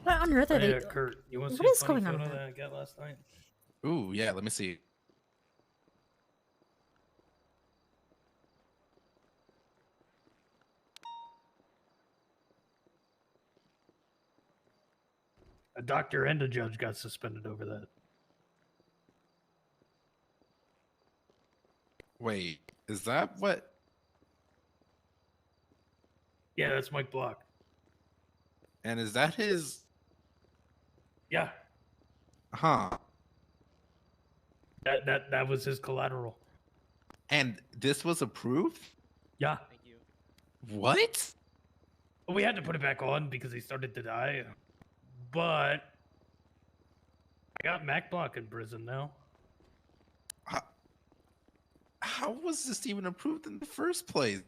S2: What on earth are they?
S3: Kurt, you want to see
S2: What
S3: a
S2: is
S3: funny
S2: going on?
S3: photo that I got last night?
S17: Ooh, yeah. Let me see.
S3: A doctor and a judge got suspended over that.
S17: Wait, is that what?
S3: Yeah, that's Mike Block.
S17: And is that his?
S3: Yeah,
S17: Huh.
S3: that was his collateral.
S17: And this was approved?
S3: Yeah.
S17: What?
S3: We had to put it back on because he started to die. But I got Mac Block in prison now.
S17: How was this even approved in the first place?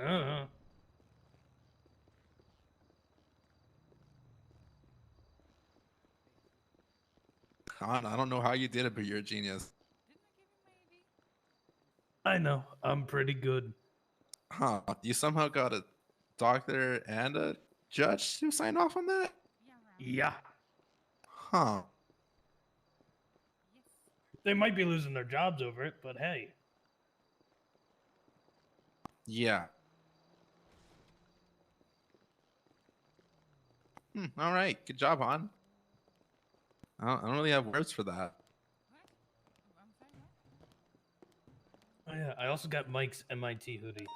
S3: I don't know.
S17: I don't know how you did it, but you're a genius.
S3: I know. I'm pretty good.
S17: Huh. You somehow got a doctor and a judge to sign off on that?
S3: Yeah.
S17: Huh.
S3: They might be losing their jobs over it, but hey.
S17: Yeah. All right. Good job, Han. I don't really have words for that.
S3: Oh, yeah. I also got Mike's MIT hoodie.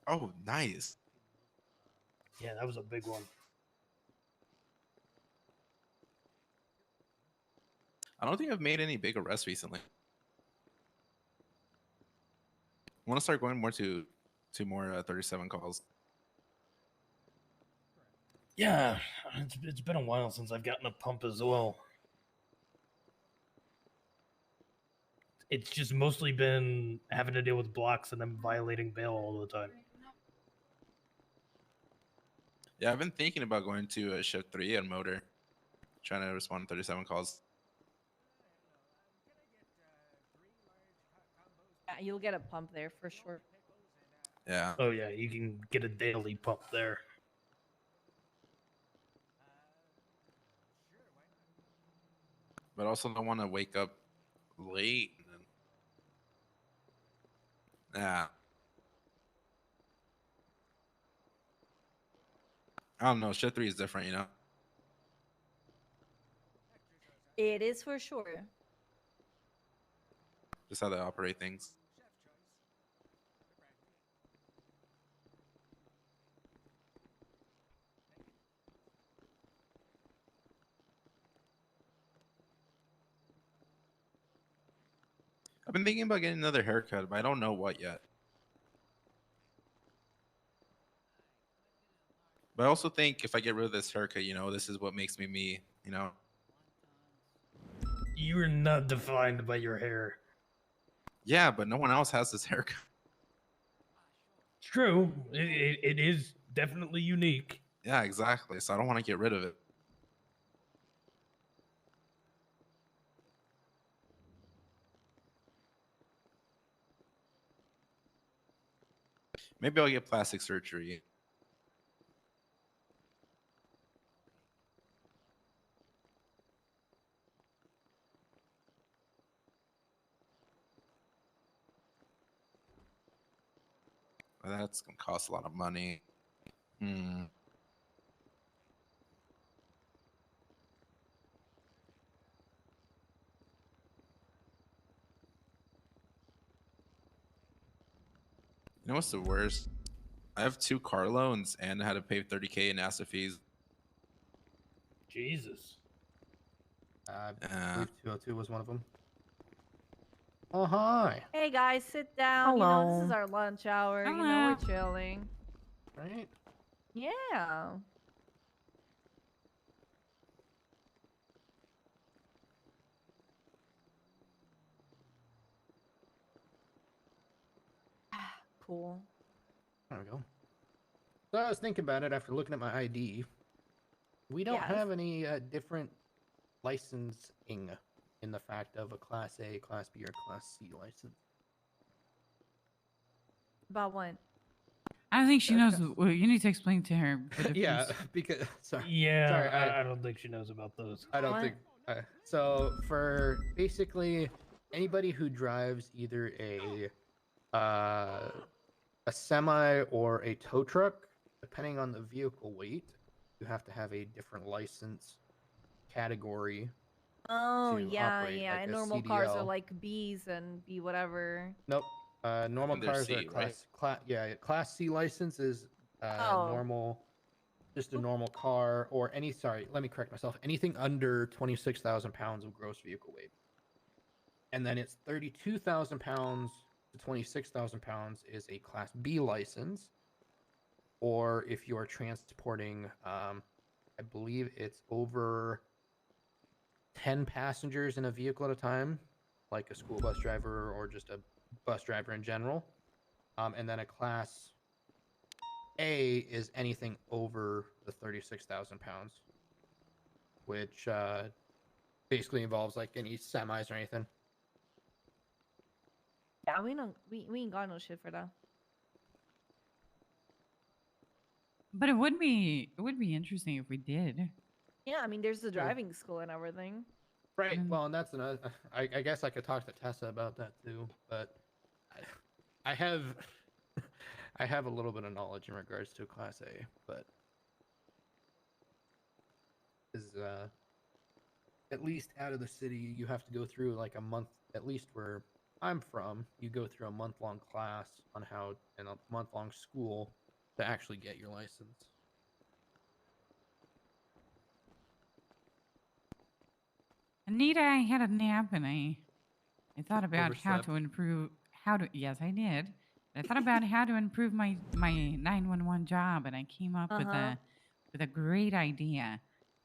S17: Oh, nice.
S3: Yeah, that was a big one.
S17: I don't think I've made any big arrests recently. I want to start going more to more 37 calls.
S3: Yeah, it's been a while since I've gotten a pump as well. It's just mostly been having to deal with blocks and them violating bail all the time.
S17: Yeah, I've been thinking about going to shift 3 on motor, trying to respond to 37 calls.
S6: Yeah, you'll get a pump there for sure.
S17: Yeah.
S3: Oh yeah, you can get a daily pump there.
S17: But I also don't want to wake up late. Yeah. I don't know. Shift 3 is different, you know?
S6: It is for sure.
S17: Just how they operate things. I've been thinking about getting another haircut, but I don't know what yet. But I also think if I get rid of this haircut, you know, this is what makes me me, you know?
S3: You're not defined by your hair.
S17: Yeah, but no one else has this haircut.
S3: It's true. It is definitely unique.
S17: Yeah, exactly. So I don't want to get rid of it. Maybe I'll get plastic surgery. That's going to cost a lot of money. Hmm. You know what's the worst? I have 2 car loans and I had to pay $30K in asset fees.
S3: Jesus.
S16: I believe 202 was one of them. Oh, hi.
S6: Hey guys, sit down. You know, this is
S11: Hello.
S6: our lunch hour. You know, we're chilling.
S16: Right?
S6: Yeah. Cool.
S16: There we go. So I was thinking about it after looking at my ID. We don't
S6: Yes.
S16: have any different licensing in the fact of a Class A, Class B, or Class C license.
S6: About what?
S21: I don't think she knows. Well, you need to explain to her. The
S16: Yeah,
S21: difference.
S16: because sorry.
S3: Yeah,
S16: sorry,
S3: I don't think she knows about those.
S16: I don't think. So for basically anybody who drives either a semi or a tow truck, depending on the vehicle weight, you have to have a different license category.
S6: Oh,
S16: to
S6: yeah,
S16: operate,
S6: yeah.
S16: like
S6: And
S16: a
S6: normal cars are
S16: CDL.
S6: like Bs and B whatever.
S16: Nope. Normal
S17: think they're
S16: cars are
S17: C, right?
S16: Class C license is
S6: Oh.
S16: normal, just a normal car or any. Sorry, let me correct myself. Anything under 26,000 pounds of gross vehicle weight, and then it's 32,000 pounds to 26,000 pounds is a Class B license, or if you are transporting, I believe it's over 10 passengers in a vehicle at a time, like a school bus driver or just a bus driver in general. And then a Class A is anything over the 36,000 pounds, which basically involves like any semis or anything.
S6: Yeah, we ain't got no shit for that.
S21: But it would be interesting if we did.
S6: Yeah, I mean, there's the driving school and everything.
S16: Right. Well, and that's another. I guess I could talk to Tessa about that too, but I have I have a little bit of knowledge in regards to Class A, but is at least out of the city, you have to go through like a month. At least where I'm from, you go through a month-long class on how and a month-long school to actually get your license.
S21: Anita, I had a nap and I thought about how
S16: Overslept.
S21: to improve. Yes, I did. I thought about how to improve my 911 job, and I came up with a great idea.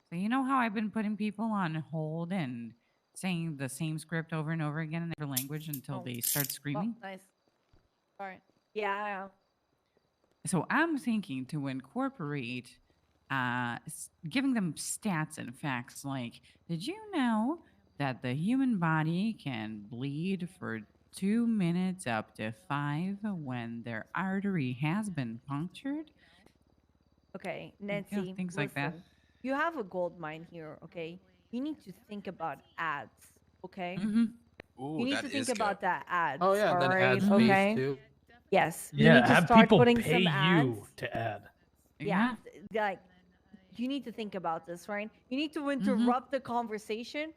S21: So you know how I've been putting people on hold and saying the same script over and over again in every language until they start screaming?
S6: Oh, nice. All right. Yeah.
S21: So I'm thinking to incorporate giving them stats and facts like, did you know that the human body can bleed for 2 minutes up to 5 when their artery has been punctured?
S6: Okay,
S21: You know,
S6: Nancy.
S21: things like that.
S6: listen, You have a gold mine here, okay? You need to think about ads, okay?
S17: Ooh,
S6: You need
S17: that
S6: to think
S17: is good.
S6: about that ads.
S16: Oh yeah, and then
S6: alright,
S16: ad space
S6: okay?
S16: too.
S6: Yes. You
S3: Yeah,
S6: need to
S3: have
S6: start
S3: people
S6: putting
S3: pay
S6: some ads.
S3: you to add.
S6: Yeah. Like, you need to think about this, right? You need to interrupt the conversation,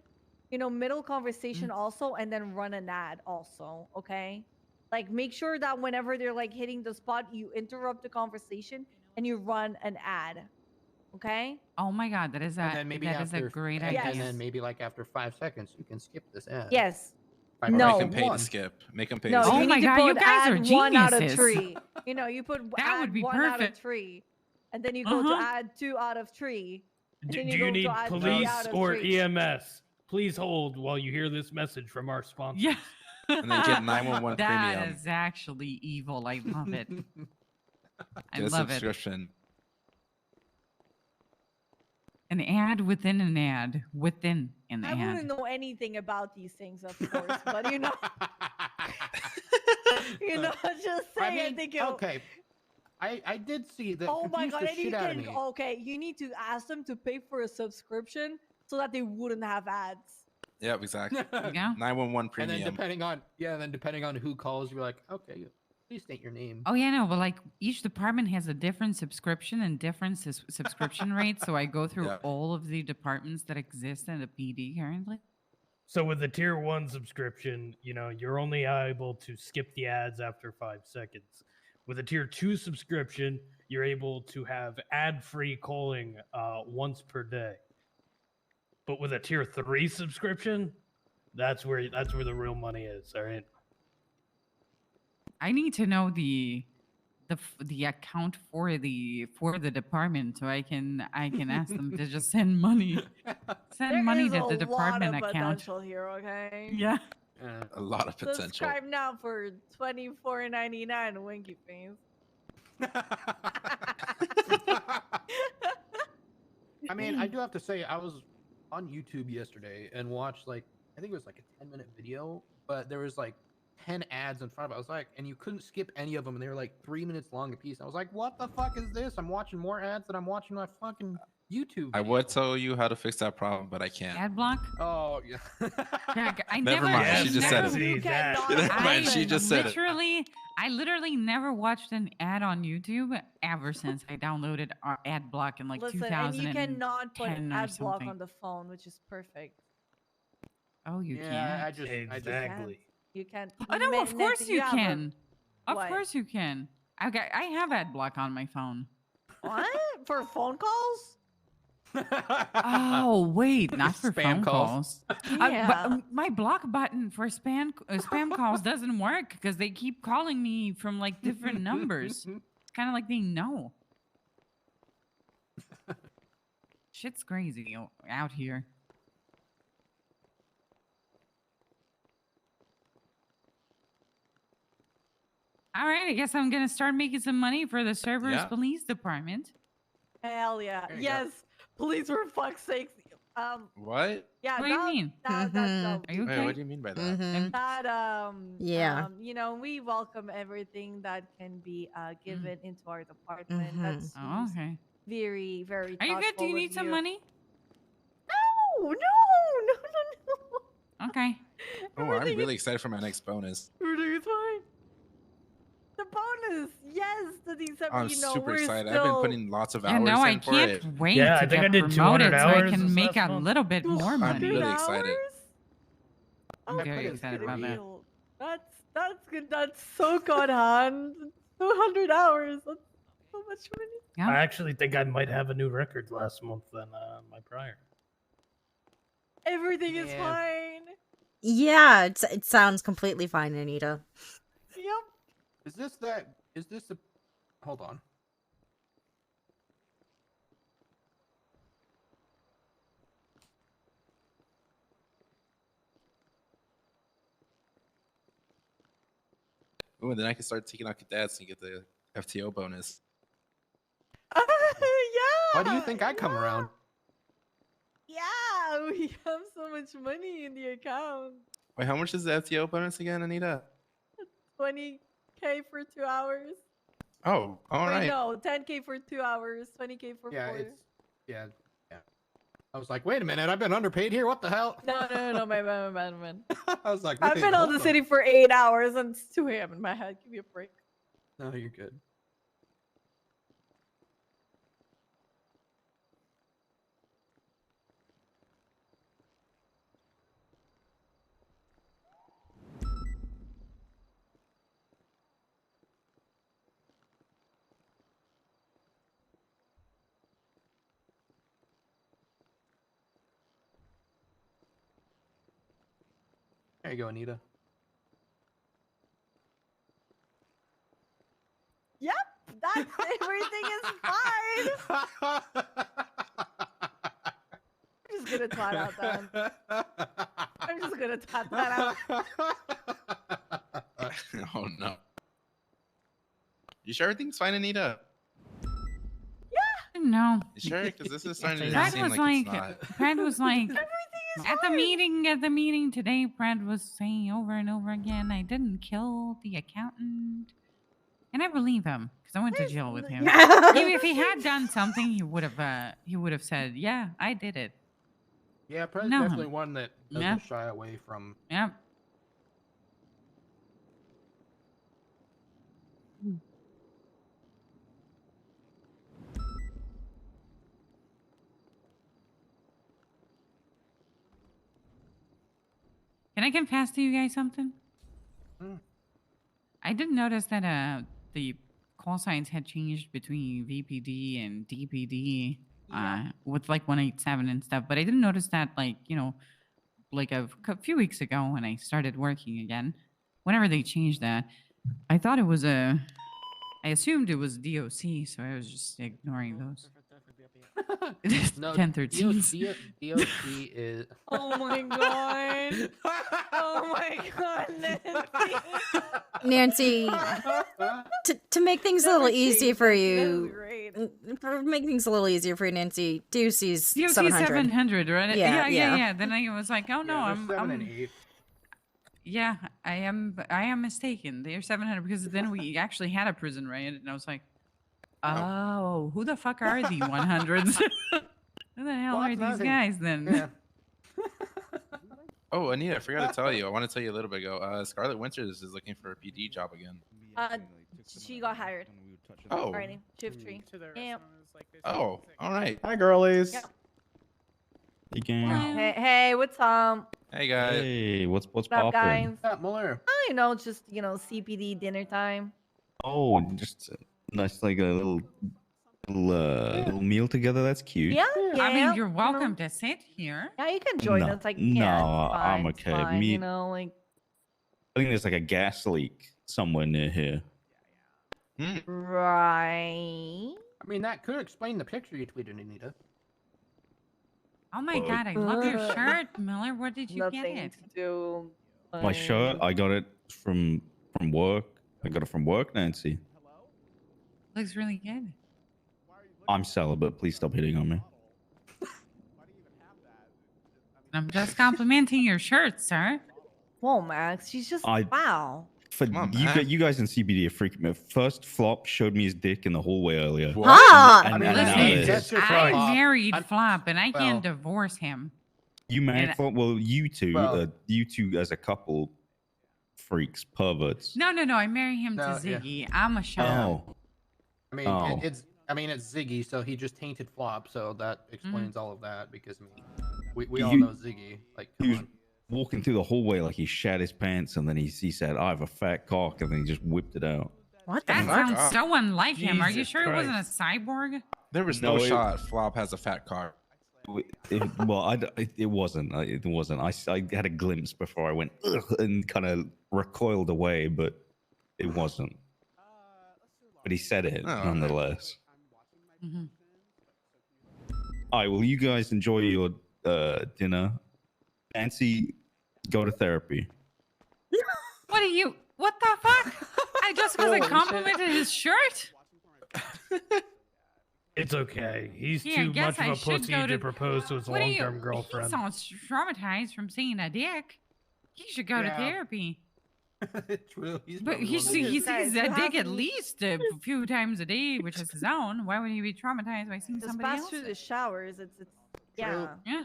S6: middle conversation also, and then run an ad also, okay? Like, make sure that whenever they're like hitting the spot, you interrupt the conversation and you run an ad, okay?
S21: Oh my God, that is
S16: And then maybe
S21: that is a
S16: after,
S21: great
S16: and,
S21: idea.
S16: and then maybe like after 5 seconds, you can skip this ad.
S6: Yes.
S16: By
S6: No.
S17: Make them pay
S16: one.
S17: to skip. Make them pay
S6: No,
S17: to skip.
S6: you need to put ad 1 out of 3. You put
S21: That
S6: ad
S21: would be
S6: 1 out of
S21: perfect.
S6: 3, and then you go to ad 2 out of 3. And
S3: Do
S6: then
S3: you
S6: go
S3: need
S6: to add 3
S3: police
S6: out of
S3: or
S6: 3.
S3: EMS? Please hold while you hear this message from our sponsors.
S21: Yeah.
S17: And then get 911
S21: That
S17: premium.
S21: is actually evil. I love it. I
S17: Get a
S21: love it.
S17: subscription.
S21: An ad within an ad within an
S6: I
S21: ad.
S6: wouldn't know anything about these things, of course, but just saying. I think
S16: okay. I did see that.
S6: Oh my
S16: confused
S6: god!
S16: the
S6: And you
S16: shit out of
S6: can
S16: me.
S6: okay. You need to ask them to pay for a subscription so that they wouldn't have ads.
S17: Yeah, exactly.
S21: Yeah.
S17: 911
S16: And
S17: premium.
S16: then depending on who calls, you're like, okay, please state your name.
S21: Oh yeah, no, but like each department has a different subscription and different subscription rates. So I go through all of the departments that exist in the PD currently.
S3: So with the tier 1 subscription, you're only able to skip the ads after 5 seconds. With a tier 2 subscription, you're able to have ad-free calling once per day. But with a tier 3 subscription, that's where the real money is. All right.
S21: I need to know the account for the department so I can ask them to just send money. Send
S6: There
S21: money
S6: is
S21: to
S6: a
S21: the department
S6: lot of
S21: account.
S6: potential here, okay?
S21: Yeah.
S17: A lot of potential.
S6: Subscribe now for $24.99, Winky Face.
S16: I mean, I do have to say, I was on YouTube yesterday and watched like I think it was like a 10-minute video, but there was like 10 ads in front of it. I was like, and you couldn't skip any of them, and they were like 3 minutes long a piece. I was like, what the fuck is this? I'm watching more ads than I'm watching my fucking YouTube.
S17: I would tell you how to fix that problem, but I can't.
S21: Ad block?
S16: Oh yeah.
S17: Never mind. She just said it. Never mind. She just said it.
S21: I literally never watched an ad on YouTube ever since I downloaded our ad block in like
S6: Listen,
S21: 2010
S6: and you cannot put
S21: or
S6: ad block
S21: something.
S6: on the phone, which is perfect.
S21: Oh, you
S16: Yeah,
S21: can't.
S3: Exactly.
S6: You can't.
S21: Oh no, of course you
S6: have a-
S21: can. Of
S6: What?
S21: course you can. I have ad block on my phone.
S6: What? For phone calls?
S21: Oh wait, not for
S16: Spam
S21: phone
S16: calls.
S21: calls.
S6: Yeah.
S21: But my block button for spam calls doesn't work because they keep calling me from like different numbers. It's kind of like they know. Shit's crazy out here. All right, I guess I'm gonna start making some money for the Cerberus
S17: Yeah.
S21: Police Department.
S6: Hell yeah.
S16: There you
S6: Yes. Please, for fuck's sake.
S17: What?
S6: Yeah.
S21: What do you
S6: that-
S21: mean?
S6: That,
S21: Are you
S17: Wait,
S21: okay?
S17: what do you mean by that?
S6: that
S2: Yeah.
S6: you know, we welcome everything that can be given into our department. That's
S21: Oh, okay.
S6: very, very.
S21: Are you good? Do
S6: thoughtful
S21: you
S6: of
S21: need some
S6: you.
S21: money?
S6: No.
S21: Okay.
S17: Oh, I'm really excited for my next bonus.
S6: Everything is fine. The bonus, yes, the December.
S17: I'm
S6: you know,
S17: super
S6: we're
S17: excited.
S6: Still...
S17: I've been putting lots of
S21: Yeah,
S17: hours
S21: no, I
S17: in for
S21: can't
S17: it.
S21: wait
S3: Yeah, I
S21: to
S3: think I
S21: get
S3: did 200
S21: promoted so I
S3: hours
S21: can
S3: this
S21: make
S3: last
S21: a
S3: month.
S21: little bit more
S17: I'm
S21: money.
S17: really excited.
S21: I'm very
S6: That's
S21: excited
S6: gonna
S21: about
S6: be
S21: that.
S6: That's good. That's so good, Han. 200 hours. That's so much money.
S21: Yeah.
S3: I actually think I might have a new record last month than my prior.
S6: Everything is
S16: Yeah.
S6: fine.
S2: Yeah, it sounds completely fine, Anita.
S6: Yep.
S16: Is this that? Is this a? Hold on.
S17: Ooh, and then I can start taking out cadets and get the FTO bonus.
S6: Yeah.
S16: Why do you think I come around?
S6: Yeah, we have so much money in the account.
S17: Wait, how much is the FTO bonus again, Anita?
S6: 20K for 2 hours.
S17: Oh, all
S6: Wait,
S17: right.
S6: no, 10K for 2 hours, 20K for
S16: Yeah,
S6: 4.
S16: it's yeah. I was like, wait a minute, I've been underpaid here. What the hell?
S6: No, my bad.
S16: I was like,
S6: I've
S16: wait,
S6: been on
S16: hold
S6: the city for 8 hours and it's 2 a.m. in my head. Give me a break.
S16: No, you're good. There you go, Anita.
S6: Yep, that's everything is fine. I'm just gonna twat out that. I'm just gonna twat that out.
S17: Oh no. You sure everything's fine, Anita?
S21: No.
S17: You sure? Because this is starting to
S21: Brad
S17: seem
S21: was
S17: like
S21: like,
S17: it's not.
S21: Brad was like,
S6: Everything is
S21: at the
S6: fine.
S21: meeting today, Brad was saying over and over again, I didn't kill the accountant. And I believe him because I went to jail with him. If he had done something, he would have said, yeah, I did it.
S16: Yeah, Pred's
S21: No.
S16: definitely one that doesn't
S21: Yeah.
S16: shy away from.
S21: Yep. Can I confess to you guys something? I did notice that the call signs had changed between VPD and DPD. with like 187 and stuff. But I didn't notice that, like, you know, like a few weeks ago when I started working again, whenever they changed that, I thought it was I assumed it was DOC, so I was just ignoring those.
S16: No,
S21: 1013s.
S16: DOC is.
S6: Oh my god. Oh my god,
S2: Nancy, to make things a little easy for you, make things a little easier for you, Nancy, DOC's
S21: DOC
S2: 700.
S21: 700, right?
S2: Yeah,
S21: yeah. Then I was like, oh no,
S16: there's 7 and 8.
S21: Yeah, I am mistaken. They're 700 because then we actually had a prison raid, and I was like, oh, who the fuck are the 100s? Who the hell are these guys then?
S16: Yeah.
S17: Oh, Anita, I forgot to tell you. I want to tell you a little bit ago. Scarlet Winters is looking for a PD job again.
S6: She got hired.
S17: Oh.
S6: Alrighty, shift tree. Yeah.
S17: Oh, all right.
S8: Hi, girlies.
S6: Yep.
S8: Hey, gang.
S6: Hey, what's up?
S17: Hey, guys.
S8: Hey, what's
S6: What up,
S8: poppin'?
S6: guys?
S16: Muller?
S6: I know, just CPD dinner time.
S8: Oh, just nice, like a little meal together. That's cute.
S6: Yeah,
S21: I mean, you're welcome to sit here.
S6: Yeah, you can join
S8: No,
S6: us. Like,
S8: no,
S6: yeah, it's fine,
S8: I'm
S6: it's
S8: okay.
S6: fine,
S8: Me-
S6: you know, like.
S8: I think there's like a gas leak somewhere near here.
S6: Right.
S16: I mean, that could explain the picture you tweeted, Anita.
S21: Oh my god, I love your shirt, Miller. Where did you get it?
S6: To do.
S8: My shirt, I got it from work. I got it from work, Nancy.
S21: Looks really good.
S8: I'm celibate. Please stop hitting on me.
S21: I'm just complimenting your shirt, sir.
S6: Whoa, Max, she's just
S8: I-
S6: wow.
S8: For you guys in CBD are freaking me out. First, Flop showed me his dick in the hallway earlier.
S2: Ah!
S8: And
S21: I
S8: now
S21: mean,
S8: this.
S21: I married Flop, and I can't divorce him.
S8: You married
S21: And-
S8: Flop? Well, you two as a couple, freaks, perverts.
S21: No, I marry him
S16: No,
S21: to
S16: yeah.
S21: Ziggy. I'm a show.
S8: Oh.
S16: I mean,
S8: Oh.
S16: it's Ziggy, so he just tainted Flop, so that explains all of that. Because I mean, we all
S8: You-
S16: know Ziggy. Like,
S8: He
S16: come
S8: was
S16: on.
S8: walking through the hallway like he shat his pants, and then he said, "I have a fat cock," and then he just whipped it out.
S2: What
S21: That sounds so unlike him. Are you
S8: Jesus
S21: sure it wasn't a
S8: Christ.
S21: cyborg?
S17: There was
S8: No,
S17: no
S8: it-
S17: shot Flop has a fat car.
S8: It wasn't. It wasn't. I had a glimpse before I went ugh, and kind of recoiled away, but it wasn't. But he said it
S17: Oh,
S8: nonetheless.
S21: Mhm.
S8: All right. Well, you guys enjoy your dinner. Nancy, go to therapy.
S21: What the fuck? I just because I
S3: Holy shit.
S21: complimented his shirt?
S3: It's okay. He's
S21: Yeah, I
S3: too
S21: guess
S3: much
S21: I
S3: of a
S21: should
S3: pussy
S21: go
S3: to
S21: to-
S3: propose to his
S21: What do you-
S3: long-term girlfriend.
S21: He sounds traumatized from seeing a dick. He should go to
S16: Yeah.
S21: therapy.
S16: True. He's
S21: But
S16: probably
S21: he
S16: one of
S21: sees
S16: those-
S21: a dick at least a few times a day, which is his own. Why would he be traumatized by seeing
S6: Just
S21: somebody
S6: pass
S21: else?
S6: through the showers. It's yeah.
S21: Yeah.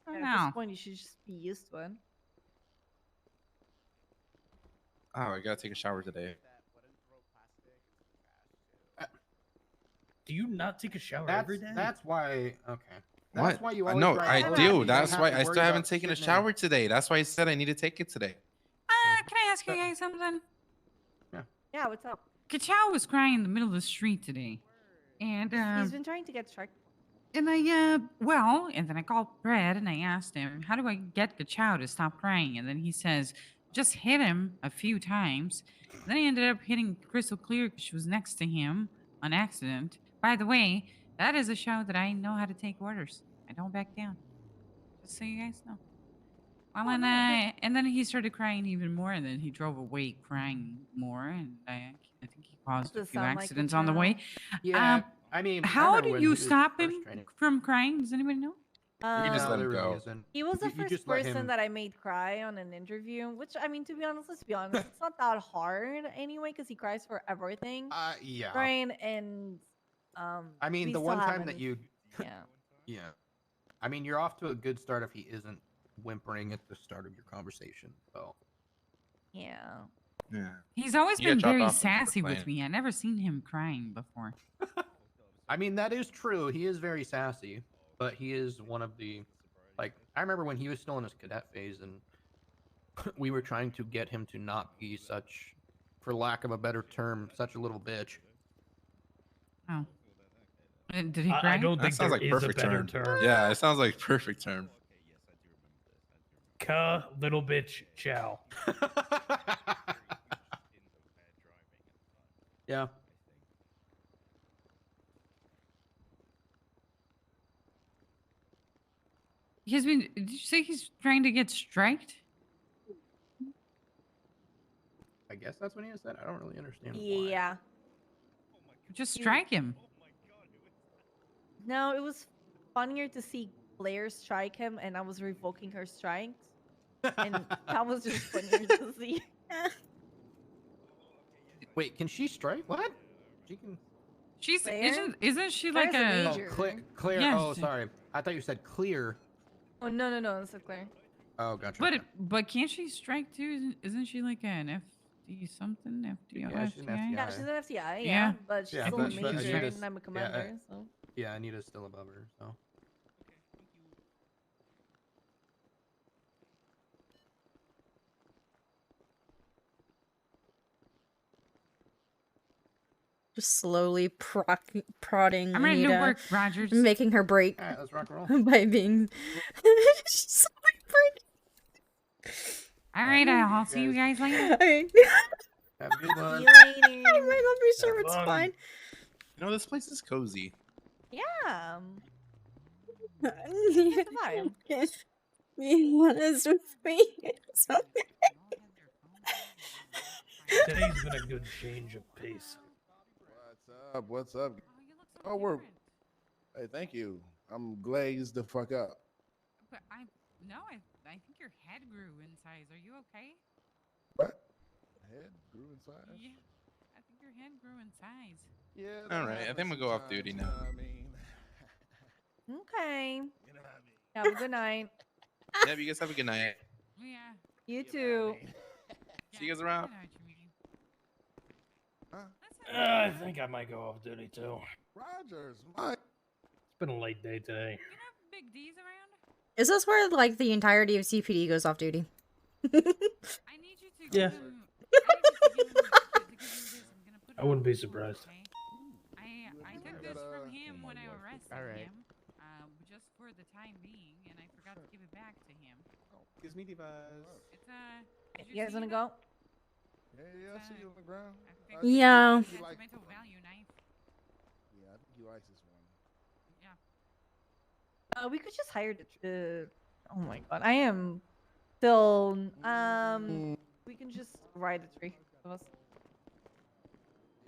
S6: At
S21: No.
S6: this point, you should just be used to it.
S17: Oh, I gotta take a shower today.
S3: Do you not take a shower
S16: That's,
S3: every day?
S16: That's why. Okay.
S17: What?
S16: That's why you always
S17: No,
S16: write
S17: I
S16: home.
S17: do.
S16: You don't
S17: That's
S16: have
S17: why
S16: to
S17: I
S16: worry
S17: still
S16: about
S17: haven't taken a
S16: shitting in.
S17: shower today. That's why I said I need to take it today.
S21: Can I ask you guys something?
S6: Yeah, what's up?
S21: Kachow was crying in the middle of the street today. And
S6: He's been trying to get shark.
S21: and then I called Brad and I asked him, how do I get Kachow to stop crying? And then he says, just hit him a few times. Then I ended up hitting Crystal Clear because she was next to him on accident. By the way, that is a show that I know how to take orders. I don't back down. Just so you guys know. Well, and then he started crying even more, and then he drove away crying more, and I think he caused a
S6: Does
S21: few
S6: sound like
S21: accidents
S6: a
S21: on the way.
S16: Yeah, I mean, I
S21: how
S16: remember
S21: do
S16: when
S21: you
S16: he was
S21: stop
S16: first
S21: him
S16: training.
S21: from crying? Does anybody know?
S17: You just let him
S16: there really
S17: go.
S16: isn't.
S6: He was the
S16: You
S6: first
S16: just let
S6: person
S16: him-
S6: that I made cry on an interview, which I mean, to be honest, let's be honest, it's not that hard anyway, because he cries for everything.
S16: Yeah.
S6: Right, and
S16: I mean,
S6: we
S16: the
S6: still
S16: one time
S6: haven't-
S16: that you.
S6: Yeah.
S16: Yeah. I mean, you're off to a good start if he isn't whimpering at the start of your conversation. So.
S6: Yeah.
S17: Yeah.
S21: He's always
S16: You got
S21: been
S16: dropped
S21: very
S16: off when you were
S21: sassy with
S16: playing.
S21: me. I never seen him crying before.
S16: I mean, that is true. He is very sassy, but he is one of the, like, I remember when he was still in his cadet phase and we were trying to get him to not be such, for lack of a better term, such a little bitch.
S21: Oh. Did he
S3: I
S21: cry?
S3: don't
S17: That
S3: think
S17: sounds
S3: there
S17: like
S3: is
S17: perfect
S3: a better
S17: term.
S3: term.
S17: Yeah, it sounds like perfect term.
S3: Ka little bitch chow.
S16: Yeah.
S21: Did you say he's trying to get striked?
S16: I guess that's what he said. I don't really understand why.
S6: Yeah.
S21: Just strike him.
S6: No, it was funnier to see Claire strike him, and I was revoking her strikes, and that was just funnier to see.
S16: Wait, can she strike? What? She can.
S21: She's
S6: Claire?
S21: isn't she
S6: Claire's
S21: like
S6: a
S21: a
S6: major.
S16: Claire.
S21: Yeah,
S16: Oh,
S21: she-
S16: sorry. I thought you said clear.
S6: Oh no, it's a Claire.
S16: Oh, gotcha.
S21: But can't she strike too? Isn't she like an FD something? FD
S16: Yeah, she's an
S21: FTI?
S16: FTI.
S6: Yeah, she's an FTI. Yeah,
S21: Yeah.
S6: but she's
S16: Yeah,
S6: still a
S16: but
S6: major,
S16: Anita's-
S6: and I'm a commander. So.
S16: Yeah, Anita's still above her. So.
S2: Just slowly prodding
S21: I'm ready to
S2: Anita,
S21: work, Rogers.
S2: making her break
S16: All right, let's rock and roll.
S2: by being slowly breaking.
S21: All right, I'll see you guys later.
S2: Okay.
S16: Have a good one.
S6: See you later.
S2: I might not be sure it's
S17: fun.
S2: fine.
S17: You know, this place is cozy.
S6: Yeah.
S2: You
S6: It's a vibe.
S2: be honest with me. It's okay.
S3: Today's been a good change of pace.
S4: What's up? What's up? Oh, we're. Hey, thank you. I'm glazed the fuck up.
S21: But I think your head grew in size. Are you okay?
S4: What? Head grew in size?
S21: Yeah, I think your head grew in size.
S4: Yeah.
S17: All right, I think I'm gonna go off duty now.
S6: Okay. Have a good night.
S17: Yeah, you guys have a good night.
S21: Yeah.
S6: You too.
S17: See you guys around.
S3: I think I might go off duty too.
S4: Rogers, my.
S3: It's been a late day today.
S21: Big D's around?
S2: Is this where like the entirety of CPD goes off duty?
S21: I need you to
S3: Yeah.
S21: give him, I need you to give him this. I'm gonna put
S3: I wouldn't be surprised.
S21: I took this from him when I arrested him, just for the time being, and I forgot to give it back to him.
S17: Gives me divas.
S21: It's
S6: You guys wanna go?
S4: Yeah, I see you on the ground.
S2: Yeah.
S21: Sentimental value knife.
S4: Yeah, I think you like this one.
S21: Yeah.
S6: We could just hire the. Oh my god, I am still. We can just ride the tree. Of us.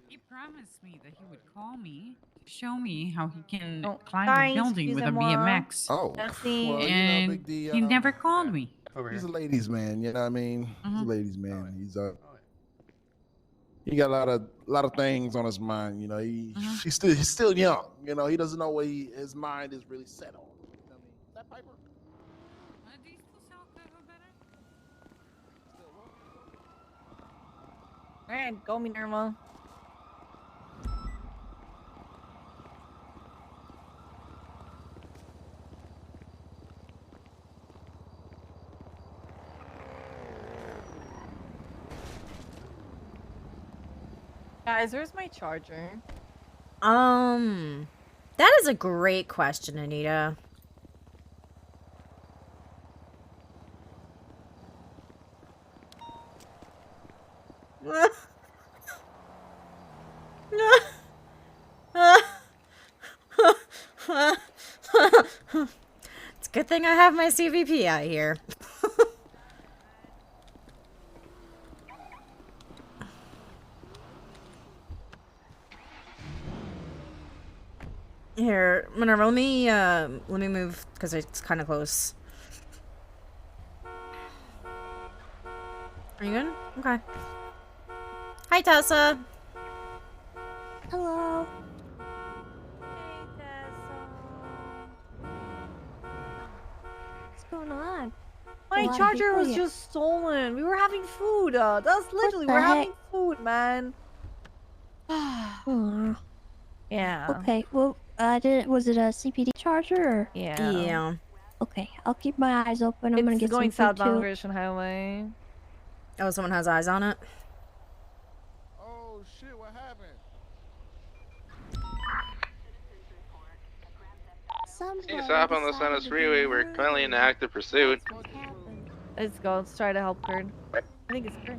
S21: He promised me that he would call me to show me how he can
S6: Oh,
S21: climb
S6: sorry,
S21: a building with a
S6: excusez-moi.
S21: BMX.
S4: Oh,
S6: Merci.
S4: well,
S21: And
S4: Big D,
S21: he never called me.
S4: He's a ladies' man, you know what I mean? He's
S21: Mhm.
S4: a ladies' man. He's he got a lot of things on his mind, you know. He's still young, you know. He doesn't know what his mind is really set on. You know what I mean? Is that Piper?
S21: Do you still sell Cocoa Butter?
S6: Alright, go Minerva. Guys, where's my charger?
S2: That is a great question, Anita. It's a good thing I have my CVP out here. Here, Minerva, let me move because it's kind of close. Are you good? Okay. Hi, Tessa.
S20: Hello. What's going on?
S6: My
S20: A lot of
S6: charger
S20: people
S6: was
S20: here.
S6: just stolen. We were having food. That's literally
S20: the
S6: we're
S20: heck?
S6: having food, man.
S20: Aw.
S6: Yeah.
S20: Okay. Well, was it a CPD charger? Or?
S6: Yeah.
S2: Yeah.
S20: Okay. I'll keep my eyes open. I'm gonna
S6: It's
S20: get
S6: going
S20: some food
S6: southbound
S20: too.
S6: Gresham Highway.
S2: Oh, someone has eyes on it.
S4: Oh shit! What happened?
S12: Stop on the Los Santos Freeway. We're currently in active pursuit.
S6: Let's go. Let's try to help Kurt. I think it's Kurt.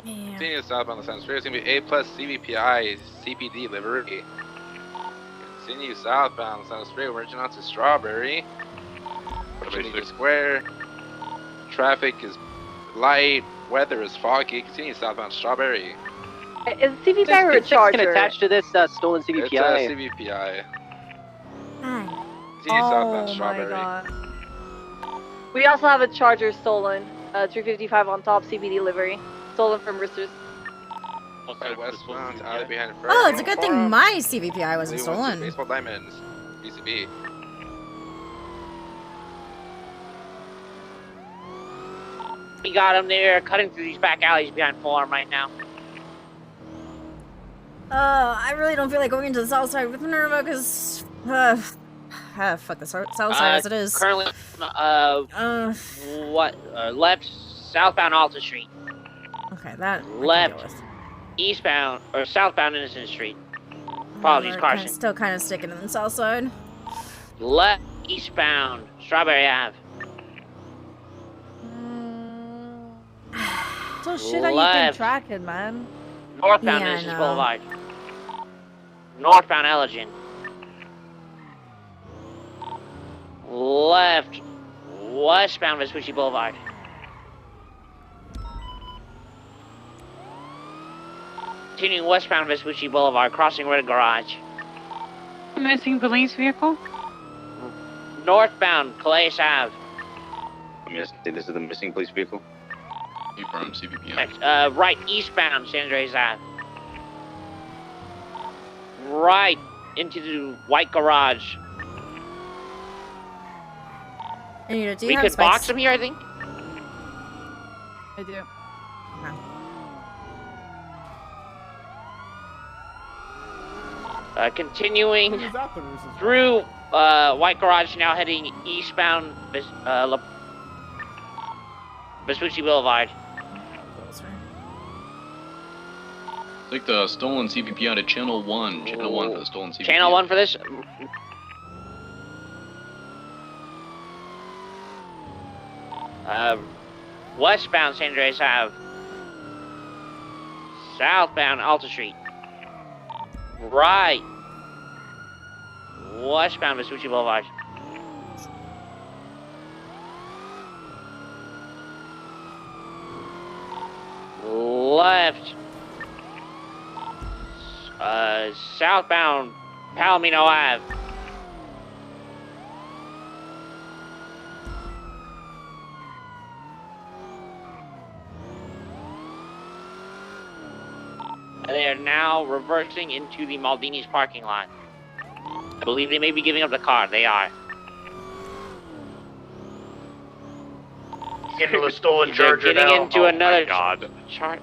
S12: Continue stop on the Santos Freeway. It's gonna be A plus CVPI CPD livery. Continue southbound Santos Freeway. We're merging onto Strawberry. Trinity Square. Traffic is light. Weather is foggy. Continue southbound Strawberry.
S22: Is CVPI or a charger? Attached to this stolen CVPI.
S12: It's a CVPI. Continue southbound Strawberry.
S22: God. We also have a charger stolen. 355 on top, CBD livery. Stolen from Roosters.
S12: Westbound, alley behind first.
S2: Oh, it's a good thing my CVPI wasn't stolen.
S12: Baseball diamonds. BCB.
S23: We got him there, cutting through these back alleys behind Farm right now.
S2: I really don't feel like going into the south side with Minerva because, fuck the south side as it is.
S23: Currently, left southbound Alta Street.
S2: Okay, that.
S23: Left eastbound or southbound Innocent Street. Apologies, Carson.
S2: Still kind of sticking in the south side.
S23: Left eastbound Strawberry Ave.
S6: So shit how you can track it, man.
S23: Northbound Innocence Boulevard. Northbound Elgin. Left westbound Vespucci Boulevard. Continuing westbound Vespucci Boulevard, crossing Red Garage.
S21: Missing police vehicle?
S23: Northbound Calais Ave.
S8: This is the missing police vehicle.
S1: From CVPI.
S23: Right eastbound San Andreas Ave. Right into the white garage.
S2: And do you
S23: we
S2: have
S23: could
S2: spikes?
S23: box him here, I think.
S6: I do.
S23: Continuing through white garage, now heading eastbound Vespucci Boulevard.
S1: Take the stolen CVPI to Channel 1. Channel 1 for the stolen CVPI.
S23: Channel 1 for this. Westbound San Andreas Ave. Southbound Alta Street. Right. Westbound Vespucci Boulevard. Left. Southbound Palomino Ave. They are now reversing into the Maldini's parking lot. I believe they may be giving up the car. They are.
S24: Into a stolen charger
S23: getting
S24: now.
S23: into another
S24: God.
S23: chart.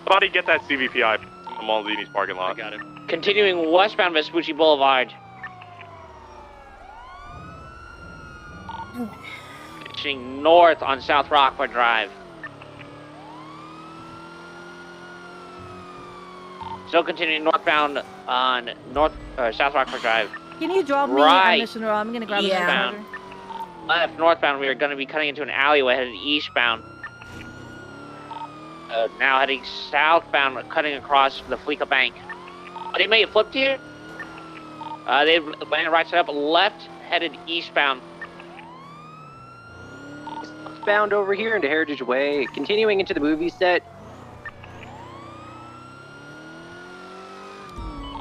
S24: Somebody get that CVPI from the Maldini's parking lot.
S23: I got it. Continuing westbound Vespucci Boulevard. Reaching north on South Rockford Drive. Still continuing northbound on South Rockford Drive.
S6: Can you drop me a mission or I'm gonna grab the charger.
S23: Left northbound, we are going to be cutting into an alleyway headed eastbound. Now heading southbound, cutting across the Fleeca Bank. They may have flipped here. They landed right side up, left, headed eastbound.
S22: Bound over here into Heritage Way, continuing into the movie set.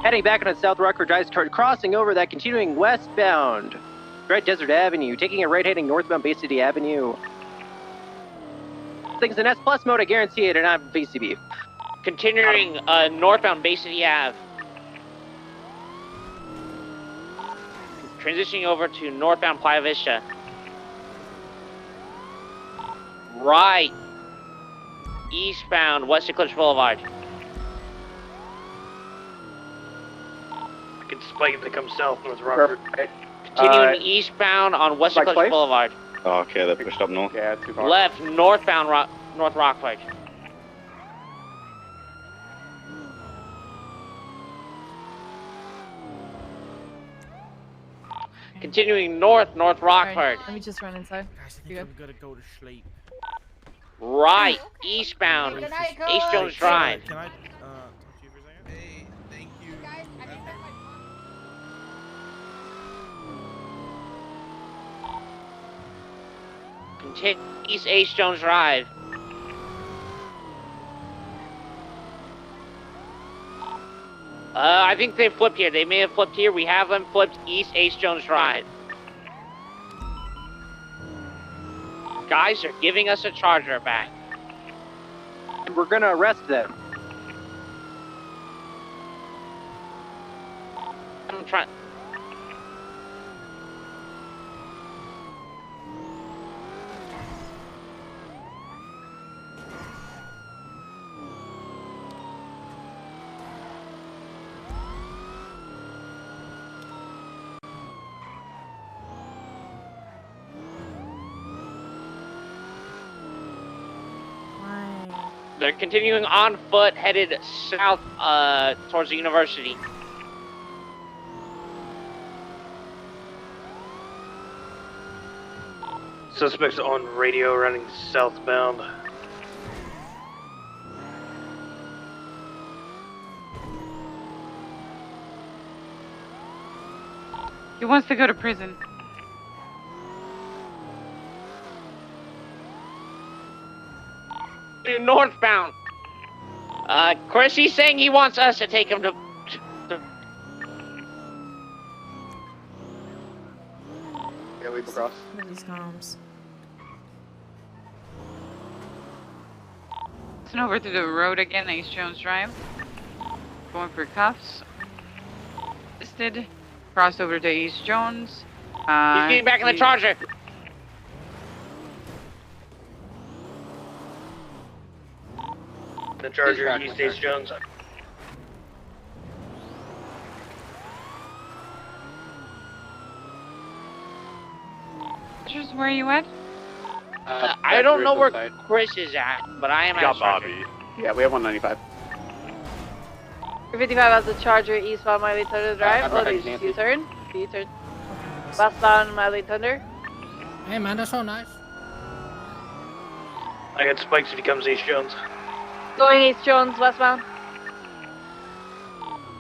S22: Heading back on South Rockford Drive, crossing over that, continuing westbound. Right Desert Avenue, taking a right heading northbound Bay City Avenue. Things in S plus mode, I guarantee it, and not VCB.
S23: Continuing northbound Bay City Ave. Transitioning over to northbound Playa Vista. Right. Eastbound West Eclipse Boulevard.
S24: I can spike to come south North Rockford.
S23: Continuing eastbound on West Eclipse Boulevard.
S8: Oh, okay, they pushed up north.
S24: Yeah, too far.
S23: Left northbound North Rockford. Continuing north, North Rockford.
S6: Let me just run inside.
S18: Guys, I
S6: You
S18: think
S6: good?
S18: I'm gonna go to sleep.
S23: Right, eastbound,
S20: Good night,
S23: East Jones
S20: coach.
S23: Drive.
S18: Can I talk to you for a second?
S17: Hey, thank you.
S20: Guys, I need my
S23: Continue East H. Jones Drive. I think they flipped here. They may have flipped here. We have them flipped East H. Jones Drive. Guys are giving us a charger back.
S22: We're gonna arrest them.
S23: I'm trying. They're continuing on foot, headed south towards the university.
S3: Suspects on radio running southbound.
S21: He wants to go to prison.
S23: Northbound. Chris, he's saying he wants us to take him to.
S22: Yeah, we cross.
S2: What are these comms?
S21: Listen over to the road again, East Jones Drive. Going for cuffs. Listed. Crossed over to East Jones.
S23: He's getting back in the charger.
S3: The charger, East H. Jones.
S21: Just where are you at?
S23: I don't know where Chris is at, but I am at
S24: Got
S23: the charger.
S24: Bobby.
S22: Yeah, we have 195.
S6: 355 has the charger eastbound Miley Thunder Drive. Oh, they just U-turn. U-turn. Westbound Miley Thunder.
S7: Hey man, that's so nice.
S3: I got spikes if he comes East Jones.
S6: Going East Jones, westbound.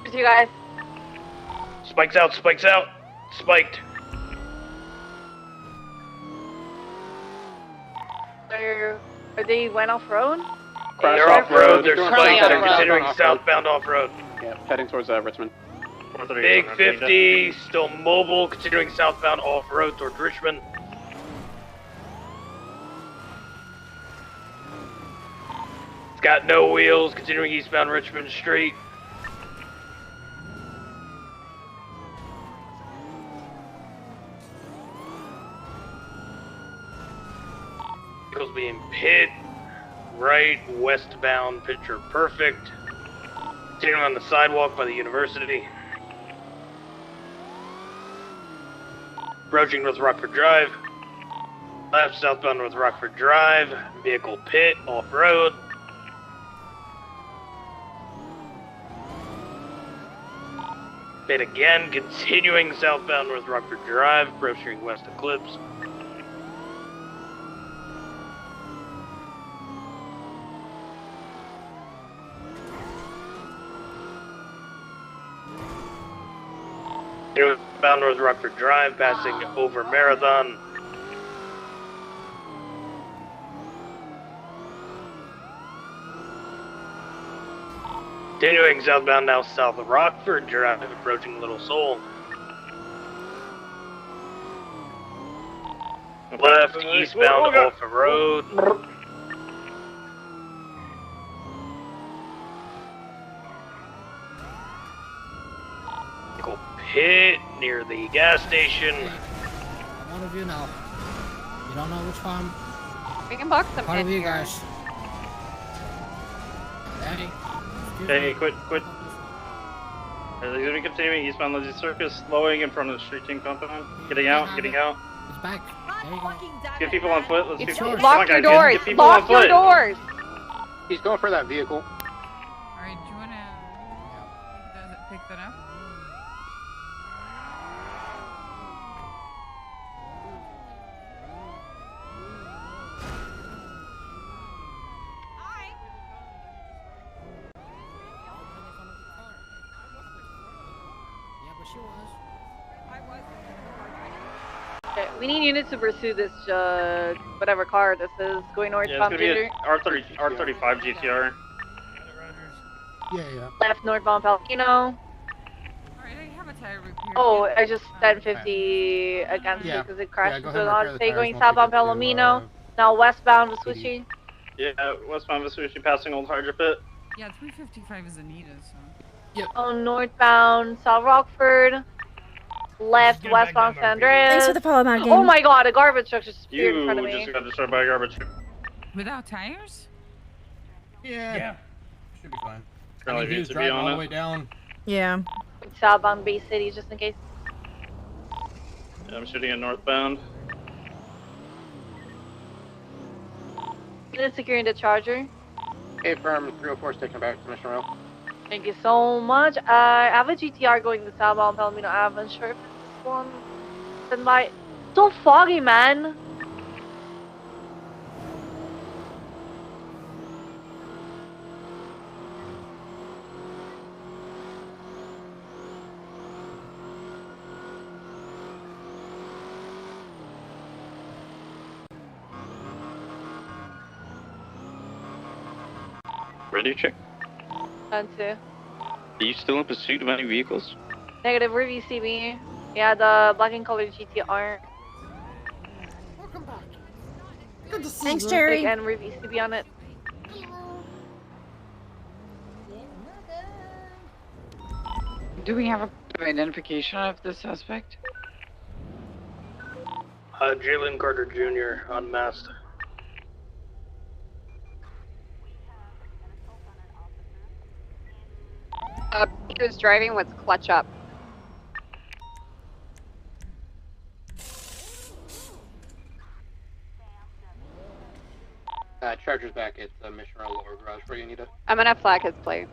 S6: With you guys.
S3: Spikes out, spikes out. Spiked.
S6: Are they went off road?
S3: They're off road, they're
S23: Currently
S3: spiked, they're
S23: off-road.
S3: considering southbound off road.
S22: Yeah, heading towards Richmond.
S3: Big 50, still mobile, continuing southbound off road towards Richmond. It's got no wheels, continuing eastbound Richmond Street. Vehicles being pit, right, westbound, picture perfect. Continuing on the sidewalk by the university. Approaching North Rockford Drive. Left, southbound North Rockford Drive. Vehicle pit, off-road. Pit again, continuing southbound North Rockford Drive, approaching West Eclipse. Bound North Rockford Drive, passing over Marathon. Continuing southbound now south of Rockford Drive, approaching Little Seoul. Left, eastbound off the road. Pit near the gas station.
S7: I'm one of you now. You don't know which one.
S21: We can box them
S7: Part
S21: in
S7: of you
S21: here.
S7: guys. Hey.
S24: Hey, quit. They're gonna continuing eastbound Lizzie Circus, slowing in front of the street team compound. Getting out.
S7: It's back. There you go.
S24: Get people on foot. Let's
S7: It's
S24: get
S7: yours.
S24: come on,
S6: Lock your
S24: guys,
S6: doors.
S24: Get people on
S6: Lock your
S24: foot.
S6: doors.
S22: He's going for that vehicle.
S21: Alright, do you wanna pick that up?
S7: she was.
S6: Okay, we need units to pursue this, whatever car this is, going
S24: Yeah, it's
S6: northbound,
S24: gonna be
S6: Ginger.
S24: a R35 GTR.
S16: Yeah.
S6: Left northbound Palomino.
S21: Alright, I have a tire repair.
S6: Oh, I just 1050 against it because it crashed
S16: go
S6: into
S16: ahead
S6: an
S16: and repair the
S6: Odyssey
S16: tires
S6: going
S16: once we
S6: southbound
S16: get to,
S6: Palomino. Now westbound Vespucci.
S24: Yeah, westbound Vespucci passing Old Hydro Pit.
S21: Yeah, 355 is Anita, so.
S16: Yep.
S6: Oh, northbound South Rockford. Left westbound San Andreas.
S2: Thanks for the follow, Mad Game.
S6: Oh my god, a garbage truck just appeared in front of
S24: You
S6: me.
S24: just got destroyed by a garbage truck.
S21: Without tires?
S16: Yeah. Should be fine.
S24: Really
S16: I mean, he
S24: need
S16: was
S24: to be
S16: driving
S24: on
S16: all the
S24: it.
S16: way down.
S2: Yeah.
S6: Southbound Bay City, just in case.
S24: Yeah, I'm shooting at northbound.
S6: Unit securing the Charger.
S12: Okay, firm 304 is taken back to Mission Row.
S6: Thank you so much. I have a GTR going to southbound Palomino Ave. I'm sure if it's this one. Then my so foggy, man.
S24: Ready to check.
S6: Done too.
S24: Are you still in pursuit of any vehicles?
S6: Negative review CB. Yeah, the black and colored GTR.
S7: Welcome back. Good to see
S2: Thanks,
S7: you.
S2: Jerry.
S6: Big N review CB on it.
S9: Do we have a identification of the suspect?
S3: Jalen Carter Jr. unmasked.
S9: Who's driving? What's clutch up?
S12: Charger's back at Mission Row Lower Garage. Where you need it?
S9: I'm gonna flag his plate.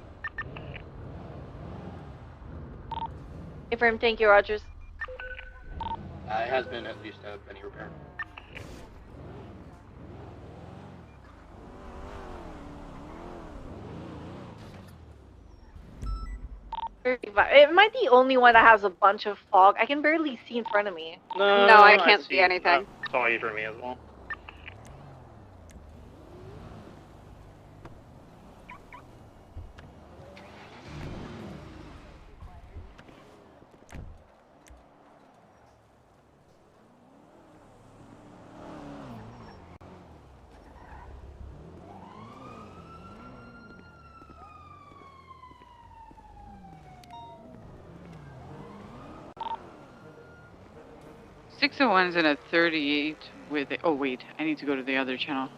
S6: Confirm, thank you, Rogers.
S12: It has been at least any repair.
S6: Am I the only one that has a bunch of fog? I can barely see in front of me.
S9: No, I can't see anything.
S24: Foggy for me as well.
S9: Six oh one's in a 38 with. Oh wait, I need to go to the other channel.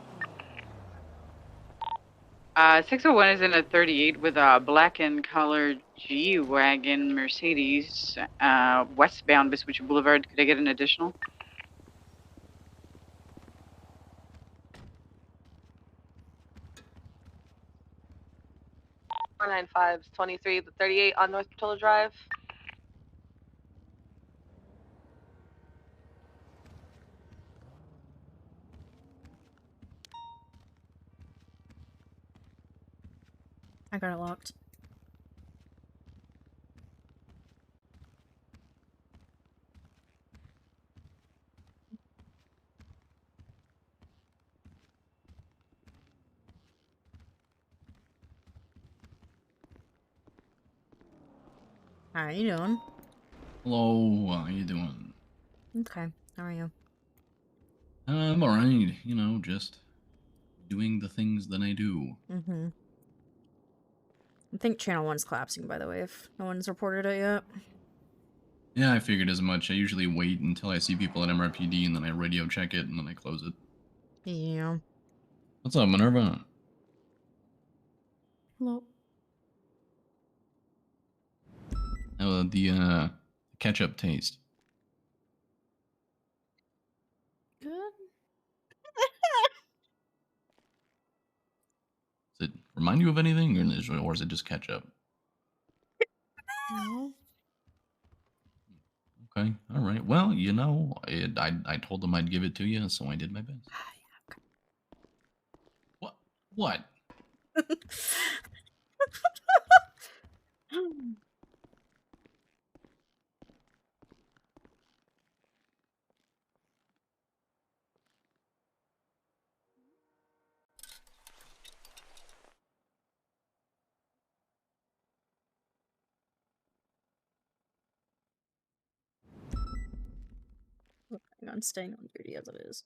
S9: 601 is in a 38 with a black and colored G-Wagon Mercedes, westbound Vespucci Boulevard. Could I get an additional?
S6: .495's 23 the 38 on North Portola Drive.
S2: I got it locked. How you doing?
S1: Hello, how you doing?
S2: Okay, how are you?
S1: I'm alright, you know, just doing the things that I do.
S2: Mm-hmm. I think channel 1's collapsing, by the way, if no one's reported it yet.
S1: Yeah, I figured as much. I usually wait until I see people at MRPD and then I radio check it and then I close it.
S2: Yeah.
S1: What's up, Minerva?
S2: Hello.
S1: How the ketchup taste?
S2: Good.
S1: Does it remind you of anything, or is it just ketchup?
S2: No.
S1: Okay, all right. Well, you know, I told them I'd give it to you, so I did my best. What? What?
S2: on staying on duty as it is.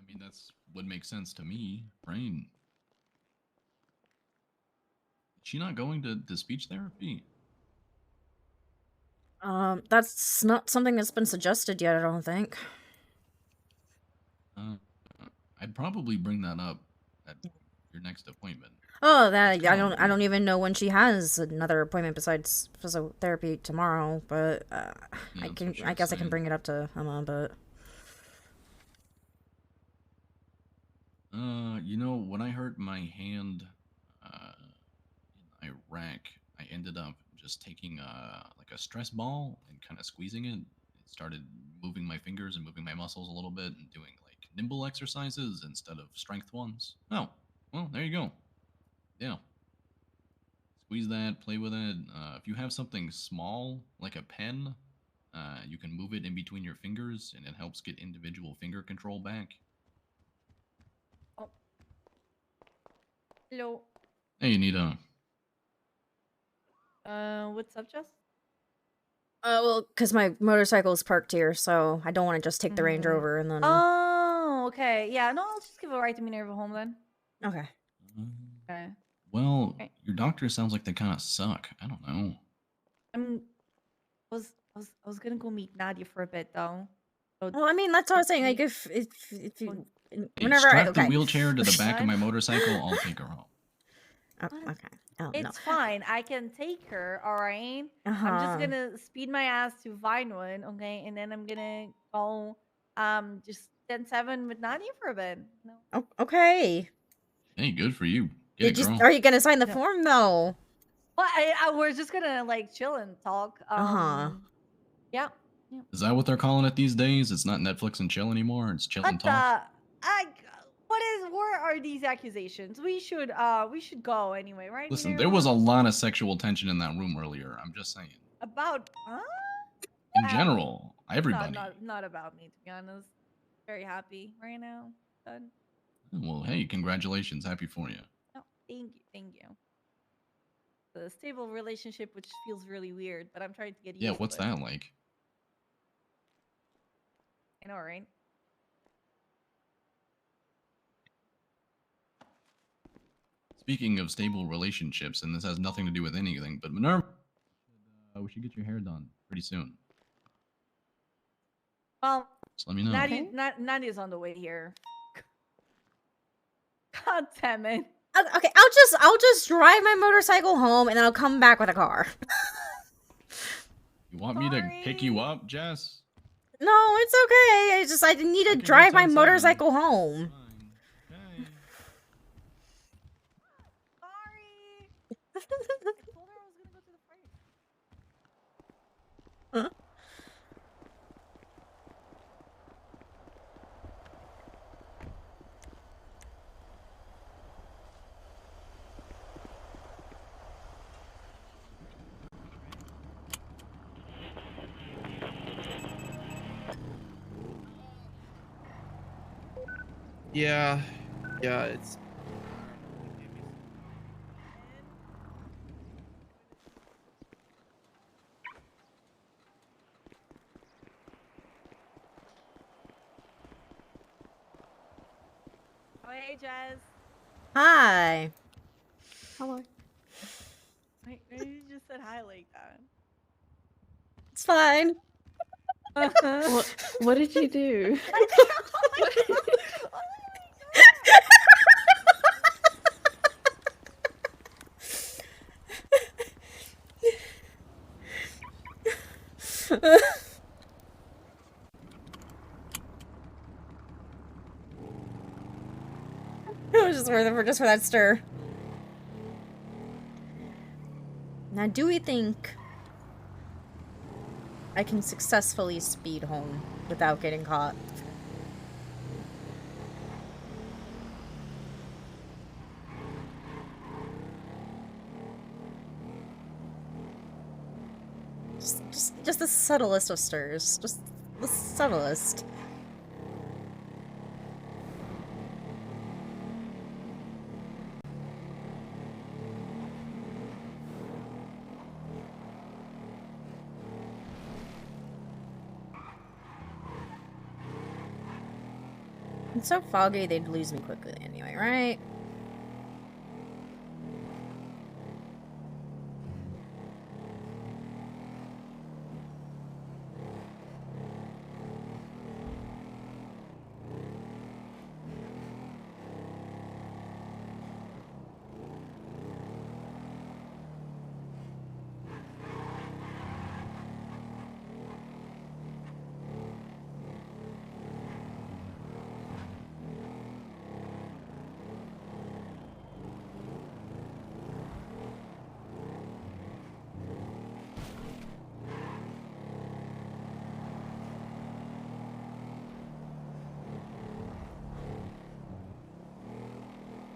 S1: I mean, that's would make sense to me, right? Is she not going to speech therapy?
S2: That's not something that's been suggested yet, I don't think.
S1: Uh, I'd probably bring that up at your next appointment.
S2: Oh, that I don't even know when she has another appointment besides physiotherapy tomorrow, but I guess I can bring it up to Emma, but
S1: You know, when I hurt my hand in Iraq, I ended up just taking like a stress ball and kind of squeezing it. It started moving my fingers and moving my muscles a little bit and doing like nimble exercises instead of strength ones. Oh, well, there you go. Yeah. Squeeze that, play with it. If you have something small, like a pen, you can move it in between your fingers and it helps get individual finger control back.
S6: Hello.
S1: Hey, Anita.
S6: What's up, Jess?
S2: well, because my motorcycle's parked here, so I don't want to just take the Range Rover and then.
S6: Oh, okay. Yeah, no, I'll just give a ride to Minerva home then.
S2: Okay.
S6: Okay.
S1: Well, your doctor sounds like they kind of suck. I don't know.
S6: I was gonna go meet Nadia for a bit though. So
S2: Well, I mean, that's what I was saying. Like, if you, whenever
S1: Strap the wheelchair to the back of my motorcycle, I'll take her home.
S2: Okay. Oh,
S6: it's fine. I can take her. All right. I'm just gonna speed my ass to Vinewood, okay, and then I'm gonna go just 10-7 with Nadia for a bit. No.
S2: Oh, okay.
S1: Hey, good for you. Get it, girl.
S2: Are you gonna sign the form though?
S6: Well, we're just gonna like chill and talk. Yeah.
S1: Is that what they're calling it these days? It's not Netflix and chill anymore. It's chill and talk.
S6: Where are these accusations? We should go anyway, right?
S1: Listen, there was a lot of sexual tension in that room earlier. I'm just saying.
S6: About
S1: In general, everybody.
S6: Not about me, to be honest. Very happy right now. Done.
S1: Well, hey, congratulations. Happy for you.
S6: Oh, thank you. The stable relationship, which feels really weird, but I'm trying to get used to it.
S1: Yeah, what's that like?
S6: I know, right?
S1: Speaking of stable relationships, and this has nothing to do with anything, but Minerva, we should get your hair done pretty soon.
S6: Well,
S1: just let me know.
S6: Nadia's on the way here. God damn it.
S2: Okay, I'll just drive my motorcycle home and then I'll come back with a car.
S1: You want me to pick you up, Jess?
S2: No, it's okay. I need to drive my motorcycle home. Huh?
S10: Yeah, yeah, it's.
S6: Oh, hey, Jazz.
S2: Hi.
S6: Hello. Wait, you just said hi like that.
S2: It's fine.
S6: What did you do?
S2: It was just worth it just for that stir. Now, do we think I can successfully speed home without getting caught? Just the subtlest of stirs. Just the subtlest. It's so foggy they'd lose me quickly anyway, right?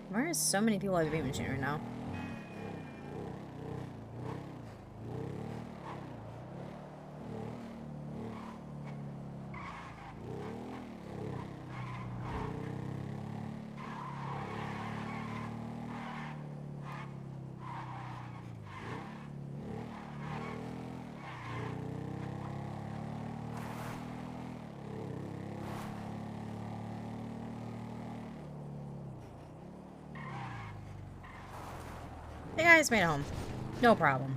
S2: Why are so many people at the beam machine right now? Hey guys, made it home. No problem.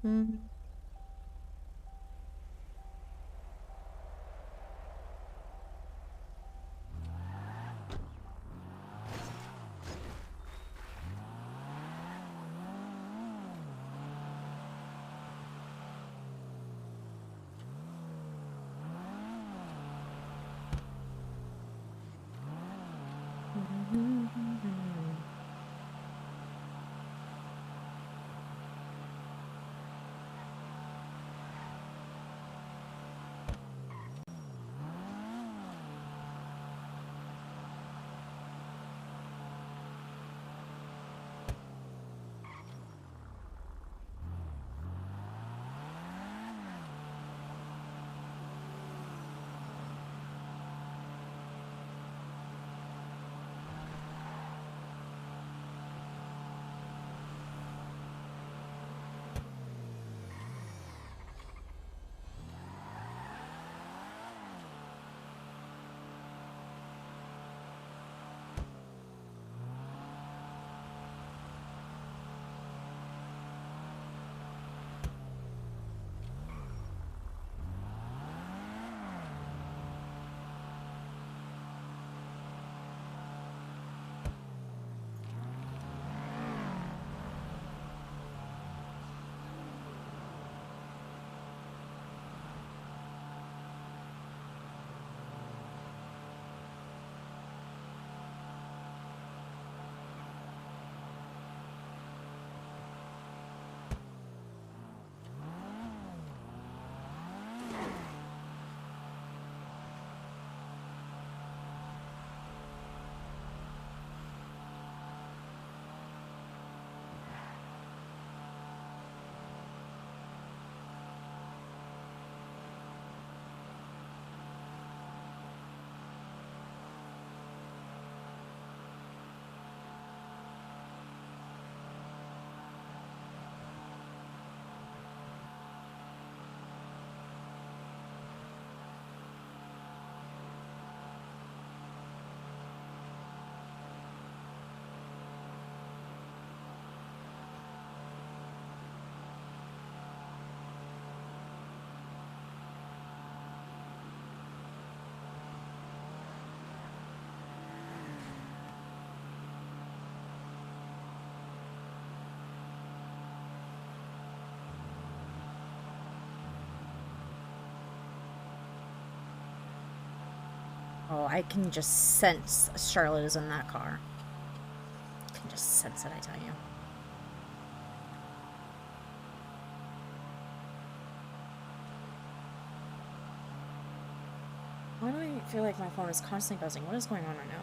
S2: Hmm. Oh, I can just sense Charlotte is in that car. I can just sense it, I tell you. Why do I feel like my phone is constantly buzzing? What is going on right now?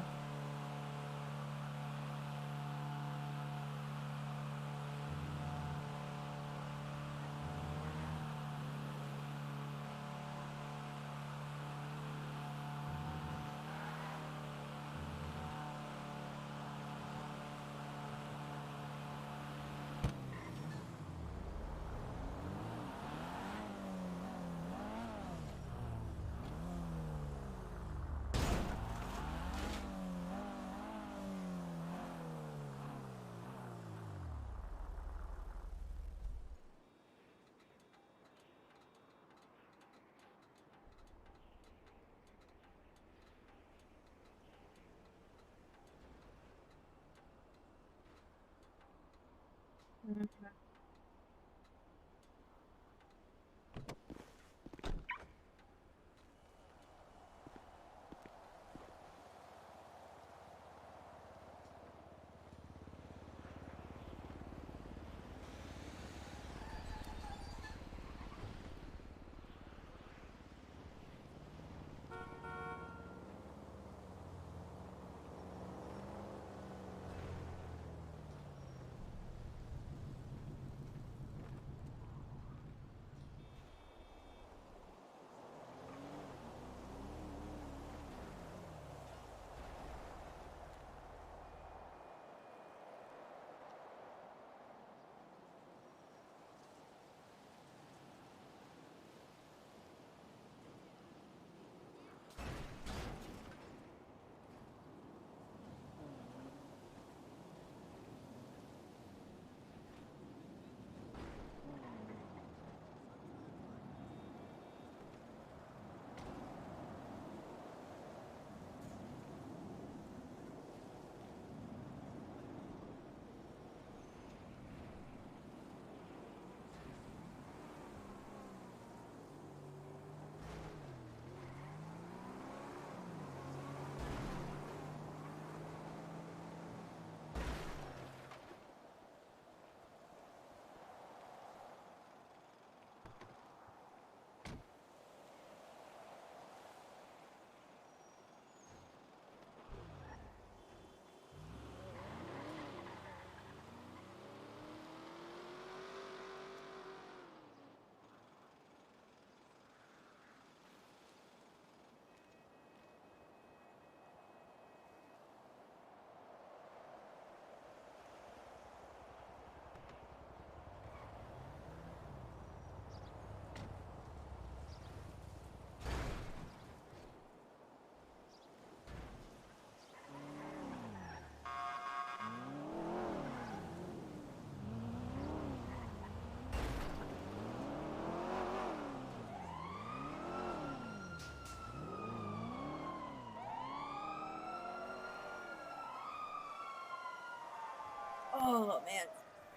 S2: Oh man,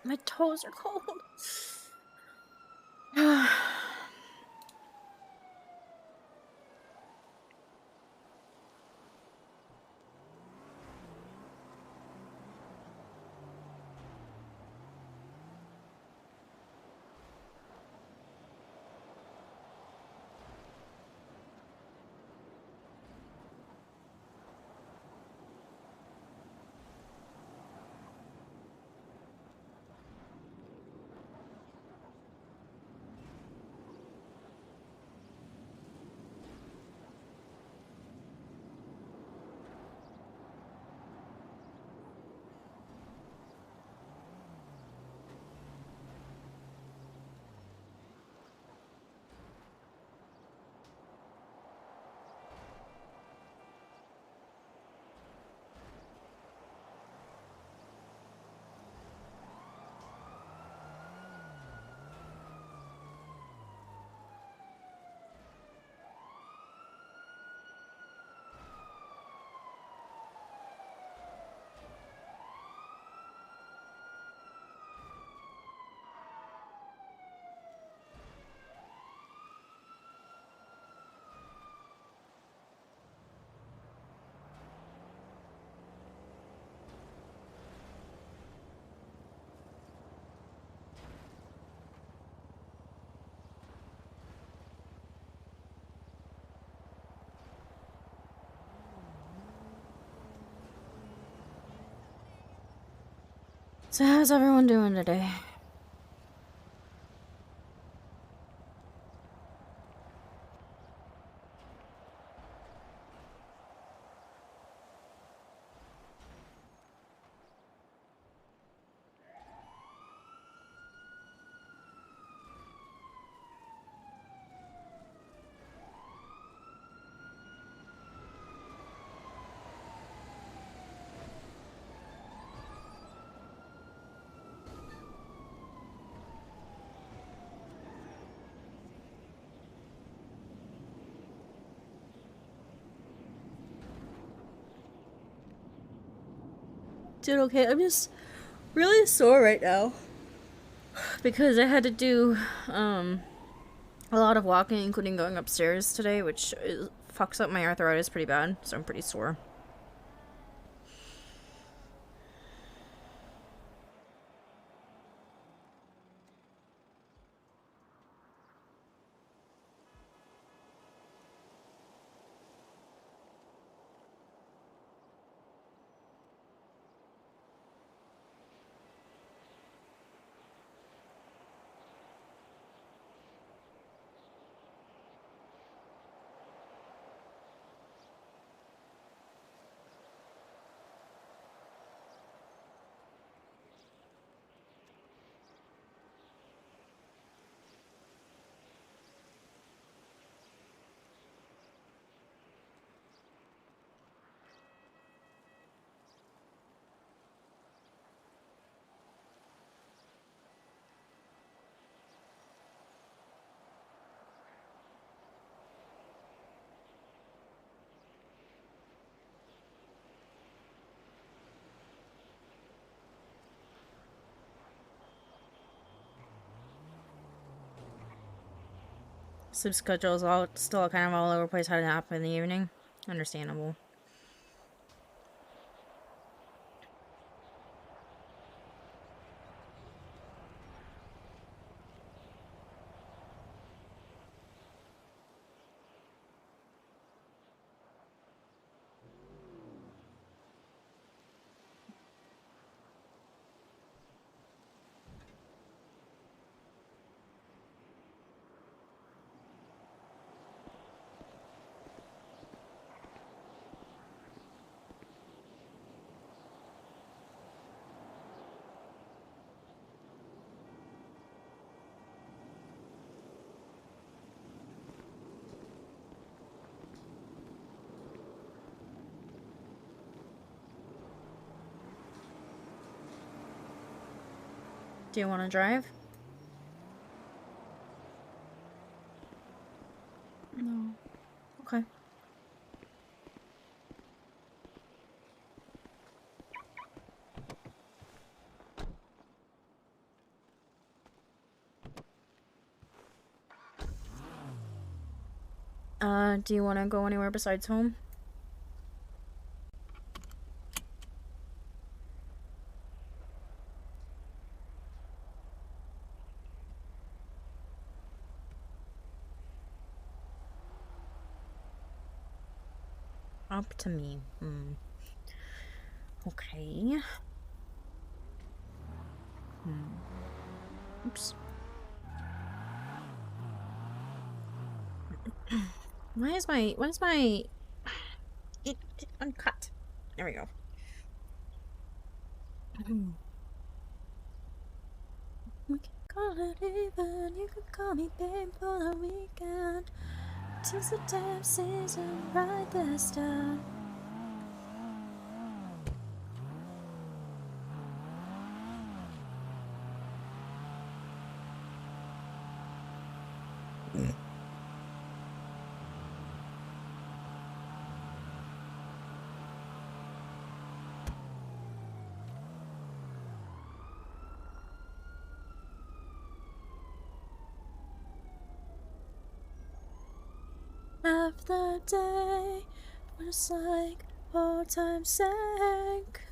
S2: my toes are cold. So how's everyone doing today? Dude, okay, I'm just really sore right now because I had to do a lot of walking, including going upstairs today, which fucks up my arthritis pretty bad, so I'm pretty sore. Sleep schedule is all still kind of all over the place. Had to nap in the evening. Understandable. Do you want to drive? No. Okay. Do you want to go anywhere besides home? Up to me. Okay. Oops. Why is my it uncut? There we go. We can call it even. You can call me babe for the weekend. 'Tis the damn season. Write this down. Half the day was like all time sank.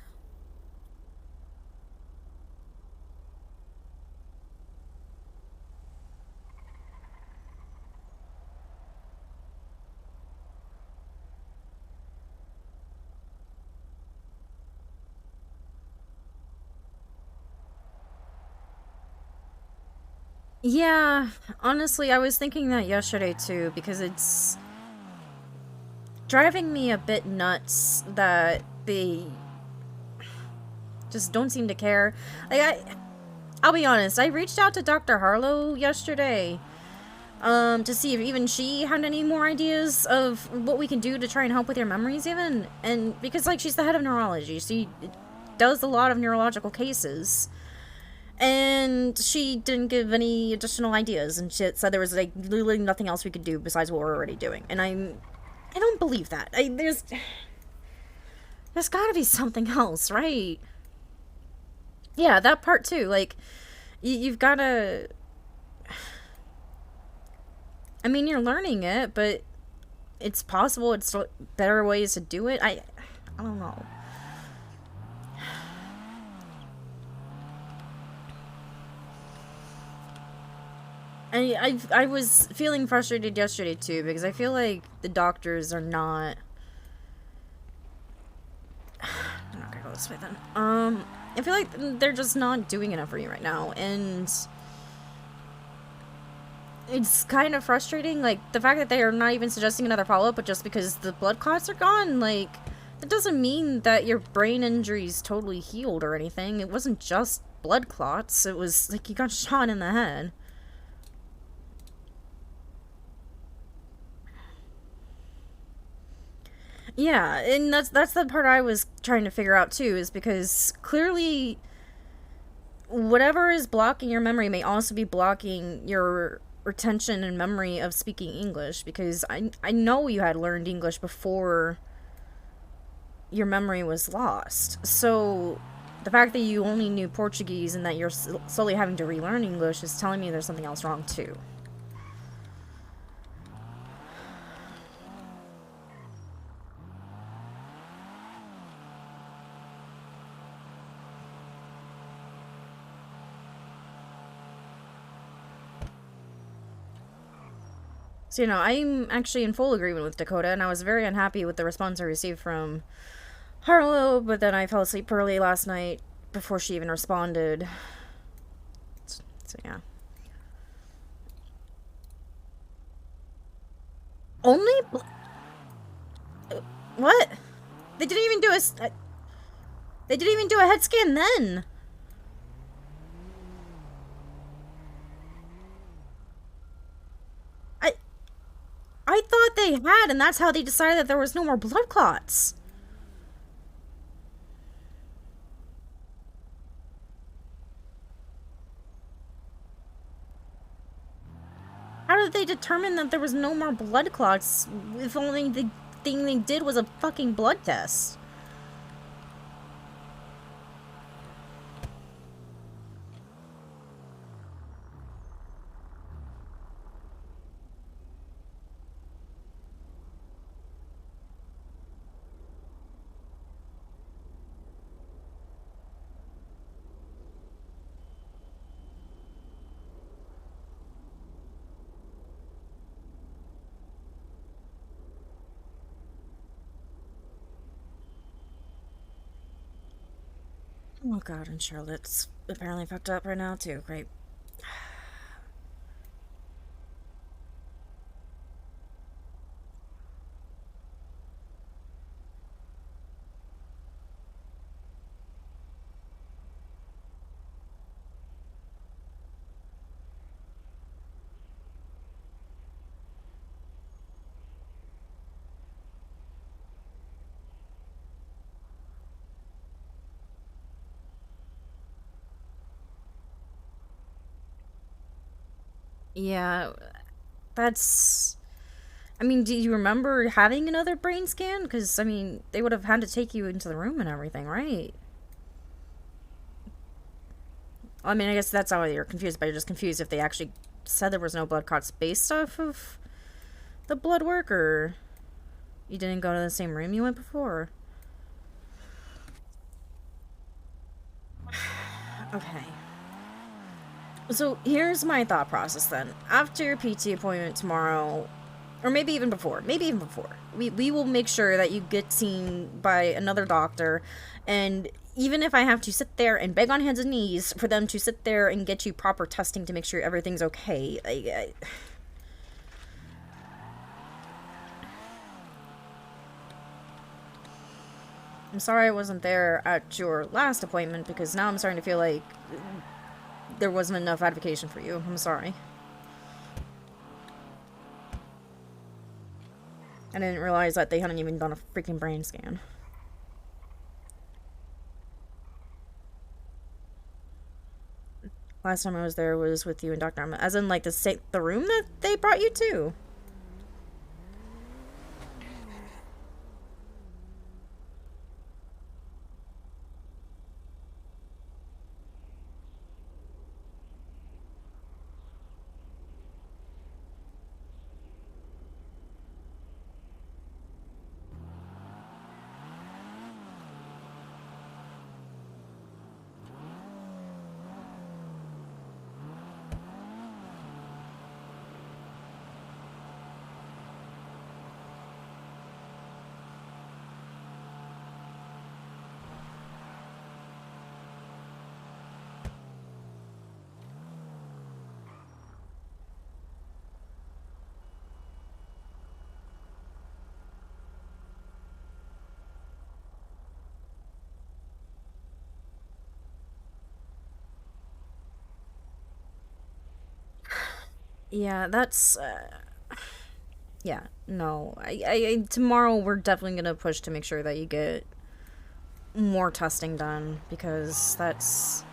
S2: Yeah, honestly, I was thinking that yesterday too, because it's driving me a bit nuts that they just don't seem to care. Like, I'll be honest, I reached out to Dr. Harlow yesterday, to see if even she had any more ideas of what we can do to try and help with your memories even, and because, like, she's the head of neurology, she does a lot of neurological cases, and she didn't give any additional ideas, and she said there was, like, literally nothing else we could do besides what we're already doing, and I don't believe that. There's gotta be something else, right? Yeah, that part too, like, you've gotta... I mean, you're learning it, but it's possible it's better ways to do it. I don't know. I was feeling frustrated yesterday too, because I feel like the doctors are not... I'm not gonna go this way then. I feel like they're just not doing enough for you right now, and it's kind of frustrating, like, the fact that they are not even suggesting another follow-up, but just because the blood clots are gone, like, that doesn't mean that your brain injury's totally healed or anything. It wasn't just blood clots, it was, like, you got shot in the head. Yeah, and that's the part I was trying to figure out, too, is because clearly whatever is blocking your memory may also be blocking your retention and memory of speaking English, because I know you had learned English before your memory was lost. So the fact that you only knew Portuguese and that you're slowly having to relearn English is telling me there's something else wrong too. So, you know, I'm actually in full agreement with Dakota, and I was very unhappy with the response I received from Harlow, but then I fell asleep early last night before she even responded. So, yeah. Only... What? They didn't even do a... They didn't even do a head scan then! I thought they had, and that's how they decided that there was no more blood clots. How did they determine that there was no more blood clots if only the thing they did was a fucking blood test? Oh god, and Charlotte's apparently fucked up right now too. Great. Yeah, that's... I mean, do you remember having another brain scan? Because, I mean, they would have had to take you into the room and everything, right? I mean, I guess that's how you're confused, but you're just confused if they actually said there was no blood clots based off of the blood work, or you didn't go to the same room you went before? Okay. So here's my thought process then. After your PT appointment tomorrow, or maybe even before, we will make sure that you get seen by another doctor, and even if I have to sit there and beg on hands and knees for them to sit there and get you proper testing to make sure everything's okay, I'm sorry I wasn't there at your last appointment, because now I'm starting to feel like there wasn't enough advocation for you. I'm sorry. I didn't realize that they hadn't even done a freaking brain scan. Last time I was there was with you and Dr. Ahmed. As in, like, the room that they brought you to? Yeah, that's, yeah, no. Tomorrow we're definitely gonna push to make sure that you get more testing done, because that's...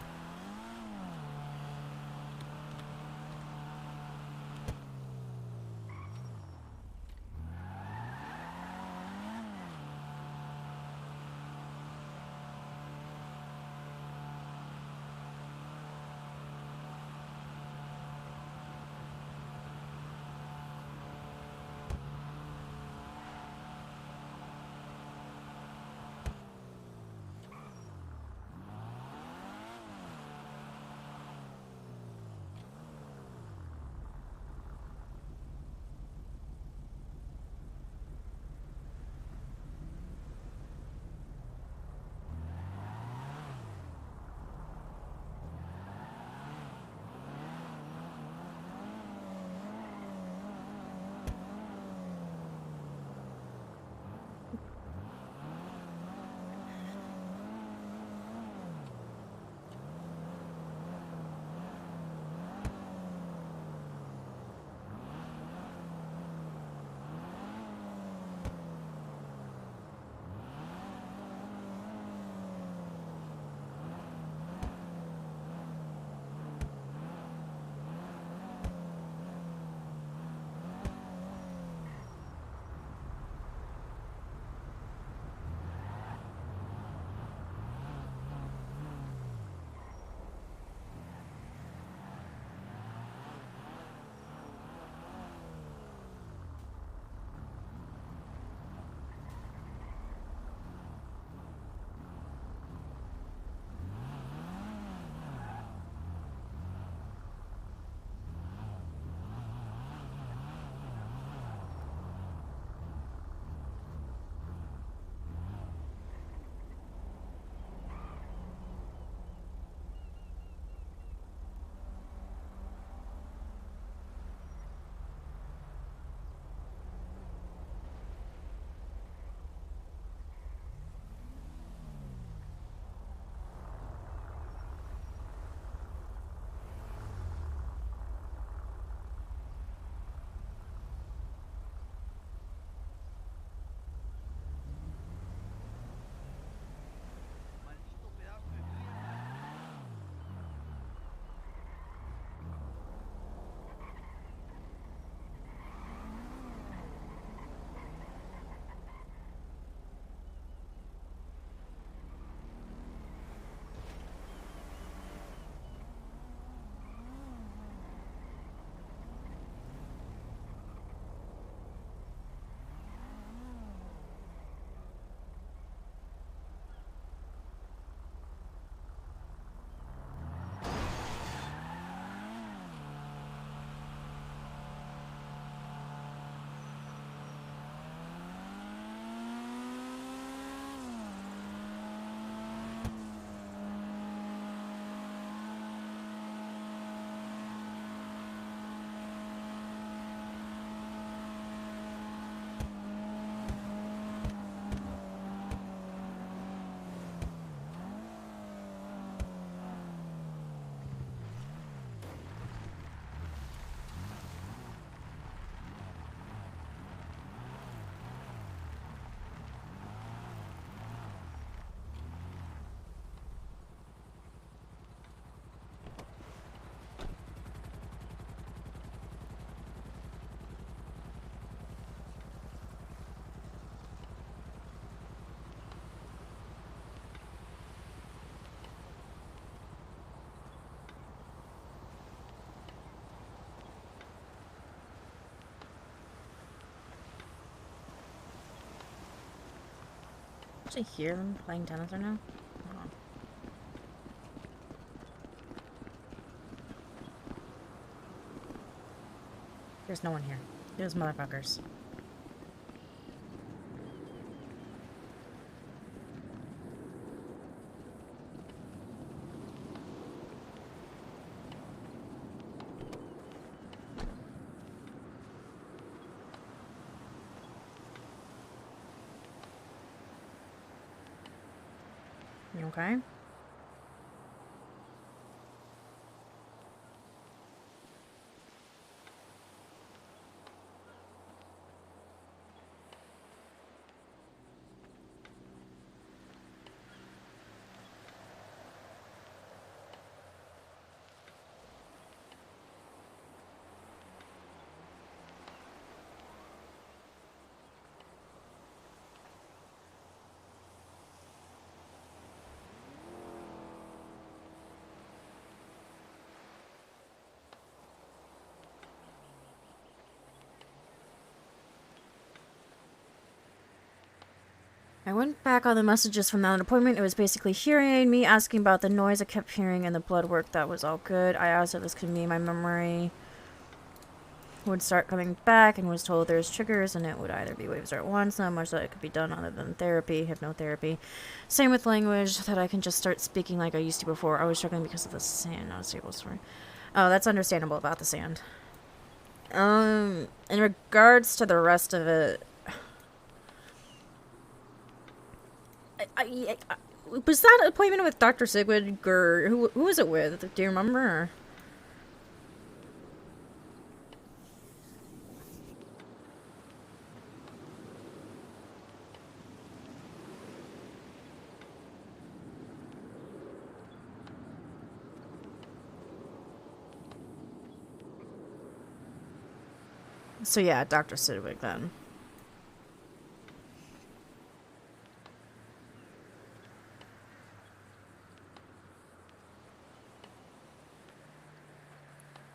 S2: actually hear them playing tennis right now? Oh. There's no one here. Those motherfuckers. Okay. I went back on the messages from that appointment. It was basically hearing aid, me asking about the noise I kept hearing and the blood work. That was all good. I asked if this could be my memory would start coming back and was told there's triggers and it would either be waves or at once. Not much that could be done other than therapy, hypnotherapy. Same with language, that I can just start speaking like I used to before. I was struggling because of the sand, not a stable story. Oh, that's understandable about the sand. In regards to the rest of it, was that appointment with Dr. Sigwid, or who was it with? Do you remember? So yeah, Dr. Sidwick then.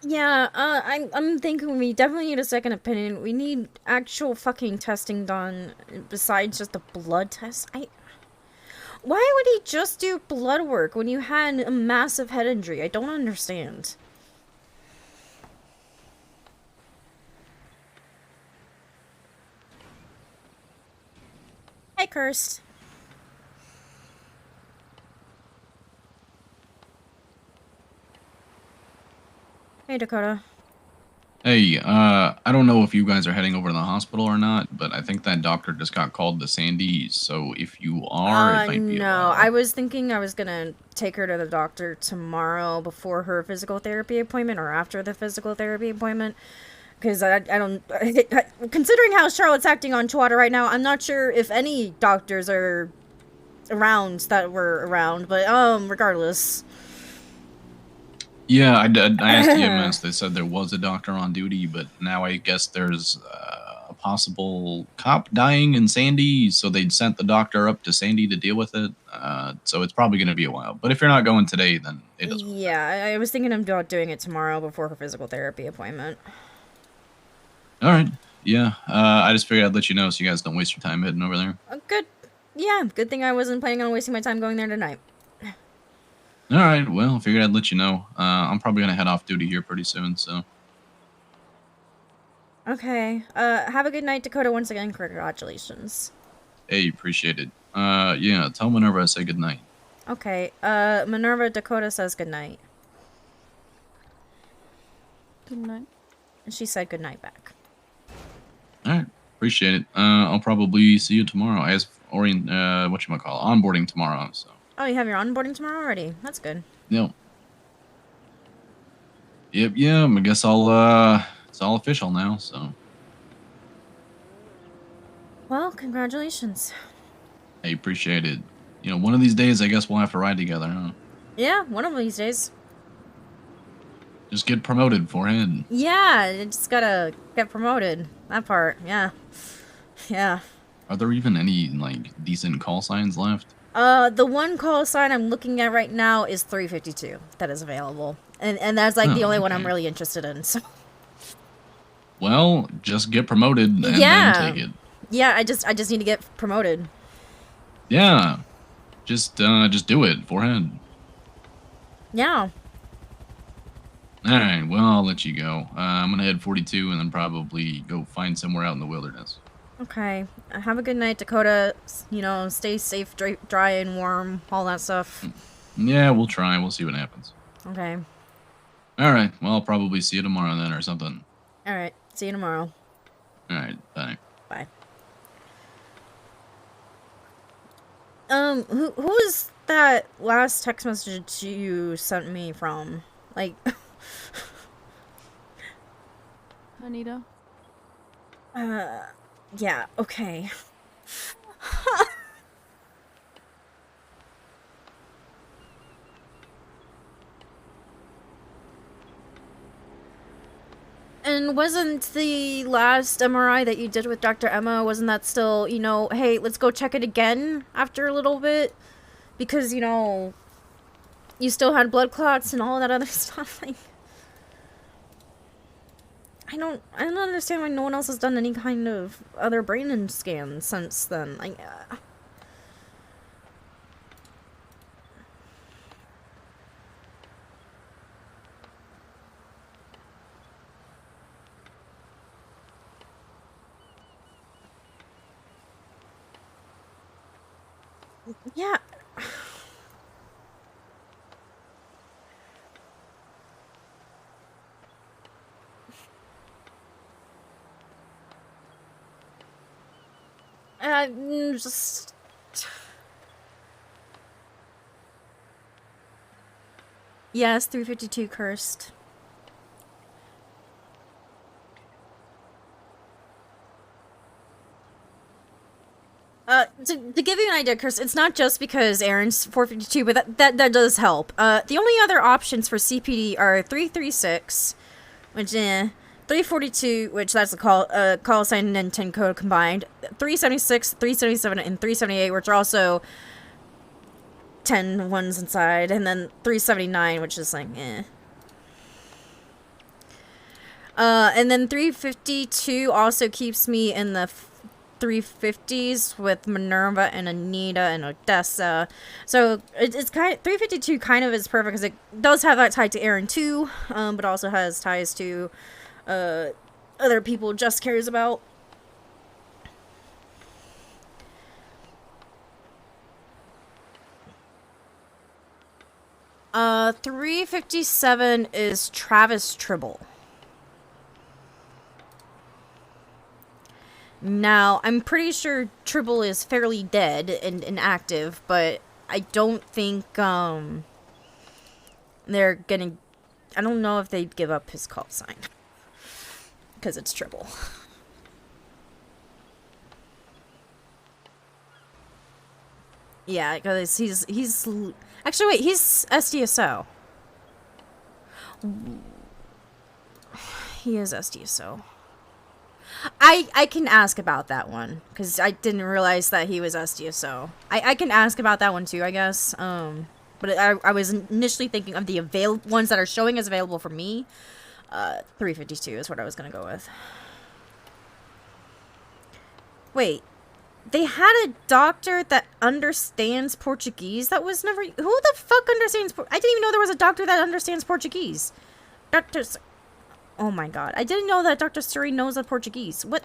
S2: Yeah, I'm thinking we definitely need a second opinion. We need actual fucking testing done besides just a blood test. Why would he just do blood work when you had a massive head injury? I don't understand. Hey, Cursed. Hey, Dakota.
S1: Hey, I don't know if you guys are heading over to the hospital or not, but I think that doctor just got called to Sandy's, so if you are, it might be
S2: No, I was thinking I was gonna take her to the doctor tomorrow before her physical therapy appointment or after the physical therapy appointment. Because I don't... Considering how Charlotte's acting on Twitter right now, I'm not sure if any doctors are around that were around, but, regardless...
S1: Yeah, I asked EMS. They said there was a doctor on duty, but now I guess there's a possible cop dying in Sandy, so they'd sent the doctor up to Sandy to deal with it. So it's probably going to be a while. But if you're not going today, then it doesn't.
S2: Yeah, I was thinking about doing it tomorrow before her physical therapy appointment.
S1: All right. Yeah, I just figured I'd let you know so you guys don't waste your time heading over there.
S2: Good. Yeah, good thing I wasn't planning on wasting my time going there tonight.
S1: All right, well, I figured I'd let you know. I'm probably going to head off duty here pretty soon, so.
S2: Okay, have a good night, Dakota. Once again, congratulations.
S1: Hey, appreciate it. Yeah, tell Minerva I say good night.
S2: Okay, Minerva, Dakota says good night.
S6: Good night.
S2: And she said good night back.
S1: All right, appreciate it. I'll probably see you tomorrow. I have onboarding tomorrow, so.
S2: Oh, you have your onboarding tomorrow already? That's good.
S1: Yep. Yeah, I guess it's all official now, so.
S2: Well, congratulations.
S1: I appreciate it. You know, one of these days, I guess we'll have to ride together, huh?
S2: Yeah, one of these days.
S1: Just get promoted, forehead.
S2: Yeah, you just gotta get promoted. That part, yeah. Yeah.
S1: Are there even any, like, decent call signs left?
S2: The one call sign I'm looking at right now is 352 that is available. And that's like the only one I'm really interested in, so.
S1: Well, just get promoted and then take it.
S2: Yeah, I just need to get promoted.
S1: Yeah. Just do it. Forehead.
S2: Yeah.
S1: Alright, well, I'll let you go. I'm gonna head 42 and then probably go find somewhere out in the wilderness.
S2: Okay. Have a good night, Dakota. You know, stay safe, dry and warm, all that stuff.
S1: Yeah, we'll try. We'll see what happens.
S2: Okay.
S1: Alright, well, I'll probably see you tomorrow then or something.
S2: Alright. See you tomorrow.
S1: Alright, bye.
S2: Bye. Who was that last text message you sent me from? Like...
S6: Anita?
S2: Yeah, okay. And wasn't the last MRI that you did with Dr. Emma, wasn't that still, you know, hey, let's go check it again after a little bit? Because, you know, you still had blood clots and all that other stuff, like... I don't understand why no one else has done any kind of other brain scans since then. Like, yeah. Just... Yes, 352 cursed. To give you an idea, Chris, it's not just because Aaron's 452, but that does help. The only other options for CPD are 336, which, 342, which that's a call sign and 10 code combined, 376, 377, and 378, which are also 10 ones inside, and then 379, which is like, and then 352 also keeps me in the 350s with Minerva and Anita and Odessa. So it's kind of 352 kind of is perfect because it does have that tie to Aaron too, but also has ties to other people Just cares about. Uh, 357 is Travis Tribble. Now, I'm pretty sure Tribble is fairly dead and inactive, but I don't think, they're gonna... I don't know if they'd give up his call sign. Because it's Tribble. Yeah, because he's... Actually, wait, he's SDSO. He is SDSO. I can ask about that one, because I didn't realize that he was SDSO. I can ask about that one too, I guess. But I was initially thinking of the ones that are showing as available for me. 352 is what I was going to go with. Wait. They had a doctor that understands Portuguese? That was never... Who the fuck understands... I didn't even know there was a doctor that understands Portuguese. Doctors... Oh my god. I didn't know that Dr. Suri knows the Portuguese. What?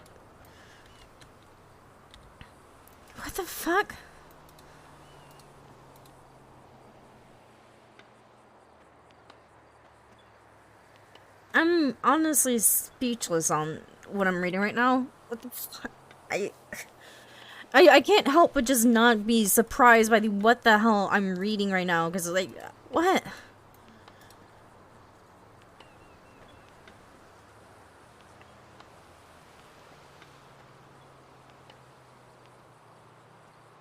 S2: What the fuck? I'm honestly speechless on what I'm reading right now. What the fuck? I can't help but just not be surprised by what the hell I'm reading right now. Because, like, what?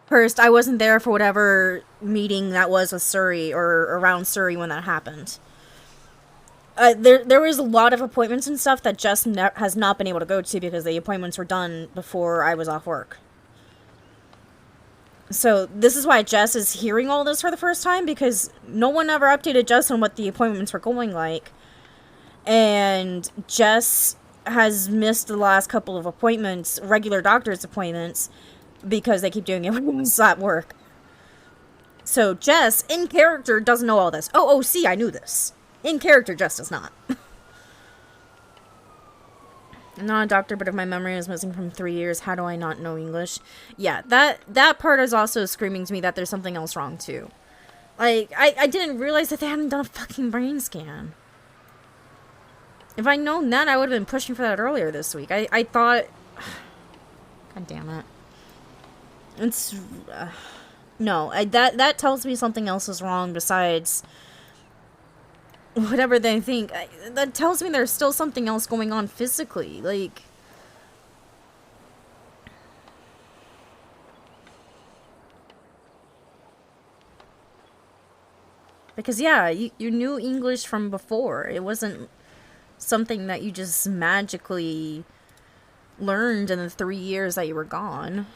S2: First, I wasn't there for whatever meeting that was with Surrey or around Surrey when that happened. There was a lot of appointments and stuff that Jess has not been able to go to because the appointments were done before I was off work. So this is why Jess is hearing all this for the first time, because no one ever updated Jess on what the appointments were going like. And Jess has missed the last couple of appointments, regular doctor's appointments, because they keep doing it when it's at work. So Jess, in character, doesn't know all this. Oh, see, I knew this. In character, Jess does not. I'm not a doctor, but if my memory is missing from 3 years, how do I not know English? Yeah, that part is also screaming to me that there's something else wrong, too. Like, I didn't realize that they hadn't done a fucking brain scan. If I'd known that, I would have been pushing for that earlier this week. I thought... God damn it. It's... no, that tells me something else is wrong besides... whatever they think. That tells me there's still something else going on physically. Like... because, yeah, you knew English from before. It wasn't something that you just magically learned in the 3 years that you were gone.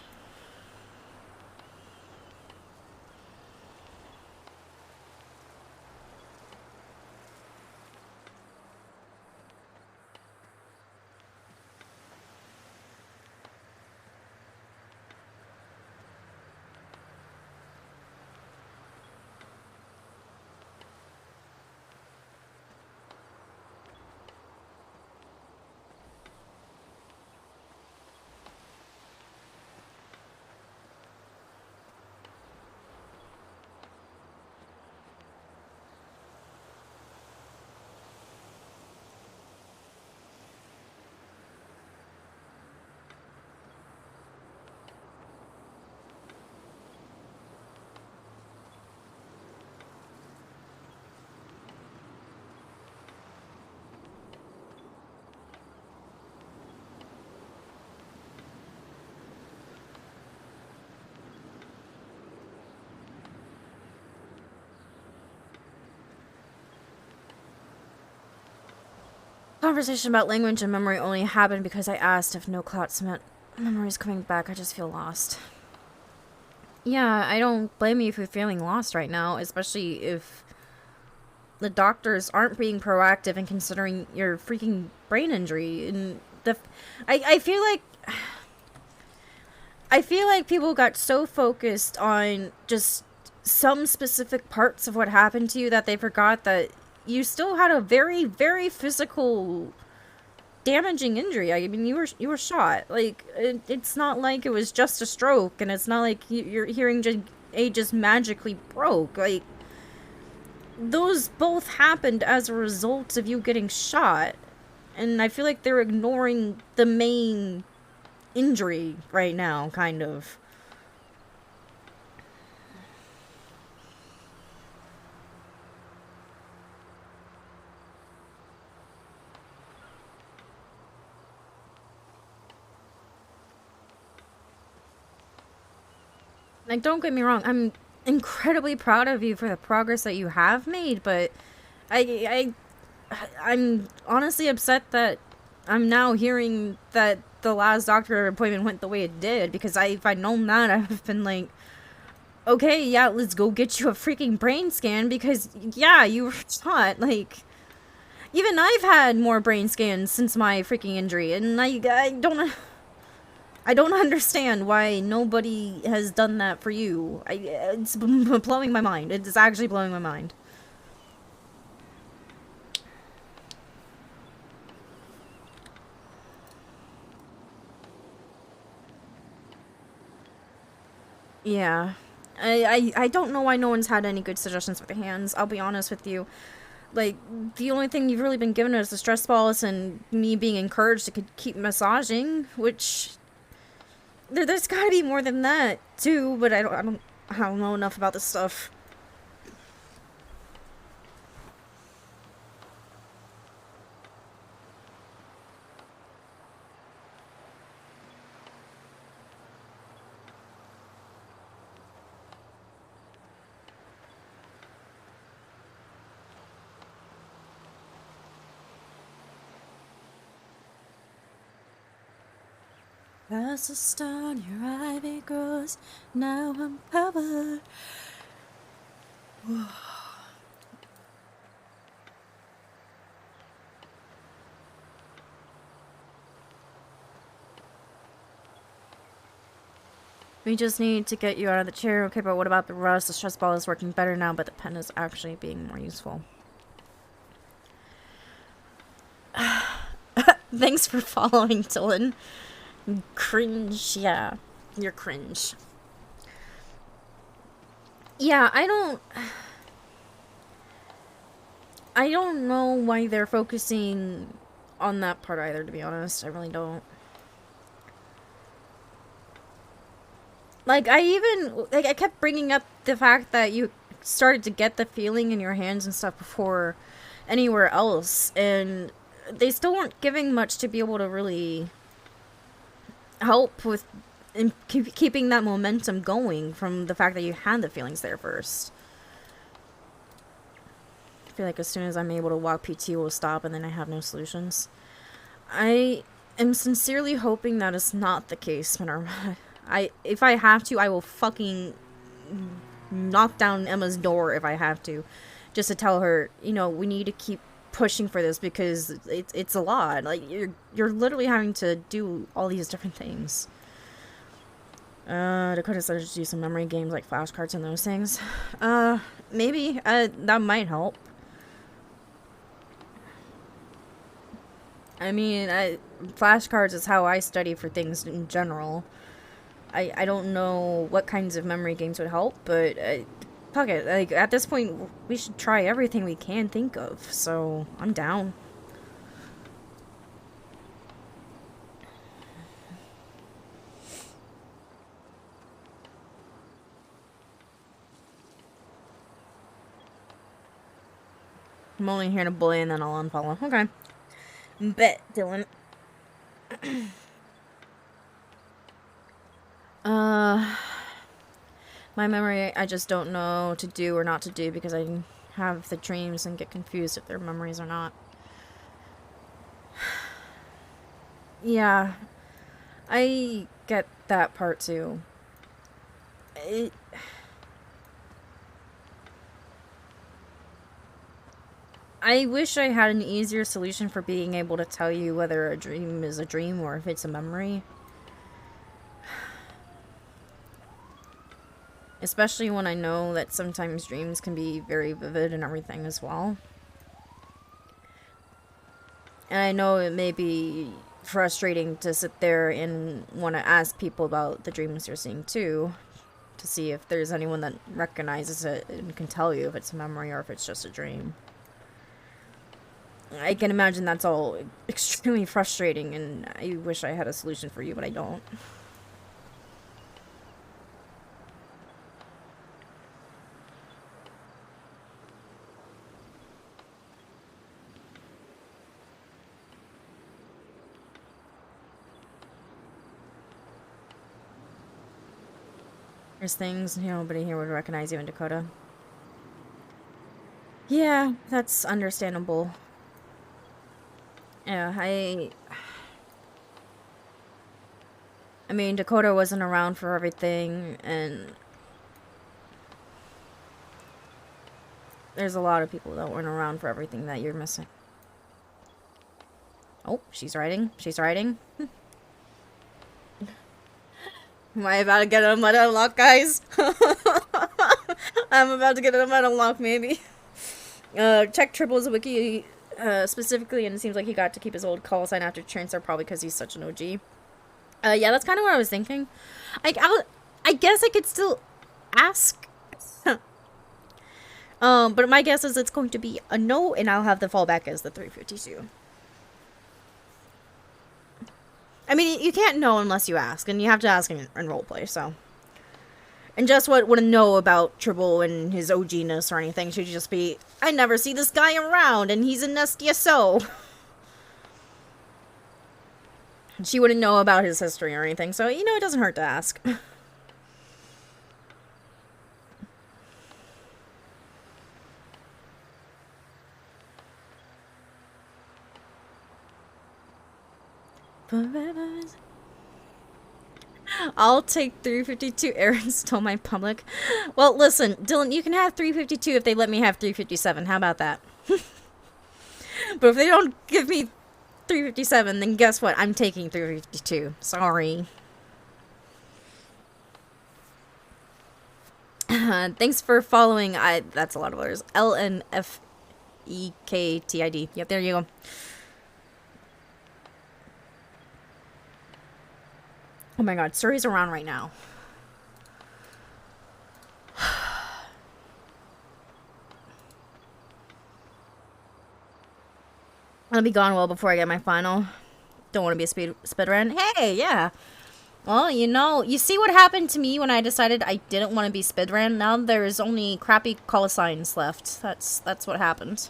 S2: Conversation about language and memory only happened because I asked if no clots meant memories coming back. I just feel lost. Yeah, I don't blame you for feeling lost right now, especially if the doctors aren't being proactive in considering your freaking brain injury. And I feel like people got so focused on just some specific parts of what happened to you that they forgot that you still had a very, very physical, damaging injury. I mean, you were shot. Like, it's not like it was just a stroke, and it's not like your hearing just magically broke. Like, those both happened as a result of you getting shot, and I feel like they're ignoring the main injury right now, kind of. Like, don't get me wrong, I'm incredibly proud of you for the progress that you have made, but I'm honestly upset that I'm now hearing that the last doctor appointment went the way it did, because if I'd known that, I would have been like, okay, yeah, let's go get you a freaking brain scan, because, yeah, you were shot. Like, even I've had more brain scans since my freaking injury, and I don't understand why nobody has done that for you. It's blowing my mind. It's actually blowing my mind. Yeah. I don't know why no one's had any good suggestions for the hands. I'll be honest with you. Like, the only thing you've really been given is the stress balls and me being encouraged to keep massaging, which... There's gotta be more than that, too, but I don't know enough about this stuff. As the stone, your ivy grows. Now I'm covered. We just need to get you out of the chair. Okay, but what about the rust? The stress ball is working better now, but the pen is actually being more useful. Thanks for following, Dylan. Cringe, yeah. You're cringe. Yeah, I don't know why they're focusing on that part either, to be honest. I really don't. Like, I kept bringing up the fact that you started to get the feeling in your hands and stuff before anywhere else, and they still weren't giving much to be able to really help with keeping that momentum going from the fact that you had the feelings there first. I feel like as soon as I'm able to walk, PT will stop, and then I have no solutions. I am sincerely hoping that is not the case, Minerva. If I have to, I will fucking knock down Emma's door if I have to, just to tell her, you know, we need to keep pushing for this because it's a lot. Like, you're literally having to do all these different things. Dakota said to do some memory games like flashcards and those things. Maybe that might help. I mean, flashcards is how I study for things in general. I don't know what kinds of memory games would help, but fuck it. Like, at this point, we should try everything we can think of, so I'm down. I'm only here to bully and then I'll unfollow. Okay. Bet, Dylan. My memory, I just don't know to do or not to do because I have the dreams and get confused if they're memories or not. Yeah, I get that part too. I wish I had an easier solution for being able to tell you whether a dream is a dream or if it's a memory. Especially when I know that sometimes dreams can be very vivid and everything as well. And I know it may be frustrating to sit there and want to ask people about the dreams you're seeing too, to see if there's anyone that recognizes it and can tell you if it's a memory or if it's just a dream. I can imagine that's all extremely frustrating, and I wish I had a solution for you, but I don't. There's things nobody here would recognize you in Dakota. Yeah, that's understandable. Yeah, I mean, Dakota wasn't around for everything, and there's a lot of people that weren't around for everything that you're missing. Oh, she's riding. She's riding. Am I about to get a mud unlock, guys? I'm about to get a mud unlock, maybe. Check Triple's wiki specifically, and it seems like he got to keep his old call sign after transfer, probably because he's such an OG. Yeah, that's kind of what I was thinking. I guess I could still ask. But my guess is it's going to be a no, and I'll have the fallback as the 352. I mean, you can't know unless you ask, and you have to ask in roleplay, so. And just wouldn't know about Triple and his OG-ness or anything. She'd just be, I never see this guy around, and he's an SDSO. She wouldn't know about his history or anything, so, you know, it doesn't hurt to ask. I'll take 352. Aaron stole my public. Well, listen, Dylan, you can have 352 if they let me have 357. How about that? But if they don't give me 357, then guess what? I'm taking 352. Sorry. Thanks for following. That's a lot of letters. LNFEKTID. Yep, there you go. Oh my god, Suri's around right now. I'll be gone well before I get my final. Don't want to be a speed run. Hey, yeah. Well, you know, you see what happened to me when I decided I didn't want to be speed ran? Now there's only crappy call signs left. That's what happened.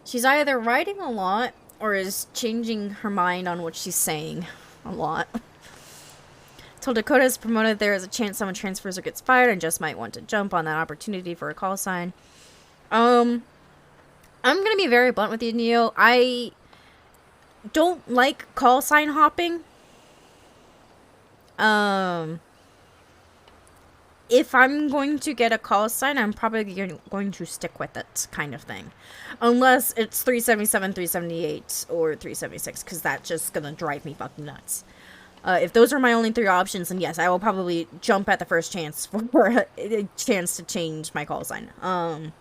S2: She's either writing a lot or is changing her mind on what she's saying a lot. Till Dakota is promoted, there is a chance someone transfers or gets fired and just might want to jump on that opportunity for a call sign. I'm gonna be very blunt with you, Neo. I don't like call sign hopping. If I'm going to get a call sign, I'm probably going to stick with it, kind of thing. Unless it's 377, 378, or 376, because that's just gonna drive me fucking nuts. If those are my only three options, then yes, I will probably jump at the first chance for a chance to change my call sign. But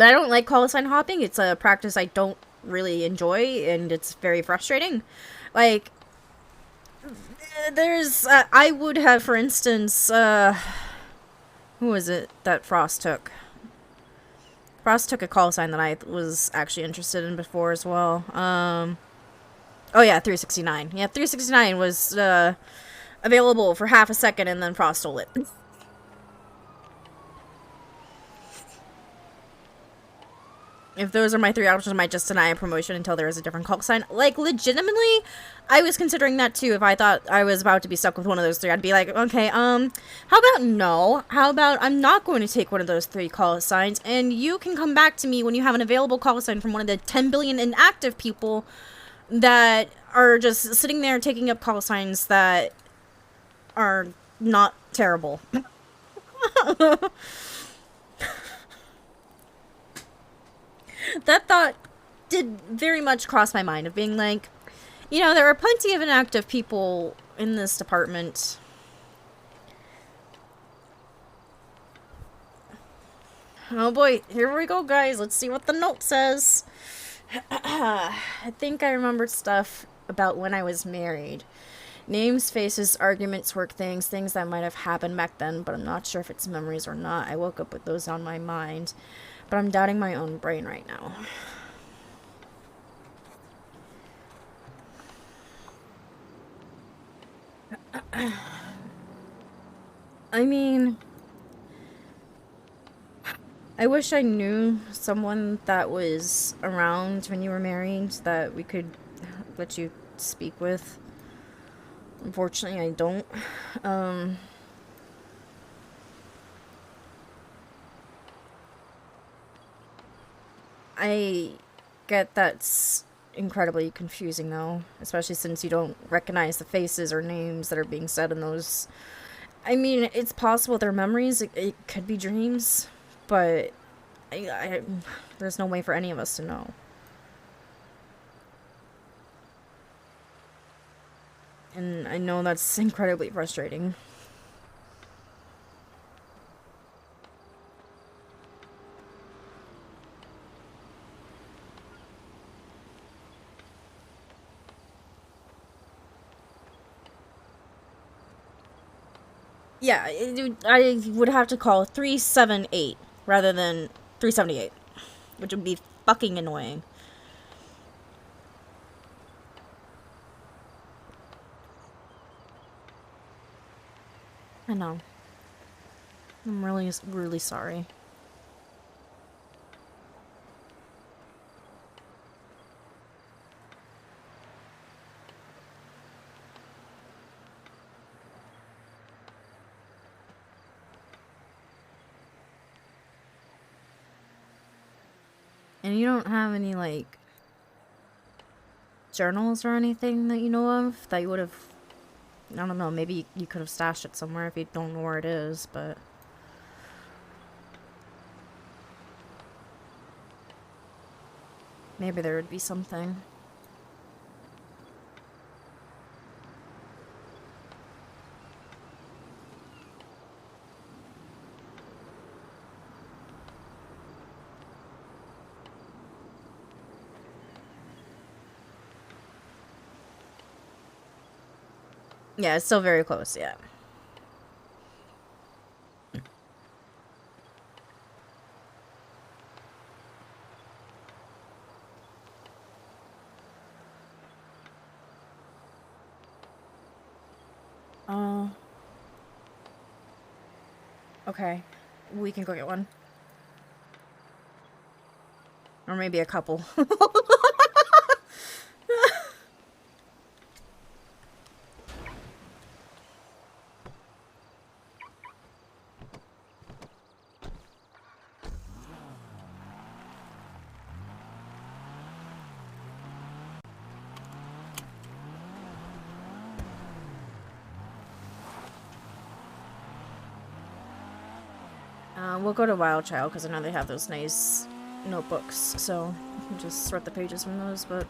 S2: I don't like call sign hopping. It's a practice I don't really enjoy, and it's very frustrating. Like, there's, I would have, for instance, who was it that Frost took? Frost took a call sign that I was actually interested in before as well. Oh yeah, 369. Yeah, 369 was, available for half a second and then Frost stole it. If those are my three options, I might just deny a promotion until there is a different call sign. Like, legitimately, I was considering that too. If I thought I was about to be stuck with one of those three, I'd be like, okay, how about no? How about I'm not going to take one of those three call signs, and you can come back to me when you have an available call sign from one of the 10 billion inactive people that are just sitting there taking up call signs that are not terrible. That thought did very much cross my mind of being like, you know, there are plenty of inactive people in this department. Oh boy, here we go, guys. Let's see what the note says. I think I remembered stuff about when I was married. Names, faces, arguments, work things that might have happened back then, but I'm not sure if it's memories or not. I woke up with those on my mind, but I'm doubting my own brain right now. I mean, I wish I knew someone that was around when you were married that we could let you speak with. Unfortunately, I don't. I get that's incredibly confusing, though, especially since you don't recognize the faces or names that are being said in those. I mean, it's possible they're memories, it could be dreams, but there's no way for any of us to know. And I know that's incredibly frustrating. Yeah, I would have to call 378 rather than 378, which would be fucking annoying. I know. I'm really, really sorry. And you don't have any, like, journals or anything that you know of that you would have, I don't know, maybe you could have stashed it somewhere if you don't know where it is, but maybe there would be something. Yeah, it's still very close, yeah. Okay. We can go get one. Or maybe a couple. We'll go to Wild Child because I know they have those nice notebooks, so you can just sort the pages from those, but...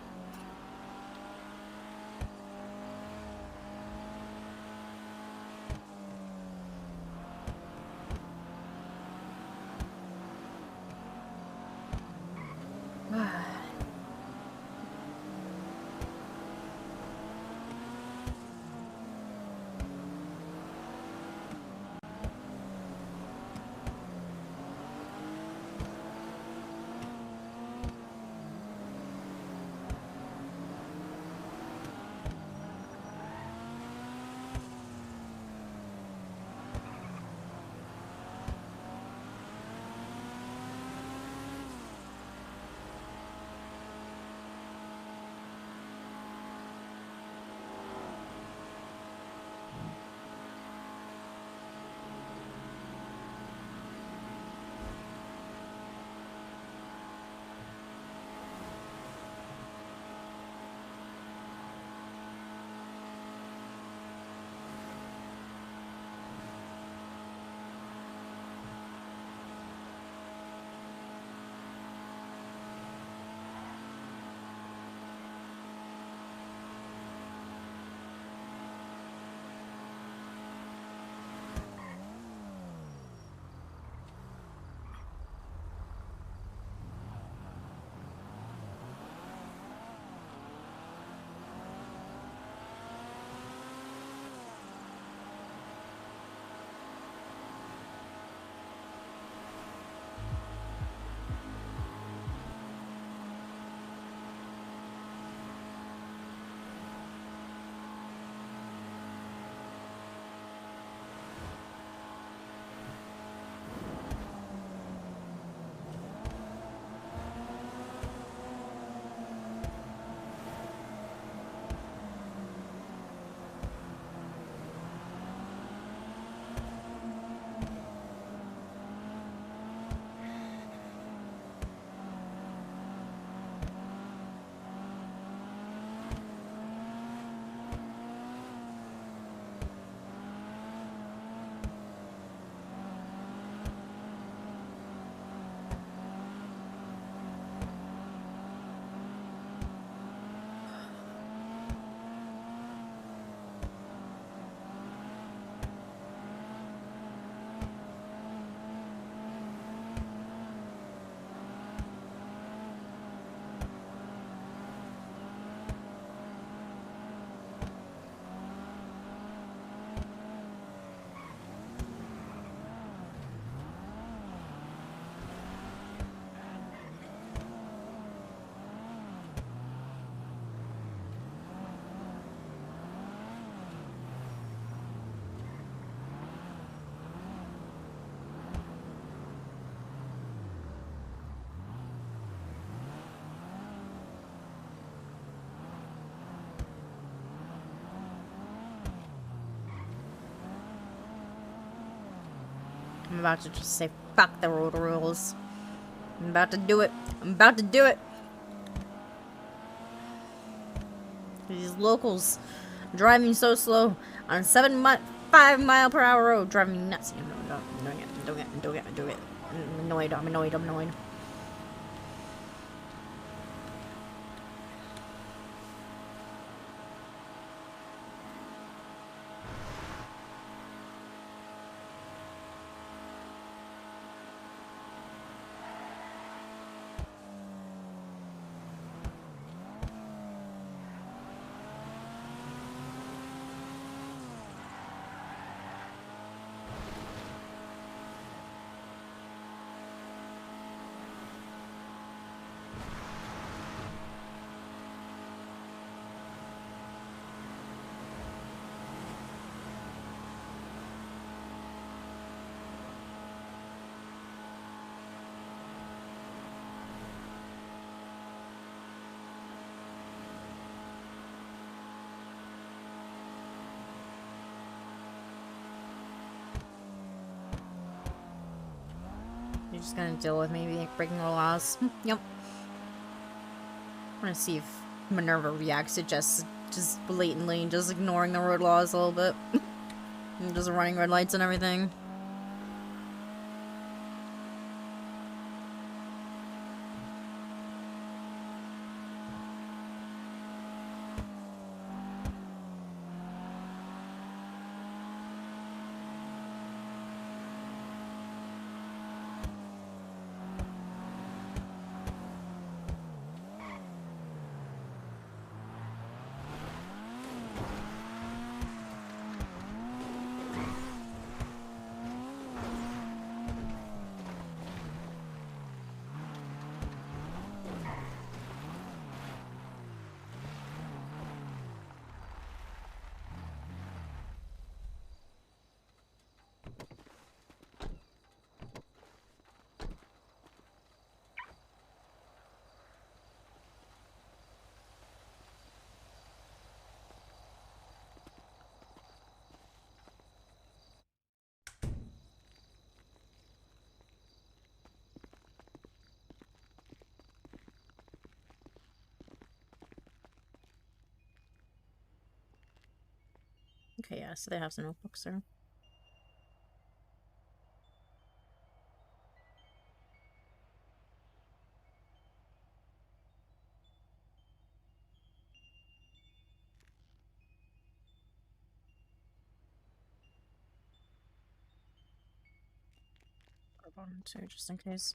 S2: I'm about to just say, fuck the road rules. I'm about to do it. I'm about to do it. These locals driving so slow on 5-mile-per-hour road, driving me nuts. I'm doing it. I'm annoyed. You're just gonna deal with me breaking the laws. Yep. I want to see if Minerva reacts to just blatantly just ignoring the road laws a little bit. And just running red lights and everything. Okay, yeah, so they have some notebooks there. Put one too, just in case.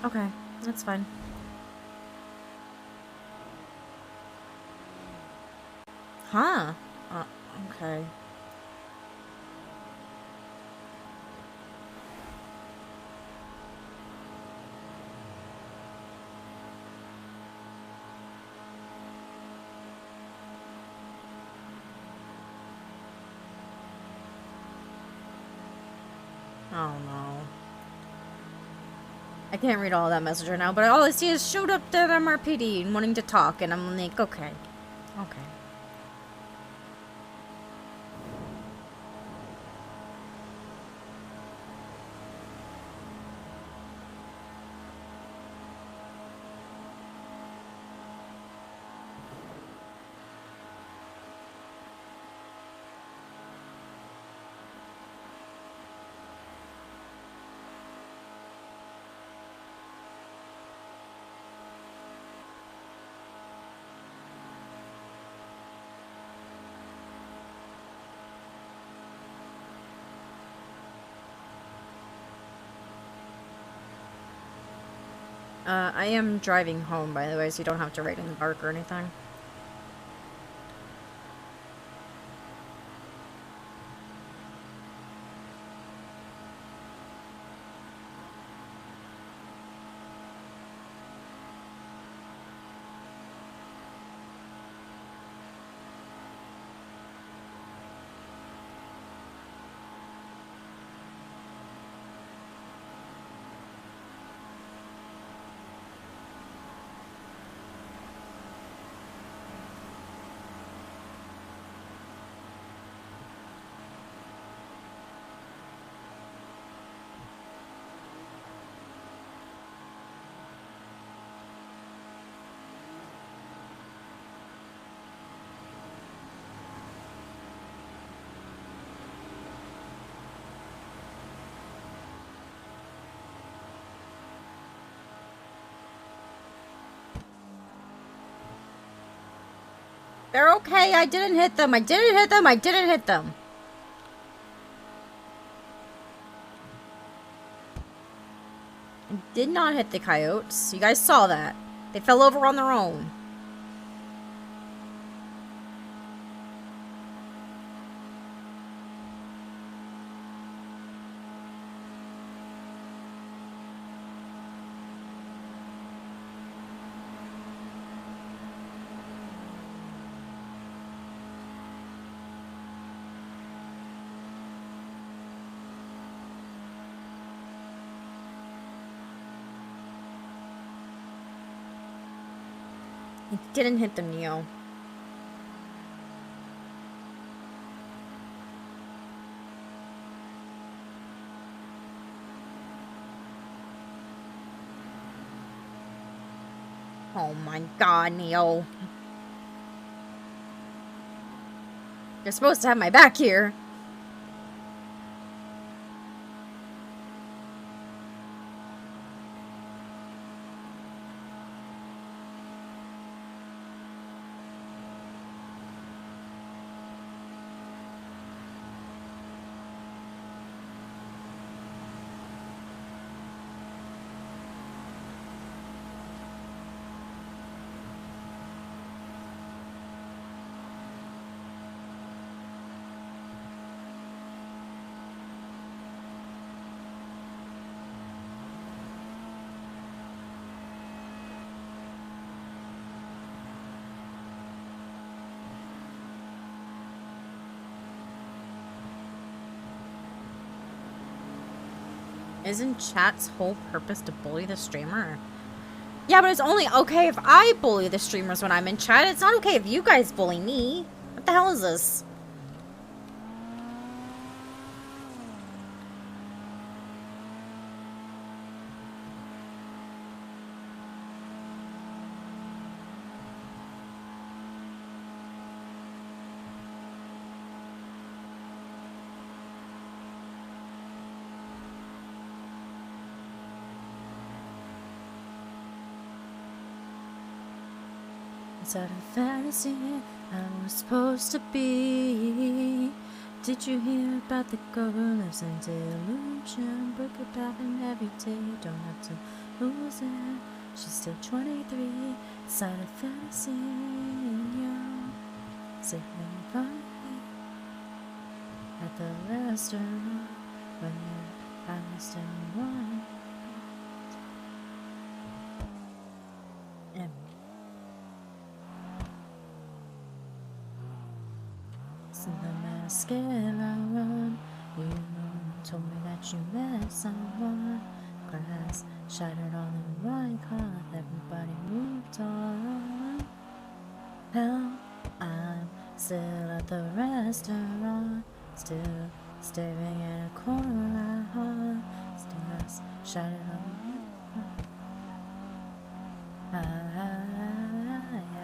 S2: Okay, that's fine. Huh? Okay. Oh no. I can't read all that message right now, but all I see is showed up at MRPD and wanting to talk, and I'm like, okay. Okay. I am driving home, by the way, so you don't have to write in the dark or anything. They're okay. I didn't hit them. I didn't hit them. I didn't hit them. I did not hit the coyotes. You guys saw that. They fell over on their own. I didn't hit the Neo. Oh my god, Neo. You're supposed to have my back here. Isn't chat's whole purpose to bully the streamer? Yeah, but it's only okay if I bully the streamers when I'm in chat. It's not okay if you guys bully me. What the hell is this? Is that a fantasy I was supposed to be? Did you hear about the girl who lives in delusion? Book about it every day, don't have to lose it. She's still 23, is that a fantasy? Yeah. Sitting by at the restaurant when you're honest and wine. In the mascara run, you told me that you met someone. Glass shattered on the right car, everybody moved on. Hell, I'm still at the restaurant, still staring at a corner I haunt. Still glass shattered on the right car.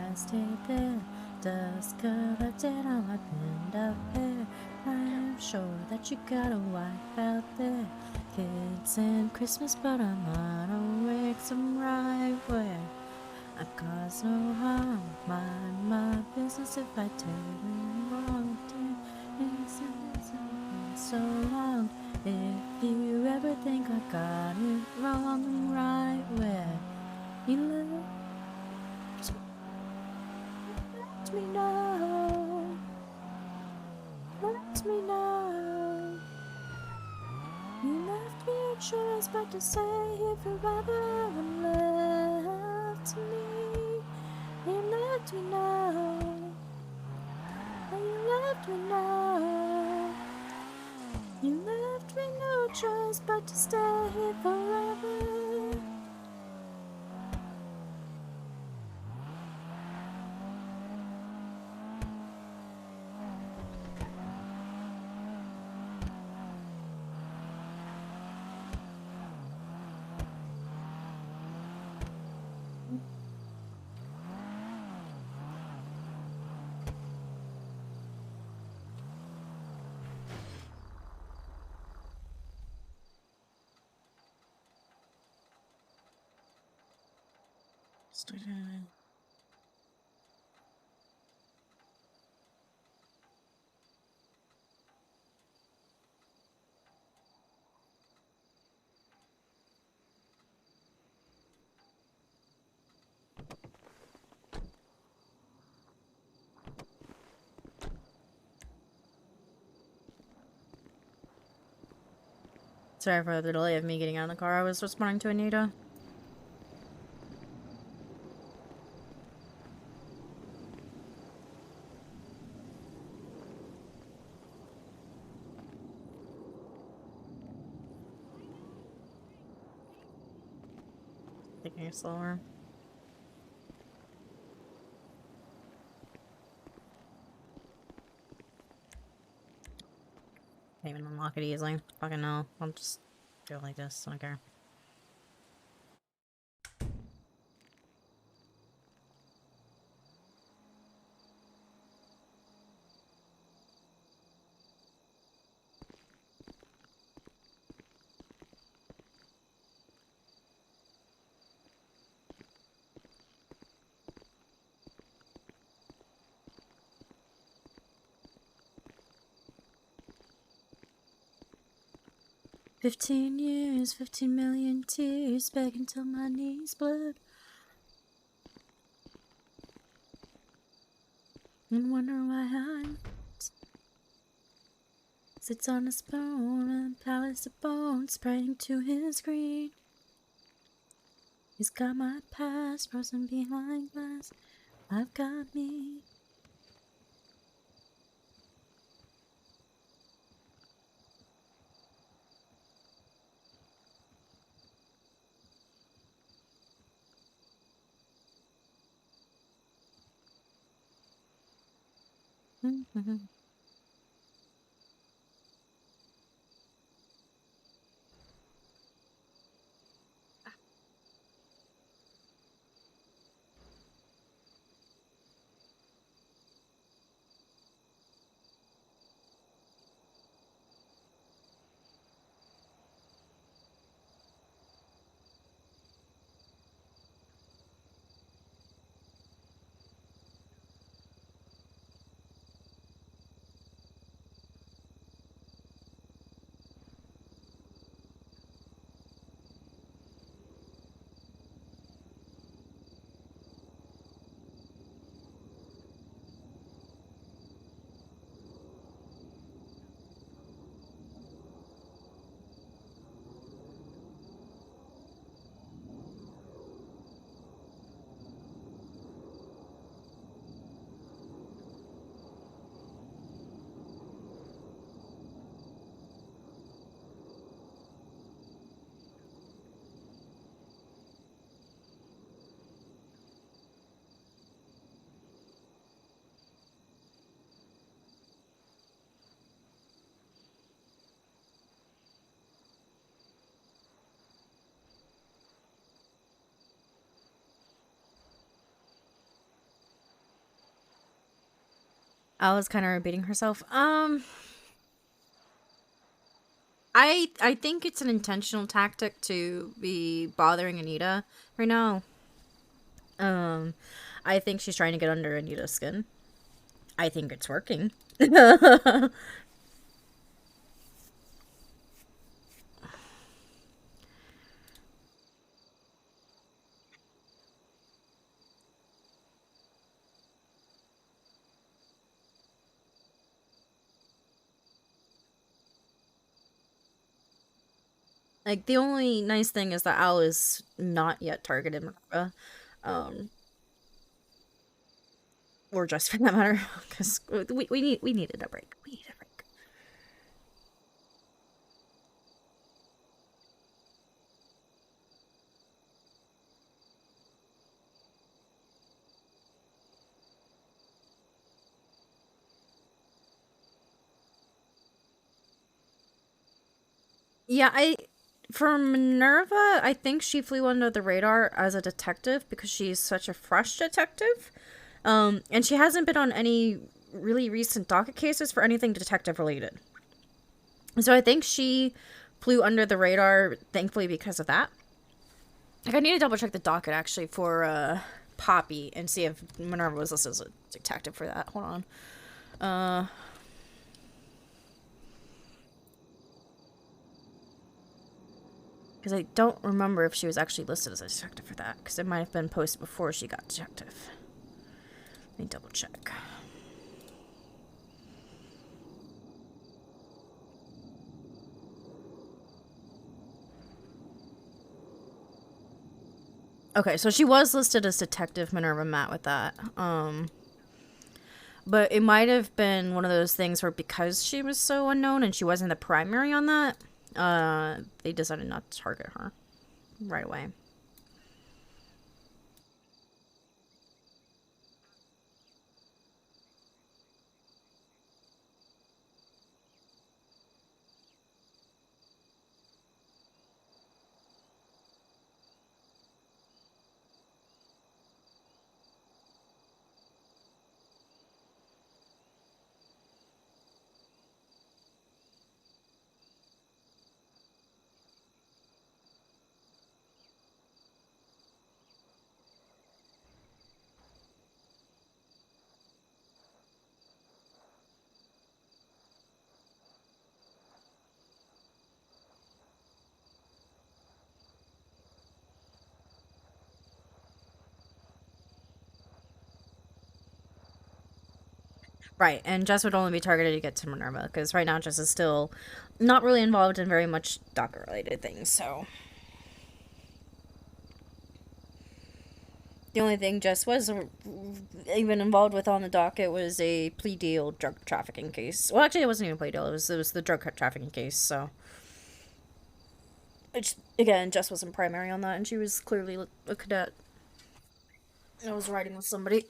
S2: I stayed there. Dust collected on my pinned up hair. I am sure that you got a wife out there. Kids and Christmas, but I'm on awake some right where I cause no harm. Mind my business if I tell you wrong. It's been so long. If you ever think I got it wrong, I'm right where choice but to stay here forever and left me. You left me now. You left me now. You left me no choice but to stay here forever. Sorry for the delay of me getting out of the car. I was responding to Anita. Taking it slower. Can't even unlock it easily. Fucking no. I'll just go like this. I don't care. "15 years, 15 million tears, begging till my knees bled. And wonder why I sits on a spoon and palace of bones, praying to his greed. He's got my past frozen behind glass. I've got me." Alice kind of repeating herself. I think it's an intentional tactic to be bothering Anita right now. I think she's trying to get under Anita's skin. I think it's working. Like, the only nice thing is that Al is not yet targeted Minerva. Or just for that matter, because we needed a break. We needed a break. Yeah, for Minerva, I think she flew under the radar as a detective because she's such a fresh detective. And she hasn't been on any really recent docket cases for anything detective related. So I think she flew under the radar, thankfully, because of that. Like, I need to double check the docket, actually, for, Poppy and see if Minerva was listed as a detective for that. Hold on. Because I don't remember if she was actually listed as a detective for that, because it might have been posted before she got detective. Let me double check. Okay, so she was listed as Detective Minerva Matt with that. But it might have been one of those things where because she was so unknown and she wasn't the primary on that, they decided not to target her right away. Right, and Jess would only be targeted to get to Minerva, because right now Jess is still not really involved in very much docket-related things, so... The only thing Jess was even involved with on the docket was a plea deal drug trafficking case. Well, actually, it wasn't even a plea deal, it was the drug trafficking case, so... Which, again, Jess wasn't primary on that, and she was clearly a cadet. I was riding with somebody.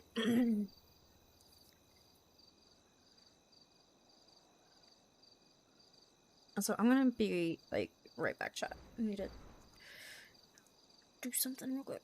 S2: So I'm gonna be, like, right back, chat. I need to do something real quick.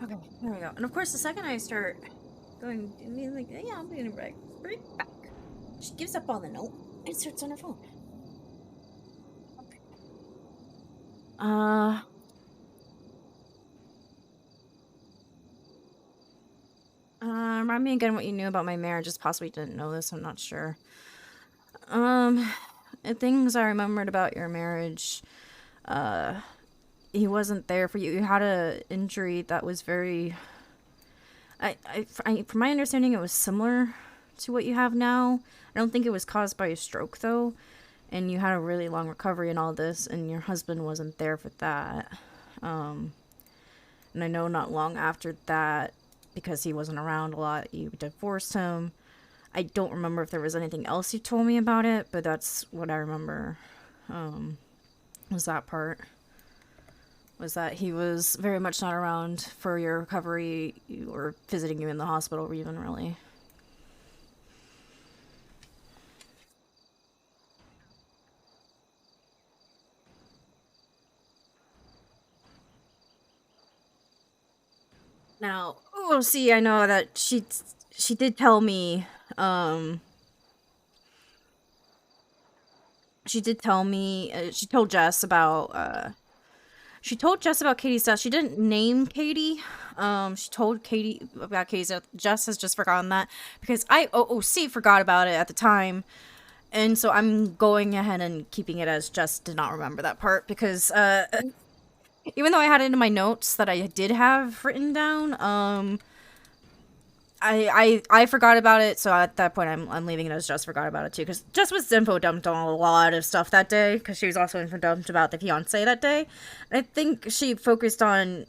S2: Okay, there we go. And of course, the second I start going, like, yeah, I'm gonna be right back. She gives up on the note and starts on her phone. Okay. Remind me again what you knew about my marriage. Just possibly didn't know this. I'm not sure. Things I remembered about your marriage. He wasn't there for you. You had a injury that was very. From my understanding, it was similar to what you have now. I don't think it was caused by a stroke though, and you had a really long recovery and all this, and your husband wasn't there for that. And I know not long after that, because he wasn't around a lot, you divorced him. I don't remember if there was anything else you told me about it, but that's what I remember. Was that part. Was that he was very much not around for your recovery or visiting you in the hospital even, really. Now, oh, see, I know that she did tell me, she told Jess about, she told Jess about Katie's death. She didn't name Katie. She told Katie about Katie's death. Jess has just forgotten that because I OOC forgot about it at the time. And so I'm going ahead and keeping it as Jess did not remember that part because, even though I had it in my notes that I did have written down, I forgot about it, so at that point I'm leaving it as Jess forgot about it too, because Jess was info dumped on a lot of stuff that day, because she was also info dumped about the fiance that day. And I think she focused on,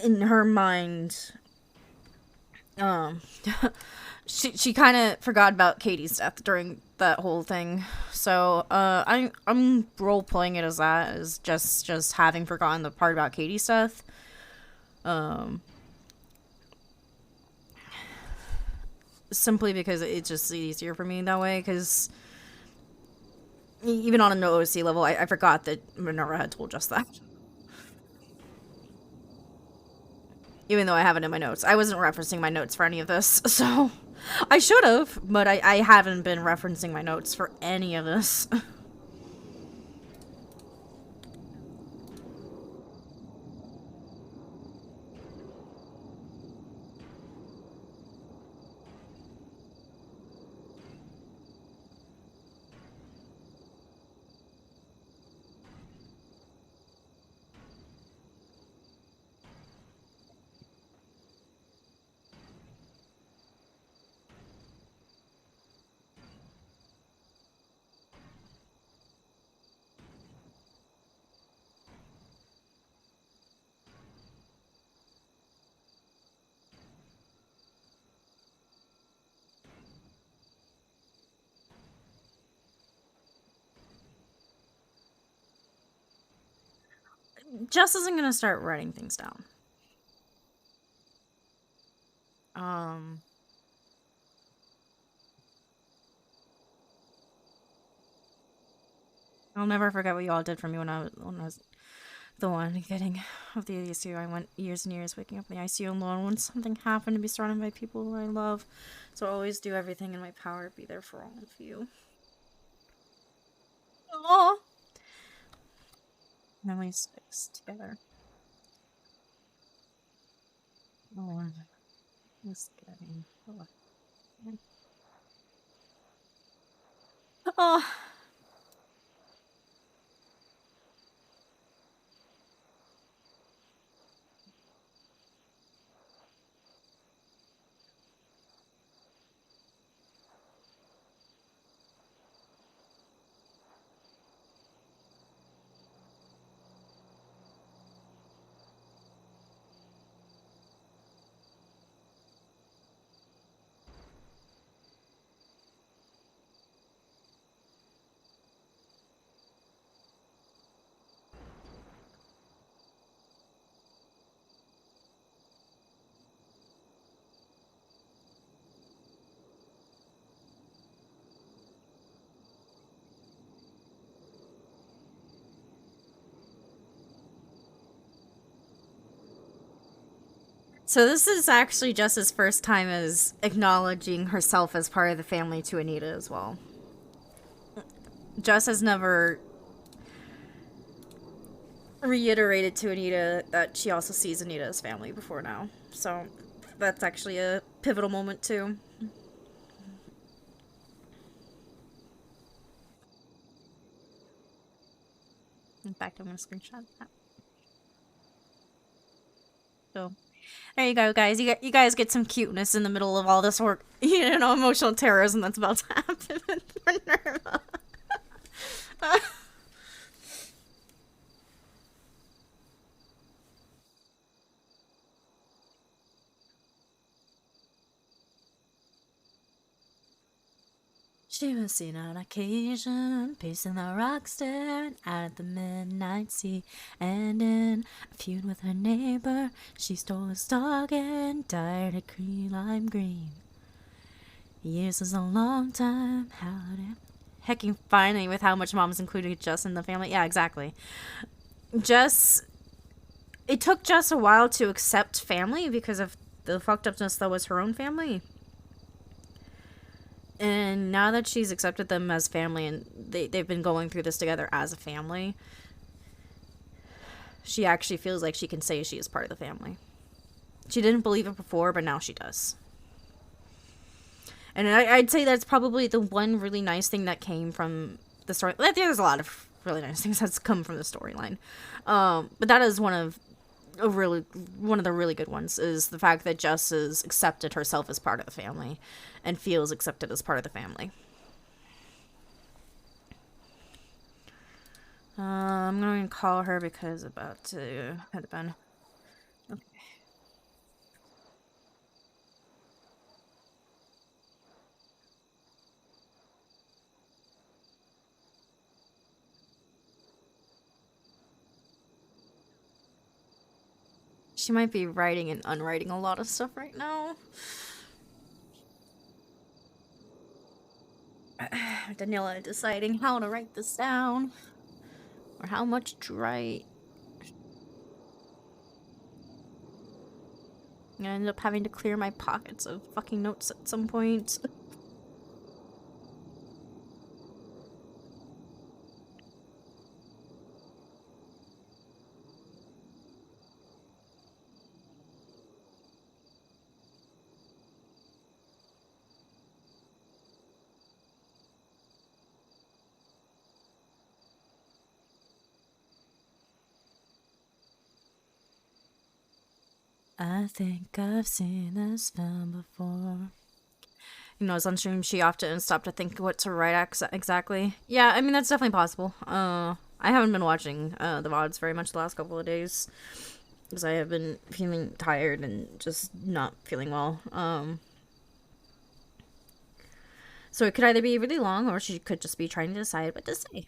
S2: in her mind, she kind of forgot about Katie's death during that whole thing. So I'm role playing it as that, as just having forgotten the part about Katie's death. Simply because it's just easier for me that way, because even on an OOC level, I forgot that Minerva had told Jess that. Even though I have it in my notes. I wasn't referencing my notes for any of this, so I should have, but I haven't been referencing my notes for any of this. Jess isn't gonna start writing things down. I'll never forget what you all did for me when I was the one getting of the ICU. I went years and years waking up in the ICU alone when something happened, to be surrounded by people who I love. So I always do everything in my power to be there for all of you. Aww. Memory sticks together. Lord. Just kidding. Oh. So this is actually Jess's first time as acknowledging herself as part of the family to Anita as well. Jess has never reiterated to Anita that she also sees Anita as family before now. So that's actually a pivotal moment too. In fact, I'm gonna screenshot that. So there you go, guys. You guys get some cuteness in the middle of all this work, you know, emotional terrorism that's about to happen for Nerva. She was seen on occasion, pacing the rock, staring out at the midnight sea, and in a feud with her neighbor, she stole his dog and dyed it key lime green. Years is a long time, how did hecking finally with how much mom's included Jess in the family? Yeah, exactly. Jess, it took Jess a while to accept family because of the fucked upness that was her own family. And now that she's accepted them as family and they've been going through this together as a family, she actually feels like she can say she is part of the family. She didn't believe it before, but now she does. And I'd say that's probably the one really nice thing that came from the story. There's a lot of really nice things that's come from the storyline. But that is one of the really good ones, is the fact that Jess has accepted herself as part of the family and feels accepted as part of the family. I'm going to call her because about to head to bed. Okay. She might be writing and unwriting a lot of stuff right now. Daniela deciding how to write this down, or how much to write. I'm gonna end up having to clear my pockets of fucking notes at some point. I think I've seen this film before. You know, as on stream, she often stopped to think what to write exactly. Yeah, I mean, that's definitely possible. I haven't been watching the VODs very much the last couple of days, because I have been feeling tired and just not feeling well. So it could either be really long, or she could just be trying to decide what to say.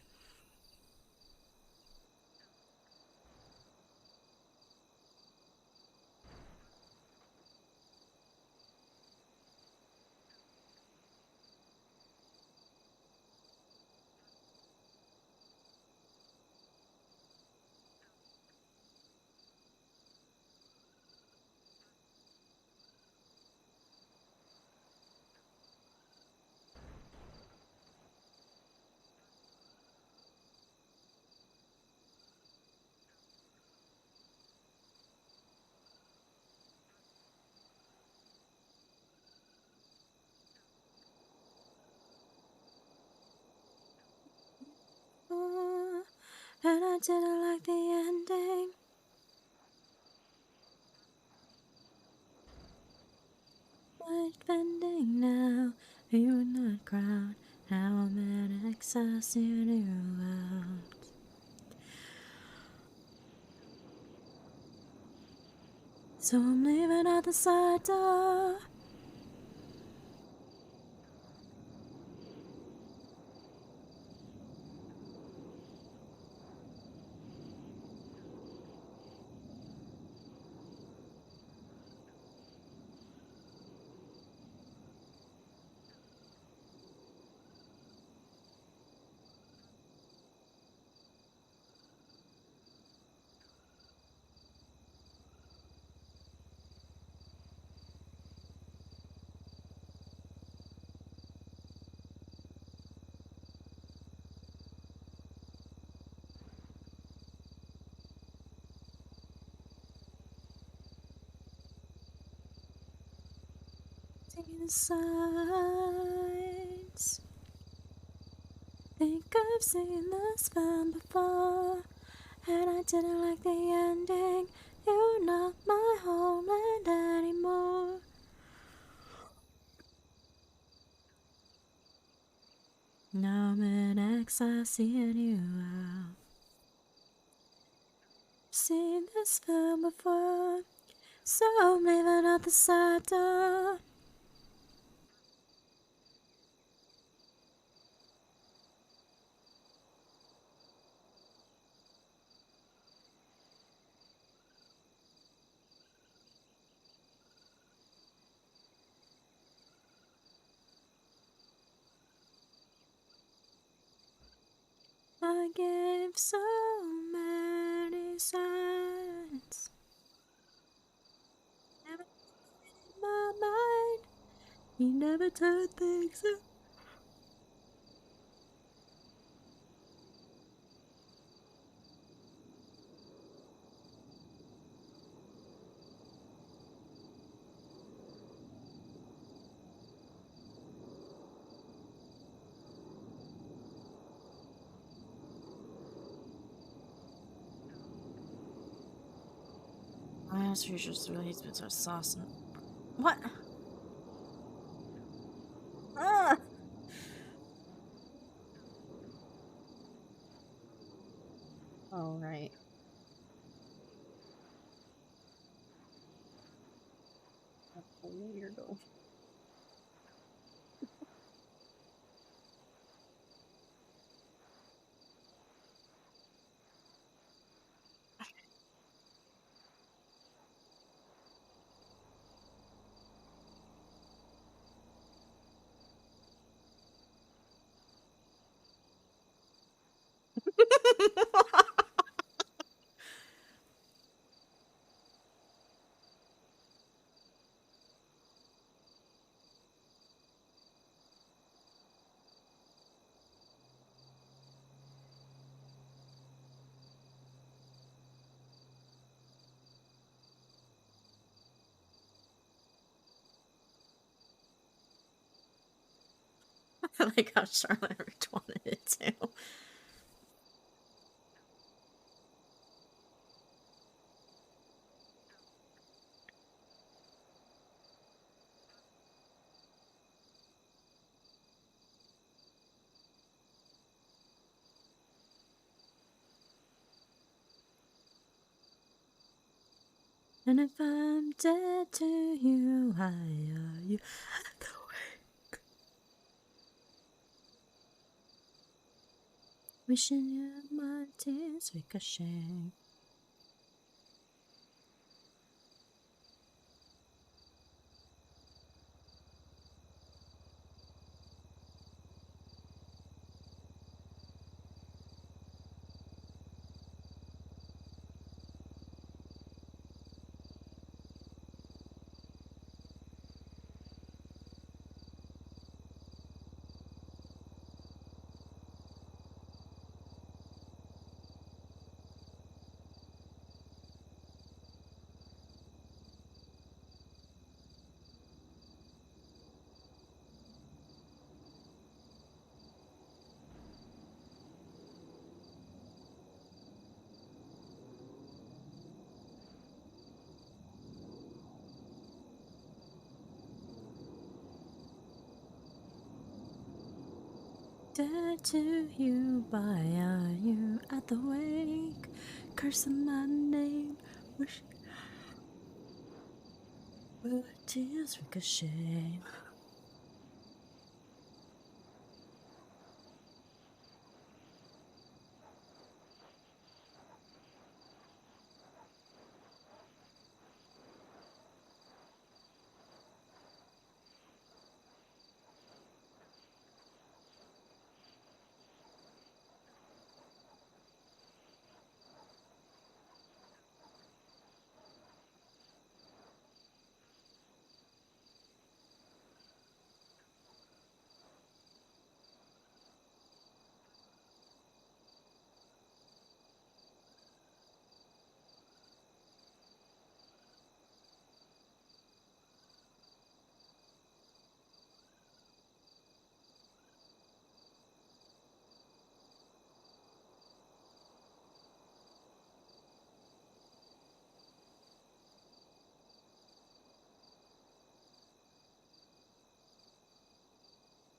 S2: And I didn't like the ending. Like bending now, you in the crowd. How I'm in excess in you out. So I'm leaving out the side door. Taking the sides. Think I've seen this film before, and I didn't like the ending. You're not my homeland anymore. Now I'm in excess, seeing you out. Seen this film before, so I'm leaving out the side door. I gave so many signs. Never in my mind. You never turned things up. I asked for just really hates pizza sauce and what? Ah! All right. That's a weirdo. I like how Charlotte retweeted it too. And if I'm dead to you, why are you awake? Wishing you my tears ricochet. Dead to you, why are you at the wake? Cursing my name, wish were tears ricochet.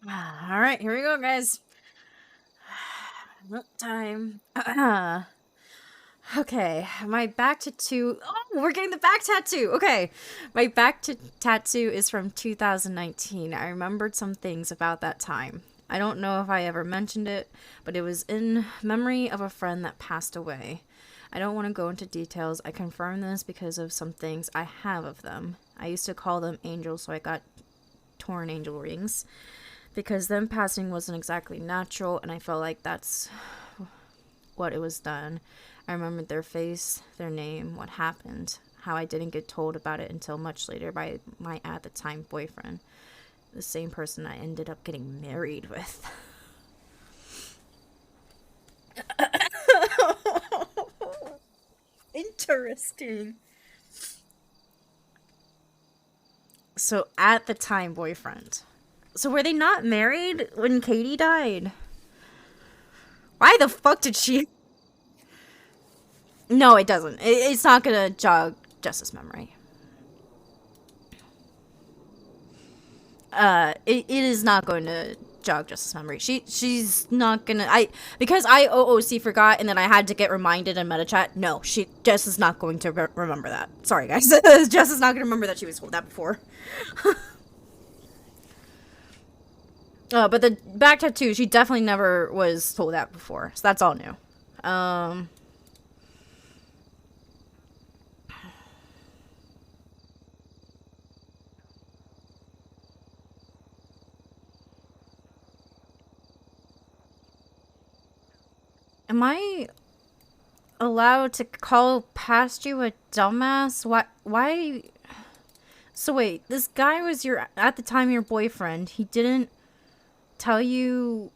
S2: All right, here we go, guys. What time? Okay, my back tattoo. Oh, we're getting the back tattoo. Okay, my tattoo is from 2019. I remembered some things about that time. I don't know if I ever mentioned it, but it was in memory of a friend that passed away. I don't want to go into details. I confirm this because of some things I have of them. I used to call them angels, so I got torn angel rings. Because them passing wasn't exactly natural, and I felt like that's what it was done. I remembered their face, their name, what happened, how I didn't get told about it until much later by my at the time boyfriend, the same person I ended up getting married with. Interesting. So at the time boyfriend. So were they not married when Katie died? Why the fuck did she... No, it doesn't. It's not gonna jog Jess's memory. It is not going to jog Jess's memory. She's not gonna. Because I OOC forgot and then I had to get reminded in meta chat. No, Jess is not going to remember that. Sorry guys, Jess is not gonna remember that she was told that before. But the back tattoo, she definitely never was told that before, so that's all new. Am I allowed to call past you a dumbass? Why? So wait, this guy was at the time your boyfriend. He didn't tell you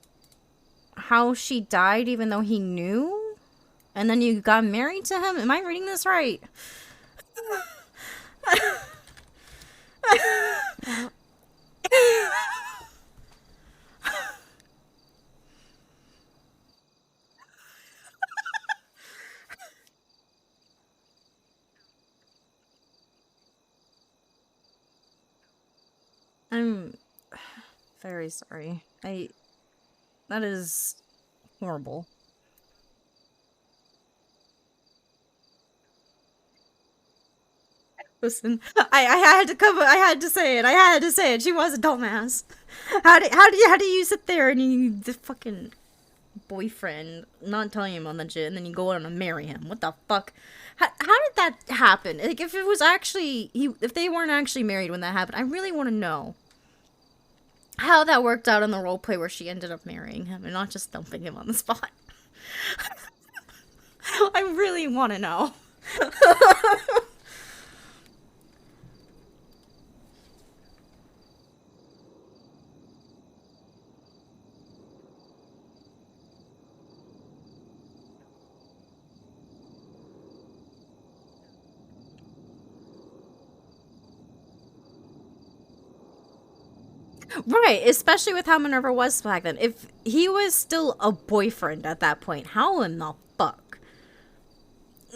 S2: how she died even though he knew? And then you got married to him? Am I reading this right? I'm very sorry. That is horrible. Listen, I had to say it. She was a dumbass. How do you sit there and the fucking boyfriend not telling him on the shit and then you go on and marry him? What the fuck? How did that happen? Like, if it was actually if they weren't actually married when that happened, I really want to know how that worked out in the roleplay where she ended up marrying him and not just dumping him on the spot. I really want to know. Right, especially with how Minerva was back then. If he was still a boyfriend at that point, how in the fuck?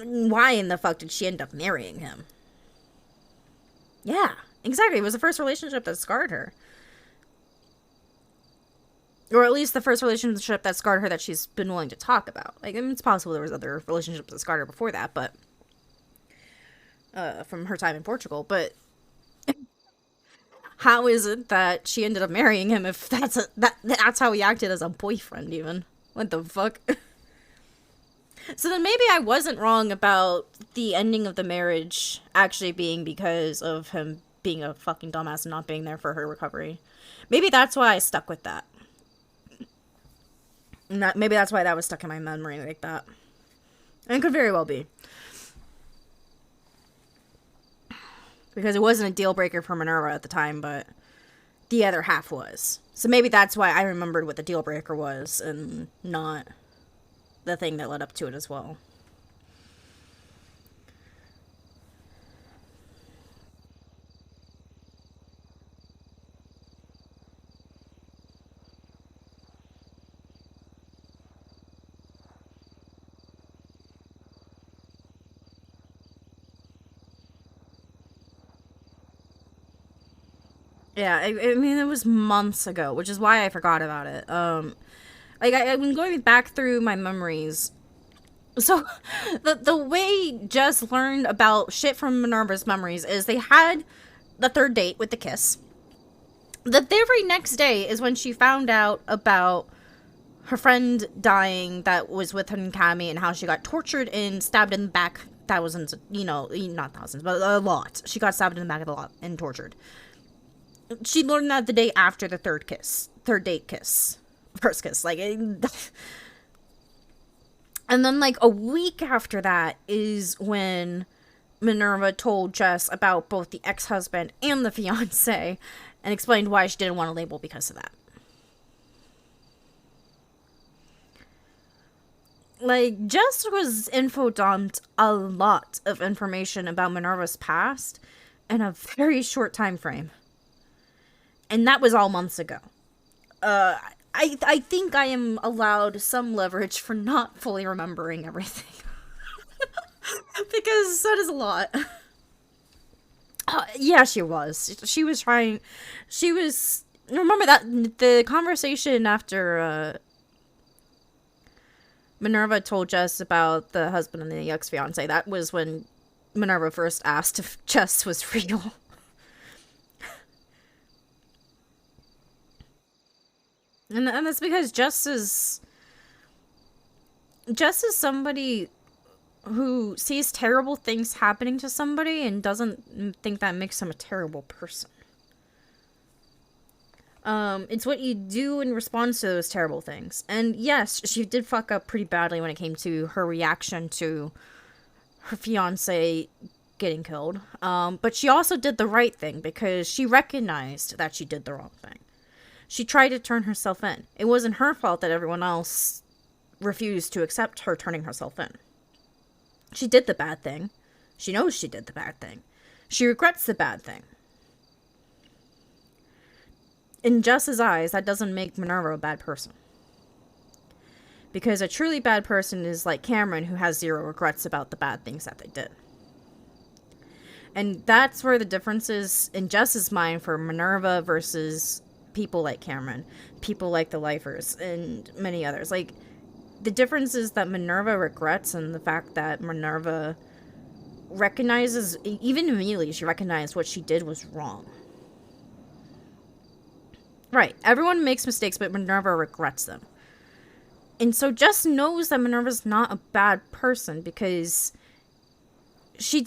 S2: Why in the fuck did she end up marrying him? Yeah, exactly. It was the first relationship that scarred her. Or at least the first relationship that scarred her that she's been willing to talk about. Like, I mean, it's possible there was other relationships that scarred her before that, but from her time in Portugal, but how is it that she ended up marrying him if that's how he acted as a boyfriend even? What the fuck? So then maybe I wasn't wrong about the ending of the marriage actually being because of him being a fucking dumbass and not being there for her recovery. Maybe that's why I stuck with that. And maybe that's why that was stuck in my memory like that. And it could very well be. Because it wasn't a deal breaker for Minerva at the time, but the other half was. So maybe that's why I remembered what the deal breaker was and not the thing that led up to it as well. Yeah, I mean, it was months ago, which is why I forgot about it. Like, I've been going back through my memories. So, the way Jess learned about shit from Minerva's memories is they had the third date with the kiss. The very next day is when she found out about her friend dying that was with her and Cammy and how she got tortured and stabbed in the back thousands, not thousands, but a lot. She got stabbed in the back a lot and tortured. She learned that the day after the third date kiss. First kiss, like, and then, like, a week after that is when Minerva told Jess about both the ex-husband and the fiancé and explained why she didn't want a label because of that. Like, Jess was info-dumped a lot of information about Minerva's past in a very short time frame. And that was all months ago. I think I am allowed some leverage for not fully remembering everything. Because that is a lot. Yeah, she was. She was trying. She was. Remember that the conversation after Minerva told Jess about the husband and the ex-fiance. That was when Minerva first asked if Jess was real. And that's because Jess is somebody who sees terrible things happening to somebody and doesn't think that makes them a terrible person. It's what you do in response to those terrible things. And yes, she did fuck up pretty badly when it came to her reaction to her fiancé getting killed. But she also did the right thing because she recognized that she did the wrong thing. She tried to turn herself in. It wasn't her fault that everyone else refused to accept her turning herself in. She did the bad thing. She knows she did the bad thing. She regrets the bad thing. In Jess's eyes, that doesn't make Minerva a bad person. Because a truly bad person is like Cameron, who has zero regrets about the bad things that they did. And that's where the difference is in Jess's mind for Minerva versus people like Cameron, people like the Lifers, and many others. Like, the difference is that Minerva regrets, and the fact that Minerva recognizes, even immediately, she recognized what she did was wrong. Right, everyone makes mistakes, but Minerva regrets them. And so Jess knows that Minerva's not a bad person because she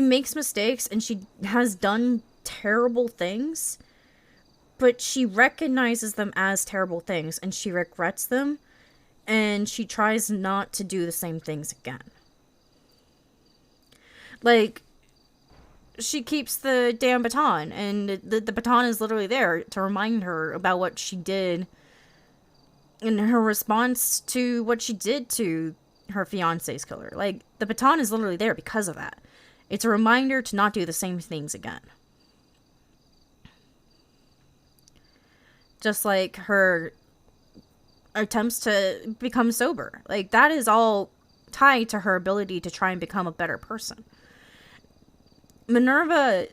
S2: makes mistakes and she has done terrible things, but she recognizes them as terrible things and she regrets them, and she tries not to do the same things again. Like, she keeps the damn baton, and the baton is literally there to remind her about what she did in her response to what she did to her fiance's killer. Like, the baton is literally there because of that. It's a reminder to not do the same things again. Just like her attempts to become sober. Like, that is all tied to her ability to try and become a better person. Minerva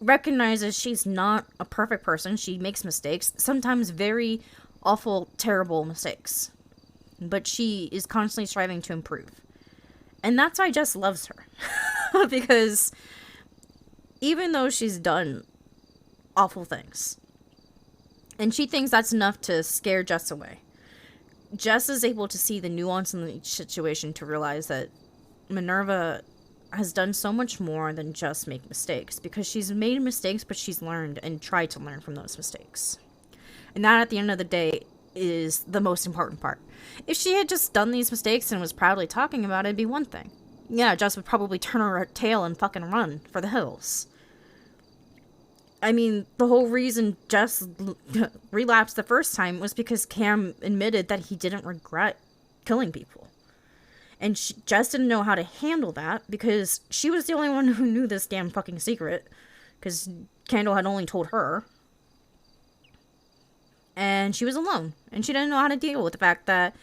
S2: recognizes she's not a perfect person. She makes mistakes, sometimes very awful, terrible mistakes. But she is constantly striving to improve. And that's why Jess loves her. Because even though she's done awful things, and she thinks that's enough to scare Jess away, Jess is able to see the nuance in the situation to realize that Minerva has done so much more than just make mistakes, because she's made mistakes, but she's learned and tried to learn from those mistakes. And that, at the end of the day, is the most important part. If she had just done these mistakes and was proudly talking about it, it'd be one thing. Yeah, Jess would probably turn her tail and fucking run for the hills. I mean, the whole reason Jess relapsed the first time was because Cam admitted that he didn't regret killing people. And Jess didn't know how to handle that because she was the only one who knew this damn fucking secret. Because Kendall had only told her. And she was alone. And she didn't know how to deal with the fact that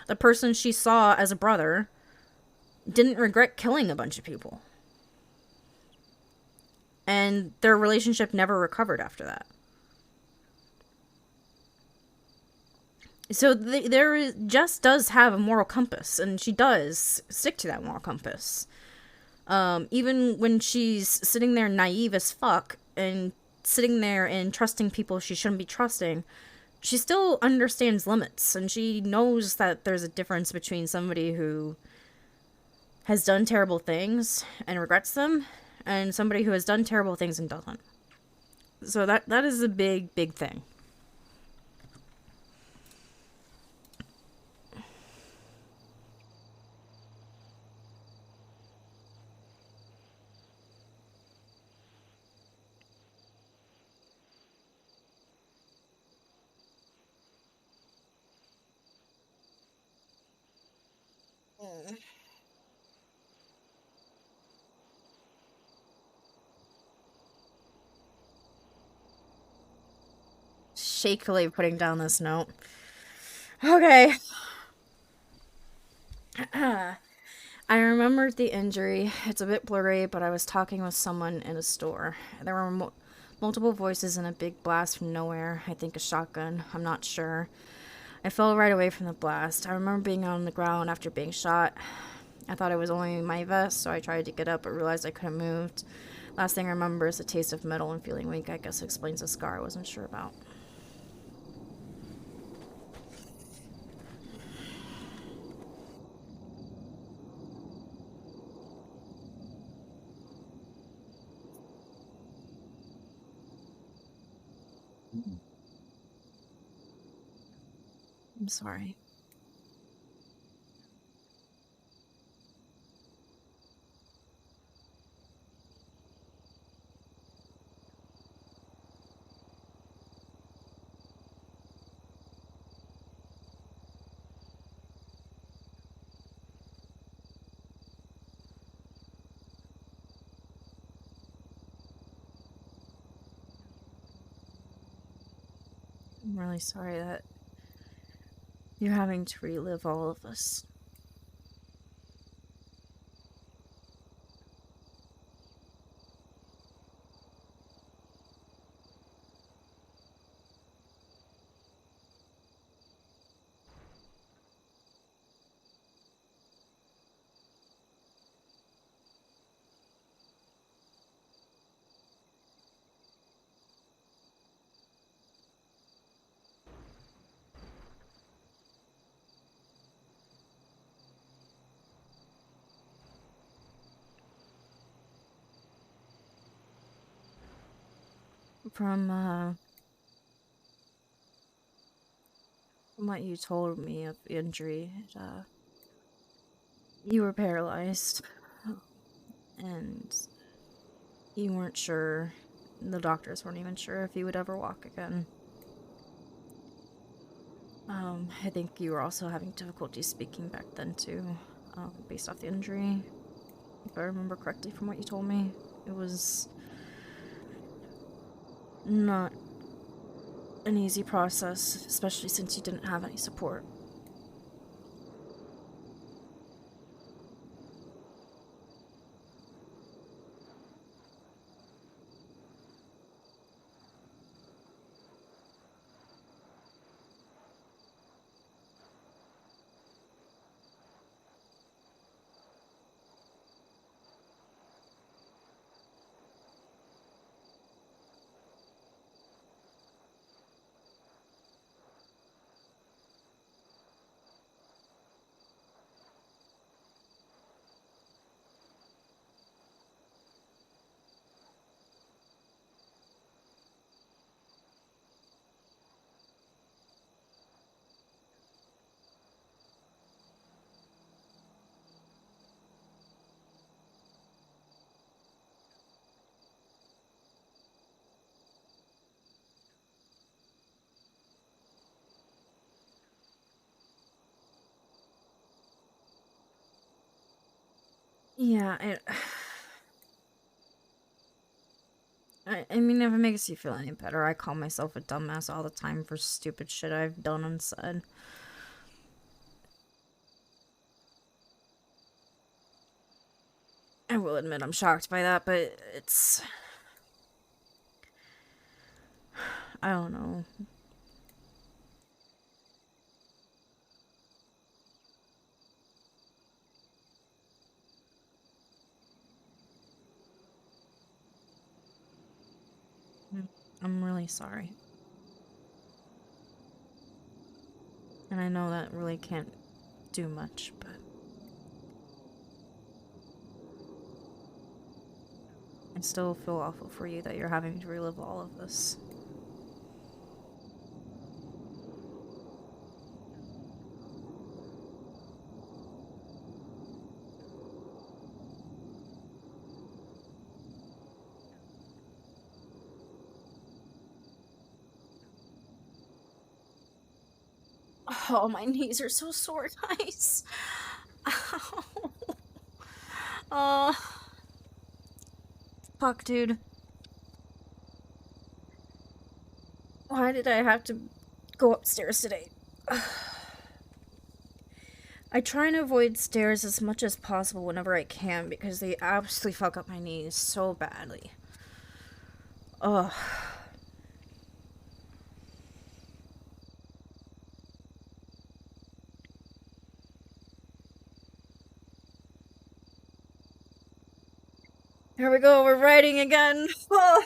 S2: the person she saw as a brother didn't regret killing a bunch of people. And their relationship never recovered after that. So Jess does have a moral compass, and she does stick to that moral compass. Even when she's sitting there naive as fuck, and sitting there and trusting people she shouldn't be trusting, she still understands limits, and she knows that there's a difference between somebody who has done terrible things and regrets them, and somebody who has done terrible things and doesn't. So that is a big, big thing. Shakily putting down this note. Okay. I remembered the injury. It's a bit blurry, but I was talking with someone in a store. There were multiple voices and a big blast from nowhere. I think a shotgun. I'm not sure. I fell right away from the blast. I remember being on the ground after being shot. I thought it was only my vest, so I tried to get up, but realized I couldn't move. Last thing I remember is the taste of metal and feeling weak. I guess explains the scar I wasn't sure about. I'm sorry. I'm really sorry that you're having to relive all of this. From what you told me of the injury, you were paralyzed, and you weren't sure, the doctors weren't even sure if you would ever walk again. I think you were also having difficulty speaking back then too, based off the injury. If I remember correctly from what you told me, it was not an easy process, especially since you didn't have any support. Yeah, I mean, if it makes you feel any better, I call myself a dumbass all the time for stupid shit I've done and said. I will admit I'm shocked by that, but it's... I don't know. I'm really sorry. And I know that really can't do much, but... I still feel awful for you that you're having to relive all of this. Oh, my knees are so sore, guys. Ow. Fuck, dude. Why did I have to go upstairs today? I try and avoid stairs as much as possible whenever I can because they absolutely fuck up my knees so badly. Ugh. Here we go, we're riding again. Oh.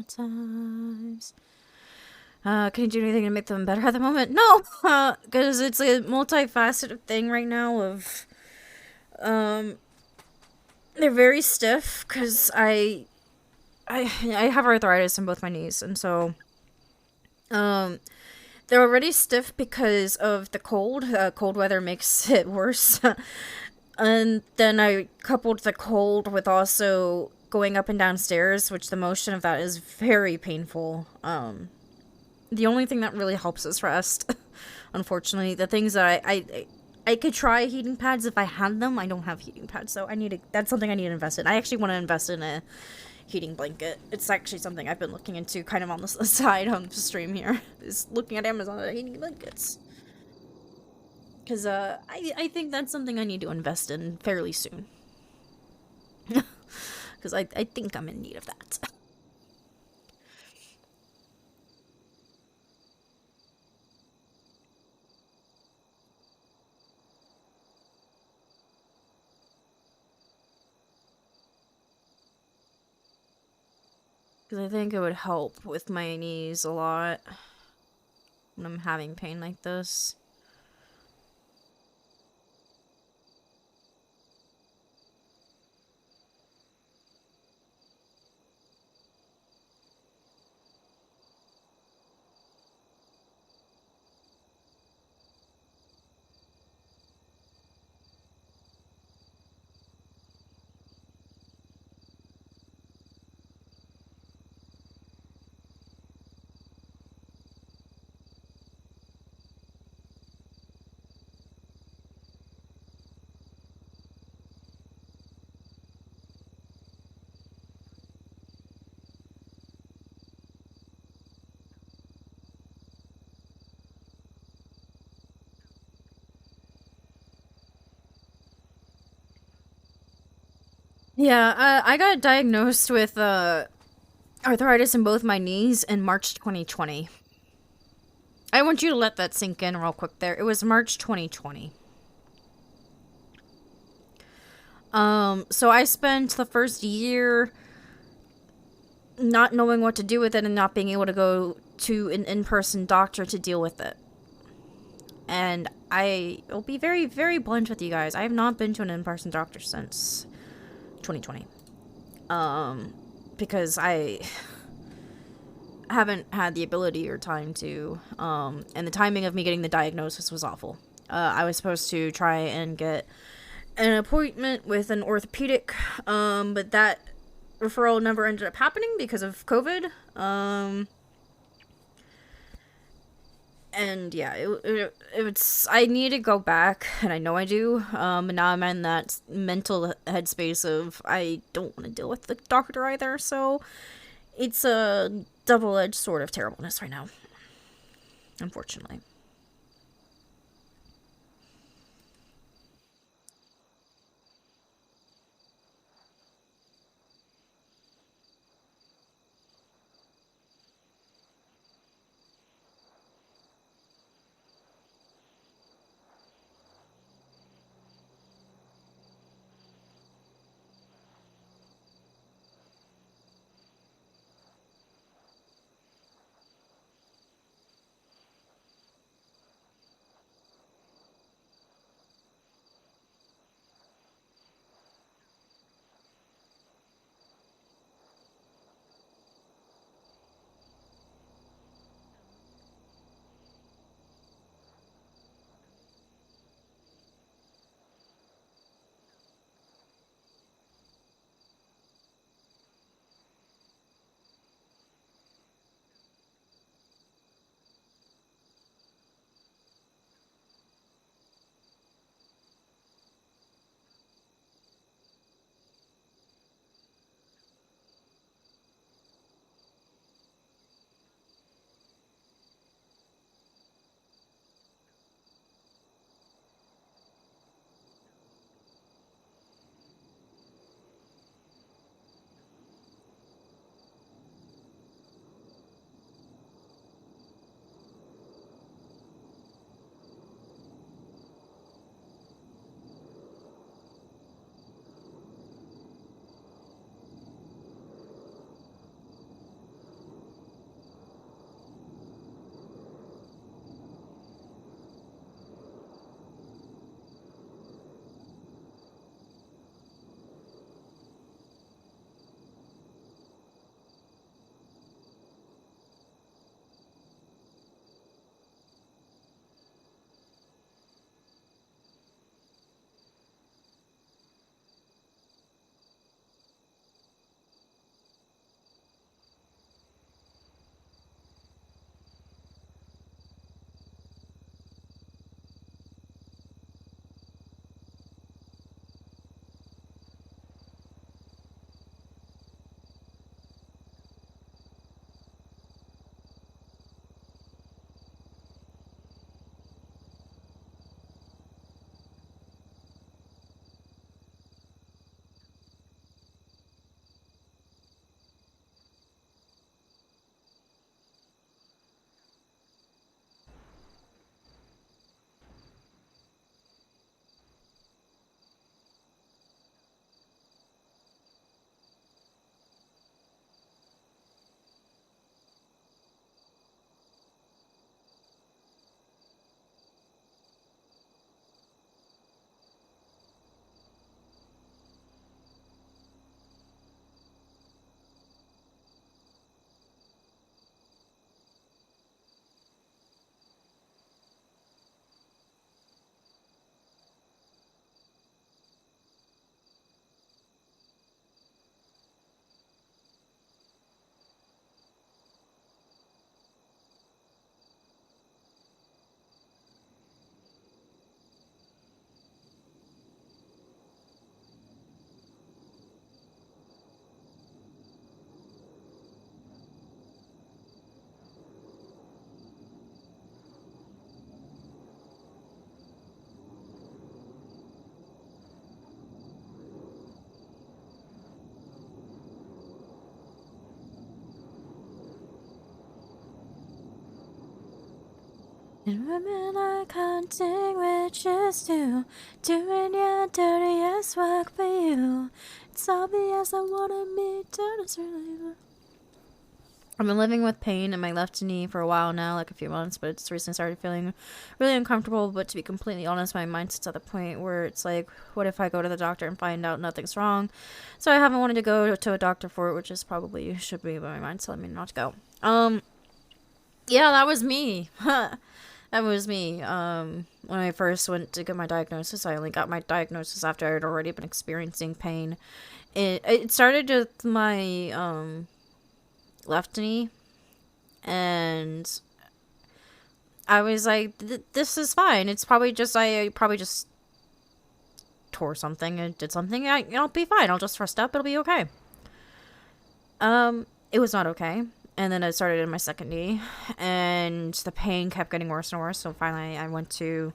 S2: Times. Can you do anything to make them better at the moment? No, because it's a multifaceted thing right now of, they're very stiff because I have arthritis in both my knees, and so, they're already stiff because of the cold. Cold weather makes it worse. And then I coupled the cold with also going up and down stairs, which the motion of that is very painful. The only thing that really helps is rest. Unfortunately, the things that I could try heating pads if I had them. I don't have heating pads, so that's something I need to invest in. I actually want to invest in a heating blanket. It's actually something I've been looking into kind of on the side on the stream here, is looking at Amazon heating blankets. Because I think that's something I need to invest in fairly soon. Because I think I'm in need of that. Because I think it would help with my knees a lot when I'm having pain like this. Yeah, I got diagnosed with arthritis in both my knees in March 2020. I want you to let that sink in real quick there. It was March 2020. So I spent the first year not knowing what to do with it and not being able to go to an in-person doctor to deal with it. And I will be very, very blunt with you guys. I have not been to an in-person doctor since 2020. Because I haven't had the ability or time to, and the timing of me getting the diagnosis was awful. I was supposed to try and get an appointment with an orthopedic, but that referral never ended up happening because of COVID. And yeah, it's I need to go back, and I know I do. And now I'm in that mental headspace of I don't want to deal with the doctor either. So it's a double-edged sword of terribleness right now, unfortunately. And women are counting witches too, doing your dirtiest work for you. It's obvious I wanna meet Dennis later. I've been living with pain in my left knee for a while now, like a few months, but it's recently started feeling really uncomfortable. But to be completely honest, my mindset's at the point where it's like, what if I go to the doctor and find out nothing's wrong? So I haven't wanted to go to a doctor for it, which is probably should be, but my mind's telling me not to go. Yeah, that was me. That was me. When I first went to get my diagnosis, I only got my diagnosis after I had already been experiencing pain. It started with my, left knee, and I was like, this is fine. It's probably just, I probably just tore something and did something. I'll be fine. I'll just rest up. It'll be okay. It was not okay. And then I started in my second knee, and the pain kept getting worse and worse. So finally, I went to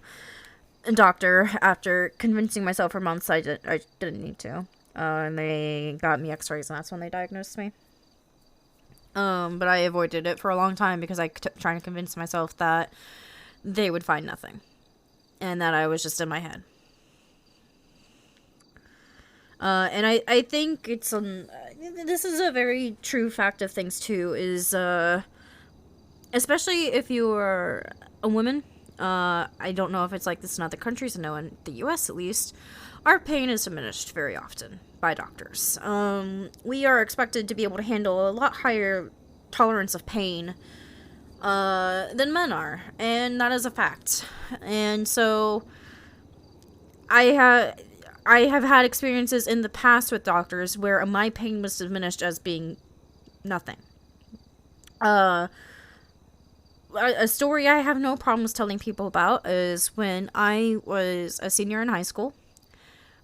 S2: a doctor after convincing myself for months I didn't need to. And they got me x-rays, and that's when they diagnosed me. But I avoided it for a long time because I kept trying to convince myself that they would find nothing. And that I was just in my head. And I think it's, this is a very true fact of things too, is, especially if you are a woman, I don't know if it's like this in other countries, I know in the US at least, our pain is diminished very often by doctors. We are expected to be able to handle a lot higher tolerance of pain, than men are, and that is a fact. And so, I have had experiences in the past with doctors where my pain was diminished as being nothing. A story I have no problems telling people about is when I was a senior in high school.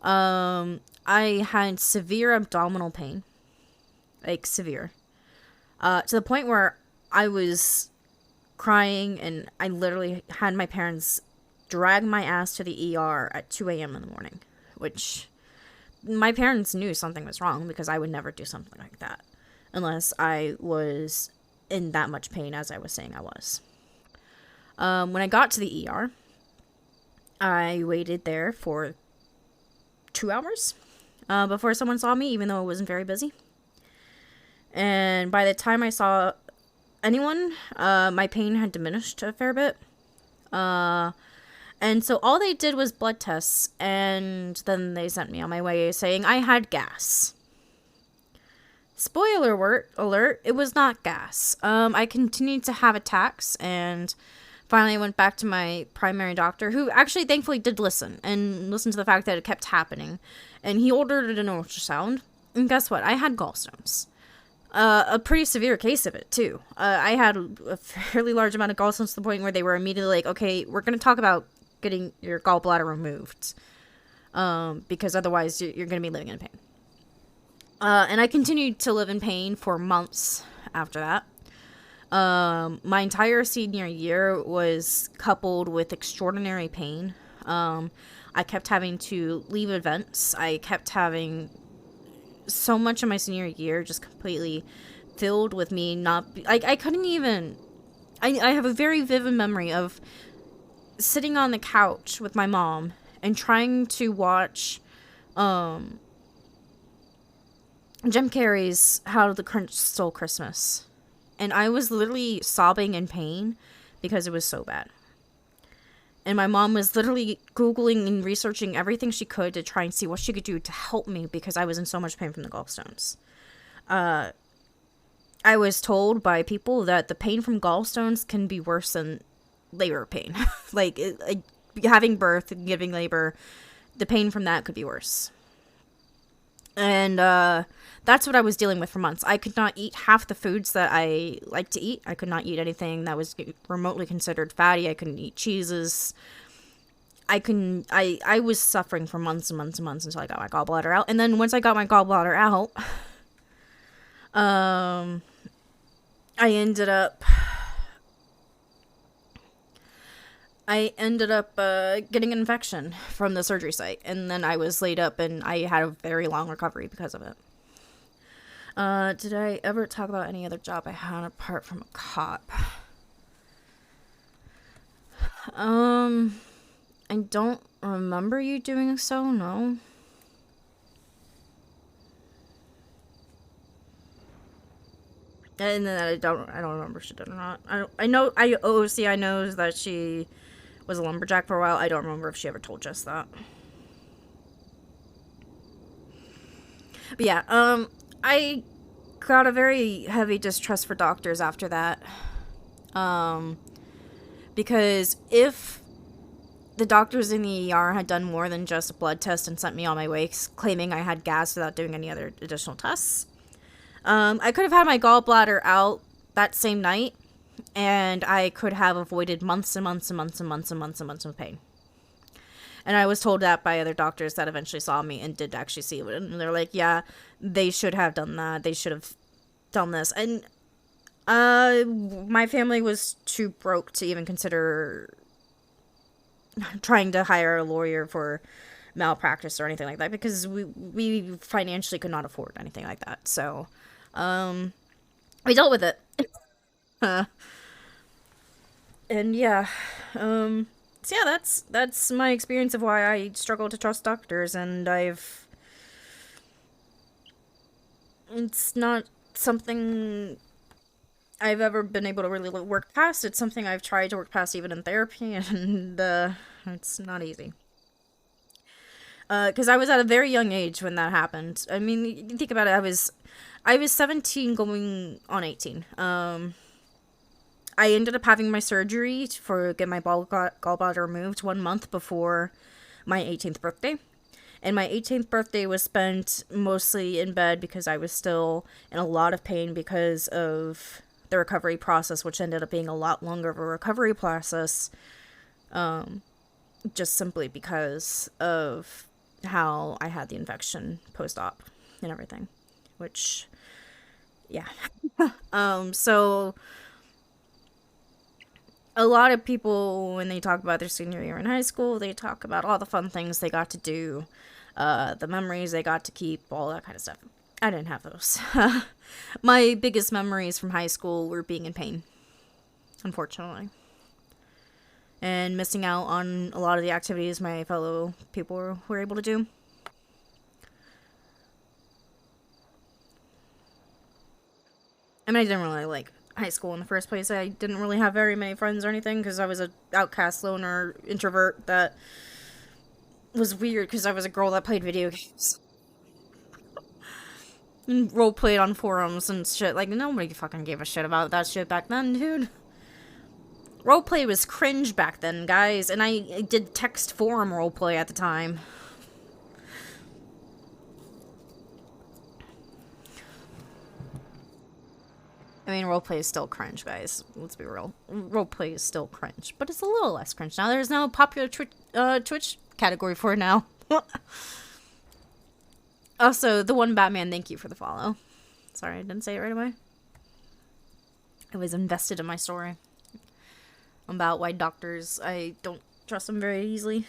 S2: I had severe abdominal pain. Like, severe. To the point where I was crying, and I literally had my parents drag my ass to the ER at 2 a.m. in the morning. Which, my parents knew something was wrong, because I would never do something like that. Unless I was in that much pain as I was saying I was. When I got to the ER, I waited there for 2 hours before someone saw me, even though it wasn't very busy. And by the time I saw anyone, my pain had diminished a fair bit. And so all they did was blood tests, and then they sent me on my way saying I had gas. Spoiler alert, it was not gas. I continued to have attacks, and finally went back to my primary doctor, who actually thankfully did listen, and listened to the fact that it kept happening. And he ordered an ultrasound, and guess what? I had gallstones. A pretty severe case of it, too. I had a fairly large amount of gallstones to the point where they were immediately like, okay, we're going to talk about getting your gallbladder removed. Because otherwise you're going to be living in pain. And I continued to live in pain for months after that. My entire senior year was coupled with extraordinary pain. I kept having to leave events. I kept having so much of my senior year just completely filled with me not... I couldn't even... I have a very vivid memory of sitting on the couch with my mom and trying to watch Jim Carrey's How the Grinch Stole Christmas. And I was literally sobbing in pain because it was so bad. And my mom was literally Googling and researching everything she could to try and see what she could do to help me because I was in so much pain from the gallstones. I was told by people that the pain from gallstones can be worse than labor pain. like having birth and giving labor, the pain from that could be worse. And that's what I was dealing with for months. I could not eat half the foods that I like to eat. I could not eat anything that was remotely considered fatty. I couldn't eat cheeses. I was suffering for months and months and months until I got my gallbladder out. And then once I got my gallbladder out, I ended up getting an infection from the surgery site, and then I was laid up, and I had a very long recovery because of it. Did I ever talk about any other job I had apart from a cop? I don't remember you doing so, no. And then I don't remember if she did or not. I know that she was a lumberjack for a while. I don't remember if she ever told Jess that. But yeah, I got a very heavy distrust for doctors after that. Because if the doctors in the ER had done more than just a blood test and sent me on my way claiming I had gas without doing any other additional tests, I could have had my gallbladder out that same night, and I could have avoided months and months and months and months and months and months of pain. And I was told that by other doctors that eventually saw me and did actually see it. And they're like, yeah, they should have done that. They should have done this. And my family was too broke to even consider trying to hire a lawyer for malpractice or anything like that, because we financially could not afford anything like that. So we dealt with it. And yeah, so yeah, that's my experience of why I struggle to trust doctors. And it's not something I've ever been able to really work past. It's something I've tried to work past even in therapy, and it's not easy. Because I was at a very young age when that happened. I mean, you think about it, I was 17 going on 18. I ended up having my surgery to get my gallbladder removed 1 month before my 18th birthday. And my 18th birthday was spent mostly in bed because I was still in a lot of pain because of the recovery process, which ended up being a lot longer of a recovery process, just simply because of how I had the infection post-op and everything, which, yeah. So a lot of people, when they talk about their senior year in high school, they talk about all the fun things they got to do, the memories they got to keep, all that kind of stuff. I didn't have those. My biggest memories from high school were being in pain, unfortunately. And missing out on a lot of the activities my fellow people were able to do. I mean, I didn't really like high school in the first place. I didn't really have very many friends or anything because I was an outcast loner introvert that was weird because I was a girl that played video games. And role-played on forums and shit. Like, nobody fucking gave a shit about that shit back then, dude. Roleplay was cringe back then, guys, and I did text forum roleplay at the time. I mean, roleplay is still cringe, guys. Let's be real. Roleplay is still cringe, but it's a little less cringe now. There's now a popular Twitch category for it now. Also, the one Batman, thank you for the follow. Sorry, I didn't say it right away. I was invested in my story about why doctors, I don't trust them very easily.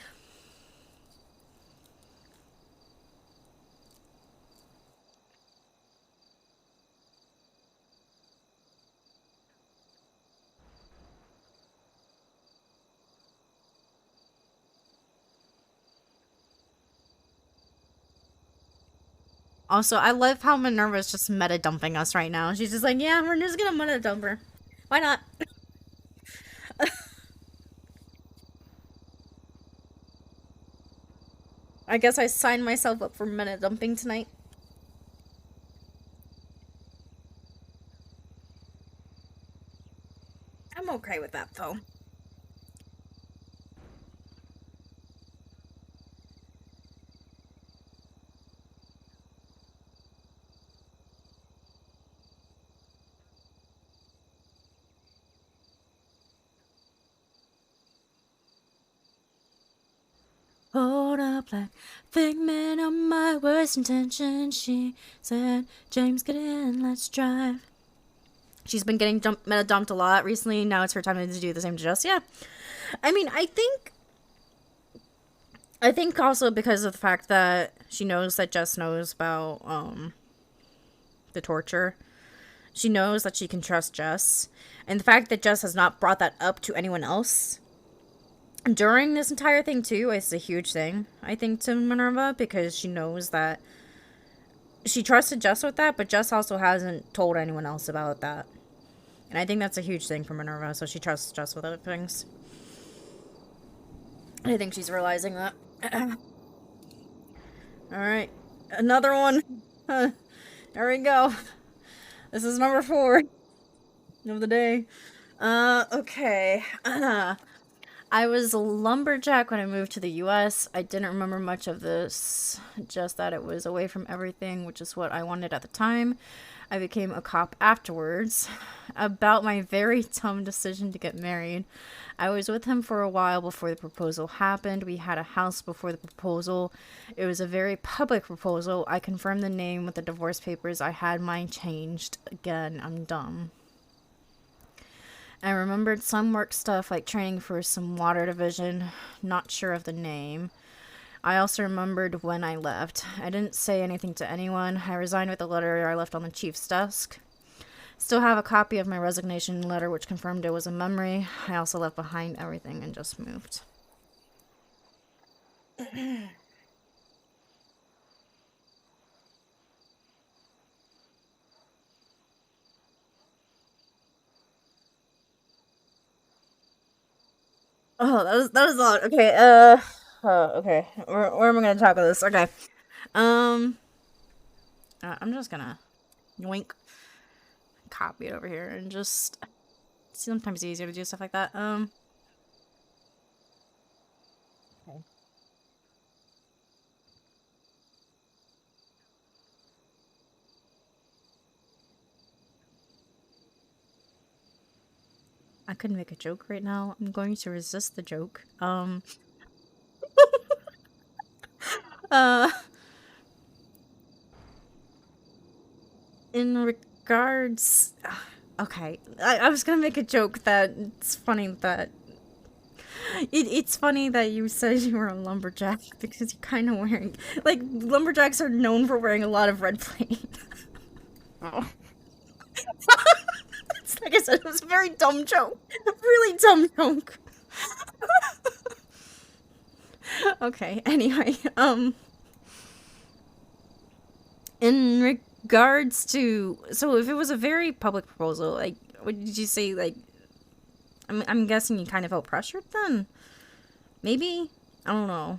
S2: Also, I love how Minerva's just meta dumping us right now. She's just like, yeah, we're just gonna meta dump her. Why not? I guess I signed myself up for meta dumping tonight. I'm okay with that, though. Hold up like figment of my worst intention. She said, James, get in, let's drive. She's been getting meta dumped a lot recently. Now it's her time to do the same to Jess. Yeah. I mean, I think also because of the fact that she knows that Jess knows about, the torture. She knows that she can trust Jess. And the fact that Jess has not brought that up to anyone else during this entire thing too, it's a huge thing, I think, to Minerva, because she knows that she trusted Jess with that, but Jess also hasn't told anyone else about that. And I think that's a huge thing for Minerva, so she trusts Jess with other things. I think she's realizing that. Alright, another one. There we go. This is number 4 of the day. Okay. I was a lumberjack when I moved to the US. I didn't remember much of this, just that it was away from everything, which is what I wanted at the time. I became a cop afterwards. About my very dumb decision to get married. I was with him for a while before the proposal happened. We had a house before the proposal. It was a very public proposal. I confirmed the name with the divorce papers. I had mine changed. Again, I'm dumb. I remembered some work stuff like training for some water division, not sure of the name. I also remembered when I left. I didn't say anything to anyone. I resigned with a letter I left on the chief's desk. Still have a copy of my resignation letter which confirmed it was a memory. I also left behind everything and just moved. Oh, that was odd. Okay, okay. Where am I gonna tackle this? Okay. I'm just gonna yoink, copy it over here and just, sometimes it's easier to do stuff like that. Okay. I couldn't make a joke right now. I'm going to resist the joke. In regards... Okay, I was gonna make a joke that it's funny that... It's funny that you said you were a lumberjack, because you're kind of wearing... Like, lumberjacks are known for wearing a lot of red plate. Oh. Like I said, it was a very dumb joke. A really dumb joke. Okay, anyway, in regards to, so if it was a very public proposal, like, what did you say, like, I'm guessing you kind of felt pressured then? Maybe? I don't know.